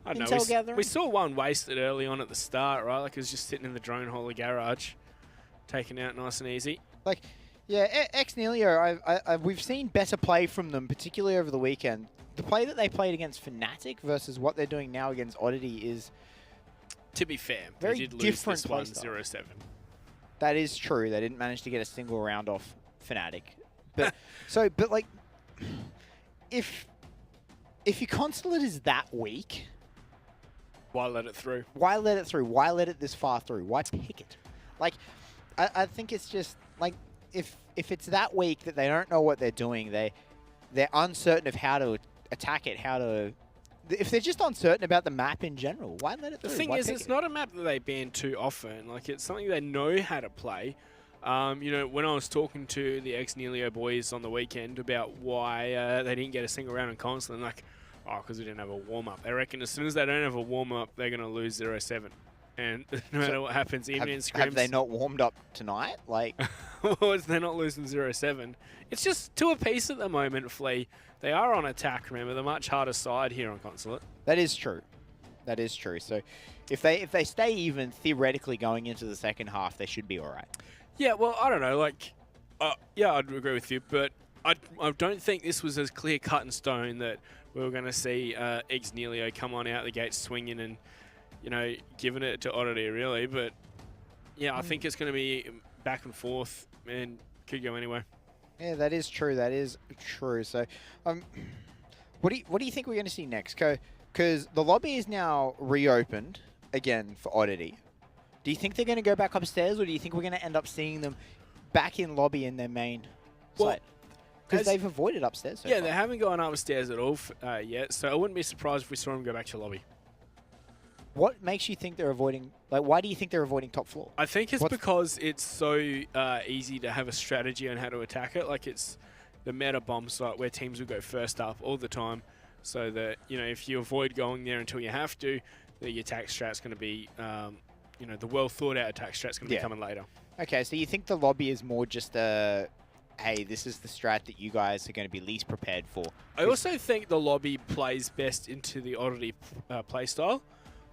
I don't know. We saw one wasted early on at the start, right? Like it was just sitting in the drone hole of garage, taken out nice and easy. Like, yeah, Ex-Nelio, we've seen better play from them, particularly over the weekend. The play that they played against FNATIC versus what they're doing now against Oddity is, to be fair, very they did lose different this one 0-7. That is true. They didn't manage to get a single round off FNATIC. But but like, if your consulate is that weak, why let it through? Why let it through? Why let it this far through? Why pick it? Like, I think it's just like if it's that weak that they don't know what they're doing, they're uncertain of how to attack it, if they're just uncertain about the map in general, why let it through? The thing is, it's not a map that they ban too often. Like, it's something they know how to play. You know, when I was talking to the ex-Nelio boys on the weekend about why they didn't get a single round in console, like, oh, because we didn't have a warm-up. I reckon as soon as they don't have a warm-up, they're going to lose 0-7. And no matter what happens, even in scrims... Have they not warmed up tonight? Like, well, they're not losing 0-7. It's just 2 apiece at the moment, Flea. They are on attack, remember, the much harder side here on Consulate. that is true. That is true. So if they stay even theoretically going into the second half, they should be all right. Yeah, well, I don't know. Like, yeah, I'd agree with you, but I don't think this was as clear cut in stone that we were going to see ex-Nelio come on out the gate swinging and, you know, giving it to Oddity, really. But, yeah, I think it's going to be back and forth and could go anywhere. Yeah, that is true. That is true. So, what do you think we're going to see next? Because the lobby is now reopened again for Oddity. Do you think they're going to go back upstairs, or do you think we're going to end up seeing them back in lobby in their main site? Because they've avoided upstairs so far. They haven't gone upstairs at all yet, so I wouldn't be surprised if we saw them go back to lobby. What makes you think they're avoiding... Like, why do you think they're avoiding top floor? I think it's because it's so easy to have a strategy on how to attack it. Like, it's the meta bomb site where teams will go first up all the time, so that, you know, if you avoid going there until you have to, the attack strat's going to be... you know, the well-thought-out attack strat's going to be coming later. Okay, so you think the lobby is more just a, hey, this is the strat that you guys are going to be least prepared for? I also think the lobby plays best into the Oddity playstyle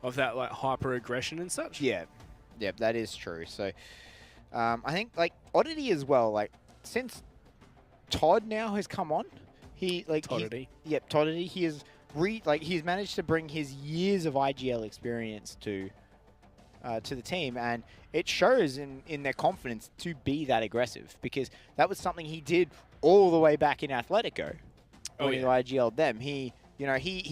of that, like, hyper-aggression and such. Yeah, that is true. So I think, like, Oddity as well, like, since Todd now has come on, Toddity. Toddity, he has he's managed to bring his years of IGL experience to the team, and it shows in their confidence to be that aggressive, because that was something he did all the way back in Athletico when he IGL'd them. He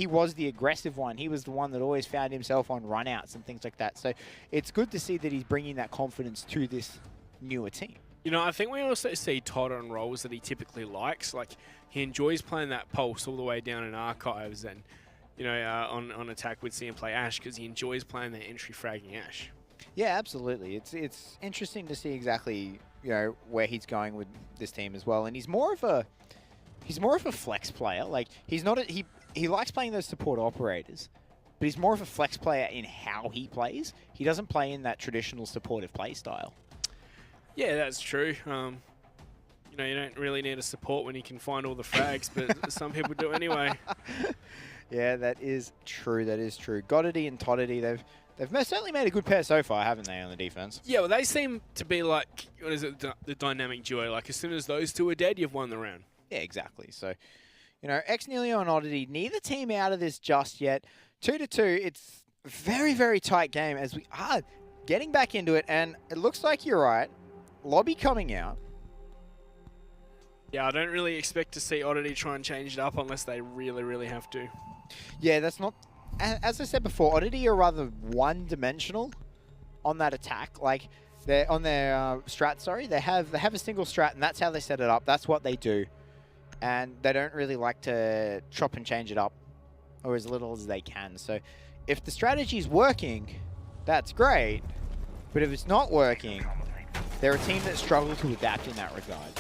was the aggressive one. He was the one that always found himself on runouts and things like that. So it's good to see that he's bringing that confidence to this newer team. You know, I think we also see Todd on roles that he typically likes. Like, he enjoys playing that pulse all the way down in archives, and you know, on attack, we'd see him play Ash because he enjoys playing that entry fragging Ash. Yeah, absolutely. It's interesting to see exactly, you know, where he's going with this team as well. And he's more of a flex player. Like, he's not he likes playing those support operators, but he's more of a flex player in how he plays. He doesn't play in that traditional supportive play style. Yeah, that's true. You know, you don't really need a support when you can find all the frags, but some people do anyway. Yeah, that is true. That is true. Goddity and Toddity, they've certainly made a good pair so far, haven't they, on the defense? Yeah, well, they seem to be like, what is it, the dynamic duo. Like, as soon as those two are dead, you've won the round. Yeah, exactly. So, you know, ex-Nelio and Oddity, neither team out of this just yet. 2-2, it's a very, very tight game as we are getting back into it, and it looks like you're right. Lobby coming out. Yeah, I don't really expect to see Oddity try and change it up unless they really, really have to. Yeah, that's not... As I said before, Oddity are rather one-dimensional on that attack. Like, they're on their strat, sorry. They have a single strat, and that's how they set it up. That's what they do. And they don't really like to chop and change it up, or as little as they can. So if the strategy's working, that's great. But if it's not working, they're a team that struggle to adapt in that regard.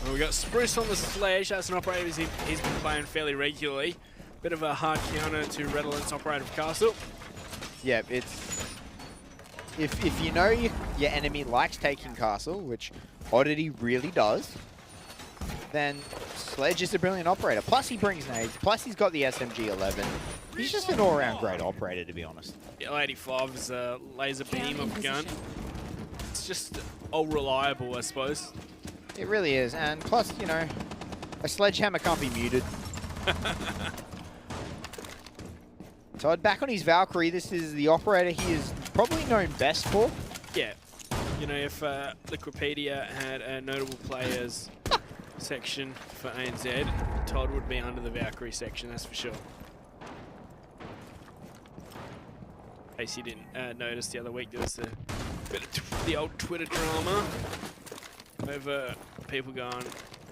Well, we got Spruce on the sledge. That's an operator he's been playing fairly regularly. Bit of a hard counter to Redolence operator of Castle. Yeah, it's... If you know your enemy likes taking Castle, which Oddity really does, then Sledge is a brilliant operator. Plus he brings nades, plus he's got the SMG-11. He's just an all-round great operator, to be honest. Yeah, 85 is a laser beam of a gun. It's just all reliable, I suppose. It really is, and plus, you know, a sledgehammer can't be muted. Todd back on his Valkyrie. This is the operator he is probably known best for. Yeah. You know, if Liquipedia had a notable players section for ANZ, Todd would be under the Valkyrie section, that's for sure. In case you didn't notice the other week, there was a bit of the old Twitter drama over people going,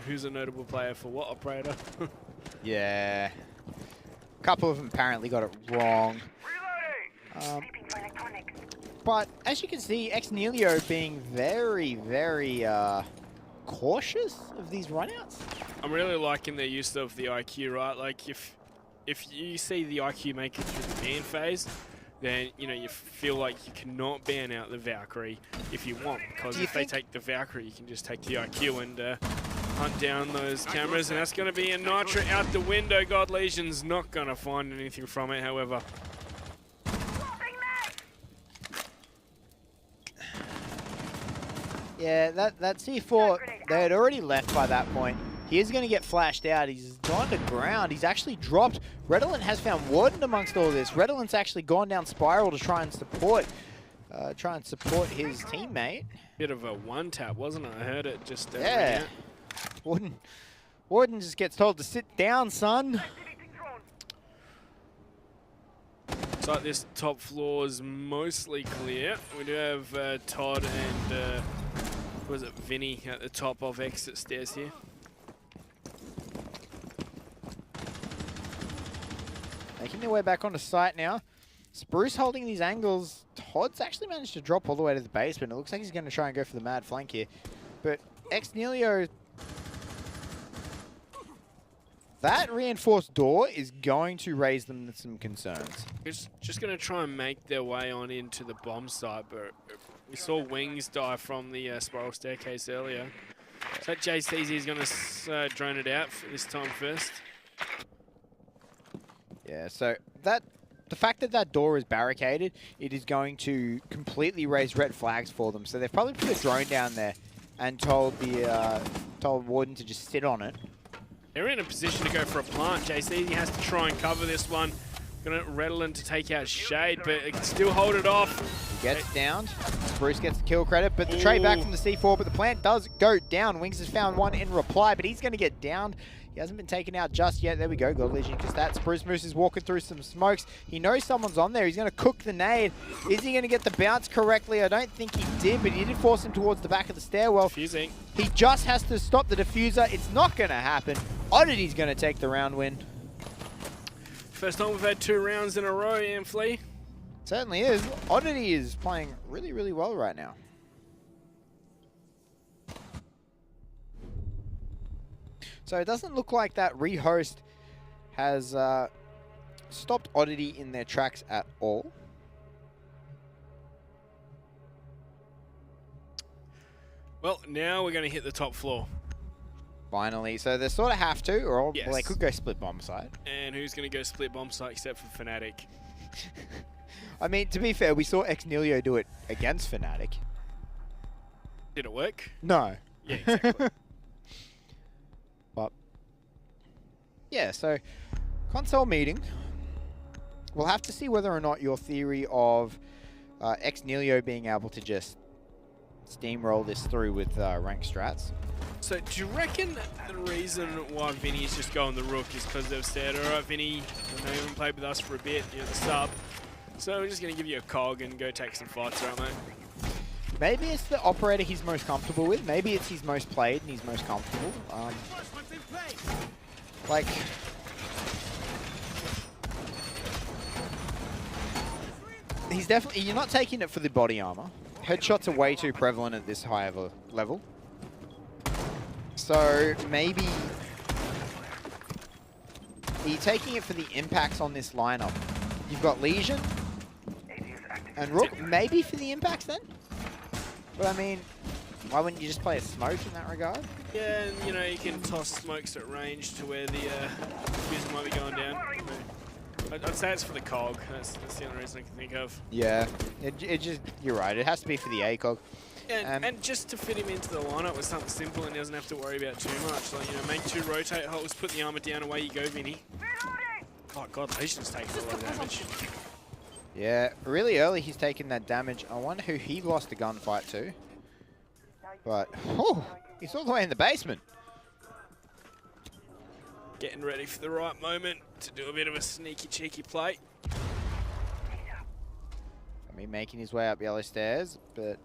who's a notable player for what operator? Yeah. A couple of them apparently got it wrong. Sleeping for electronics. But as you can see, Xnelio being very, very cautious of these runouts. I'm really liking their use of the IQ, right? Like if you see the IQ make it through the ban phase, then you feel like you cannot ban out the Valkyrie if you want, because if they take the Valkyrie, you can just take the IQ and hunt down those cameras, and that's going to be a Nitro out the window. God Legion's not going to find anything from it, however. Yeah, that C4, they had already left by that point. He is going to get flashed out. He's gone to ground. He's actually dropped. Redolent has found Warden amongst all this. Redolent's actually gone down Spiral to try and support his teammate. Bit of a one-tap, wasn't it? I heard it just yeah. Warden just gets told to sit down, son. Looks like this top floor is mostly clear. We do have Todd and was it Vinny at the top of exit stairs here. Making their way back onto site now. Spruce holding these angles. Todd's actually managed to drop all the way to the basement. It looks like he's going to try and go for the mad flank here. But Xnelio, that reinforced door is going to raise them some concerns. It's just going to try and make their way on into the bomb site, but we saw Wings die from the spiral staircase earlier. So JCZ is going to drone it out for this time first. Yeah, so the fact that that door is barricaded, it is going to completely raise red flags for them. So they've probably put a drone down there and told Warden to just sit on it. They're in a position to go for a plant. JC has to try and cover this one. Gonna Redolent to take out Shade, but it can still hold it off. He gets downed. Bruce gets the kill credit, but the trade back from the C4, but the plant does go down. Wings has found one in reply, but he's gonna get downed. He hasn't been taken out just yet. There we go, God Legion, because that Spruce Moose is walking through some smokes. He knows someone's on there. He's going to cook the nade. Is he going to get the bounce correctly? I don't think he did, but he did force him towards the back of the stairwell. Defusing. He just has to stop the diffuser. It's not going to happen. Oddity's going to take the round win. First time we've had 2 rounds in a row, Ian Flea. Certainly is. Oddity is playing really, really well right now. So it doesn't look like that rehost has stopped Oddity in their tracks at all. Well, now we're going to hit the top floor. Finally. So they sort of have to, or Yes. well, they could go split bomb site. And who's going to go split bomb site except for FNATIC? I mean, to be fair, we saw Xnelio do it against FNATIC. Did it work? No. Yeah, exactly. But yeah, so console meeting. We'll have to see whether or not your theory of Xnelio being able to just steamroll this through with rank strats. So do you reckon the reason why Vinny's just going the Rook is because they've said, all right, Vinny, I know you haven't played with us for a bit, you're the sub, so we're just going to give you a cog and go take some fights, right, mate? Maybe it's the operator he's most comfortable with. Maybe it's his most played and he's most comfortable. Like, he's definitely, you're not taking it for the body armor. Headshots are way too prevalent at this high of a level. So maybe you're taking it for the impacts on this lineup. You've got Legion and Rook, maybe for the impacts then? But I mean, why wouldn't you just play a smoke in that regard? Yeah, and you know, you can toss smokes at range to where the user might be going down. I'd say it's for the cog. That's the only reason I can think of. Yeah, it just, you're right. It has to be for the ACOG. And just to fit him into the lineup with something simple and he doesn't have to worry about too much. Like, you know, make 2 rotate holes, put the armor down, away you go, Vinny. Oh god, Legion's taking a lot of damage. Yeah, really early he's taken that damage. I wonder who he lost the gunfight to. But, oh, he's all the way in the basement. Getting ready for the right moment to do a bit of a sneaky, cheeky play. I mean, making his way up yellow stairs, but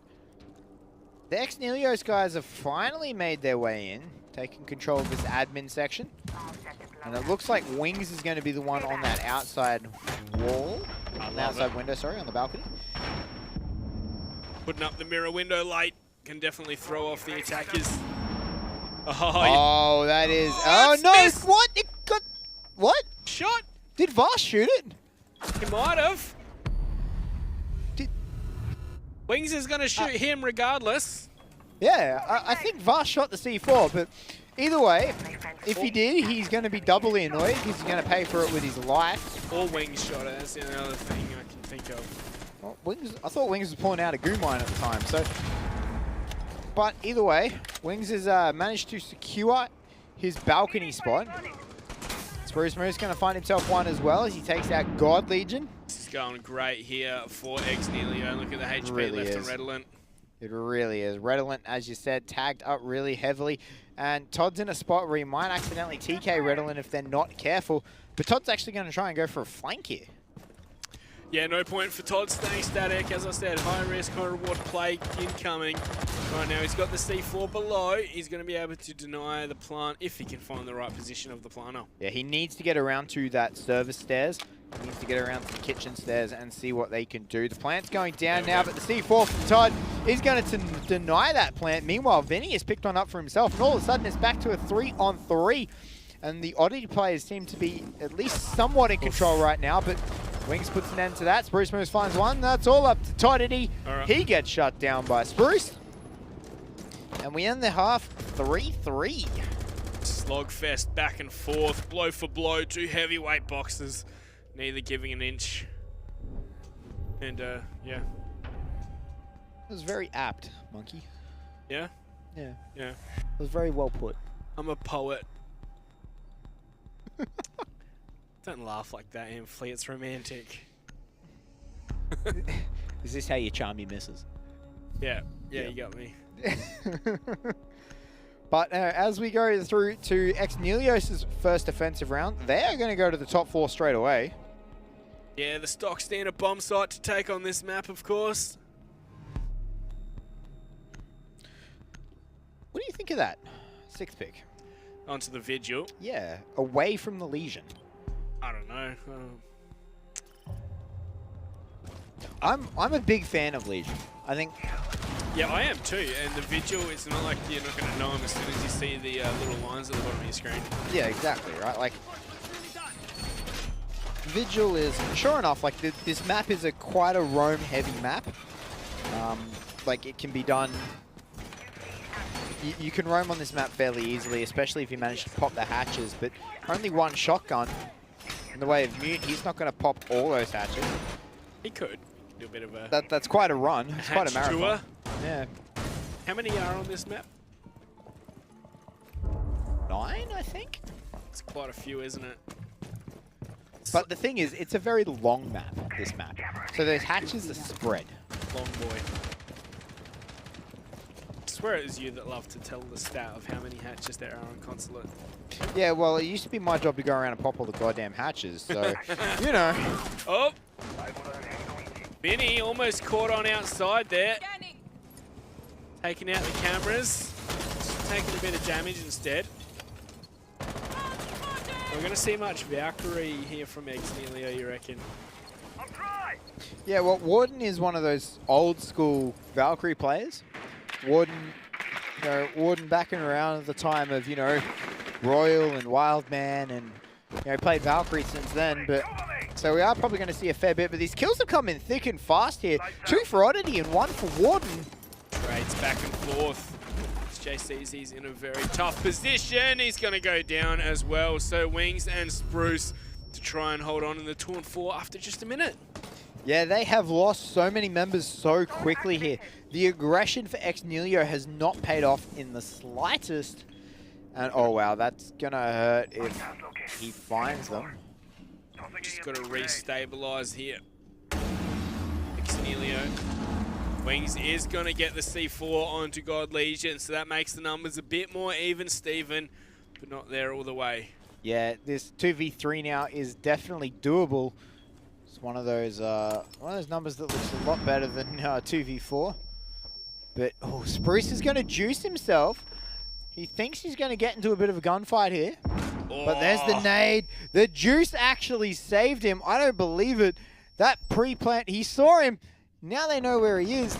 the Xnelios guys have finally made their way in, taking control of this admin section. And it looks like Wings is going to be the one on that outside wall. On the outside window, sorry, on the balcony. Putting up the mirror window late can definitely throw off the attackers. Oh, that is... Oh, Oh, it's no! missed. What? It got... What? Shot. Did Vars shoot it? He might have. Did... Wings is going to shoot him regardless. Yeah, I think Vars shot the C4, but either way, if he did, he's going to be doubly annoyed because he's going to pay for it with his life. Or Wings shot it. That's the other thing I can think of. Well, Wings, I thought Wings was pulling out a goo mine at the time, so... But either way, Wings has managed to secure his balcony spot. Spruce Moose going to find himself one as well as he takes out God Legion. This is going great here for Xnelio. Look at the HP Really left is. on Redolent. It really is. Redolent, as you said, tagged up really heavily. And Todd's in a spot where he might accidentally TK Redolent if they're not careful. But Todd's actually going to try and go for a flank here. Yeah, no point for Todd staying static. As I said, high risk, high reward play incoming. Right now, he's got the C4 below. He's going to be able to deny the plant if he can find the right position of the planter. Yeah, he needs to get around to that service stairs. He needs to get around to the kitchen stairs and see what they can do. The plant's going down now, but the C4 from Todd is going to deny that plant. Meanwhile, Vinny has picked one up for himself, and all of a sudden it's back to a 3-on-3. And the Oddity players seem to be at least somewhat in control right now, but Wings puts an end to that. Spruce Moose finds one. That's all up to Toddity. Right. He gets shut down by Spruce. And we end the half 3-3. Slogfest back and forth, blow for blow, two heavyweight boxers, neither giving an inch. And yeah. It was very apt, Monkey. Yeah? Yeah. Yeah. It was very well put. I'm a poet. Don't laugh like that, Amphley. It's romantic. Is this how you charm your missus? Yeah. Yeah, you got me. But as we go through to Xnelios' first offensive round, they're going to go to the top 4 straight away. Yeah, the stock standard bomb site to take on this map, of course. What do you think of that? 6th pick. Onto the Vigil. Yeah, away from the Legion. I don't know. I'm a big fan of Legion. I think... Yeah, I am too. And the Vigil, it's not like you're not going to know him as soon as you see the little lines at the bottom of your screen. Yeah, exactly, right? Like, Vigil is, sure enough, like this map is quite a roam-heavy map. Like, it can be done... You can roam on this map fairly easily, especially if you manage to pop the hatches, but only one shotgun in the way of Mute. He's not going to pop all those hatches. He could do a bit of a... That's quite a run. It's quite a hatch marathon. tour. Yeah. How many are on this map? 9, I think? It's quite a few, isn't it? But the thing is, it's a very long map, this map. So those hatches are spread. Long boy. I swear it was you that loved to tell the stat of how many hatches there are on Consulate. Yeah, well, it used to be my job to go around and pop all the goddamn hatches, so, you know. Oh! Vinny almost caught on outside there. Taking out the cameras. Just taking a bit of damage instead. We're going to see much Valkyrie here from Xnelio, you reckon? Yeah, well, Warden is one of those old school Valkyrie players. Warden, you know, Warden back and around at the time of, you know, Royal and Wildman, and, you know, played Valkyrie since then, but so we are probably going to see a fair bit, but these kills have come in thick and fast here. 2 for Oddity and 1 for Warden. Trades back and forth. JCZ's in a very tough position. He's going to go down as well. So Wings and Spruce to try and hold on in the 2-4 after just a minute. Yeah, they have lost so many members so quickly here. The aggression for Xnelio has not paid off in the slightest. And oh wow, that's going to hurt if he finds them. Just got to restabilize here. Xnelio. Wings is going to get the C4 onto God Legion, so that makes the numbers a bit more even, Steven, but not there all the way. Yeah, this 2v3 now is definitely doable. It's one of those numbers that looks a lot better than 2v4. But oh, Spruce is going to juice himself. He thinks he's going to get into a bit of a gunfight here. Oh. But there's the nade. The juice actually saved him. I don't believe it. That pre-plant, he saw him. Now they know where he is.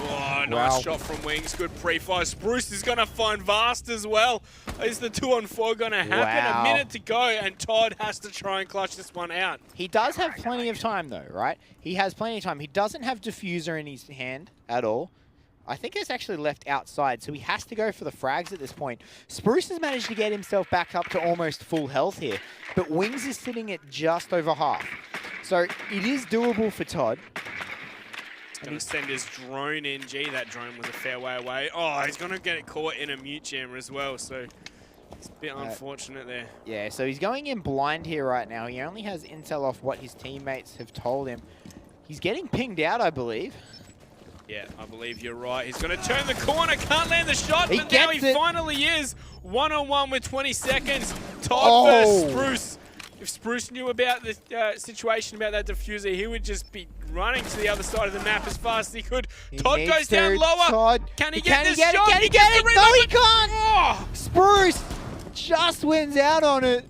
Oh, nice Wow. shot from Wings. Good pre-fire. Spruce is going to find Vast as well. Is the 2-on-4 going to happen? Wow. A minute to go, and Todd has to try and clutch this one out. He does have plenty of time, though, right? He has plenty of time. He doesn't have diffuser in his hand at all. I think it's actually left outside, so he has to go for the frags at this point. Spruce has managed to get himself back up to almost full health here, but Wings is sitting at just over half. So it is doable for Todd. He's going to send his drone in. Gee, that drone was a fair way away. Oh, he's going to get it caught in a mute jammer as well, so it's a bit unfortunate there. Yeah, so he's going in blind here right now. He only has intel off what his teammates have told him. He's getting pinged out, I believe. Yeah, I believe you're right. He's going to turn the corner, can't land the shot, He but now gets he it. finally is. 1-on-1 with 20 seconds. Todd versus Spruce. If Spruce knew about the situation about that diffuser, he would just be running to the other side of the map as fast as he could. Todd needs goes down to. lower. Todd. Can he Can get he this get it? shot? Can he get gets it? the No, he rebound. can't. Oh! Spruce just wins out on it.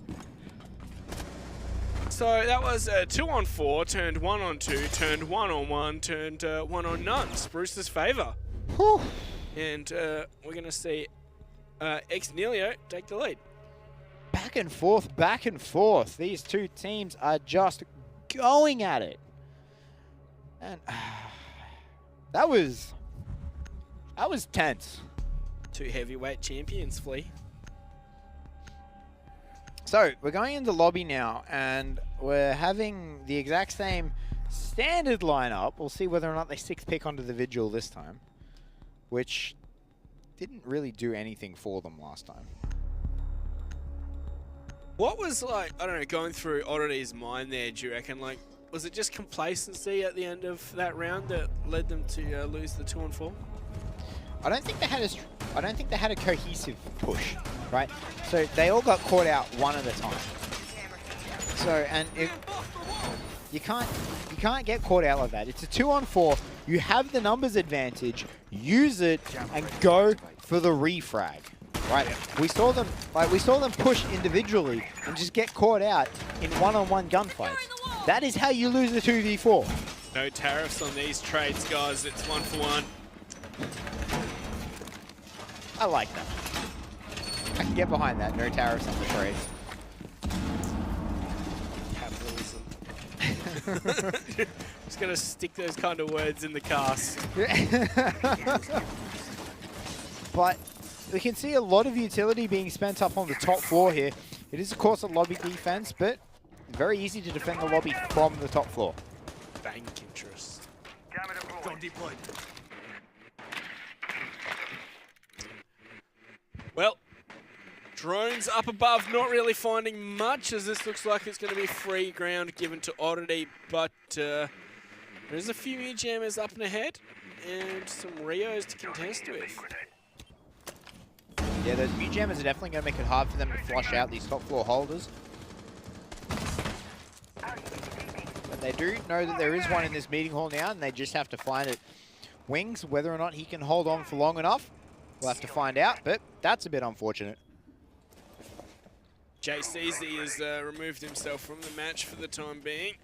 So that was 2-on-4, turned 1-on-2, turned 1-on-1, turned 1-on-none. Spruce's favor. Whew. And we're going to see Xnelio take the lead. Back and forth, back and forth. These two teams are just going at it. And that was tense. Two heavyweight champions, Flea. So we're going into lobby now, and we're having the exact same standard lineup. We'll see whether or not they 6-pick onto the Vigil this time, which didn't really do anything for them last time. What was, like, I don't know, going through Oddity's mind there, do you reckon? Like, was it just complacency at the end of that round that led them to lose the 2-on-4? I don't think they had a cohesive push, right? So they all got caught out one at a time. So, and you can't get caught out like that. It's a 2-on-4. You have the numbers advantage. Use it and go for the refrag. Right, we saw them push individually and just get caught out in one-on-one gunfights. That is how you lose a 2v4. No tariffs on these trades, guys. It's 1-for-1. I like that. I can get behind that. No tariffs on the trades. Capitalism. Just gonna stick those kind of words in the cast. But we can see a lot of utility being spent up on the top floor here. It is, of course, a lobby defense, but very easy to defend the lobby from the top floor. Bank interest. Drone deployed. Well, drones up above, not really finding much, as this looks like it's going to be free ground given to Oddity, but there's a few new jammers up and ahead, and some Rios to contest with. Yeah, those new jammers are definitely going to make it hard for them to flush out these top floor holders. But they do know that there is one in this meeting hall now, and they just have to find it. Wings, whether or not he can hold on for long enough, we'll have to find out, but that's a bit unfortunate. JCZ has removed himself from the match for the time being.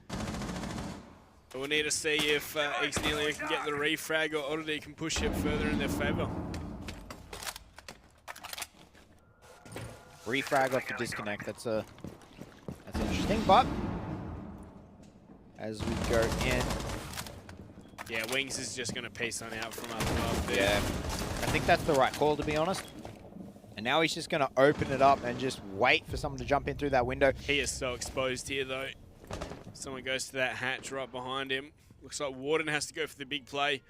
But we'll need to see if Xnelio can get the refrag or Oddity can push it further in their favour. Refrag off the disconnect, that's interesting, but as we go in. Yeah, Wings is just going to piece on out from up above there. Yeah, I think that's the right call, to be honest. And now he's just going to open it up and just wait for someone to jump in through that window. He is so exposed here, though. Someone goes to that hatch right behind him. Looks like Warden has to go for the big play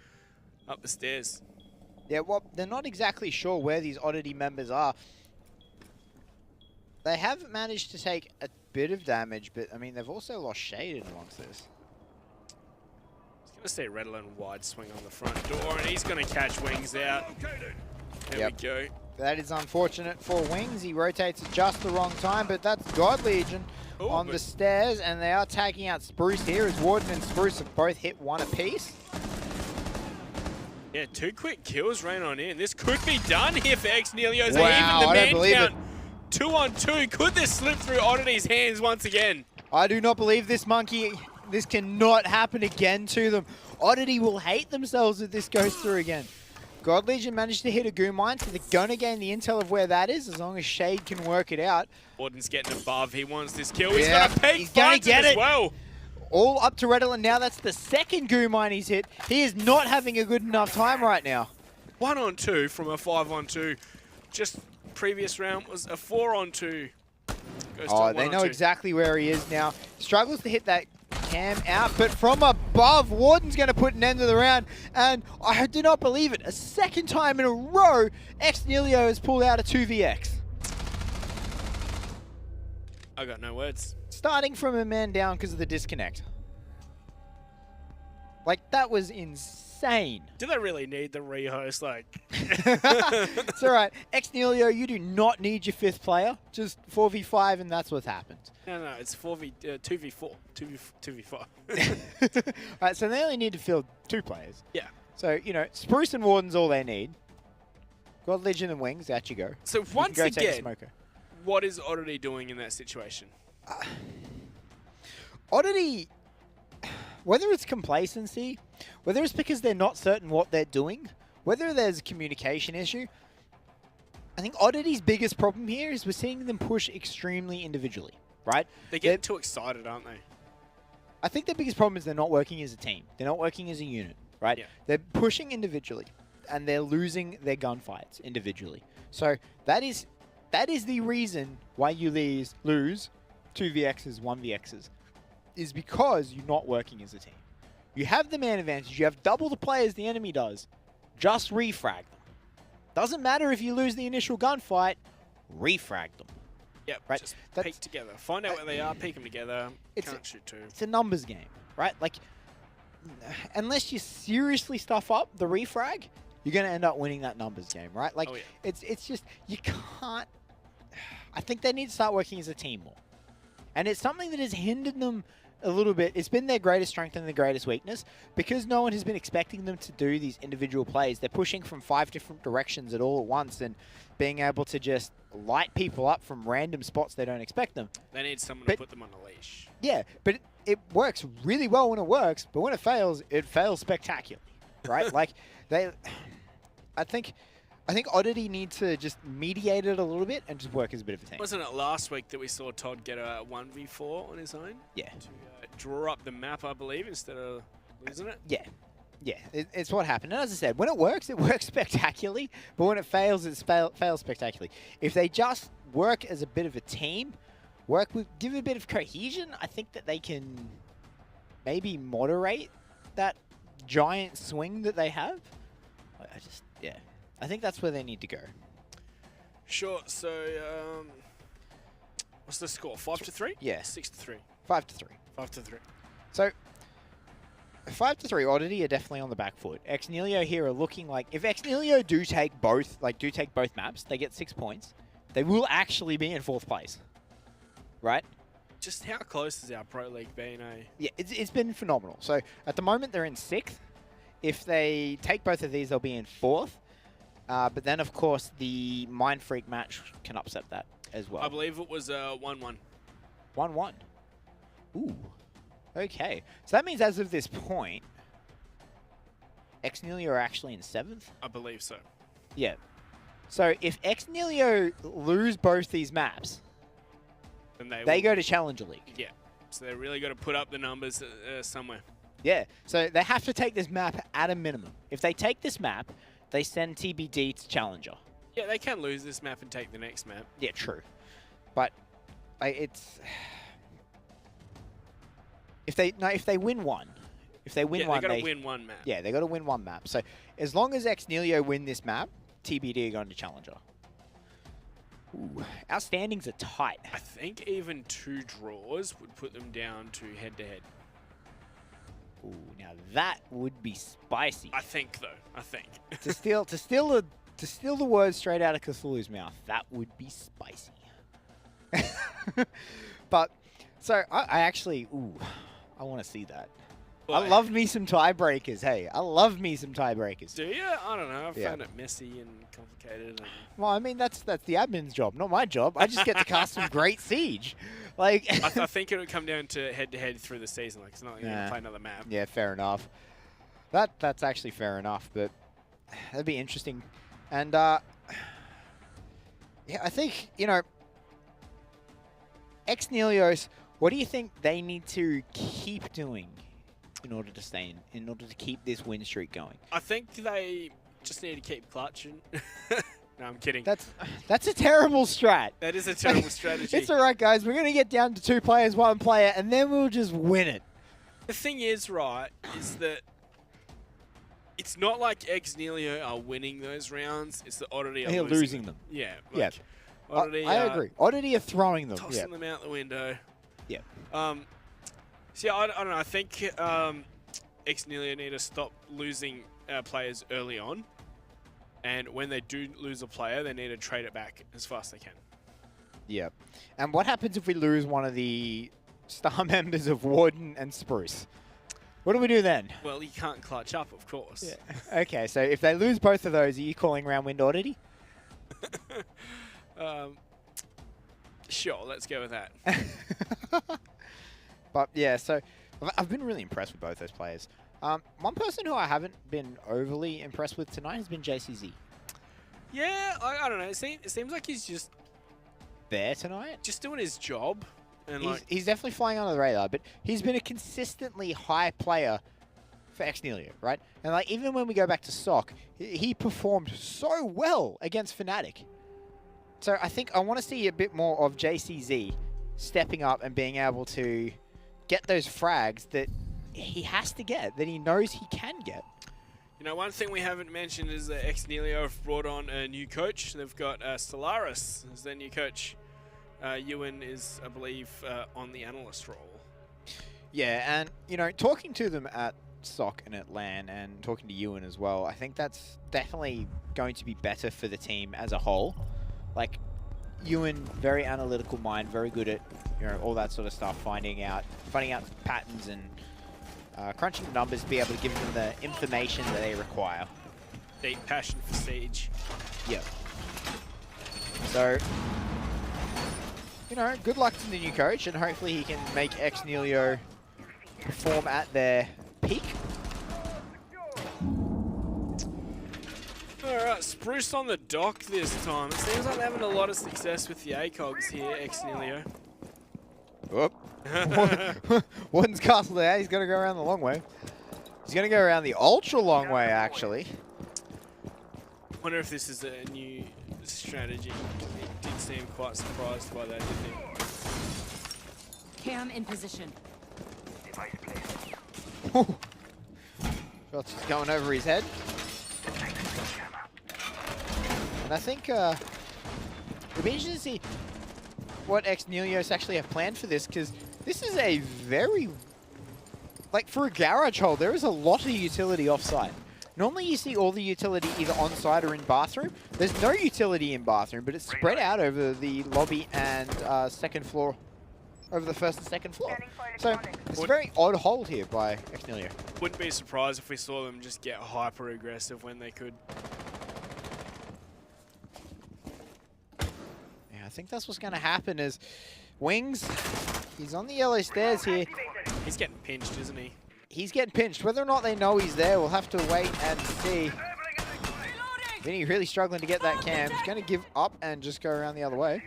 up the stairs. Yeah, well, they're not exactly sure where these Oddity members are. They have managed to take a bit of damage, but, I mean, they've also lost Shade in amongst this. I say Redland wide swing on the front door, and he's going to catch Wings out. There we go. That is unfortunate for Wings. He rotates at just the wrong time, but that's God Legion on the stairs, and they are tagging out Spruce here as Warden and Spruce have both hit one apiece. Yeah, 2 quick kills rain on in. This could be done here for Xnelio. Wow, Even the I don't man believe count. it. 2-on-2. Could this slip through Oddity's hands once again? I do not believe this monkey This cannot happen again to them. Oddity will hate themselves if this goes through again. God Legion managed to hit a goo mine, so they're going to gain the intel of where that is, as long as Shade can work it out. Warden's getting above. He wants this kill. He's Yeah, going to peek. he's gonna get as it. well. All up to Redel, and now that's the second goo mine he's hit. He is not having a good enough time right now. 1-on-2 from a 5-on-2. Just previous round was a 4-on-2. Goes to a They know 1-on-2. exactly where he is now. Struggles to hit that cam out, but from above, Warden's going to put an end to the round. And I do not believe it. A second time in a row, Xnilio has pulled out a 2vx. I got no words. Starting from a man down because of the disconnect. Like, that was insane. Do they really need the rehost? Like, It's all right. Xnilio, you do not need your 5th player. Just 4v5, and that's what's happened. no, it's 2v4, 2v4. All right, so they only need to field 2 players. Yeah. So, you know, Spruce and Warden's all they need. God Legion and Wings, out you go. So You can once go take a again, smoker. what is Oddity doing in that situation? Oddity, whether it's complacency, whether it's because they're not certain what they're doing, whether there's a communication issue, I think Oddity's biggest problem here is we're seeing them push extremely individually, right? They're getting too excited, aren't they? I think their biggest problem is they're not working as a team. They're not working as a unit, right? Yeah. They're pushing individually, and they're losing their gunfights individually. So that is the reason why you lose 2vx's, 1vx's, is because you're not working as a team. You have the man advantage. You have double the players the enemy does. Just refrag them. Doesn't matter if you lose the initial gunfight, refrag them. Yep, Right, just that's- peek together. Find out where they are, peek them together. Can't shoot two. It's a numbers game, right? Like, unless you seriously stuff up the refrag, you're going to end up winning that numbers game, right? Like, Oh, yeah. it's just, you can't... I think they need to start working as a team more. And it's something that has hindered them a little bit. It's been their greatest strength and their greatest weakness. Because no one has been expecting them to do these individual plays, they're pushing from 5 different directions at all at once and being able to just light people up from random spots they don't expect them. They need someone But- to put them on a leash. Yeah, but it works really well when it works, but when it fails spectacularly, right? Like, I think Oddity needs to just mediate it a little bit and just work as a bit of a team. Wasn't it last week that we saw Todd get a 1v4 on his own? Yeah. To draw up the map, I believe, instead of losing it? Yeah. Yeah, it's what happened. And as I said, when it works spectacularly, but when it fails, it fails spectacularly. If they just work as a bit of a team, give a bit of cohesion, I think that they can maybe moderate that giant swing that they have. I think that's where they need to go. Sure, so, what's the score? 5-3? Yeah. 6-3. 5-3. 5-3. So, 5-3 Oddity are definitely on the back foot. Xnilio here are looking like, if Xnilio do take both maps, they get 6 points. They will actually be in 4th place. Right? Just how close has our Pro League been, eh? Yeah, it's been phenomenal. So, at the moment, they're in 6th. If they take both of these, they'll be in 4th. But then, of course, the Mind Freak match can upset that as well. I believe it was 1-1. 1-1. Ooh. Okay. So that means as of this point, Xnilio are actually in 7th? I believe so. Yeah. So if Xnilio lose both these maps, And they go to Challenger League. Yeah. So they really got to put up the numbers somewhere. Yeah. So they have to take this map at a minimum. If they take this map, they send TBD to Challenger. Yeah, they can lose this map and take the next map. Yeah, true. But it's... If they win one, Yeah, one, they got to win one map. Yeah, they got to win one map. So as long as Xnilio win this map, TBD are going to Challenger. Ooh, our standings are tight. I think even 2 draws would put them down to head-to-head. Ooh, now that would be spicy. I think, though. I think. to steal the words straight out of Cthulhu's mouth, that would be spicy. But so I actually, I want to see that. I love me some tiebreakers. Hey, I love me some tiebreakers. Do you? I don't know. I found it messy and complicated. And Well, I mean, that's the admin's job, not my job. I just get to cast some great Siege. Like, I think it would come down to head-to-head through the season. Like, it's not going to play another map. Yeah, fair enough. That's actually fair enough, but that'd be interesting. And yeah, I think, you know, ex-Nelios, what do you think they need to keep doing in order to stay in order to keep this win streak going? I think they just need to keep clutching. No, I'm kidding. That's a terrible strat. That is a terrible strategy. It's all right, guys. We're going to get down to 2 players, 1 player, and then we'll just win it. The thing is, right, is that it's not like ex-Nelio are winning those rounds. It's the Oddity are losing them. Yeah. Yeah. Oddity I agree. Oddity are throwing them. Tossing them out the window. Yeah. So yeah, I don't know. I think ex-Nelio need to stop losing players early on. And when they do lose a player, they need to trade it back as fast as they can. Yeah. And what happens if we lose one of the star members of Warden and Spruce? What do we do then? Well, you can't clutch up, of course. Yeah. Okay, so if they lose both of those, are you calling round wind Oddity? Sure, let's go with that. But yeah, so I've been really impressed with both those players. One person who I haven't been overly impressed with tonight has been JCZ. Yeah, I don't know. It seems like he's just There tonight? just doing his job. And He's definitely flying under the radar, but he's been a consistently high player for ex-Nelio, right? And like even when we go back to SOC, he performed so well against FNATIC. So I think I want to see a bit more of JCZ stepping up and being able to get those frags that he has to get, that he knows he can get. You know, one thing we haven't mentioned is that ex-Nelio have brought on a new coach. They've got Stellaris as their new coach. Ewan is, I believe, on the analyst role. Yeah, and, you know, talking to them at SOC and at LAN and talking to Ewan as well, I think that's definitely going to be better for the team as a whole. Like, Ewan, very analytical mind, very good at, you know, all that sort of stuff, finding out patterns and crunching the numbers to be able to give them the information that they require. Deep passion for Siege. Yep. So, you know, good luck to the new coach, and hopefully he can make ex-Nelio perform at their peak. Alright, Spruce on the dock this time. It seems like they're having a lot of success with the ACOGs here, ex-Nelio. Whoop. Warden's castle there. He's got to go around the long way. He's going to go around the ultra long way, actually. Wonder if this is a new strategy. He did seem quite surprised by that, didn't he? Cam in position. Shots just going over his head. And I think it'll be interesting to see what ex-Nelios actually have planned for this, because this is a very, like, for a garage hold, there is a lot of utility off-site. Normally you see all the utility either on-site or in bathroom. There's no utility in bathroom, but it's spread out over the lobby and second floor, over the first and second floor. So it's a very odd hold here by ex-Nelio. Wouldn't be surprised if we saw them just get hyper aggressive when they could. Yeah, I think that's what's going to happen is Wings, he's on the yellow stairs here. He's getting pinched, isn't he? He's getting pinched. Whether or not they know he's there, we'll have to wait and see. Vinny really struggling to get that cam. He's going to give up and just go around the other way.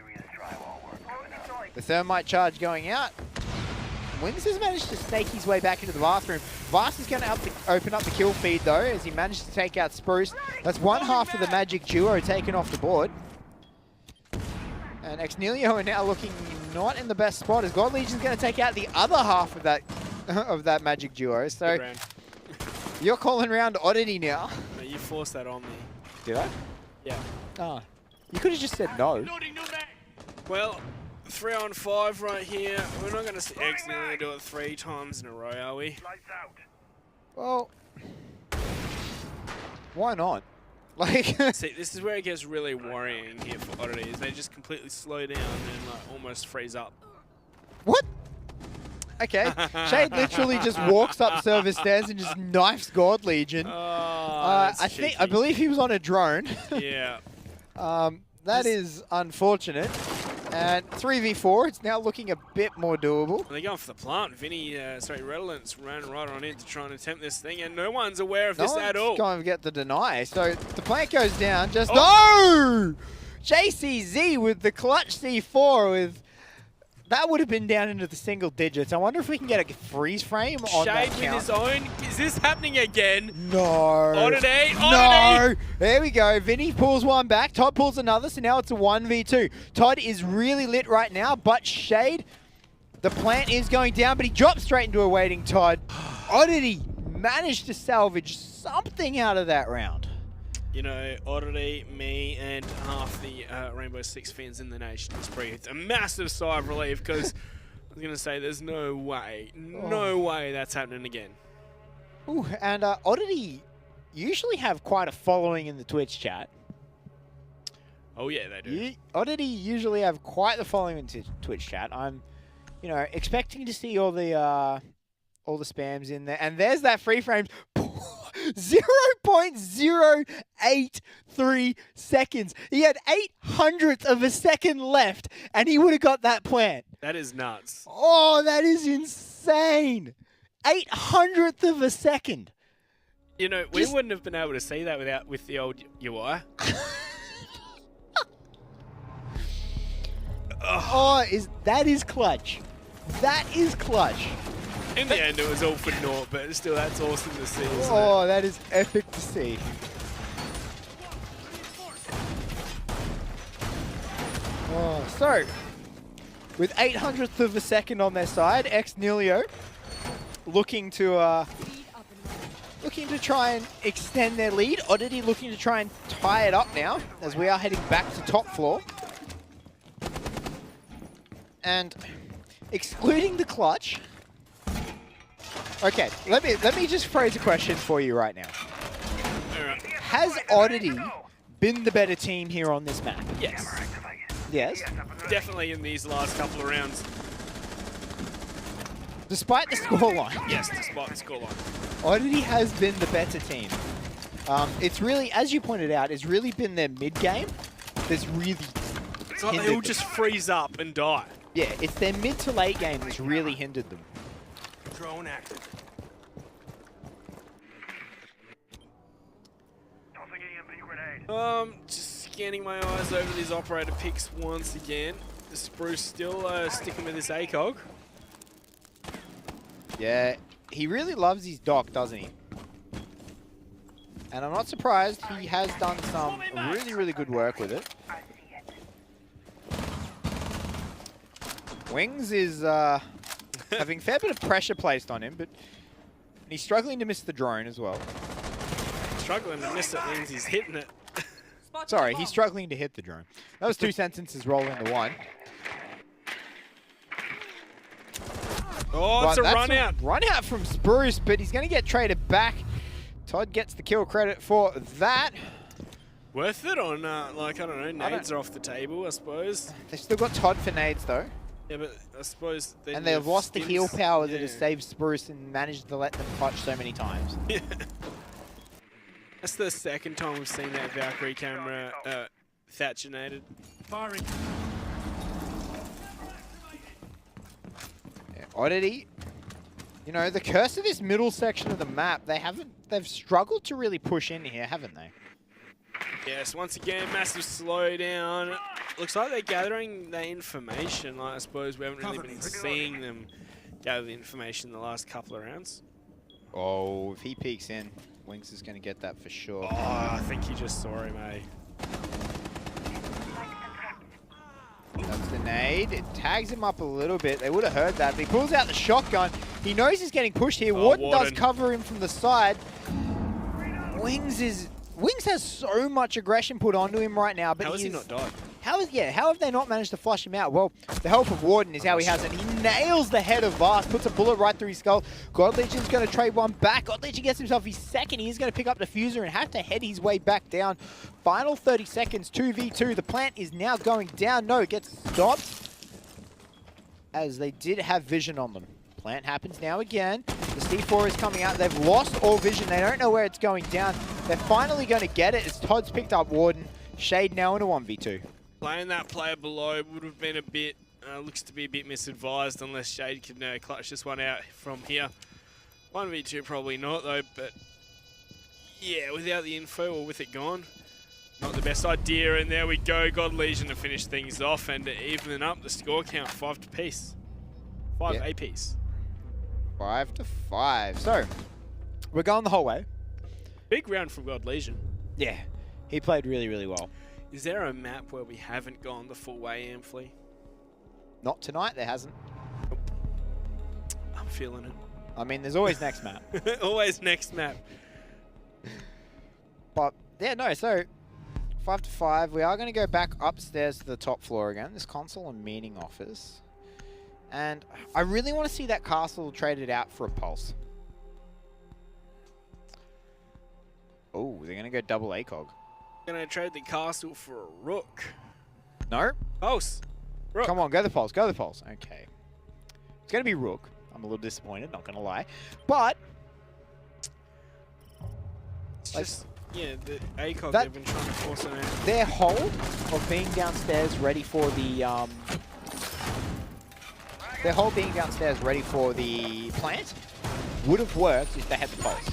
The thermite charge going out. Wings has managed to snake his way back into the bathroom. Vast is going to open up the kill feed, though, as he managed to take out Spruce. That's one half of the Magic Duo taken off the board. And ex-Nelio are now looking not in the best spot, as God Legion's going to take out the other half of that Magic Duo. So you're calling round Oddity now. No, you forced that on me. Did I? Yeah. Oh. You could have just said no. Well, 3-on-5 right here. We're not going to see ex-Nelio do it 3 times in a row, are we? Well, why not? Like, see, this is where it gets really worrying here for Oddity, is they just completely slow down and like almost freeze up. What? Okay. Shade literally just walks up server stairs and just knifes God Legion. Oh, I believe he was on a drone. Yeah. That is unfortunate. And 3v4, it's now looking a bit more doable. They're going for the plant. Redolence ran right on in to try and attempt this thing, and no one's aware of this at all. Going to get the deny. So the plant goes down. Just no! JCZ with the clutch C4 with... That would have been down into the single digits. I wonder if we can get a freeze frame on that Shade with count. his own. Is this happening again? No. Oddity. No. There we go. Vinny pulls one back. Todd pulls another. So now it's a 1v2. Todd is really lit right now, but Shade, the plant is going down, but he drops straight into a waiting Todd. Oddity managed to salvage something out of that round. You know, Oddity, me, and half the Rainbow Six fans in the nation just breathed a massive sigh of relief because I was going to say there's no way that's happening again. Ooh, and Oddity usually have quite a following in the Twitch chat. Oh yeah, they do. Oddity usually have quite the following in Twitch chat. I'm, you know, expecting to see all the spams in there, and there's that free frames. 0.083 seconds. He had 800th of a second left, and he would have got that plant. That is nuts. Oh, that is insane. 800th of a second. You know, we wouldn't have been able to see that with the old UI. That is clutch. That is clutch. In the end, it was all for naught, but still, that's awesome to see, isn't Oh, it? that is epic to see. Oh, so, with 800th of a second on their side, ex-Nilio looking to try and extend their lead. Oddity looking to try and tie it up now, as we are heading back to top floor. And excluding the clutch. Okay, let me just phrase a question for you right now. Alright. Has Oddity been the better team here on this map? Yes. Yes. Definitely in these last couple of rounds. Despite the scoreline. Yes, despite the scoreline. Oddity has been the better team. It's really, as you pointed out, it's really been their mid game that's really It's like they all just freeze up and die. Yeah, it's their mid to late game that's really hindered them. Drone active. Tossing EMP grenade. Just scanning my eyes over these operator picks once again. Spruce still sticking with this ACOG. Yeah, he really loves his dock, doesn't he? And I'm not surprised. He has done some really, really good work with it. I see it. Wings is having a fair bit of pressure placed on him, but he's struggling to miss the drone as well. Struggling to miss it means he's hitting it. Sorry, he's struggling to hit the drone. That was two sentences rolled into one. Oh, it's a run out. Run out from Spruce, but he's going to get traded back. Todd gets the kill credit for that. Worth it on, like, I don't know, nades are off the table, I suppose. They've still got Todd for nades, though. Yeah, but I suppose... And they've lost the heal power that has saved Spruce and managed to let them clutch so many times. Yeah. That's the second time we've seen that Valkyrie camera Thatchinated. Firing. Yeah, Oddity. You know, the curse of this middle section of the map, they've struggled to really push in here, haven't they? Yes, once again, massive slowdown. Looks like they're gathering the information. Like, I suppose we haven't really been seeing them gather the information the last couple of rounds. Oh, if he peeks in, Wings is going to get that for sure. Oh, I think you just saw him, eh? That's the nade. It tags him up a little bit. They would have heard that, but he pulls out the shotgun. He knows he's getting pushed here. Warden does cover him from the side. Wings has so much aggression put onto him right now, but how has he not died? How have they not managed to flush him out? Well, the help of Warden is how he has it. He nails the head of Vast, puts a bullet right through his skull. God Legion's going to trade one back. God Legion gets himself his second. He's going to pick up Diffuser and have to head his way back down. Final 30 seconds, 2v2. The plant is now going down. No, it gets stopped, as they did have vision on them. Plant happens now again. The C4 is coming out. They've lost all vision. They don't know where it's going down. They're finally going to get it as Todd's picked up Warden. Shade now in a 1v2. Playing that player below would have been a bit, looks to be a bit misadvised unless Shade can clutch this one out from here. 1v2 probably not though, but yeah, without the info or with it gone, not the best idea. And there we go, God Legion to finish things off and evening up the score count 5 to piece. 5 Yeah. apiece. 5 to 5. So, we're going the whole way. Big round from God Legion. Yeah, he played really, really well. Is there a map where we haven't gone the full way, Amphley? Not tonight, there hasn't. I'm feeling it. I mean, there's always next map. Always next map. But, yeah, no, so 5 to 5. We are going to go back upstairs to the top floor again. This console and meeting office. And I really want to see that castle traded out for a pulse. Oh, they're going to go double ACOG. Gonna trade the castle for a rook. No? Pulse. Rook. Come on, go the pulse, go the pulse. Okay. It's going to be rook. I'm a little disappointed, not going to lie. But It's like, just, yeah, the ACOG that- they've been trying to force it out. their hold of being downstairs ready for the plant would have worked if they had the pulse.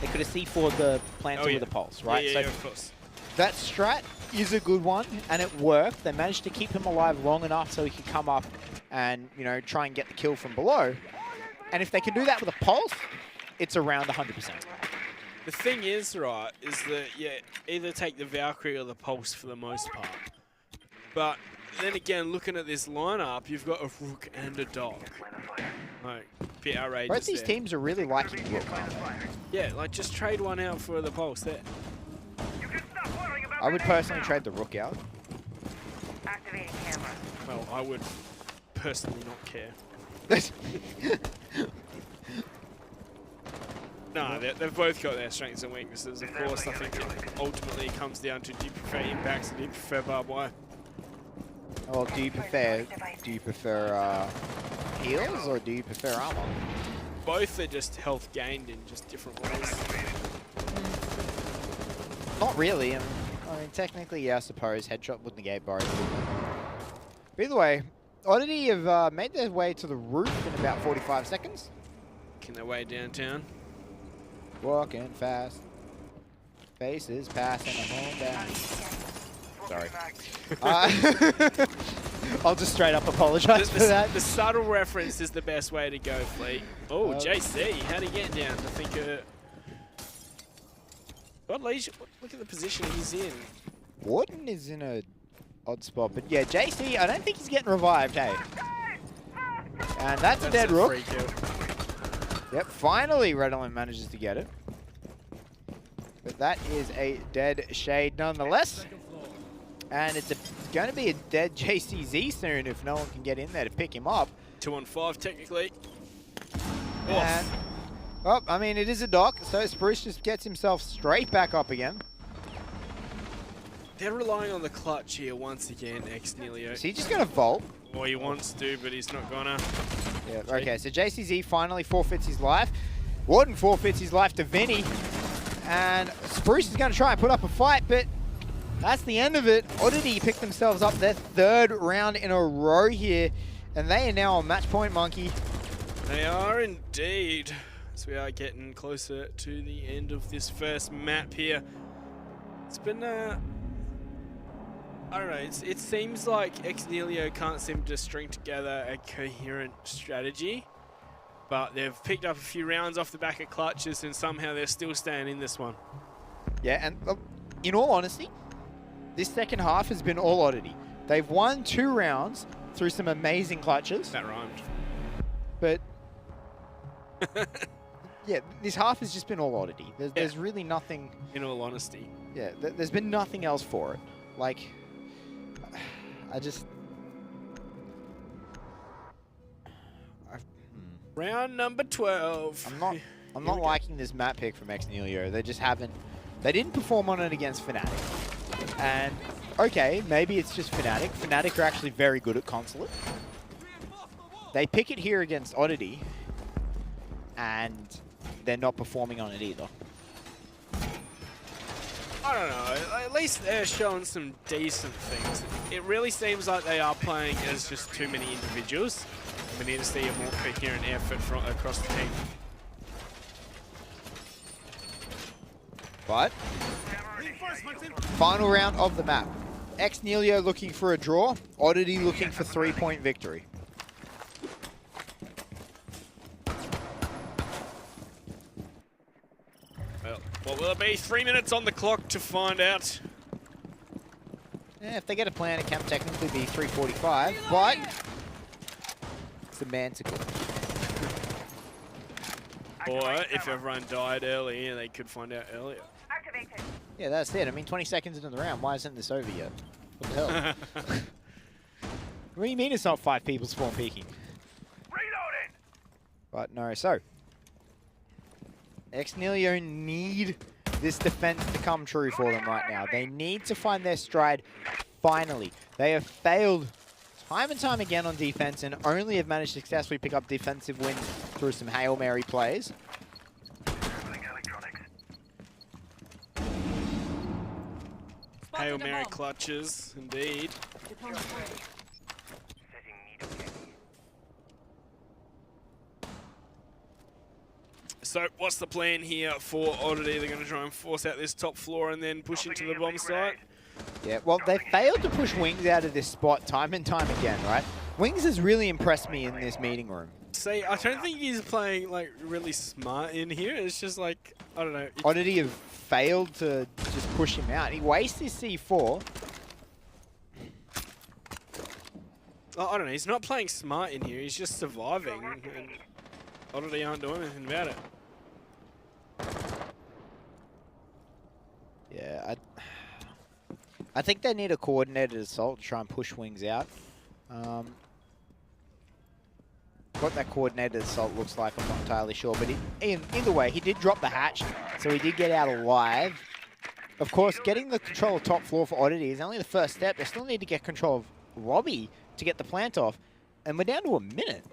They could have C4'd the plant with the pulse, right? Yeah, So yeah, of course. that strat is a good one, and it worked. They managed to keep him alive long enough so he could come up and, you know, try and get the kill from below. And if they can do that with a pulse, it's around 100%. The thing is, right, is that, yeah, either take the Valkyrie or the Pulse for the most part. But then again, looking at this lineup, you've got a rook and a dog. Like, bit outrageous. Both these there. teams are really liking rook, aren't they? Yeah, like just trade one out for the Pulse there. You can stop worrying about I would personally trade the rook out. activating camera. Well, I would personally not care. No, they've both got their strengths and weaknesses. Of course, I think ultimately it comes down to do you prefer impacts or do you prefer barbed wire? Well, do you prefer heals or do you prefer armor? Both are just health gained in just different ways. Not really. I mean, technically, yeah, I suppose headshot would negate both. But either way, Oddity have made their way to the roof in about 45 seconds. Making their way downtown. Walking fast. Faces passing the home down. Sorry. I'll just straight up apologize for that. The subtle reference is the best way to go, Fleet. Oh, JC, how'd he get down? I think God Legion, look at the position he's in. Warden is in a odd spot, but yeah, JC, I don't think he's getting revived, hey. And that's a dead rook. Free kill. Yep, finally Redolin manages to get it. But that is a dead Shade nonetheless. And it's going to be a dead JCZ soon if no one can get in there to pick him up. 2-on-5 technically. And, well, I mean, it is a dock, so Spruce just gets himself straight back up again. They're relying on the clutch here once again, ex-Nilio. Is he just going to vault? Well, he wants to, but he's not gonna. Yeah, okay, so JCZ finally forfeits his life. Warden forfeits his life to Vinny. And Spruce is going to try and put up a fight, but that's the end of it. Oddity picked themselves up their third round in a row here, and they are now on match point, Monkey. They are indeed. So we are getting closer to the end of this first map here. It's been, I don't know, it seems like ex-Nilio can't seem to string together a coherent strategy, but they've picked up a few rounds off the back of clutches and somehow they're still staying in this one. Yeah, and in all honesty, this second half has been all Oddity. They've won 2 rounds through some amazing clutches, That rhymed. but yeah, this half has just been all Oddity. There's really nothing. In all honesty. Yeah, there's been nothing else for it. Like, Round number 12. I'm not liking this map pick from ex-Nilio. They just haven't. They didn't perform on it against FNATIC. And okay, maybe it's just FNATIC. FNATIC are actually very good at consulate. they pick it here against Oddity, and they're not performing on it either. I don't know. At least they're showing some decent things. It really seems like they are playing as just too many individuals. We need to see a more coherent effort from across the team. But final round of the map. Ex-Nelio looking for a draw. Oddity looking for 3-point victory. Well, what will it be? 3 minutes on the clock to find out. Yeah, if they get a plan, it can technically be 3:45, but it's a manticle. Or if everyone died early, they could find out earlier. Activated. Yeah, that's it. I mean, 20 seconds into the round. Why isn't this over yet? What the hell? What do you mean it's not 5 people spawn peeking? Reloading. But no, so Ex-Nelio need this defense to come true for them right now. They need to find their stride finally. They have failed time and time again on defense and only have managed to successfully pick up defensive wins through some Hail Mary plays. Hail Mary clutches, indeed. So what's the plan here for Oddity? They're going to try and force out this top floor and then push into the bomb site? Yeah, well, they failed to push Wings out of this spot time and time again, right? Wings has really impressed me in this meeting room. See, I don't think he's playing like really smart in here. It's just like, I don't know. Oddity have failed to just push him out. He wastes his C4. I don't know. He's not playing smart in here. He's just surviving. And Oddity aren't doing anything about it. Yeah, I think they need a coordinated assault to try and push Wings out. What that coordinated assault looks like, I'm not entirely sure. But either way, he did drop the hatch, so he did get out alive. Of course, getting the control of top floor for Oddity is only the first step. They still need to get control of Robbie to get the plant off. And we're down to a minute.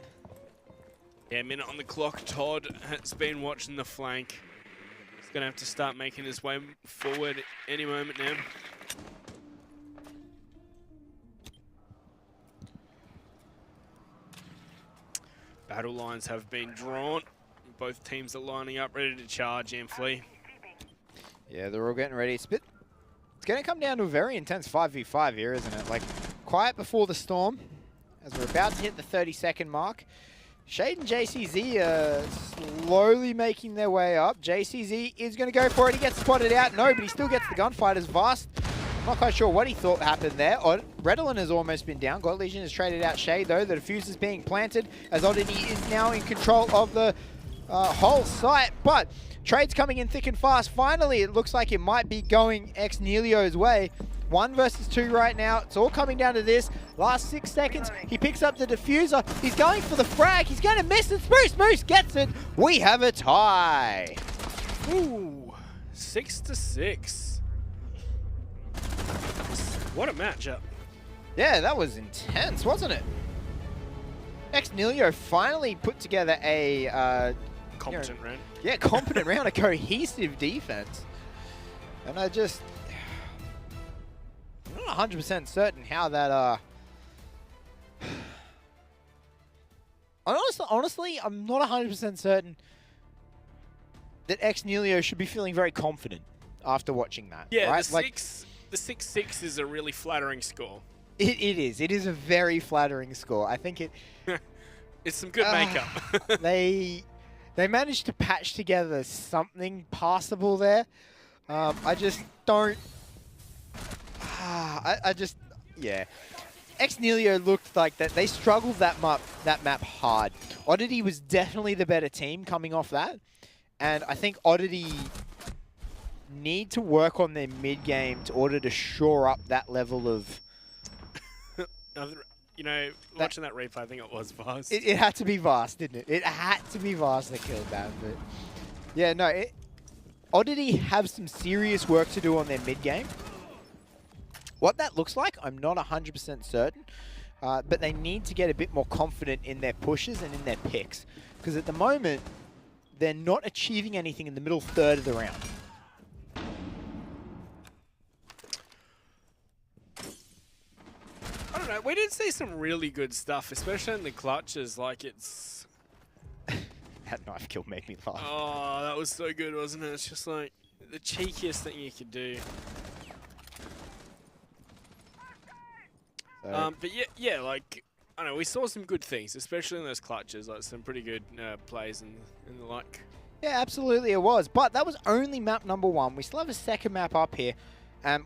Yeah, minute on the clock. Todd has been watching the flank. He's going to have to start making his way forward any moment now. Battle lines have been drawn. Both teams are lining up, ready to charge and flee. Yeah, they're all getting ready. It's going to come down to a very intense 5v5 here, isn't it? Like, quiet before the storm, as we're about to hit the 30-second mark. Shade and JCZ are slowly making their way up. JCZ is going to go for it. He gets spotted out. No, but he still gets the gunfighters. Vast, not quite sure what he thought happened there. Redolin has almost been down. God Legion has traded out Shade, though. The defuse is being planted as Oddity is now in control of the whole site. But trade's coming in thick and fast. Finally, it looks like it might be going Ex-Nelio's way. 1 versus 2 right now. It's all coming down to this. Last 6 seconds. He picks up the diffuser. He's going for the frag. He's going to miss it. Moose gets it. We have a tie. Ooh, 6-6. What a matchup. Yeah, that was intense, wasn't it? Ex-Nelio finally put together a Competent round. Yeah, competent round, a cohesive defense. And I'm not 100% certain how that honestly, I'm not 100% certain that Ex-Nelio should be feeling very confident after watching that. Yeah, right? the 6-6 is a really flattering score. It is. It is a very flattering score. I think it... It's some good makeup. They managed to patch together something passable there. I just don't... yeah. Ex-Nelio looked like that. They struggled that map hard. Oddity was definitely the better team coming off that. And I think Oddity need to work on their mid-game in order to shore up that level of... You know, watching that replay, I think it was Vast. It had to be Vast, didn't it? It had to be Vast that killed that. But yeah, no. Oddity have some serious work to do on their mid-game. What that looks like, I'm not 100% certain. but they need to get a bit more confident in their pushes and in their picks. Because at the moment, they're not achieving anything in the middle third of the round. I don't know. We did see some really good stuff, especially in the clutches. Like it's. That knife kill made me laugh. Oh, that was so good, wasn't it? It's just like the cheekiest thing you could do. So, But yeah, like I don't know, we saw some good things, especially in those clutches, like some pretty good plays and the like. yeah, absolutely it was. But that was only map number 1. We still have a second map up here.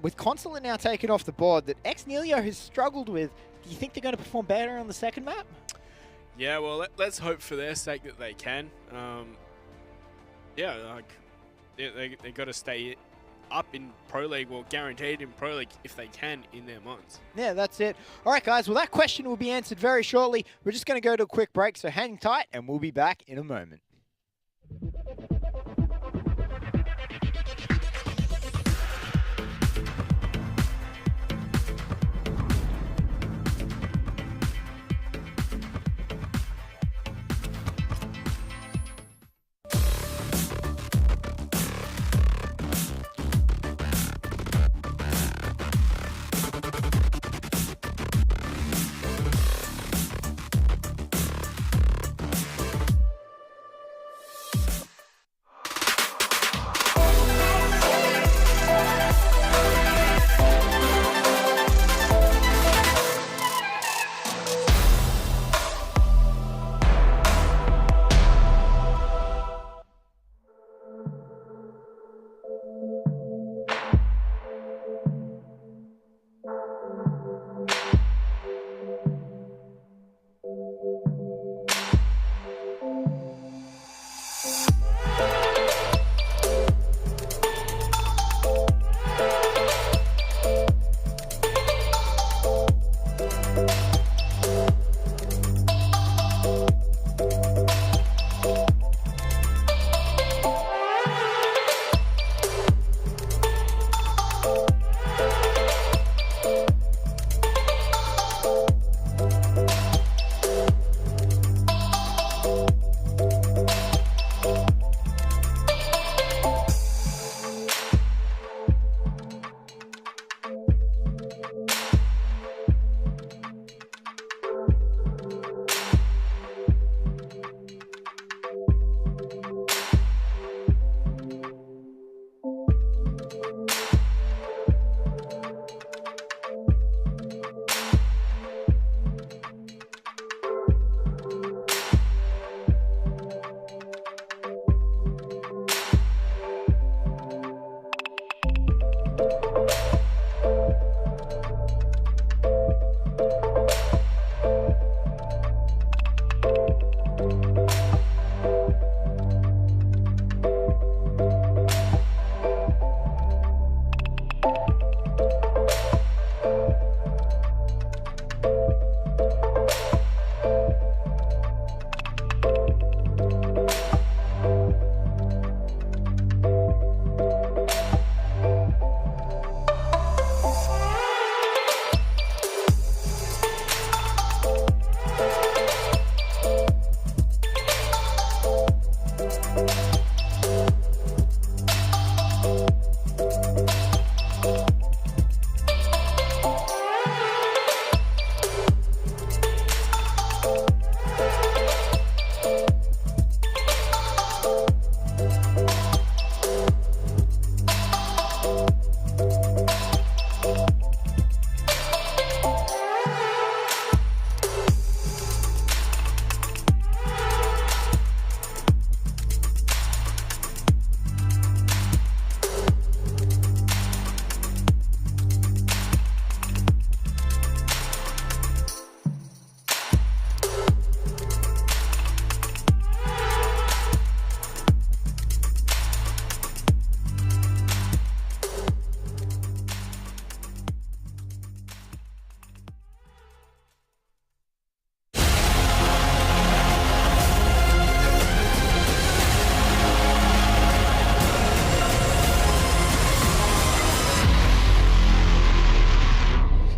With Consulate now taken off the board that Ex-Nihilo has struggled with, do you think they're going to perform better on the second map? Yeah, well, let's hope for their sake that they can. Yeah, like they got to stay up in Pro League, well, guaranteed in Pro League if they can in their minds. Yeah, that's it. All right, guys. Well, that question will be answered very shortly. We're just going to go to a quick break, so hang tight, and we'll be back in a moment.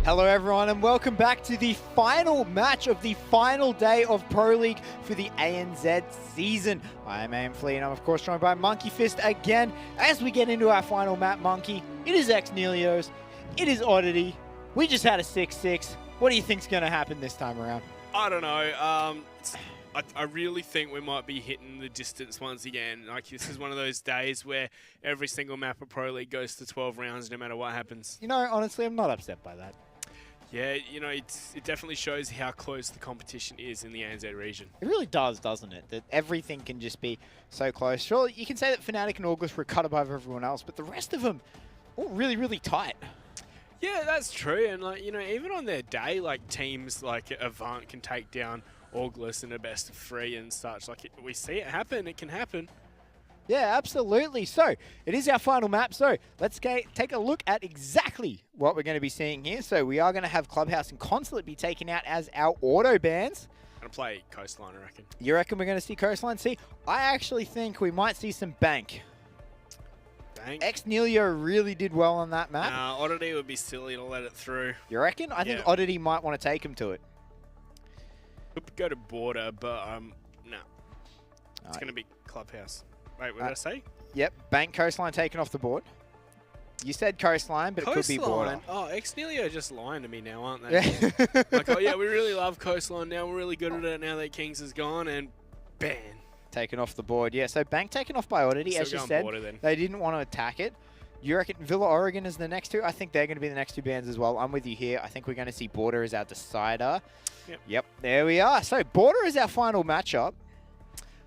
Hello everyone and welcome back to the final match of the final day of Pro League for the ANZ season. I am MAPVETO and I'm of course joined by Monkey Fist again as we get into our final map. Monkey, it is Xnelios, it is Oddity, we just had a 6-6. What do you think's going to happen this time around? I don't know. I really think we might be hitting the distance once again. Like, this is one of those days where every single map of Pro League goes to 12 rounds no matter what happens. You know, honestly, I'm not upset by that. Yeah, you know, it definitely shows how close the competition is in the ANZ region. It really does, doesn't it? That everything can just be so close. Sure, you can say that FNATIC and ORGLESS were cut above everyone else, but the rest of them all really, really tight. Yeah, that's true. And, like, you know, even on their day, like, teams like Avant can take down ORGLESS in a best of 3 and such. Like, we see it happen. It can happen. Yeah, absolutely. So, it is our final map. So, let's take a look at exactly what we're going to be seeing here. So, we are going to have Clubhouse and Consulate be taken out as our auto bans. Going to play Coastline, I reckon. You reckon we're going to see Coastline? See, I actually think we might see some Bank. Xnelio really did well on that map. Oddity would be silly to let it through. You reckon? I think Oddity might want to take him to it. Could go to Border, but no. It's going to be Clubhouse. Wait, what did I say? Yep, Bank Coastline taken off the board. You said Coastline, but Coastline. It could be Border. Oh, Xnelio just lying to me now, aren't they? Like, oh yeah, we really love Coastline now. We're really good at it now that Kings is gone, and ban. Taken off the board, yeah. So Bank taken off by Oddity, as you said. Border, they didn't want to attack it. You reckon Villa Oregon is the next two? I think they're going to be the next two bans as well. I'm with you here. I think we're going to see Border as our decider. Yep, there we are. So Border is our final matchup.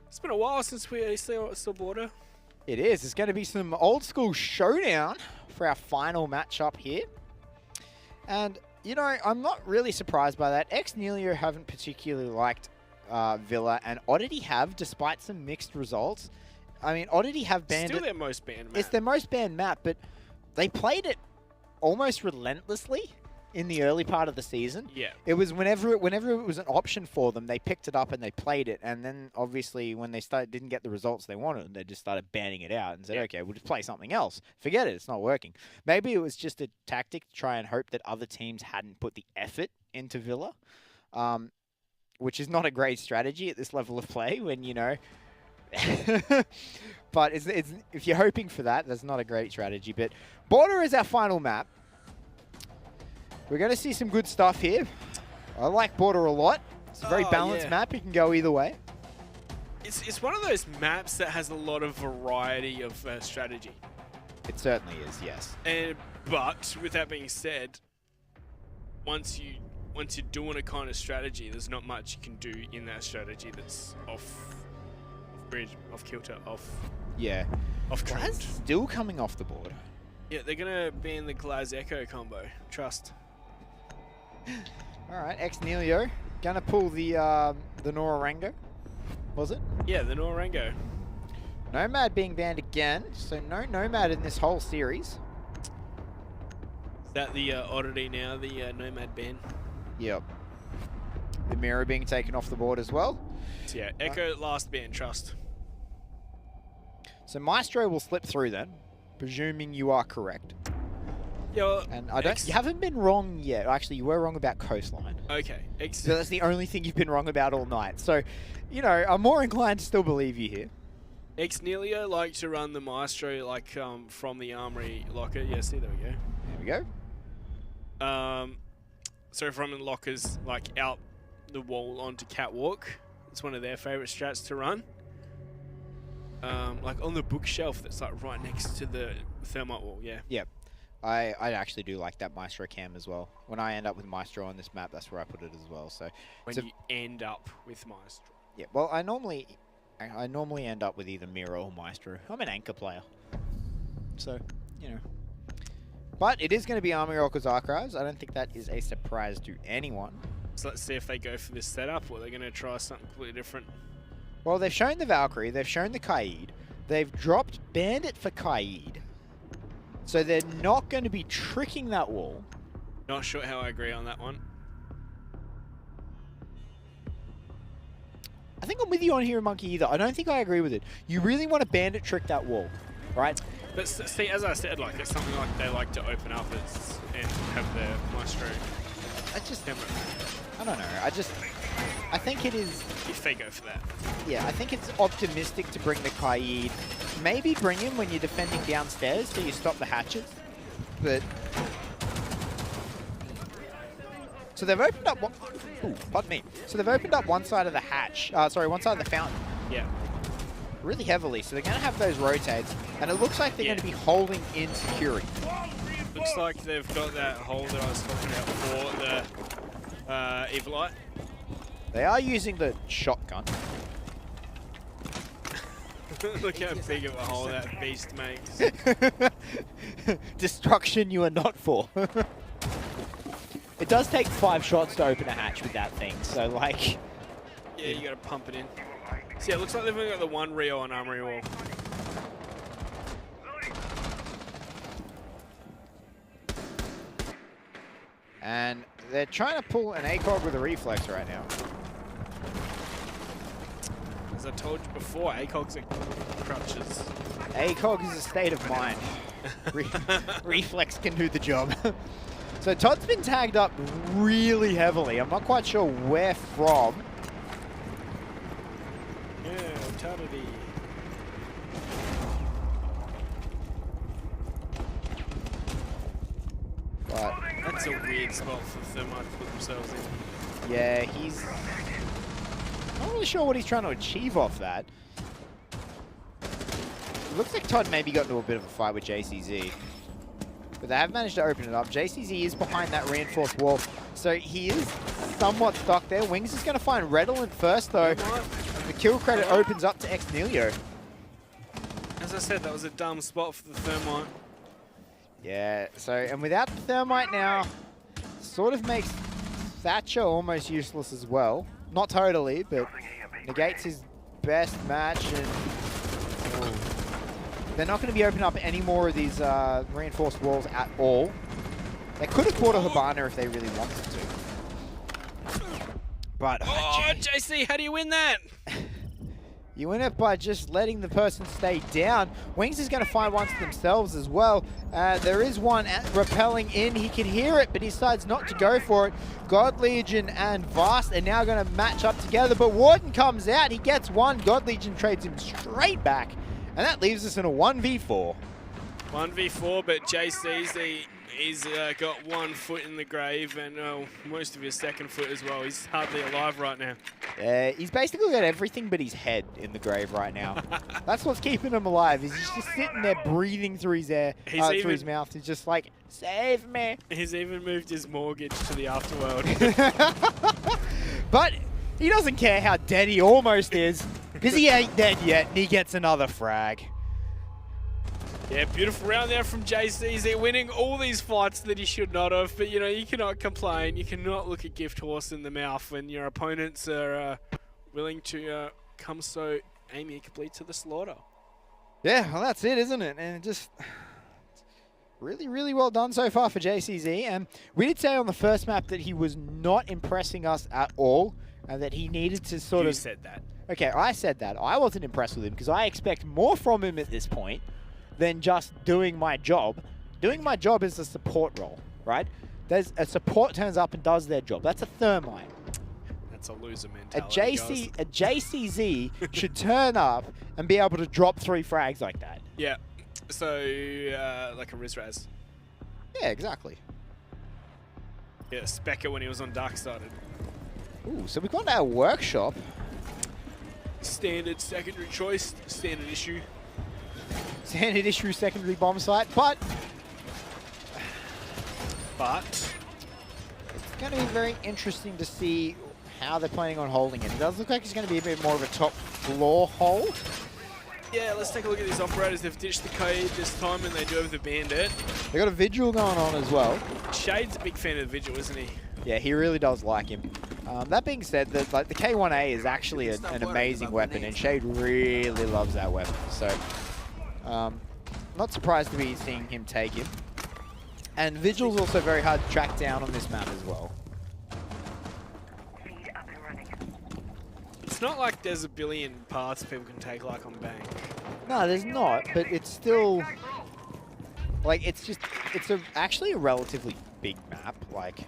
It's been a while since we saw Border. It is. It's going to be some old school showdown for our final matchup here. And, you know, I'm not really surprised by that. Xnelio haven't particularly liked Villa, and Oddity have, despite some mixed results. I mean, Oddity have banned Still their most banned map. It's their most banned map, but they played it almost relentlessly in the early part of the season. Yeah. It was whenever it was an option for them, they picked it up and they played it, and then obviously when they didn't get the results they wanted, they just started banning it out and said, okay, we'll just play something else. Forget it, it's not working. Maybe it was just a tactic to try and hope that other teams hadn't put the effort into Villa. Which is not a great strategy at this level of play when, you know... but if you're hoping for that, that's not a great strategy. But Border is our final map. We're going to see some good stuff here. I like Border a lot. It's a very balanced map. You can go either way. It's one of those maps that has a lot of variety of strategy. It certainly is, yes. But with that being said, once you're doing a kind of strategy, there's not much you can do in that strategy that's off bridge, off kilter, off trend. Glaz still coming off the board. Yeah, they're gonna be in the Glaz Echo combo. Trust. All right, Xnelio gonna pull the Norango. Was it? Yeah, the Norango. Nomad being banned again, so no Nomad in this whole series. Is that the Oddity now, the Nomad ban? Yep. The Mirror being taken off the board as well. So yeah, Echo last ban, trust. So Maestro will slip through then, presuming you are correct. Yeah, well, and you haven't been wrong yet. Actually, you were wrong about Coastline. Okay. So that's the only thing you've been wrong about all night. So, you know, I'm more inclined to still believe you here. Xnelio like to run the Maestro like from the Armory locker. Yeah, see, there we go. There we go. So from the lockers, like out the wall onto Catwalk. It's one of their favorite strats to run. Like on the bookshelf that's like right next to the thermite wall, yeah. Yep. I actually do like that Maestro cam as well. When I end up with Maestro on this map, that's where I put it as well. So when you end up with Maestro. Yeah, well, I normally end up with either Mirror or Maestro. I'm an anchor player. So, you know. But it is going to be Army Rockers Archives. I don't think that is a surprise to anyone. So let's see if they go for this setup or they're going to try something completely different. Well, they've shown the Valkyrie. They've shown the Kaid. They've dropped Bandit for Kaid. So they're not going to be tricking that wall. Not sure how I agree on that one. I think I'm with you on here, Monkey, either. I don't think I agree with it. You really want to Bandit trick that wall, right? But see, as I said, like it's something like they like to open up and have their Maestro just, I don't know. I think it is. If they go for that. Yeah, I think it's optimistic to bring the Kaid. Maybe bring him when you're defending downstairs so you stop the hatches. But so they've opened up. Ooh, pardon me. So they've opened up one side of the hatch. Sorry, one side of the fountain. Yeah. Really heavily. So they're going to have those rotates, and it looks like they're going to be holding in security. Looks like they've got that hole that I was talking about for the Evilite. They are using the shotgun. Look how big of a hole that beast makes. Destruction you are not for. It does take 5 shots to open a hatch with that thing, so like... Yeah, you gotta pump it in. So yeah, it looks like they've only got the one Rio on Armory Wall. And they're trying to pull an ACOG with a reflex right now. As I told you before, ACOGs are crutches. ACOG is a state of mind. Reflex can do the job. So Todd's been tagged up really heavily. I'm not quite sure where from. Yeah, Toddy. But That's a weird spot for Thermite to put themselves in. yeah, he's not really sure what he's trying to achieve off that. It looks like Todd maybe got into a bit of a fight with JCZ. But they have managed to open it up. JCZ is behind that reinforced wall, so he is somewhat stuck there. Wings is going to find Redolent first, though. The kill credit opens up to Xnilio. As I said, that was a dumb spot for the Thermite. Yeah, so, and without the Thermite now, sort of makes Thatcher almost useless as well. Not totally, but negates his best match, and they're not going to be opening up any more of these reinforced walls at all. They could have bought a Hibana if they really wanted to. But Oh, JC, how do you win that? you win it by just letting the person stay down. Wings is going to find one to themselves as well. There is one rappelling in. He can hear it, but he decides not to go for it. God Legion and Vast are now going to match up together, but Warden comes out. He gets one. God Legion trades him straight back, and that leaves us in a 1v4. 1v4, but he's got 1 foot in the grave and most of his second foot as well. He's hardly alive right now. He's basically got everything but his head in the grave right now. That's what's keeping him alive. He's just sitting there breathing through his air, through his mouth. He's just like, save me. He's even moved his mortgage to the afterworld. But he doesn't care how dead he almost is, because he ain't dead yet, and he gets another frag. Yeah, beautiful round there from JCZ, winning all these fights that he should not have. But, you know, you cannot complain. You cannot look a gift horse in the mouth when your opponents are willing to come so amicably to the slaughter. Yeah, well, that's it, isn't it? And just really, really well done so far for JCZ. And we did say on the first map that he was not impressing us at all, and that he needed to sort You of... said that. Okay, I said that. I wasn't impressed with him, because I expect more from him at this point than just doing my job. Doing my job is a support role, right? There's a support turns up and does their job. That's a Thermite. That's a loser A mentality, guys. JCZ should turn up and be able to drop 3 frags like that. Yeah, so like a Rizraz. Yeah, exactly. Yeah, Specker when he was on Dark started. Ooh, so we've got our workshop. Standard secondary choice, standard issue. Standard issue secondary bomb site, but But it's going to be very interesting to see how they're planning on holding it. It does look like it's going to be a bit more of a top floor hold. yeah, let's take a look at these operators. They've ditched the Kaid this time and they do have the Bandit. They got a Vigil going on as well. Shade's a big fan of the Vigil, isn't he? Yeah, he really does like him. That being said, the K1A is actually an amazing weapon, and Shade really loves that weapon. So, not surprised to be seeing him take him. And Vigil's also very hard to track down on this map as well. Feed up and running. It's not like there's a billion paths people can take like on Bank. No, there's not, but it's still... Like, it's actually a relatively big map. Like,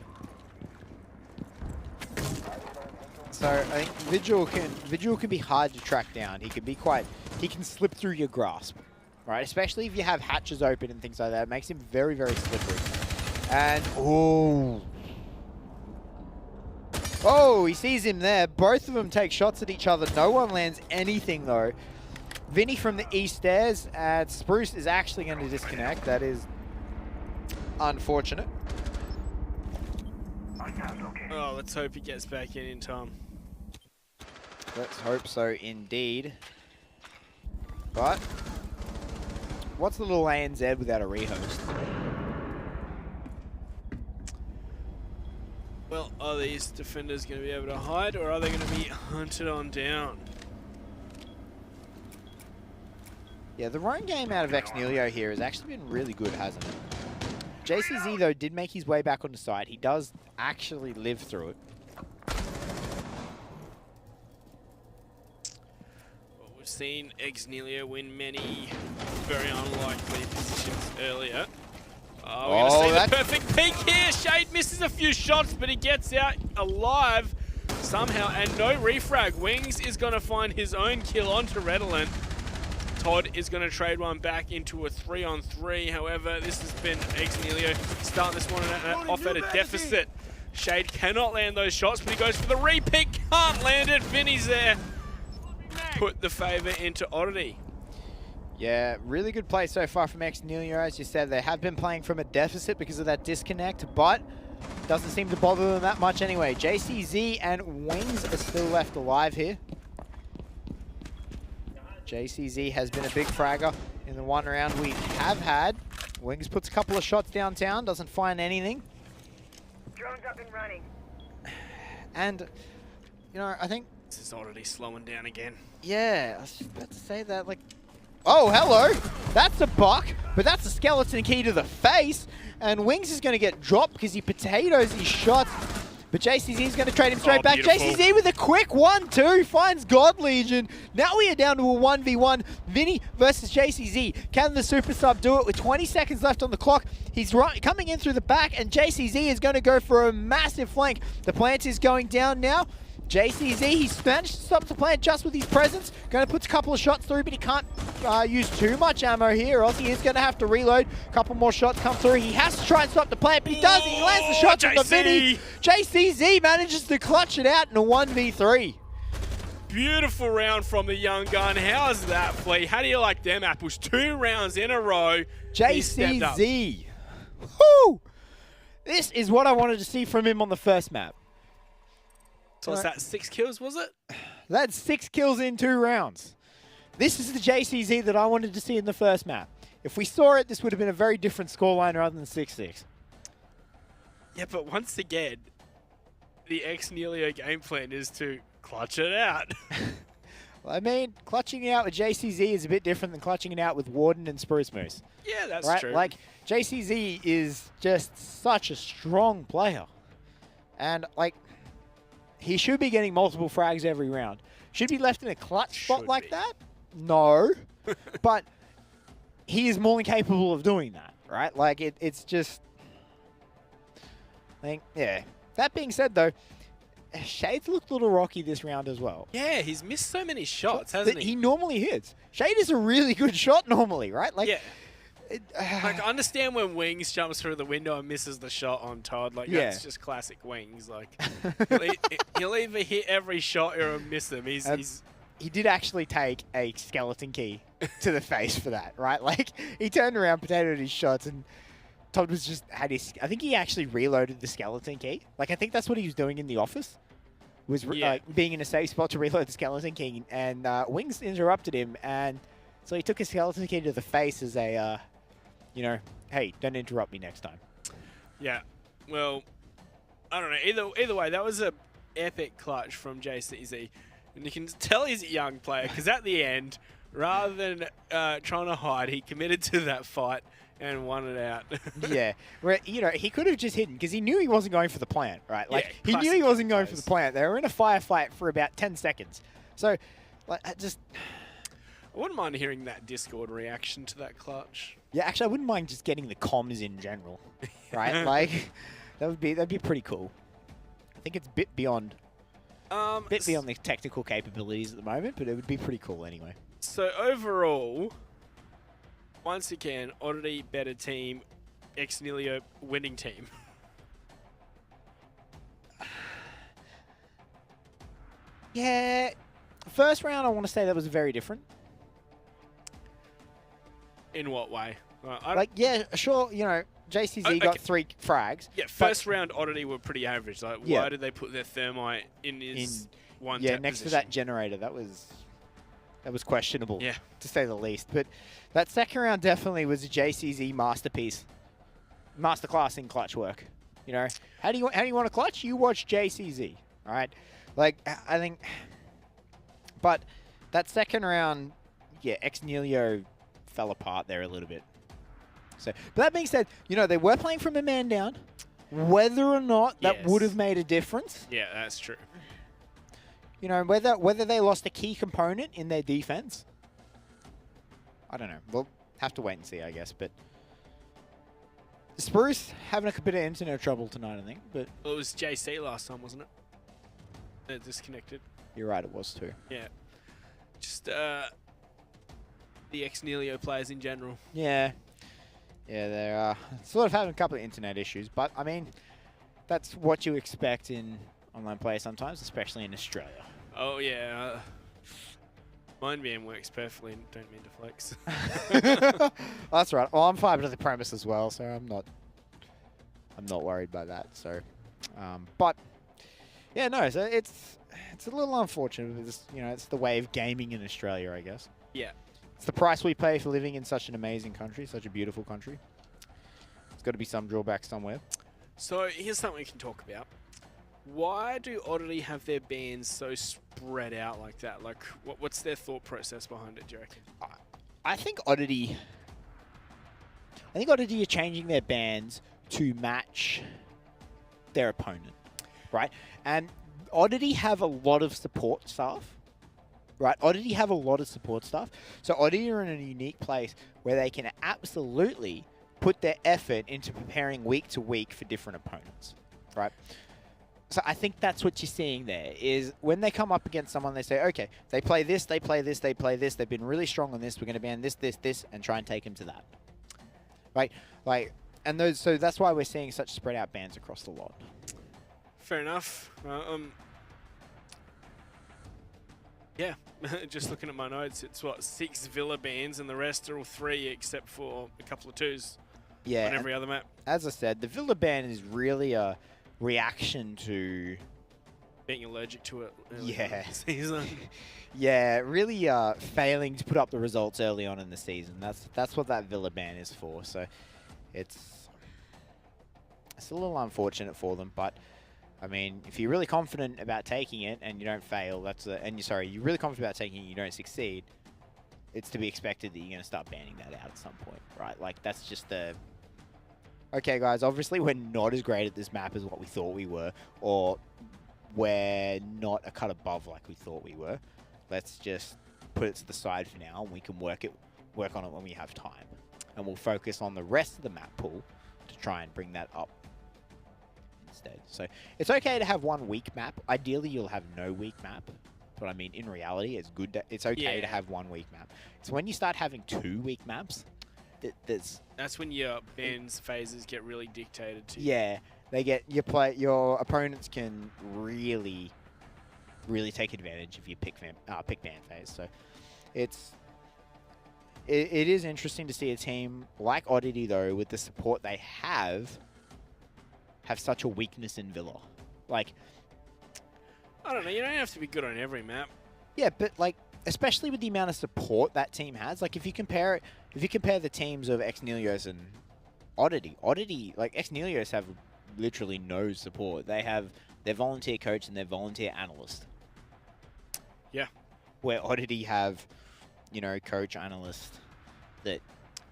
So I think Vigil can be hard to track down. He can slip through your grasp, right? Especially if you have hatches open and things like that. It makes him very, very slippery. And oh, he sees him there. Both of them take shots at each other. No one lands anything though. Vinny from the east stairs, and Spruce is actually going to disconnect. That is unfortunate. Oh, let's hope he gets back in time. Let's hope so indeed. But what's the little ANZ without a rehost? Well, are these defenders going to be able to hide, or are they going to be hunted on down? Yeah, the run game out of Xnelio here has actually been really good, hasn't it? JCZ, though, did make his way back on the side. He does actually live through it. Well, we've seen Xnelio win many very unlikely positions earlier. Oh, we're going to see the perfect peek here. Shade misses a few shots, but he gets out alive somehow. And no refrag. Wings is going to find his own kill onto Redolent. Todd is going to trade one back into a 3-on-3. However, this has been Xnelio starting this one off at a deficit. Shade cannot land those shots, but he goes for the repick. Can't land it. Vinny's there. Put the favor into Oddity. Yeah, really good play so far from Xnelio. As you said, they have been playing from a deficit because of that disconnect, but doesn't seem to bother them that much anyway. JCZ and Wings are still left alive here. JCZ has been a big fragger in the one round we have had. Wings puts a couple of shots downtown, doesn't find anything. Drone's up and running. And, you know, I think... This is already slowing down again. Yeah, I was just about to say that, like... Oh, hello! That's a buck, but that's a skeleton key to the face. And Wings is going to get dropped because he potatoes his shots. But JCZ is going to trade him straight back. Beautiful. JCZ with a quick 1-2 finds God Legion. Now we are down to a 1v1. Vinny versus JCZ. Can the super sub do it with 20 seconds left on the clock? He's coming in through the back, and JCZ is going to go for a massive flank. The plant is going down now. JCZ, he's managed to stop the plant just with his presence. Going to put a couple of shots through, but he can't use too much ammo here, or else he is going to have to reload. A couple more shots come through. He has to try and stop the plant, but he does. He lands the shots on the Vinny. JCZ manages to clutch it out in a 1v3. Beautiful round from the young gun. How is that, Flea? How do you like them apples? 2 rounds in a row. JCZ. Woo! This is what I wanted to see from him on the first map. So what's that, 6 kills, was it? That's 6 kills in 2 rounds. This is the JCZ that I wanted to see in the first map. If we saw it, this would have been a very different scoreline rather than 6-6. Yeah, but once again, the Xnelio game plan is to clutch it out. Well, I mean, clutching it out with JCZ is a bit different than clutching it out with Warden and Spruce Moose. Yeah, that's right? true. Like, JCZ is just such a strong player. And, like, he should be getting multiple frags every round. Should be left in a clutch spot like that? No. But he is more than capable of doing that, right? Like, it's just... I think, yeah. That being said, though, Shade's looked a little rocky this round as well. Yeah, he's missed so many shots, hasn't he? He normally hits. Shade is a really good shot normally, right? Like, yeah. Like, I understand when Wings jumps through the window and misses the shot on Todd. Like, Yeah. that's just classic Wings. Like, he'll either hit every shot or miss them. He did actually take a skeleton key to the face for that, right? Like, he turned around, potatoed his shots, and Todd was just had his... I think he actually reloaded the skeleton key. Like, I think that's what he was doing in the office. Was being in a safe spot to reload the skeleton key, and Wings interrupted him, and so he took a skeleton key to the face as a, you know, hey, don't interrupt me next time. Yeah, well, I don't know. Either way, that was a epic clutch from JCZ, and you can tell he's a young player because at the end, rather than trying to hide, he committed to that fight and won it out. Yeah, where, you know, he could have just hidden because he knew he wasn't going for the plant, right? Like, Yeah, he knew he wasn't going for classic the plant. They were in a firefight for about 10 seconds. So, like, I wouldn't mind hearing that Discord reaction to that clutch. Yeah, actually, I wouldn't mind just getting the comms in general, right? Like, that'd be pretty cool. I think it's a bit beyond Bit beyond the technical capabilities at the moment, but it would be pretty cool anyway. So overall, once again, Oddity better team, Ex-Nihilo winning team. Yeah, first round I want to say that was very different. In what way? Like, yeah, sure, you know, JCZ got 3 frags. Yeah, first round Oddity were pretty average. Like, Yeah. why did they put their thermite in his one Yeah, tap next to position? that generator, that was questionable, Yeah. to say the least. But that second round definitely was a JCZ masterpiece, masterclass in clutch work. You know, how do you want to clutch? You watch JCZ, all right? Like, I think, but that second round, yeah, Ex-Nihilo fell apart there a little bit. So, but that being said, you know, they were playing from a man down. Whether or not that would have made a difference, Yeah, that's true. you know, whether they lost a key component in their defense, I don't know. We'll have to wait and see, I guess. But Spruce having a bit of internet trouble tonight, I think. But Well, it was JC last time, wasn't it? They're disconnected. you're right, it was too. Yeah. Just the Ex-Nihilo players in general. Yeah. Yeah, they're sort of having a couple of internet issues. But, I mean, that's what you expect in online play sometimes, especially in Australia. Oh, yeah. Mine VM works perfectly, and don't mean to flex. That's right. Well, I'm fiber to the premise as well, so I'm not worried by that. So, but yeah, no. So it's a little unfortunate. But it's, you know, it's the way of gaming in Australia, I guess. Yeah. It's the price we pay for living in such an amazing country, such a beautiful country. There's got to be some drawback somewhere. So here's something we can talk about. Why do Oddity have their bans so spread out like that? Like, what's their thought process behind it, do you reckon? I think Oddity are changing their bans to match their opponent, right? And Oddity have a lot of support staff, right? Oddity have a lot of support staff. So Oddity are in a unique place where they can absolutely put their effort into preparing week to week for different opponents, right? So I think that's what you're seeing there, is when they come up against someone, they say, okay, they play this, they play this, they play this, they've been really strong on this, we're going to ban this, this, this, and try and take them to that. Right? Like, and those, so that's why we're seeing such spread out bans across the lot. Fair enough. Yeah, just looking at my notes, it's what, 6 Villa bans, and the rest are all 3 except for a couple of 2s Yeah. on every other map. As I said, the Villa ban is really a reaction to Being allergic to it early Yeah. in the season. yeah, really failing to put up the results early on in the season. That's what that Villa ban is for. So it's a little unfortunate for them, but I mean, if you're really confident about taking it and you don't fail, you're really confident about taking it and you don't succeed, it's to be expected that you're going to start banning that out at some point, right? Like, that's just the... Okay, guys, obviously we're not as great at this map as what we thought we were, or we're not a cut above like we thought we were. Let's just put it to the side for now, and we can work on it when we have time. And we'll focus on the rest of the map pool to try and bring that up instead. So it's okay to have one weak map. Ideally, you'll have no weak map. But I mean, in reality, it's good. It's okay to have one weak map. So when you start having 2 weak maps, That's when your bans phases get really dictated to. Yeah, they get your opponents can really take advantage of your pick ban phase. So it is interesting to see a team like Oddity, though, with the support they have such a weakness in Villa. Like, I don't know, you don't have to be good on every map. yeah, but like, especially with the amount of support that team has, like if you compare the teams of Ex-Nihilo and Oddity, like Ex-Nihilo have literally no support. They have their volunteer coach and their volunteer analyst. Yeah. Where Oddity have, you know, coach, analyst. That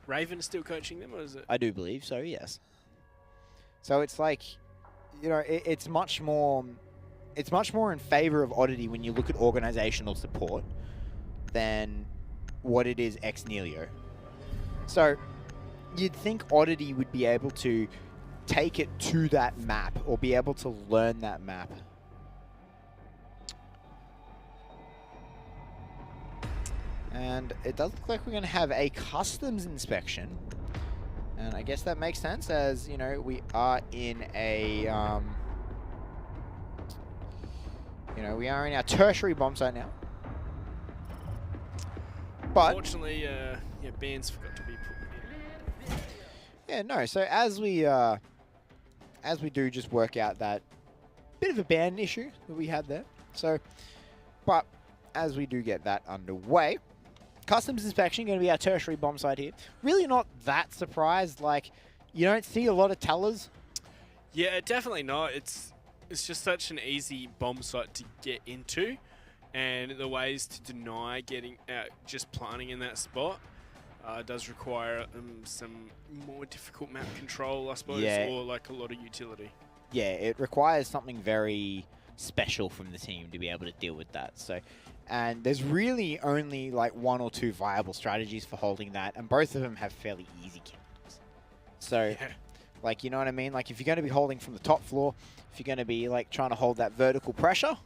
Raven is still coaching them, or is it? I do believe so. Yes. So it's like, you know, it's much more in favor of Oddity when you look at organizational support than what it is Ex-Nihilo. So you'd think Oddity would be able to take it to that map or be able to learn that map And it does look like we're going to have a customs inspection. And I guess that makes sense as, you know, we are in a, you know, we are in our tertiary bomb site now. But Unfortunately, yeah, bans forgot to be put in. yeah, no. So as we do just work out that bit of a ban issue that we had there. So, but as we do get that underway, customs inspection going to be our tertiary bomb site here. Really not that surprised. Like, you don't see a lot of tellers. Yeah, definitely not. It's just such an easy bomb site to get into, and the ways to deny getting just planting in that spot does require some more difficult map control, I suppose, Yeah. or like a lot of utility. Yeah, it requires something very special from the team to be able to deal with that. So, and there's really only like 1 or 2 viable strategies for holding that, and both of them have fairly easy counters. So, Yeah. like, you know what I mean? Like, if you're going to be holding from the top floor, if you're going to be like trying to hold that vertical pressure,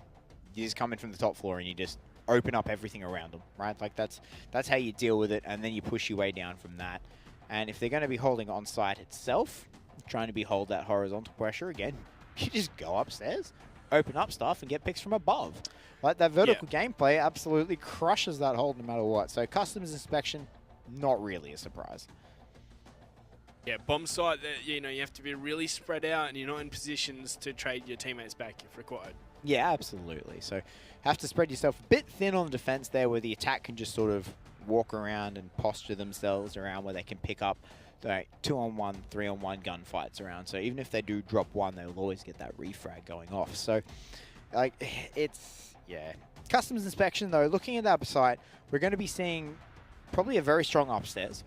you just come in from the top floor and you just open up everything around them, right? Like, that's how you deal with it, and then you push your way down from that. And if they're going to be holding on site itself, trying to hold that horizontal pressure again, you just go upstairs, open up stuff, and get picks from above. Like, that vertical gameplay absolutely crushes that hold no matter what. So customs inspection, not really a surprise. Yeah, bomb site, you know, you have to be really spread out, and you're not in positions to trade your teammates back if required. Yeah, absolutely. So have to spread yourself a bit thin on the defense there, where the attack can just sort of walk around and posture themselves around where they can pick up like 2-on-1, 3-on-1 gunfights around. So even if they do drop one, they'll always get that refrag going off. So, like, it's, yeah. Customs inspection, though, looking at that site, we're going to be seeing probably a very strong upstairs.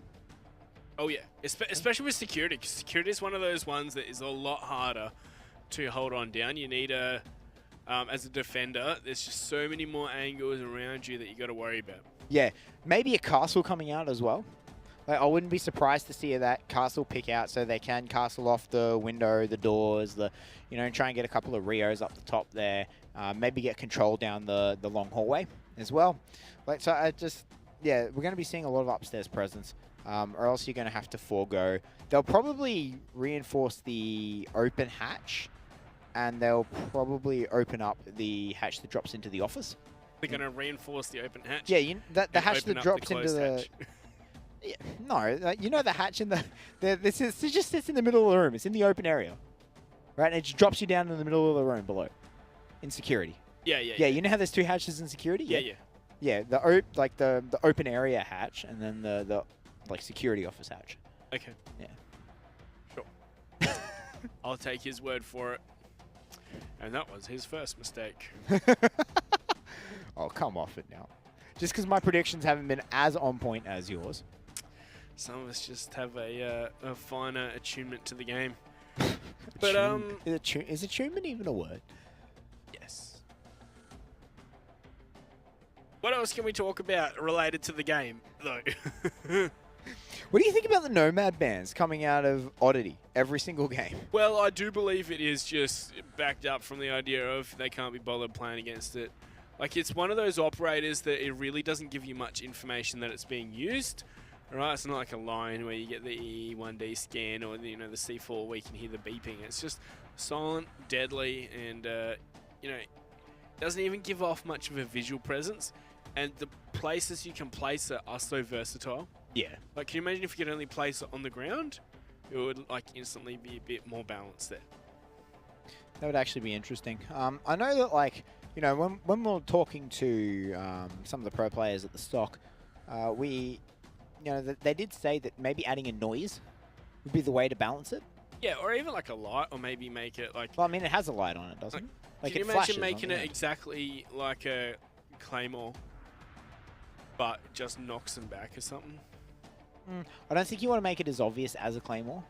Oh, yeah, especially with security, because security is one of those ones that is a lot harder to hold on down. You need as a defender, there's just so many more angles around you that you got to worry about. Yeah, maybe a castle coming out as well. Like, I wouldn't be surprised to see that castle pick out so they can castle off the window, the doors, you know, try and get a couple of Rios up the top there. Maybe get control down the long hallway as well. Like, so I just, yeah, we're going to be seeing a lot of upstairs presence, or else you're going to have to forego. They'll probably reinforce the open hatch, and they'll probably open up the hatch that drops into the office. They're going to reinforce the open hatch? Yeah, the hatch that drops the into the... hatch. Yeah, no, you know the hatch in it just sits in the middle of the room. It's in the open area, right? And it just drops you down in the middle of the room below, in security. Yeah. You know how there's 2 hatches in security? Yeah. Yeah, the open area hatch, and then the like security office hatch. Okay. Yeah. Sure. I'll take his word for it. And that was his first mistake. Oh, come off it now. Just because my predictions haven't been as on point as yours. Some of us just have a finer attunement to the game. But Is attunement even a word? yes. What else can we talk about related to the game, though? What do you think about the Nomad bans coming out of Oddity every single game? Well, I do believe it is just backed up from the idea of they can't be bothered playing against it. Like, it's one of those operators that it really doesn't give you much information that it's being used. Right? It's not like a line where you get the E1D scan or, you know, the C4 where you can hear the beeping. It's just silent, deadly, and, you know, doesn't even give off much of a visual presence. And the places you can place it are so versatile. Yeah. Like, can you imagine if you could only place it on the ground? It would, like, instantly be a bit more balanced there. That would actually be interesting. I know that, like, you know, when we were talking to some of the pro players at the stock, you know, they did say that maybe adding a noise would be the way to balance it. Yeah, or even like a light, or maybe make it like... Well, I mean, it has a light on it, doesn't it? Like, can you it imagine flashes making on it the exactly like a Claymore, but just knocks them back or something? I don't think you want to make it as obvious as a Claymore,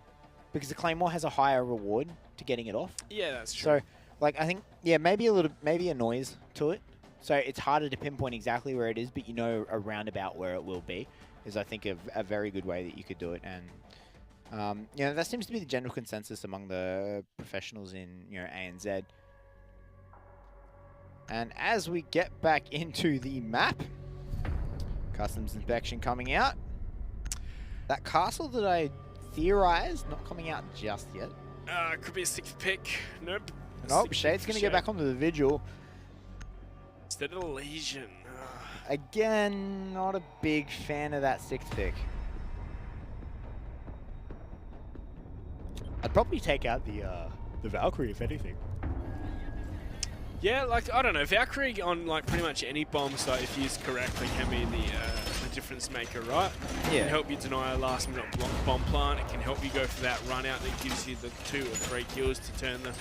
because a Claymore has a higher reward to getting it off. Yeah, that's true. So, like, I think, yeah, maybe a noise to it. So it's harder to pinpoint exactly where it is, but you know around about where it will be is, I think, a very good way that you could do it. And, you know, that seems to be the general consensus among the professionals in, you know, ANZ. And as we get back into the map, Customs inspection coming out. That castle that I theorized not coming out just yet. Could be a 6th pick. Nope. Nope, Shade's going to get back onto the Vigil. Instead of the Legion. Again, not a big fan of that 6th pick. I'd probably take out the Valkyrie, if anything. Yeah, like, I don't know. Valkyrie on, like, pretty much any bomb site, if used correctly, can be the difference maker, right? It Yeah. can help you deny a last-minute bomb plant. It can help you go for that run out that gives you the 2 or 3 kills to turn the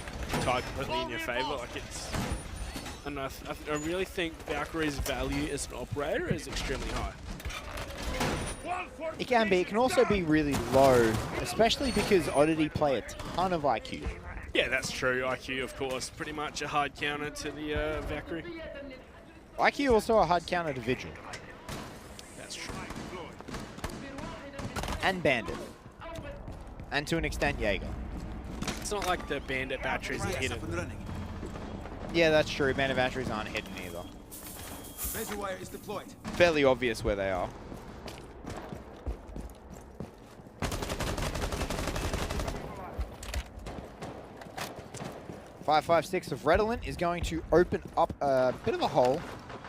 tide completely in your favor. Like, it's... And I really think Valkyrie's value as an operator is extremely high. It can be. It can also be really low, especially because Oddity play a ton of IQ. Yeah, that's true. IQ, of course, pretty much a hard counter to the Valkyrie. IQ also a hard counter to Vigil. That's true. And Bandit. And to an extent, Jaeger. It's not like the Bandit batteries are hidden. Yeah, that's true. Bandit batteries aren't hidden either. Razor wire is deployed. Fairly obvious where they are. .556 of Redolent is going to open up a bit of a hole.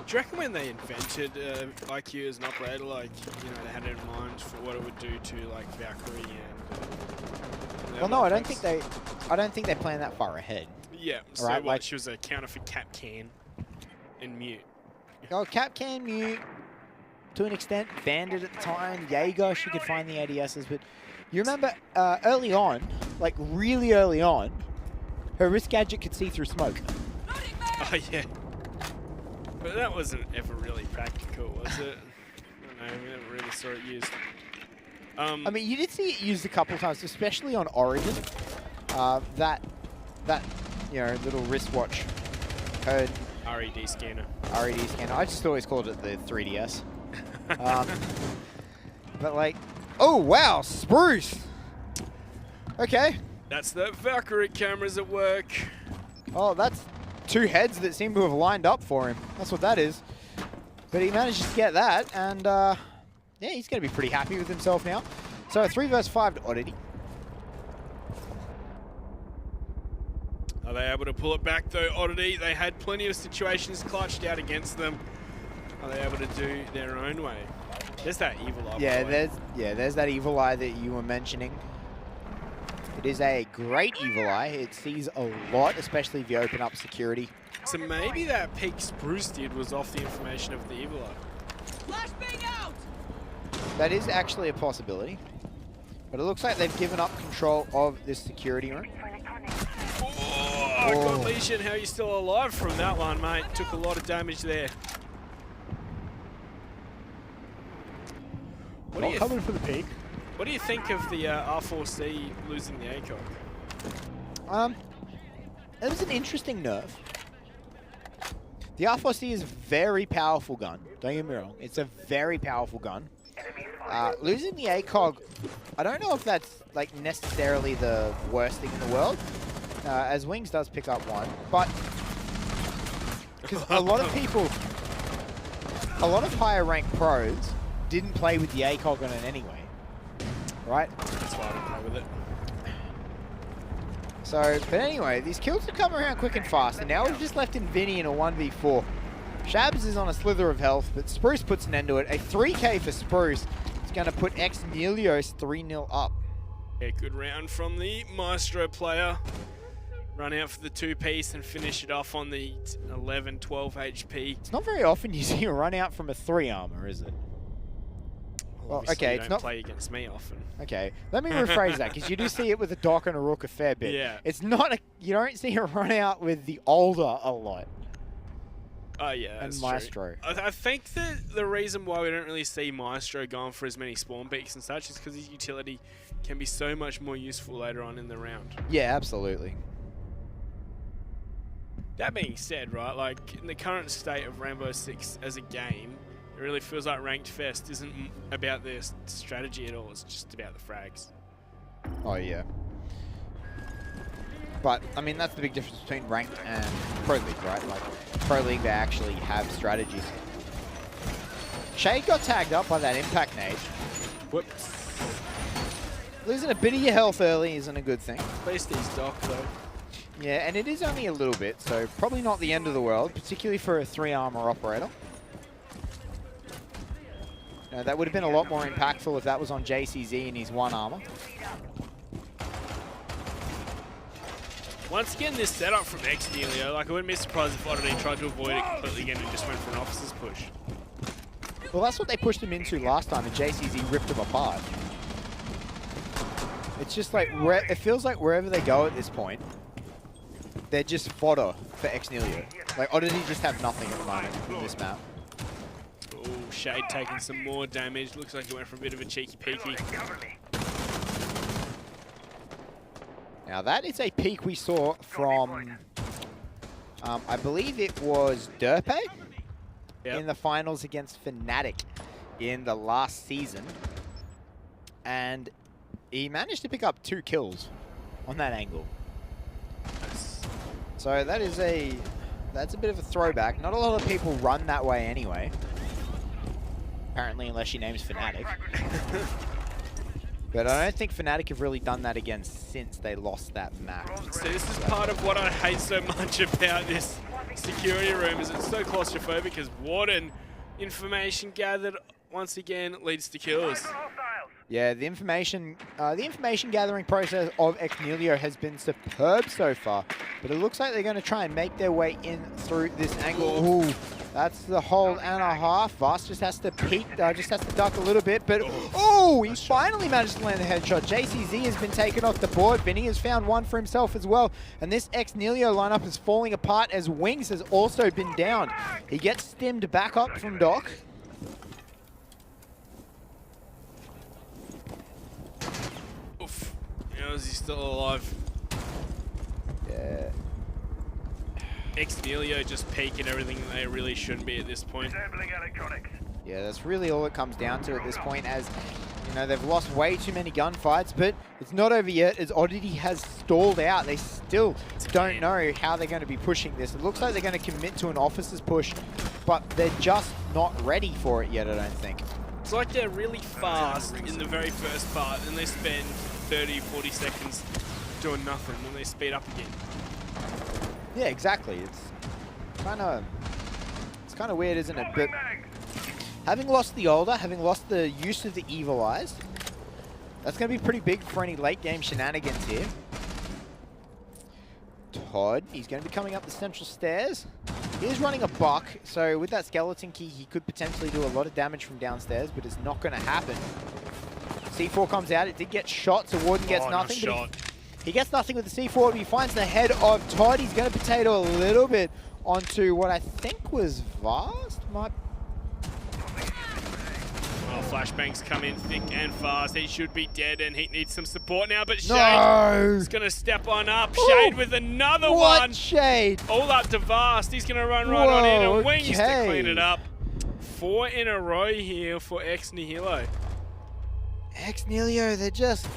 Do you reckon when they invented IQ as an operator, like, you know, they had it in mind for what it would do to, like, Valkyrie and... Well, no, I don't think they planned that far ahead. Yeah, so right, what, like- she was a counter for Cap Can and Mute. Oh, Cap can Mute to an extent. Bandit at the time. Jaeger, she could find the ADSs, but you remember early on, like really early on, her wrist gadget could see through smoke. Oh, yeah. But that wasn't ever really practical, was it? I don't know, we never really saw it used. I mean, you did see it used a couple of times, especially on Origin. That you know, little wristwatch code. RED scanner. RED scanner. I just always called it the 3DS. But like, oh wow, Spruce. Okay. That's the Valkyrie cameras at work. Oh, that's 2 heads that seem to have lined up for him. That's what that is. But he manages to get that, and yeah, he's going to be pretty happy with himself now. So 3 versus 5 to Oddity. Are they able to pull it back though, Oddity? They had plenty of situations clutched out against them. Are they able to do their own way? There's that evil eye. Yeah, there's that evil eye that you were mentioning. It is a great evil eye. It sees a lot, especially if you open up security. So maybe that peak Spruce did was off the information of the evil eye. That is actually a possibility. But it looks like they've given up control of this security room. Oh, God, Legion, how are you still alive from that one, mate? Took a lot of damage there. Not coming for the peak. What do you think of the R4C losing the ACOG? It was an interesting nerf. The R4C is a very powerful gun. Don't get me wrong. It's a very powerful gun. Losing the ACOG, I don't know if that's like necessarily the worst thing in the world, as Wings does pick up 1, but because a lot of people, a lot of higher ranked pros didn't play with the ACOG on it anyway, right? That's why I don't play with it. So, but anyway, these kills have come around quick and fast, and now we've just left in Vinny in a 1v4. Shabs is on a slither of health, but Spruce puts an end to it. A 3k for Spruce. It's going to put Ex-Nelios 3-0 up. Yeah, good round from the Maestro player. Run out for the 2-piece and finish it off on the 11, 12 HP. It's not very often you see a run out from a 3 armor, is it? Well, Obviously okay, you it's don't not. play against me often. Okay, let me rephrase that, because you do see it with the Doc and a Rook a fair bit. Yeah. It's not a. You don't see a run out with the older a lot. Oh, yeah, And that's Maestro. true. I think that the reason why we don't really see Maestro going for as many spawn peaks and such is because his utility can be so much more useful later on in the round. Yeah, absolutely. That being said, right, like in the current state of Rainbow Six as a game, it really feels like Ranked Fest isn't about their strategy at all. It's just about the frags. Oh yeah. But I mean, that's the big difference between ranked and Pro League, right? Like Pro League, they actually have strategies. Shade got tagged up by that impact nade. Whoops. Losing a bit of your health early isn't a good thing. At least he's docked though. Yeah, and it is only a little bit, so probably not the end of the world, particularly for a 3 armor operator. No, that would have been a lot more impactful if that was on JCZ and his 1 armor. Once again, this setup from Xnelio, like I wouldn't be surprised if Oddity tried to avoid it completely again and just went for an officer's push. Well, that's what they pushed him into last time, and JCZ ripped him apart. It's just like, it feels like wherever they go at this point, they're just fodder for Xnelio. Like, Oddity just have nothing at the moment in this map. Oh, Shade taking some more damage. Looks like he went for a bit of a cheeky peeky. Now, that is a peak we saw from, I believe it was Derpe in the finals against FNATIC in the last season. And he managed to pick up 2 kills on that angle. So that is that's a bit of a throwback. Not a lot of people run that way anyway. Apparently, unless your name's FNATIC. But I don't think FNATIC have really done that again since they lost that map. So this is part of what I hate so much about this security room, is it's so claustrophobic because Warden information gathered once again leads to kills. Yeah, the information gathering process of Xnelio has been superb so far, but it looks like they're going to try and make their way in through this angle. Ooh, that's the hold and a half. Vast just has to peek, just has to duck a little bit, but oh, he finally managed to land the headshot. JCZ has been taken off the board. Vinny has found one for himself as well, and this Xnelio lineup is falling apart as Wings has also been downed. He gets stimmed back up from Doc. Oof. Is he still alive? Yeah. Xnelio just peeking everything that they really shouldn't be at this point. Yeah, that's really all it comes down to at this point, as you know, they've lost way too many gunfights, but it's not over yet as Oddity has stalled out. They still don't know how they're going to be pushing this. It looks like they're going to commit to an officer's push, but they're just not ready for it yet, I don't think. It's like they're really fast in the very first part, and they spend 30, 40 seconds doing nothing, and they speed up again. Yeah, exactly. It's kind of weird, isn't it? But having lost the Older, having lost the use of the Evil Eyes, that's going to be pretty big for any late game shenanigans here. Todd, he's going to be coming up the central stairs. He is running a buck, so with that skeleton key, he could potentially do a lot of damage from downstairs, but it's not going to happen. C4 comes out. It did get shot, so Warden gets nothing. Nice shot. He gets nothing with the C4, but he finds the head of Todd. He's going to potato a little bit onto what I think was Vast. Oh, flashbangs come in thick and fast. He should be dead, and he needs some support now, but Shade is going to step on up. Ooh. Shade with another one. Shade? All up to Vast. He's going to run right on in, and Wings to clean it up. 4 in a row here for Xnelio. Xnelio, they're just...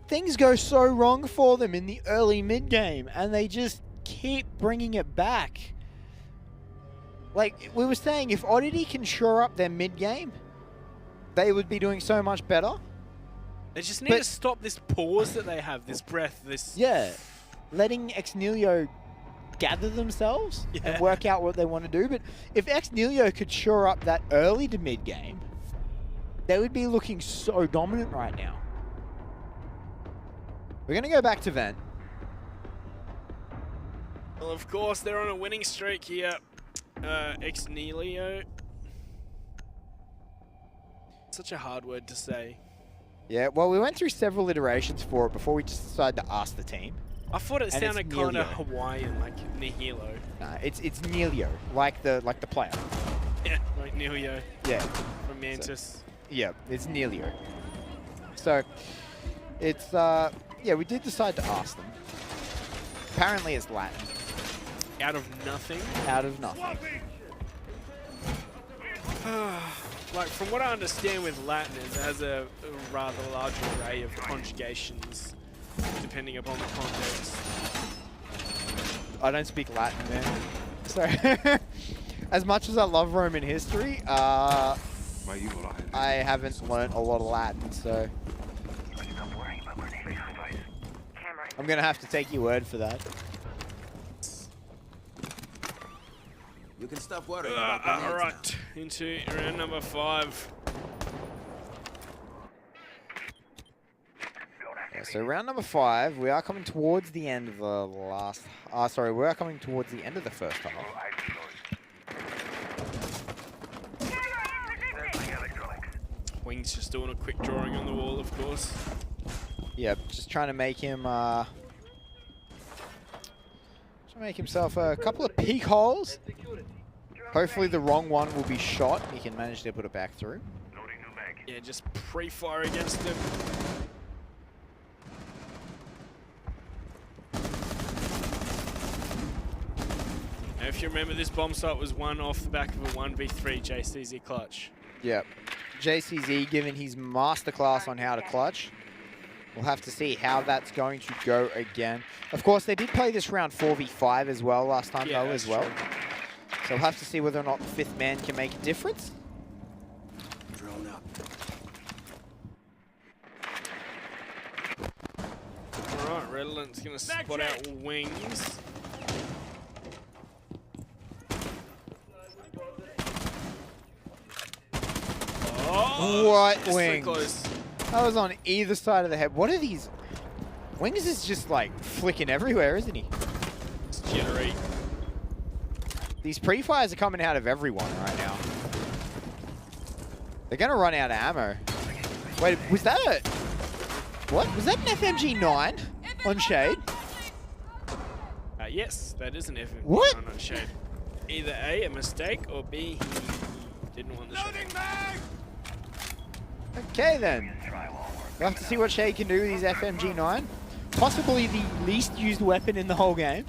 Things go so wrong for them in the early mid-game, and they just keep bringing it back. Like, we were saying, if Oddity can shore up their mid-game, they would be doing so much better. They just need to stop this pause that they have, this breath, this... Yeah, letting Xnelio gather themselves and work out what they want to do. But if Xnelio could shore up that early to mid-game, they would be looking so dominant right now. We're going to go back to Vent. Well, of course, they're on a winning streak here. Xnelio. Such a hard word to say. Yeah, well, we went through several iterations for it before we just decided to ask the team. I thought it sounded kind of Hawaiian, like Nihilo. Nah, it's Nelio, like the player. Yeah, like Nelio. Yeah. From Mantis. Yeah, it's Nelio. So, it's, yeah, we did decide to ask them. Apparently it's Latin. Out of nothing? Out of nothing. Like, from what I understand with Latin, it has a rather large array of conjugations, depending upon the context. I don't speak Latin, man. So, as much as I love Roman history, I haven't learnt a lot of Latin, so I'm gonna have to take your word for that. You can stop worrying about the All names right, into round number 5. Yeah, so round number 5, we are coming towards the end of the last. Sorry, we are coming towards the end of the first half. Wings just doing a quick drawing on the wall, of course. Yep, just trying to make him. Trying to make himself a couple of peak holes. Hopefully, the wrong one will be shot. He can manage to put it back through. Yeah, just pre-fire against him. Now, if you remember, this bomb site was won off the back of a 1v3 JCZ clutch. Yep. JCZ giving his masterclass on how to clutch. We'll have to see how that's going to go again. Of course, they did play this round 4v5 as well last time, though, as well. True. So we'll have to see whether or not the 5th man can make a difference. Drone up. Alright, Redolent's going to spot out Wings. Oh, What just so Wings? close. That was on either side of the head. What are these? Wings is just like flicking everywhere, isn't he? Let's generate. These pre-fires are coming out of everyone right now. They're going to run out of ammo. Wait, was that a... What? Was that an FMG-9 on Shade? Yes, that is an FMG What? on Shade. Either A, a mistake, or B, he didn't want the shot. Okay, then. We'll have to see what Shade can do with his FMG-9. Possibly the least used weapon in the whole game.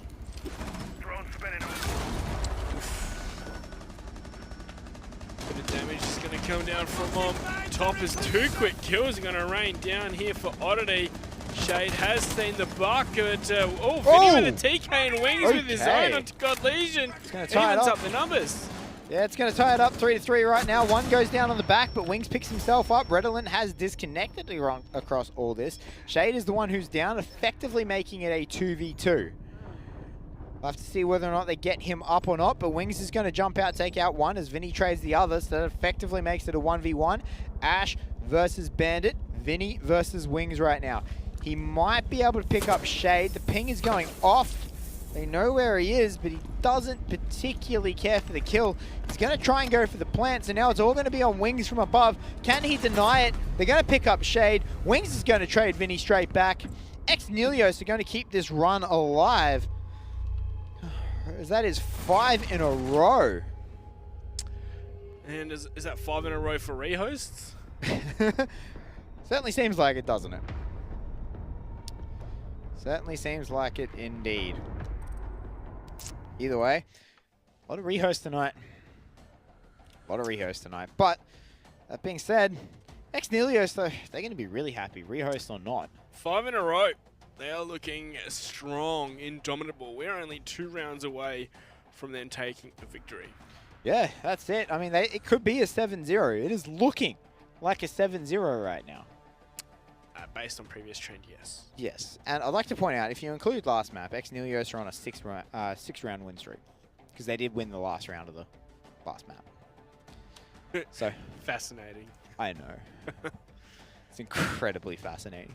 Bit of damage is going to come down from top as 2 quick kills are going to rain down here for Oddity. Shade has seen the buck, but Vinny with a TK and Wings with his own onto God Legion. gonna tie it Evens up. up the numbers. Yeah, it's going to tie it up 3-3 right now. One goes down on the back, but Wings picks himself up. Redolent has disconnected across all this. Shade is the one who's down, effectively making it a 2v2. We'll have to see whether or not they get him up or not, but Wings is going to jump out, take out one as Vinny trades the other, so that effectively makes it a 1v1. Ash versus Bandit, Vinny versus Wings right now. He might be able to pick up Shade. The ping is going off. They know where he is, but he doesn't particularly care for the kill. He's going to try and go for the plant, so now it's all going to be on Wings from above. Can he deny it? They're going to pick up Shade. Wings is going to trade Vinny straight back. Ex-Nelios are going to keep this run alive. That is 5 in a row. And is that 5 in a row for rehosts? Certainly seems like it, doesn't it? Certainly seems like it indeed. Either way, a lot of rehosts tonight. A lot of rehosts tonight. But, that being said, Ex-Nelios, though, they're going to be really happy, rehost or not. 5 in a row. They are looking strong, indomitable. We're only 2 rounds away from them taking a victory. Yeah, that's it. I mean, it could be a 7-0. It is looking like a 7-0 right now. Based on previous trend, yes. Yes, and I'd like to point out, if you include last map, Ex-Nelios are on a 6-round win streak. Because they did win the last round of the last map. So, Fascinating. I know. It's incredibly fascinating.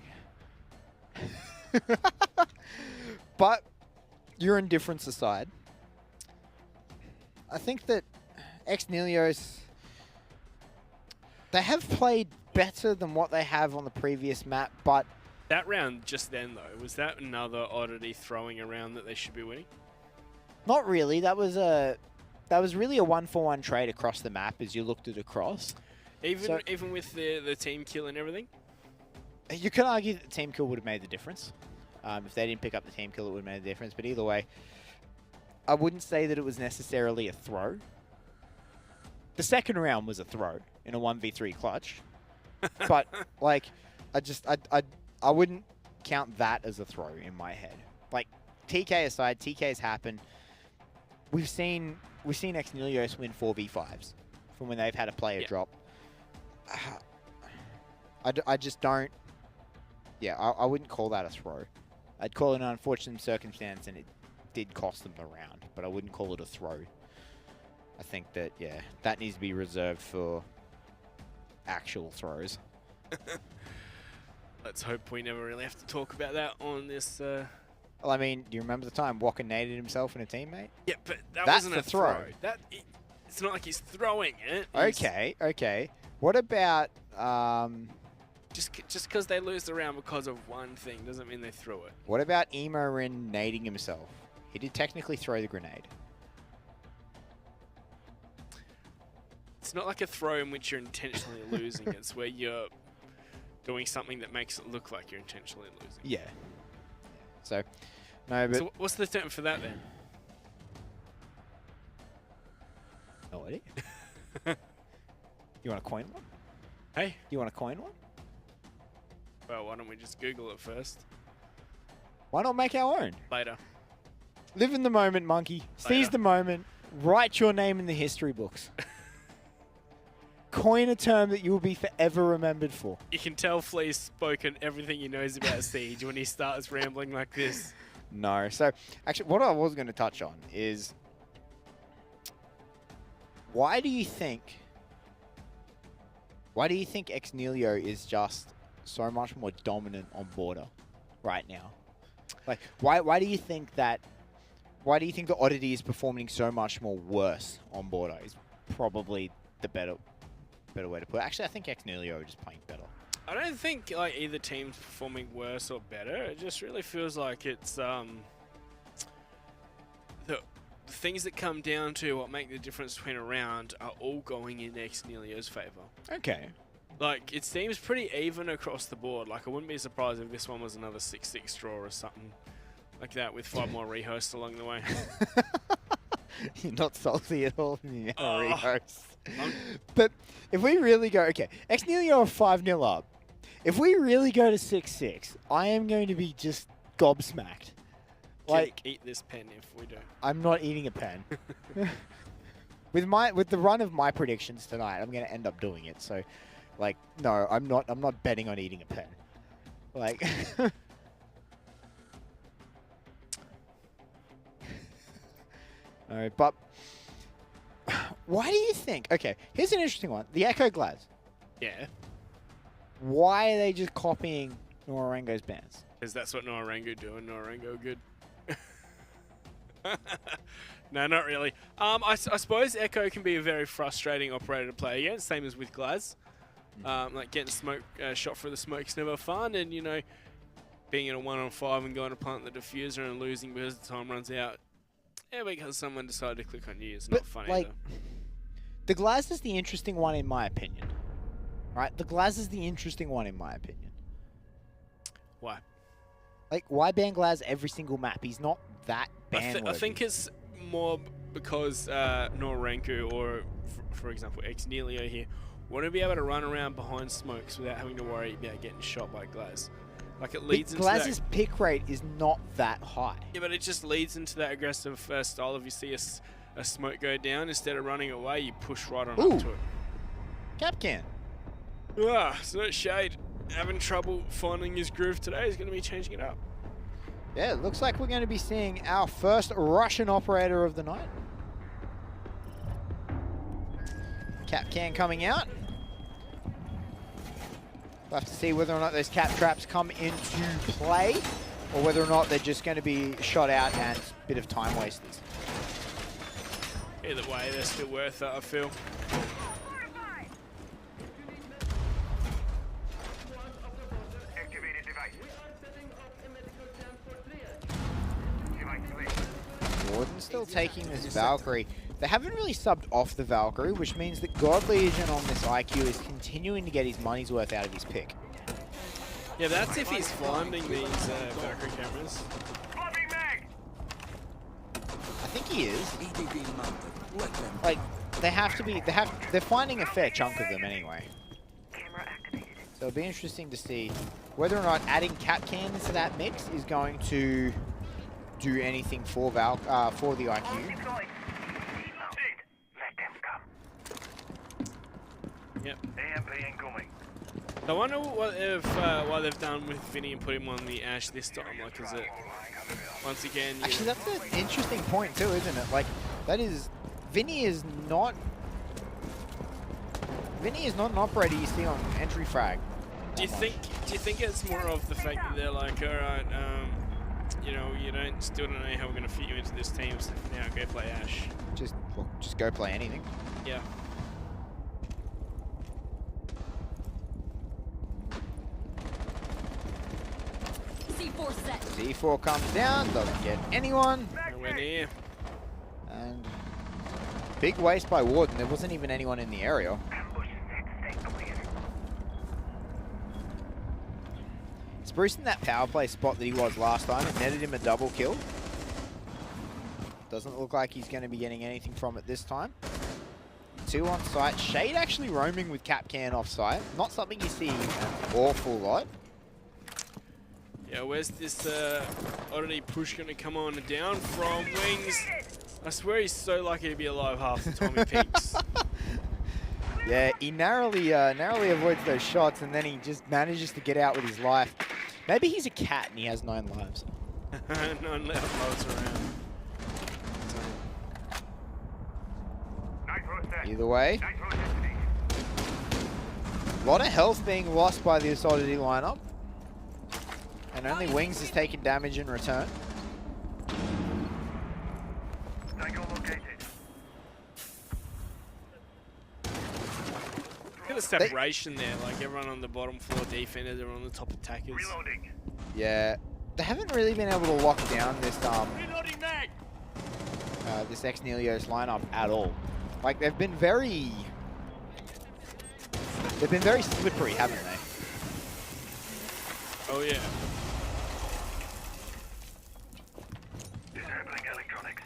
But, your indifference aside, I think that Ex-Nelios, they have played better than what they have on the previous map, but... That round just then, though, was that another Oddity throwing around that they should be winning? Not really. That was really a 1-for-1 trade across the map as you looked at across. Even with the team kill and everything? You could argue that the team kill would have made the difference. If they didn't pick up the team kill, it would have made the difference. But either way, I wouldn't say that it was necessarily a throw. The second round was a throw in a 1v3 clutch. But, like, I wouldn't count that as a throw in my head. Like, TK aside, TK's happened. we've seen Exnelios win 4v5s from when they've had a player drop. I just don't. Yeah, I wouldn't call that a throw. I'd call it an unfortunate circumstance, and it did cost them the round, but I wouldn't call it a throw. I think that, yeah, that needs to be reserved for actual throws. Let's hope we never really have to talk about that on this. Well, I mean, do you remember the time Walker naded himself and a teammate? Yeah, but that That's wasn't the a throw. throw. It's not like he's throwing it. Okay. What about... Just because they lose the round because of one thing doesn't mean they threw it. What about Emorin nading himself? He did technically throw the grenade. It's not like a throw in which you're intentionally losing. It's where you're doing something that makes it look like you're intentionally losing. Yeah. So, no, but... So what's the term for that then? No idea. You want to coin one? Hey? You want to coin one? Well, why don't we just Google it first? Why not make our own? Later. Live in the moment, monkey. Seize Later. the moment. Write your name in the history books. Coin a term that you will be forever remembered for. You can tell Flea's spoken everything he knows about Siege when he starts rambling like this. No. So, actually, what I was going to touch on is... Why do you think Exnelio is just so much more dominant on border right now? Like, why do you think that? Why do you think the Oddity is performing so much more worse on border? Is probably the better way to put it. Actually, I think Exnelio is just playing better. I don't think like either team's performing worse or better. It just really feels like it's the things that come down to what make the difference between a round are all going in Exnelio's favor. Okay. Like, it seems pretty even across the board. Like, I wouldn't be surprised if this one was another 6-6 draw or something like that with 5 more rehosts along the way. You're not salty at all in the Oh. rehosts. But if we really go... Okay, Exnelio are 5-0 up. If we really go to 6-6, I am going to be just gobsmacked. Like, eat this pen if we do. I'm not eating a pen. With the run of my predictions tonight, I'm going to end up doing it. So, like, no, I'm not betting on eating a pen. Like, no, but why do you think? Okay, here's an interesting one: the Echo Glaz. Yeah. Why are they just copying Norango's bans? Because that's what Norango do, and Norango good. No, not really. I suppose Echo can be a very frustrating operator to play against, same as with Glaz. Like getting smoke shot through the smoke's never fun, and you know, being in a 1-on-5 and going to plant the diffuser and losing because the time runs out. Yeah, because someone decided to click on you. It's not funny like, either. The Glaz is the interesting one in my opinion. Right? The Glaz is the interesting one in my opinion. Why? Like, why ban Glaz every single map? He's not that ban I think it's more because Noranku or, for example, Exnelio here want to be able to run around behind smokes without having to worry about getting shot by Glaz. Like, it leads into that... Glaz's pick rate is not that high. Yeah, but it just leads into that aggressive style. If you see a smoke go down, instead of running away, you push right on up to it. Capcan. So Shade having trouble finding his groove today. He's going to be changing it up. Yeah, it looks like we're going to be seeing our first Russian operator of the night. Capcan coming out. We'll have to see whether or not those cap traps come into play, or whether or not they're just going to be shot out and a bit of time wasters. Either way, they're still worth it, I feel. Activated device. Gordon's still taking this Valkyrie. They haven't really subbed off the Valkyrie, which means that God Legion on this IQ is continuing to get his money's worth out of his pick. Yeah, that's if he's finding these Valkyrie cameras. Floppy mag. I think he is. EDB mounted. Let them. Like, they have to be, they're finding a fair chunk of them anyway. Camera activated. So it'll be interesting to see whether or not adding Capcan into that mix is going to do anything for the IQ. Deployed. Let them come. Yep. AMP incoming. I wonder what why they've done with Vinny and put him on the Ash this time. Like, is it once again? You Actually, that's an interesting point too, isn't it? Like, that is, Vinny is not an operator you see on entry frag. Do you think it's more of the fact that they're like, all right, you know, still don't know how we're gonna fit you into this team, so now go play Ash. Just go play anything. Yeah. C4 set. C4 comes down, doesn't get anyone, Nowhere near. and big waste by Warden. There wasn't even anyone in the area. Ambush set. Stay clear. Sprucing that power play spot that he was last time, it netted him a double kill. Doesn't look like he's going to be getting anything from it this time. 2 on site. Shade actually roaming with Capcan off site. Not something you see an awful lot. Yeah, where's this oddity push gonna come on and down from Wings? I swear he's so lucky to be alive half the time he peeks. Yeah, he narrowly avoids those shots, and then he just manages to get out with his life. Maybe he's a cat and he has 9 lives. 9 left floats around. Nitro set. Either way, Nitro destiny. a lot of health being lost by this oddity lineup. And only Wings has taken damage in return. Tango located. Look at the separation there, like everyone on the bottom floor defenders, everyone on the top attackers. Reloading. Yeah, they haven't really been able to lock down this Reloading mag. this ex-Nelios lineup at all. Like, they've been very slippery, haven't they? Oh yeah. Disabling electronics.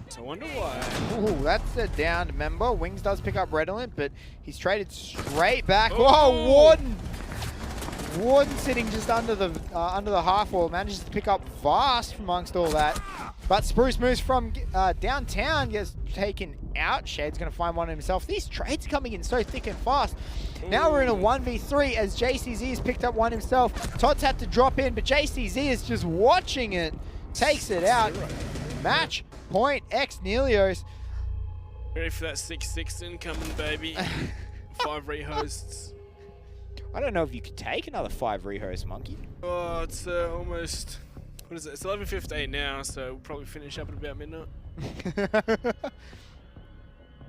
So I wonder why. Ooh, that's a downed member. Wings does pick up Redolent, but he's traded straight back. Oh. Whoa, Warden! Warden sitting just under the half wall, manages to pick up Vast from amongst all that. But Spruce moves from downtown, gets taken out. Shade's going to find one himself. These trades coming in so thick and fast. Now we're in a 1v3 as JCZ has picked up one himself. Todd's had to drop in, but JCZ is just watching it. Takes it out. Match point ex-Nelios. Ready for that 6-6 incoming, baby. 5 rehosts. I don't know if you could take another 5 rehosts, Monkey. Oh, it's almost, what is it? It's 11:15 now, so we'll probably finish up at about midnight.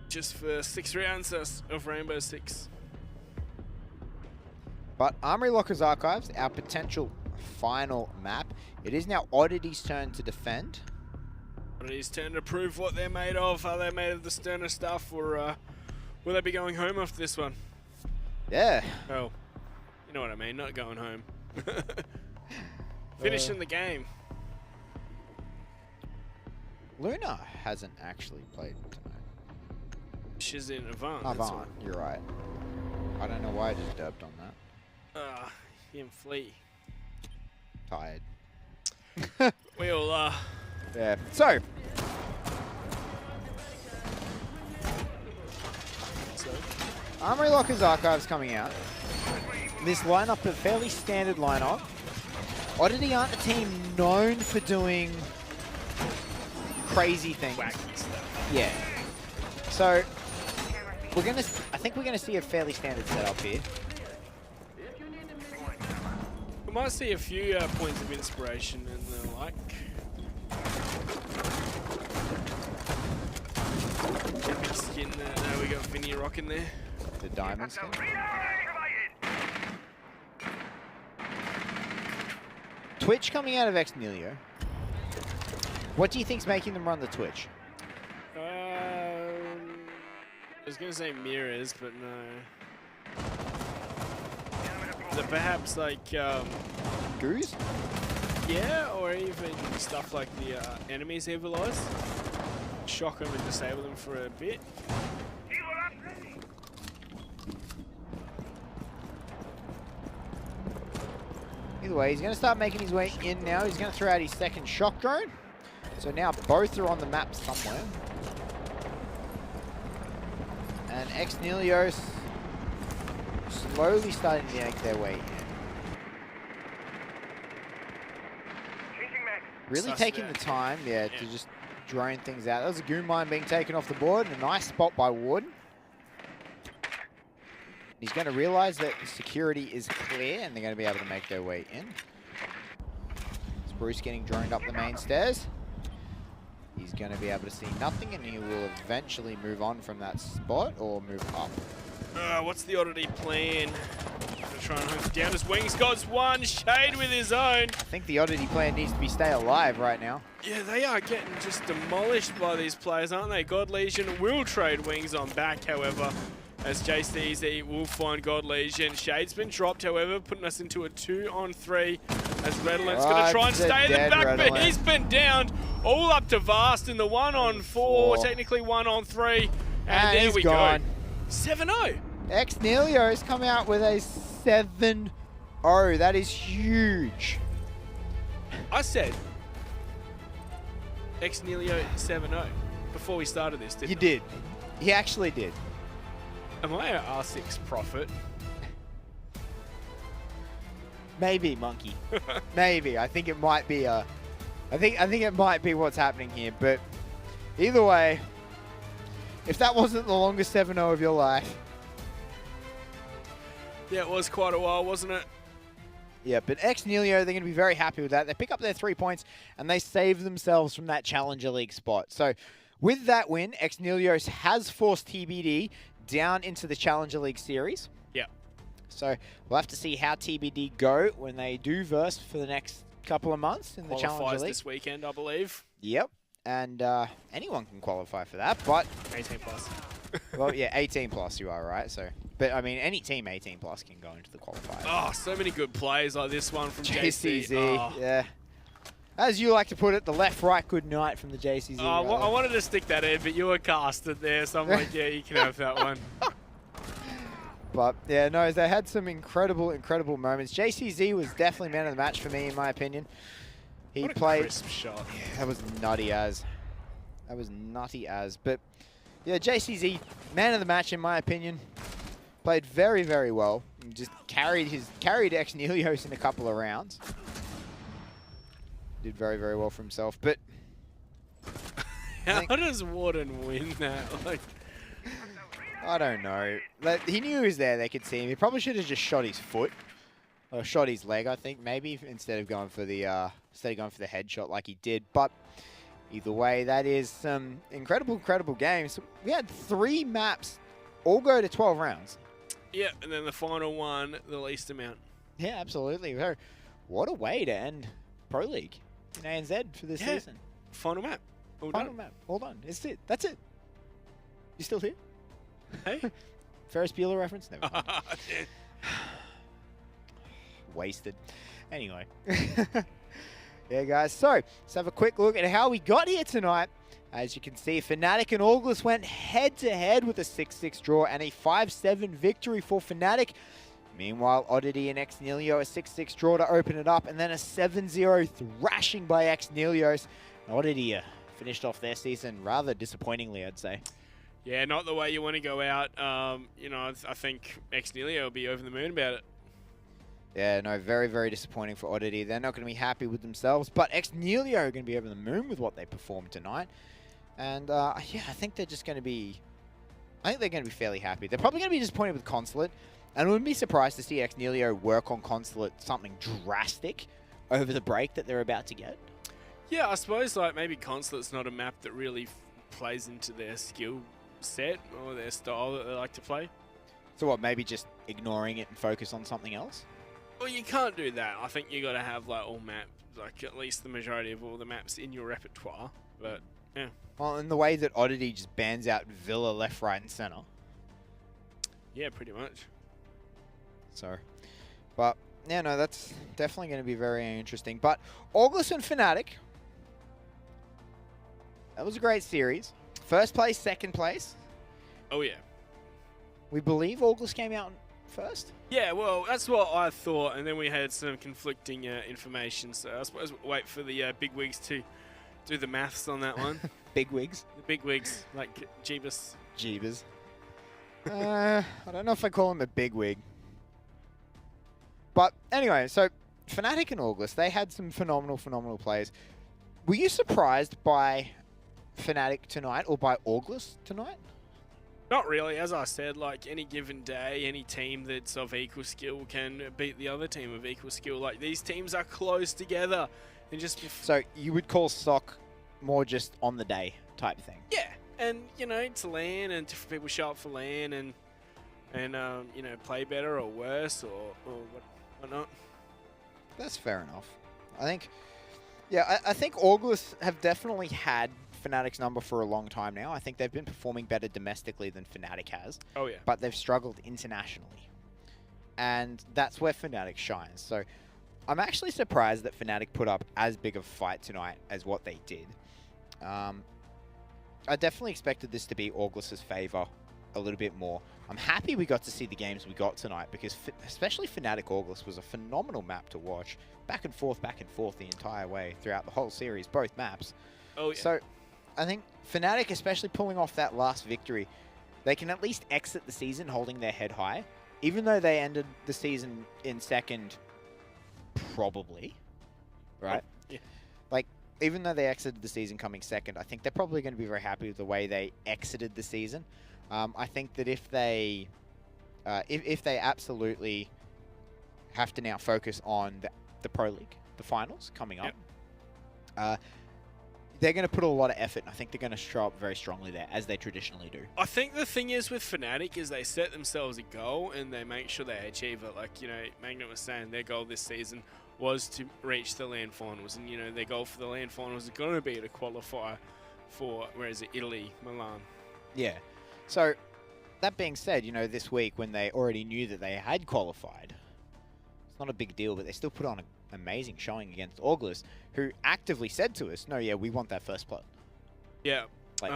Just for 6 rounds of Rainbow Six. But Armory Lockers Archives, our potential final map. It is now Oddity's turn to defend. Oddity's turn to prove what they're made of. Are they made of the sterner stuff, or will they be going home after this one? Yeah. Oh, you know what I mean, not going home. Finishing the game. Luna hasn't actually played tonight. She's in Avant. Avant, you're right. I don't know why I just dubbed on that. Him Flea. Tired. We all are. Yeah. So, Armory Lockers Archives coming out. This lineup, a fairly standard lineup. Oddity aren't a team known for doing crazy things. Wacky stuff. Yeah. So, I think we're gonna see a fairly standard setup here. We might see a few points of inspiration and the like. Epic skin. We got Vinny rocking there. The diamond skin. Twitch coming out of ex-Nelio. What do you think's making them run the Twitch? I was gonna say mirrors, but no. Is it perhaps like Goose? yeah, or even stuff like the enemies evilize? Shock them and disable them for a bit. Either way, he's going to start making his way in now. He's going to throw out his second shock drone. So now both are on the map somewhere. And Xnelios slowly starting to make their way in. Changing mag. Really taking the time, to just drone things out. That was a goon mine being taken off the board. And a nice spot by Warden. He's going to realize that security is clear and they're going to be able to make their way in. Bruce getting droned up the main stairs. He's going to be able to see nothing and he will eventually move on from that spot or move up. What's the Oddity plan? Gonna try and hunt down his wings. Got one shade with his own. I think the Oddity plan needs to be stay alive right now. Yeah, they are getting just demolished by these players, aren't they? God Legion will trade wings on back, however, as JCZ will find God Legion. Shade's been dropped, however, putting us into a 2-on-3 as Redolent's going to try and stay in the back, Redolent. but he's been downed. All up to Vast in the 1-on-4, technically 1-on-3, and there we go. 7-0. Xnelios come out with a 7-0. That is huge. I said Xnelio 7-0 before we started this, didn't I? You did. He actually did. Am I an R6 prophet? Maybe, Monkey. Maybe. I think it might be a... I think it might be what's happening here, but either way, if that wasn't the longest 7-0 of your life... Yeah, it was quite a while, wasn't it? Yeah, but Xnelio, they're going to be very happy with that. They pick up their 3 points, and they save themselves from that Challenger League spot. So, with that win, Xnelios has forced TBD down into the Challenger League series. Yeah. So, we'll have to see how TBD go when they do verse for the next couple of months in the Challenger Qualifies League. this weekend, I believe. Yep. And anyone can qualify for that, but... 18 plus. Well, yeah, 18 plus, you are right. So, but I mean, any team 18 plus can go into the qualifiers. Oh, so many good plays like this one from JCZ. JCZ, yeah. As you like to put it, the left-right good night from the JCZ. I wanted to stick that in, but you were casted there, so I'm like, yeah, you can have that one. But, yeah, no, they had some incredible, incredible moments. JCZ was definitely man of the match for me, in my opinion. He What a played... crisp shot. Yeah, that was nutty as. That was nutty as. But, yeah, JCZ, man of the match, in my opinion. Played very, very well. And just carried Xnelios in a couple of rounds. Did very, very well for himself. But How does Warden win that? Like, I don't know. Like, he knew he was there. They could see him. He probably should have just shot his foot. Or shot his leg, I think, maybe, instead of going for the headshot like he did. But either way, that is some incredible, incredible games. We had 3 maps all go to 12 rounds. yeah, and then the final one, the least amount. Yeah, absolutely. What a way to end Pro League in ANZ for this season. Final map. All Final done. map. All done. It's it. That's it. You still here? Hey? Ferris Bueller reference? Never mind. Yeah. Wasted. Anyway. Yeah, guys. So, let's have a quick look at how we got here tonight. As you can see, FNATIC and ORGLESS went head-to-head with a 6-6 draw and a 5-7 victory for FNATIC. Meanwhile, Oddity and Xnelio a 6-6 draw to open it up, and then a 7-0 thrashing by Xnelios. Oddity finished off their season rather disappointingly, I'd say. Yeah, not the way you want to go out. You know, I think Xnelio will be over the moon about it. Yeah, no, very, very disappointing for Oddity. They're not going to be happy with themselves, but Xnelio are going to be over the moon with what they performed tonight. And, yeah, I think they're just going to be... I think they're going to be fairly happy. They're probably going to be disappointed with Consulate, and I wouldn't be surprised to see Xnelio work on Consulate something drastic over the break that they're about to get. Yeah, I suppose like maybe Consulate's not a map that really plays into their skill set or their style that they like to play. So what, maybe just ignoring it and focus on something else? Well, you can't do that. I think you got to have like all maps, like at least the majority of all the maps in your repertoire. But yeah. Well, in the way that Oddity just bans out Villa left, right, and center. Yeah, pretty much. So, but yeah, no, that's definitely going to be very interesting. But ORGLESS and FNATIC, that was a great series. First place, second place. Oh yeah. We believe ORGLESS came out first? Yeah, well, that's what I thought, and then we had some conflicting information, so I suppose we'll wait for the bigwigs to do the maths on that one. Bigwigs. The bigwigs, like Jeebus. Jeebus. I don't know if I call him a bigwig. But anyway, so FNATIC and ORGLESS, they had some phenomenal players. Were you surprised by FNATIC tonight or by ORGLESS tonight? Not really. As I said, like any given day, any team that's of equal skill can beat the other team of equal skill. Like these teams are close together. And just So you would call stock more just on the day type thing? yeah, and you know it's LAN, and different people show up for LAN, and you know play better or worse or whatnot. That's fair enough. I think, yeah, I think ORGLESS have definitely had FNATIC's number for a long time now. I think they've been performing better domestically than FNATIC has. Oh yeah. But they've struggled internationally. And that's where FNATIC shines. So I'm actually surprised that FNATIC put up as big of a fight tonight as what they did. I definitely expected this to be ORGLESS's favour a little bit more. I'm happy we got to see the games we got tonight because especially FNATIC ORGLESS was a phenomenal map to watch. Back and forth the entire way throughout the whole series, both maps. Oh yeah. So I think FNATIC, especially pulling off that last victory, they can at least exit the season holding their head high. Even though they ended the season in second, probably, right? Yeah. Like, even though they exited the season coming second, I think they're probably going to be very happy with the way they exited the season. I think that if they absolutely have to now focus on the Pro League, the finals coming up, they're going to put a lot of effort, and I think they're going to show up very strongly there, as they traditionally do. I think the thing is with FNATIC is they set themselves a goal and they make sure they achieve it. Like, you know, Magnet was saying their goal this season was to reach the LAN finals, and, you know, their goal for the LAN finals is going to be to qualify for, where is it, Italy, Milan. Yeah. So, that being said, you know, this week when they already knew that they had qualified, it's not a big deal, but they still put on an amazing showing against ORGLESS, who actively said to us, no, yeah, we want that first blood. Yeah. Like,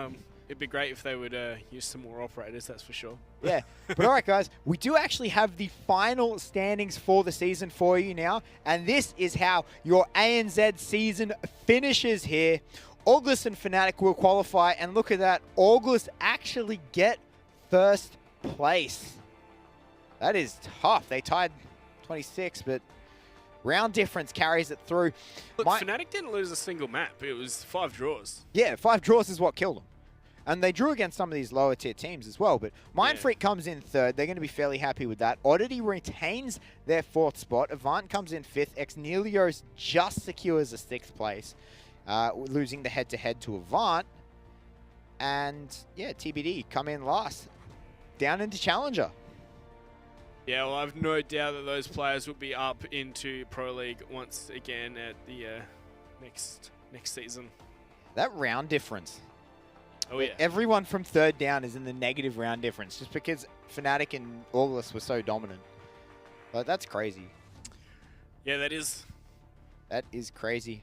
It'd be great if they would use some more operators, that's for sure. yeah. But all right, guys, we do actually have the final standings for the season for you now, and this is how your ANZ season finishes here. ORGLESS and FNATIC will qualify, and look at that, ORGLESS actually get first place. That is tough. They tied 26, but round difference carries it through. Look, FNATIC didn't lose a single map. It was 5 draws. Yeah, 5 draws is what killed them. And they drew against some of these lower tier teams as well. But Mindfreak comes in 3rd. They're going to be fairly happy with that. Oddity retains their 4th spot. Avant comes in 5th. Exnelios just secures a 6th place, losing the head-to-head to Avant. And, yeah, TBD come in last, down into Challenger. Yeah, well, I've no doubt that those players will be up into Pro League once again at the next season. That round difference. Oh, yeah. Everyone from 3rd down is in the negative round difference just because FNATIC and ORGLESS were so dominant. But that's crazy. Yeah, that is. That is crazy.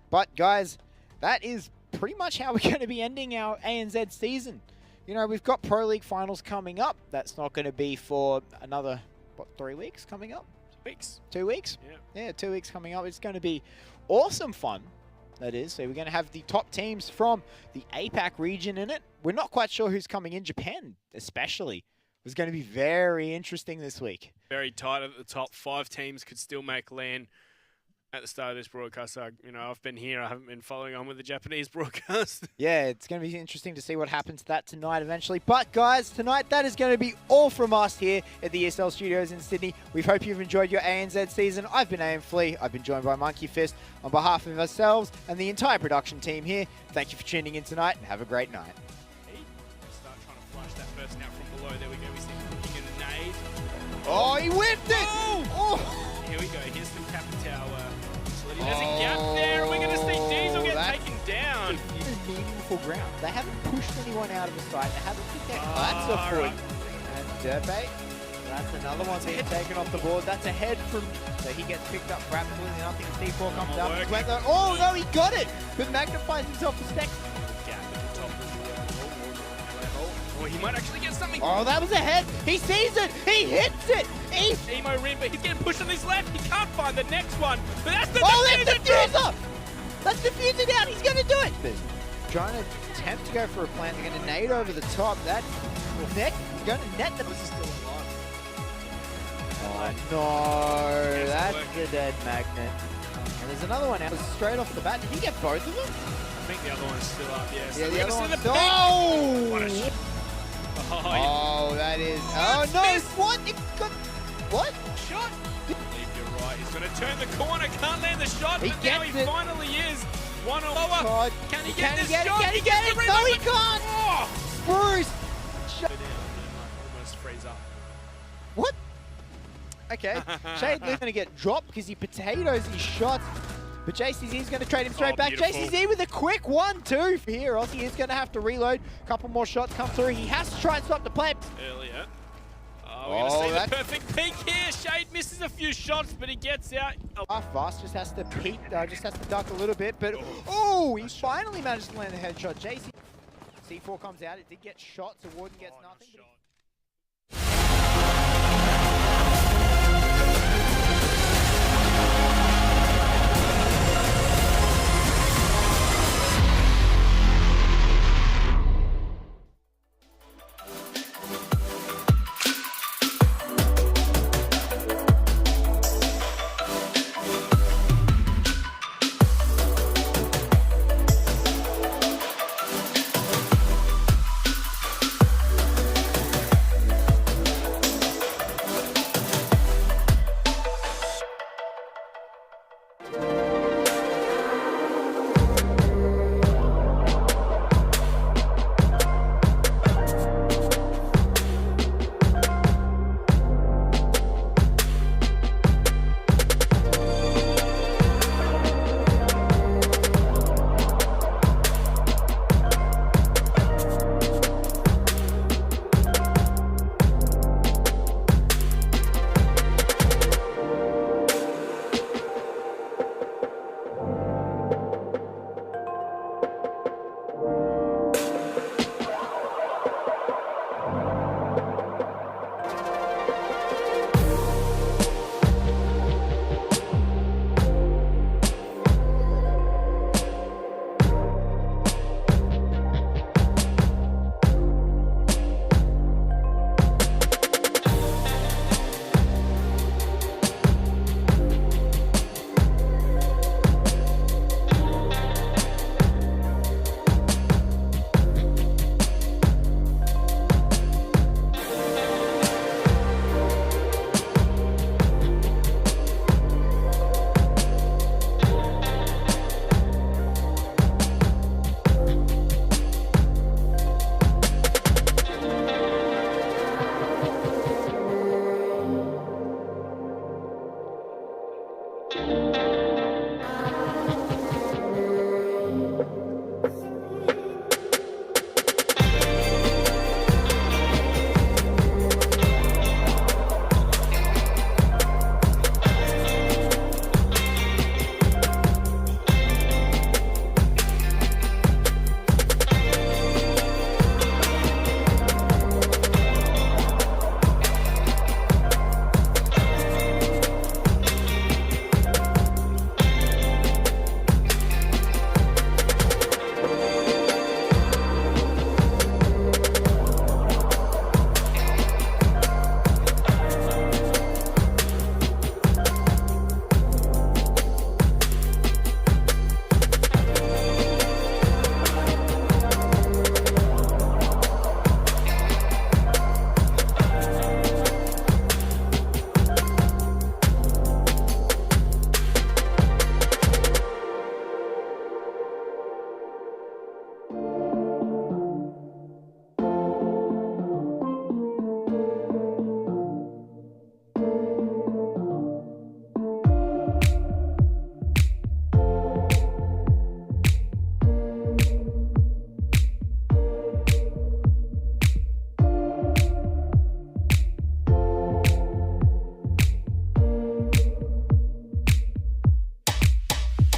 But, guys, that is pretty much how we're going to be ending our ANZ season. You know, we've got Pro League finals coming up. That's not going to be for another, what, 3 weeks coming up? 2 weeks. 2 weeks? Yeah. Yeah, 2 weeks coming up. It's going to be awesome fun. That is. So we're going to have the top teams from the APAC region in it. We're not quite sure who's coming in. Japan, especially, was going to be very interesting this week. Very tight at the top. 5 teams could still make LAN at the start of this broadcast. So, you know, I've been here. I haven't been following on with the Japanese broadcast. Yeah, it's going to be interesting to see what happens to that tonight eventually. But, guys, tonight, that is going to be all from us here at the ESL Studios in Sydney. We hope you've enjoyed your ANZ season. I've been Ian Flea. I've been joined by Monkey Fist. On behalf of ourselves and the entire production team here, thank you for tuning in tonight and have a great night. Start trying to flush that person out from below. There we go. We see him looking at a nade. Oh, he whipped it! Oh! Here we go. Here's some Capitao. There's a gap there. We're going to see Diesel get taken down. This is meaningful ground. They haven't pushed anyone out of the site. They haven't picked their that's a foot. Right. And Dirtbait, that's another one being taken off the board. That's a head from... So he gets picked up for absolutely nothing. C4 comes up. Oh, no, he got it! But Magna finds himself a stack. Gap at the top of the Oh, he might actually get something. Oh, that was a head. He sees it. He hits it. Emo rim, but he's getting pushed on his left. He can't find the next one. But that's the Oh, that's diffuser drop. diffuser. That's diffuser down. He's going to do it. Trying to attempt to go for a plant. They're going to nade over the top. That net going to net them. This is still alive. Oh, no. That's a dead magnet. And there's another one out straight off the bat. Did he get both of them? I think the other one's still up, yes. Yeah, So the we're other gonna one's see the peak. Oh! What a shot. Oh, that is. Oh, no. missed. What? It got. What? Shot. I believe you're right. He's going to turn the corner. Can't land the shot. He but now gets he it. finally is. One or lower. God. Can he get this it? shot? Can he get it? No, he can't. Oh! Bruce. Go down and almost freeze up. What? Okay. Shade Lee's going to get dropped because he potatoes his shots. But JCZ's going to trade him straight back. Beautiful. JCZ with a quick 1-2 for here. Aussie is going to have to reload. A couple more shots come through. He has to try and stop the play. Earlier. We're going to see that's the perfect peak here. Shade misses a few shots, but he gets out. Oh. Fast just has to peek, just has to duck a little bit. But, oh, he finally managed to land the headshot. JC C4 comes out. It did get shot, so Warden gets nothing. Nice shot.